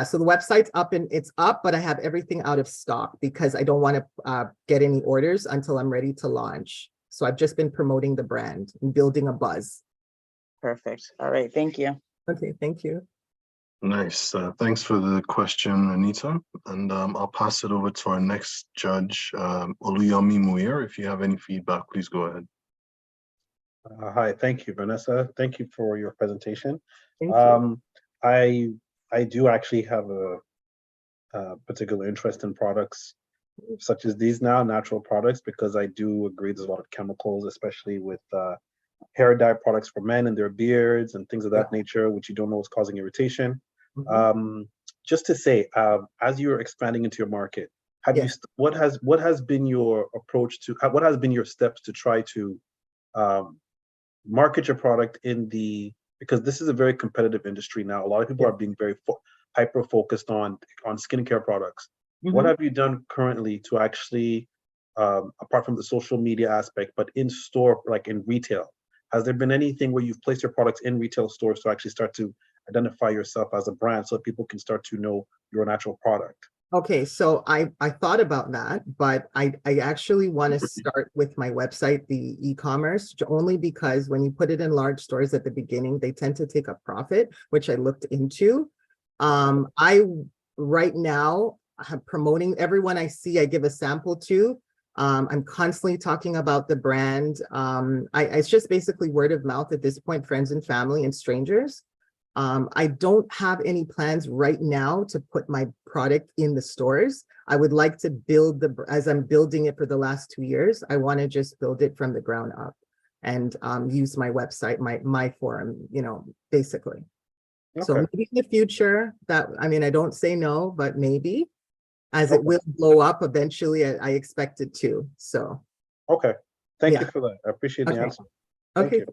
So the website's up and it's up, but I have everything out of stock because I don't want to get any orders until I'm ready to launch. So I've just been promoting the brand and building a buzz. Perfect. All right. Thank you. Okay. Thank you. Nice. Thanks for the question, Anita. And I'll pass it over to our next judge, Oluyomi Muir. If you have any feedback, please go ahead. Hi, thank you, Vanessa. Thank you for your presentation. Thank you. I do actually have a particular interest in products such as these now, natural products, because I do agree there's a lot of chemicals, especially with hair dye products for men and their beards and things of that nature, which you don't know is causing irritation. Just to say, as you're expanding into your market, what has been your approach to, what has been your steps to try to market your product in the because this is a very competitive industry now. A lot of people are being very hyper focused on skincare products. What have you done currently to actually, apart from the social media aspect, but in store, like in retail? Has there been anything where you've placed your products in retail stores to actually start to identify yourself as a brand so that people can start to know your natural product? Okay, so I thought about that, but I actually want to start with my website, the e-commerce, only because when you put it in large stores at the beginning, they tend to take a profit, which I looked into. I right now am promoting everyone I see, I give a sample to. I'm constantly talking about the brand. It's just basically word of mouth at this point, friends and family and strangers. I don't have any plans right now to put my product in the stores. I would like to build as I'm building it for the last 2 years, I want to just build it from the ground up and use my website, my forum, basically. Okay. So maybe in the future I don't say no, but maybe as it will blow up eventually, I expect it to, so. Okay, thank you for that. I appreciate the answer. Thank you.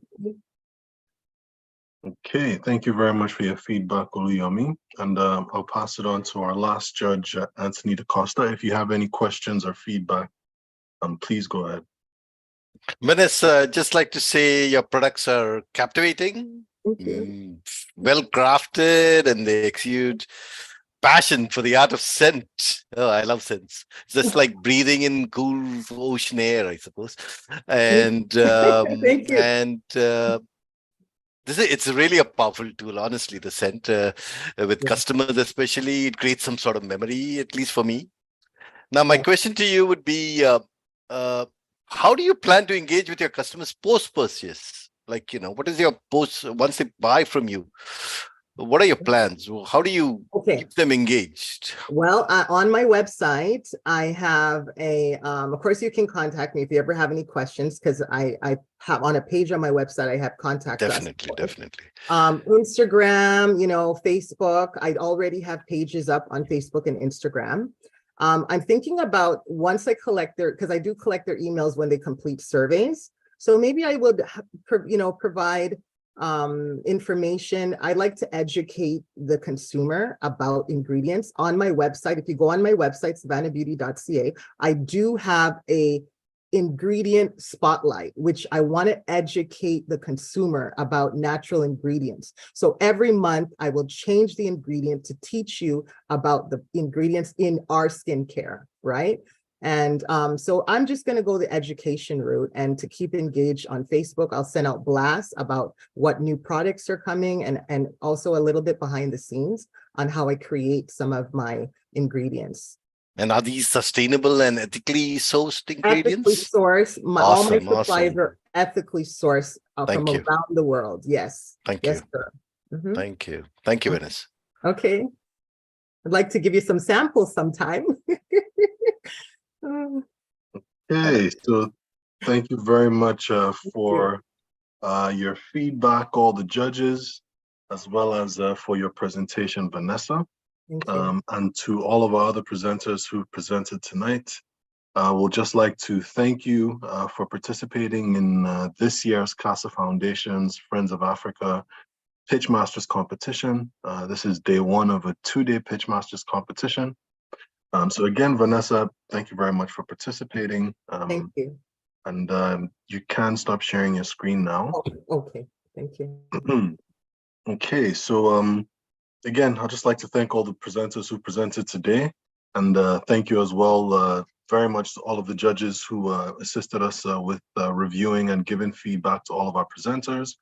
Okay, thank you very much for your feedback, Oluyomi. And I'll pass it on to our last judge, Anthony DaCosta. If you have any questions or feedback, please go ahead. Vanessa, just like to say your products are captivating, well crafted, and they exude passion for the art of scent. Oh, I love scents. It's just like breathing in cool ocean air, I suppose. And thank you. And it's really a powerful tool, honestly, the scent with customers, especially. It creates some sort of memory, at least for me. Now, my question to you would be, how do you plan to engage with your customers post-purchase? Like, what is your post once they buy from you? What are your plans? How do you keep them engaged? Well, on my website, I have of course, you can contact me if you ever have any questions, because I have on a page on my website, I have contact us. Definitely. Instagram, Facebook. I already have pages up on Facebook and Instagram. I'm thinking about once I collect because I do collect their emails when they complete surveys. So maybe I would, provide information. I like to educate the consumer about ingredients on my website. If you go on my website, savannahbeauty.ca, I do have a ingredient spotlight, which I want to educate the consumer about natural ingredients. So every month I will change the ingredient to teach you about the ingredients in our skincare, right? And so I'm just going to go the education route, and to keep engaged on Facebook, I'll send out blasts about what new products are coming, and also a little bit behind the scenes on how I create some of my ingrediants. And are these sustainable and ethically sourced ingredients? Ethically sourced. All my supplies are ethically sourced from around the world. Yes. Thank you. Yes, sir. Thank you. Thank you, Vanessa. Okay. I'd like to give you some samples sometime. Okay, so thank you very much for your feedback, all the judges, as well as for your presentation, Vanessa. Thank you. And to all of our other presenters who presented tonight, we'll just like to thank you for participating in this year's CASA Foundation's Friends of Africa Pitchmasters competition. This is day one of a 2-day Pitchmasters competition. So again, Vanessa, thank you very much for participating. Thank you. And you can stop sharing your screen now. Okay, thank you. Okay, so again, I'd just like to thank all the presenters who presented today. And thank you as well very much to all of the judges who assisted us with reviewing and giving feedback to all of our presenters.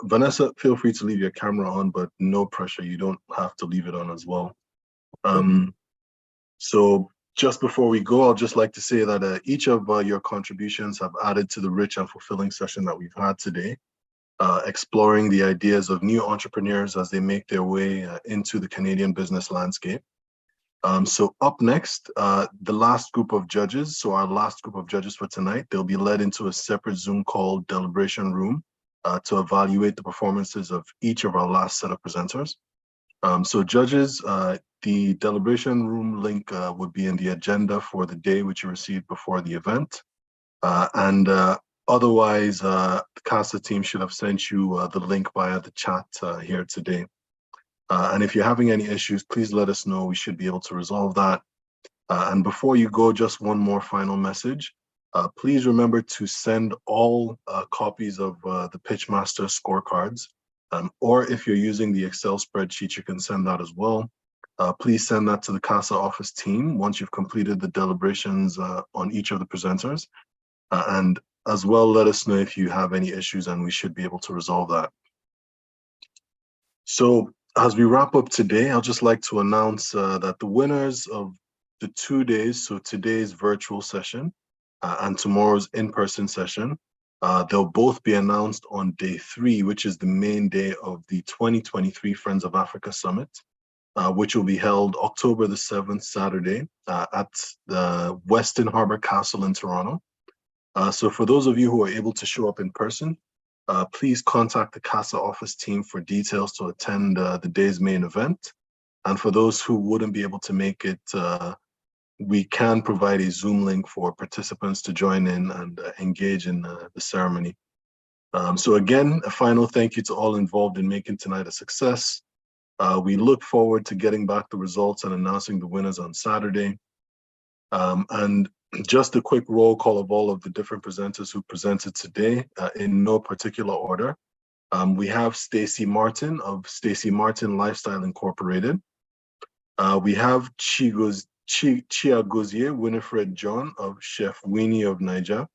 Vanessa, feel free to leave your camera on, but no pressure. You don't have to leave it on as well. So just before we go, I'd just like to say that each of your contributions have added to the rich and fulfilling session that we've had today, exploring the ideas of new entrepreneurs as they make their way into the Canadian business landscape. So up next, the last group of judges, so our last group of judges for tonight, they'll be led into a separate Zoom call deliberation room to evaluate the performances of each of our last set of presenters. So judges, the deliberation room link would be in the agenda for the day, which you received before the event. And Otherwise, the CASA team should have sent you the link via the chat here today. And if you're having any issues, please let us know. We should be able to resolve that. And before you go, just one more final message. Please remember to send all copies of the Pitchmaster scorecards. Or if you're using the Excel spreadsheet, you can send that as well. Please send that to the CASA office team once you've completed the deliberations on each of the presenters. And as well, let us know if you have any issues and we should be able to resolve that. So as we wrap up today, I'd just like to announce that the winners of the 2 days, so today's virtual session and tomorrow's in-person session, they'll both be announced on day 3, which is the main day of the 2023 Friends of Africa Summit, which will be held October the 7th, Saturday, at the Westin Harbor Castle in Toronto. So for those of you who are able to show up in person, please contact the CASA office team for details to attend the day's main event. And for those who wouldn't be able to make it, we can provide a Zoom link for participants to join in and engage in the ceremony. So again, a final thank you to all involved in making tonight a success. We look forward to getting back the results and announcing the winners on Saturday. And just a quick roll call of all of the different presenters who presented today in no particular order. We have Stacey Martin of Stacey Martin Lifestyle Incorporated. We have Chiagozie Winifred John of Chef Winnie of Niger.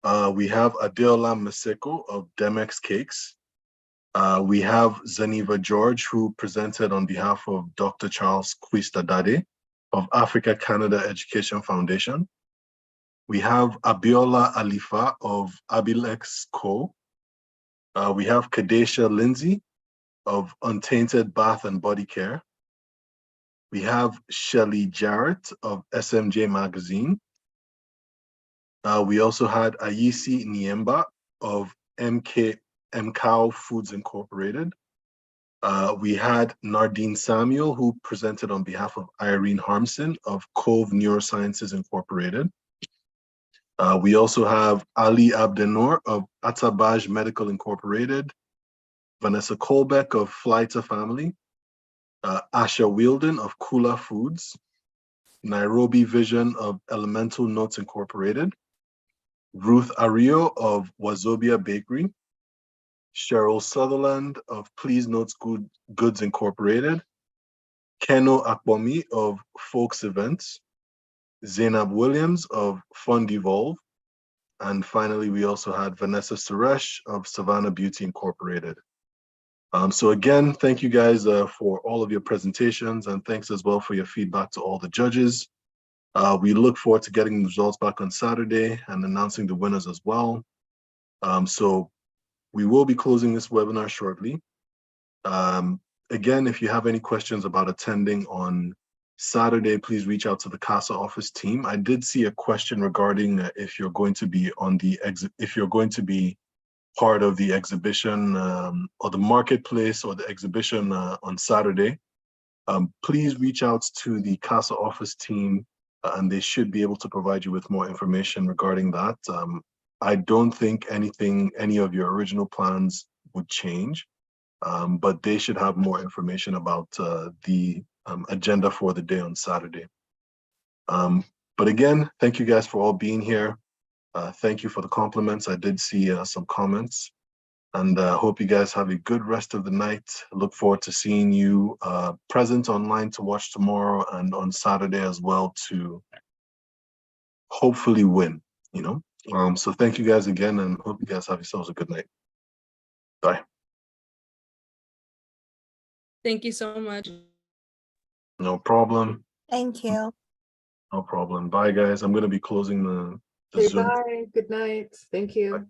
We have Adeola Maseko of Demex Cakes. We have Zaniva George, who presented on behalf of Dr. Charles Kwistadade of Africa Canada Education Foundation. We have Abiola Alifa of Abilex Co. We have Kadesha Lindsay of Untainted Bath and Body Care. We have Shelly Jarrett of SMJ Magazine. We also had Ayisi Niemba of MCOW Foods Incorporated. We had Nardine Samuel, who presented on behalf of Irene Harmson of Cove Neurosciences Incorporated. We also have Ali Abdennour of Atabaj Medical Incorporated, Vanessa Colbeck of Flyter Family, Asha Wielden of Kula Foods, Nairobi Vision of Elemental Notes Incorporated, Ruth Ario of Wazobia Bakery, Cheryl Sutherland of Please Notes Goods Incorporated, Keno Akbomi of Folks Events, Zainab Williams of Fund Evolve, and finally, we also had Vanessa Suresh of Savannah Beauty Incorporated. So again, thank you guys for all of your presentations, and thanks as well for your feedback to all the judges. We look forward to getting the results back on Saturday and announcing the winners as well. So we will be closing this webinar shortly. Again, if you have any questions about attending on Saturday, please reach out to the CASA office team. I did see a question regarding if you're going to be on the if you're going to be part of the exhibition or the marketplace or the exhibition on Saturday. Please reach out to the CASA office team and they should be able to provide you with more information regarding that. I don't think any of your original plans would change, but they should have more information about the agenda for the day on Saturday. But again, thank you guys for all being here. Thank you for the compliments. I did see some comments, and hope you guys have a good rest of the night. Look forward to seeing you present online to watch tomorrow and on Saturday as well to hopefully win, you know. So thank you guys again, and hope you guys have yourselves a good night. Bye. Thank you so much. No problem. Thank you. No problem. Bye, guys. I'm going to be closing the Okay, Zoom. bye. Good night. Thank you. Bye.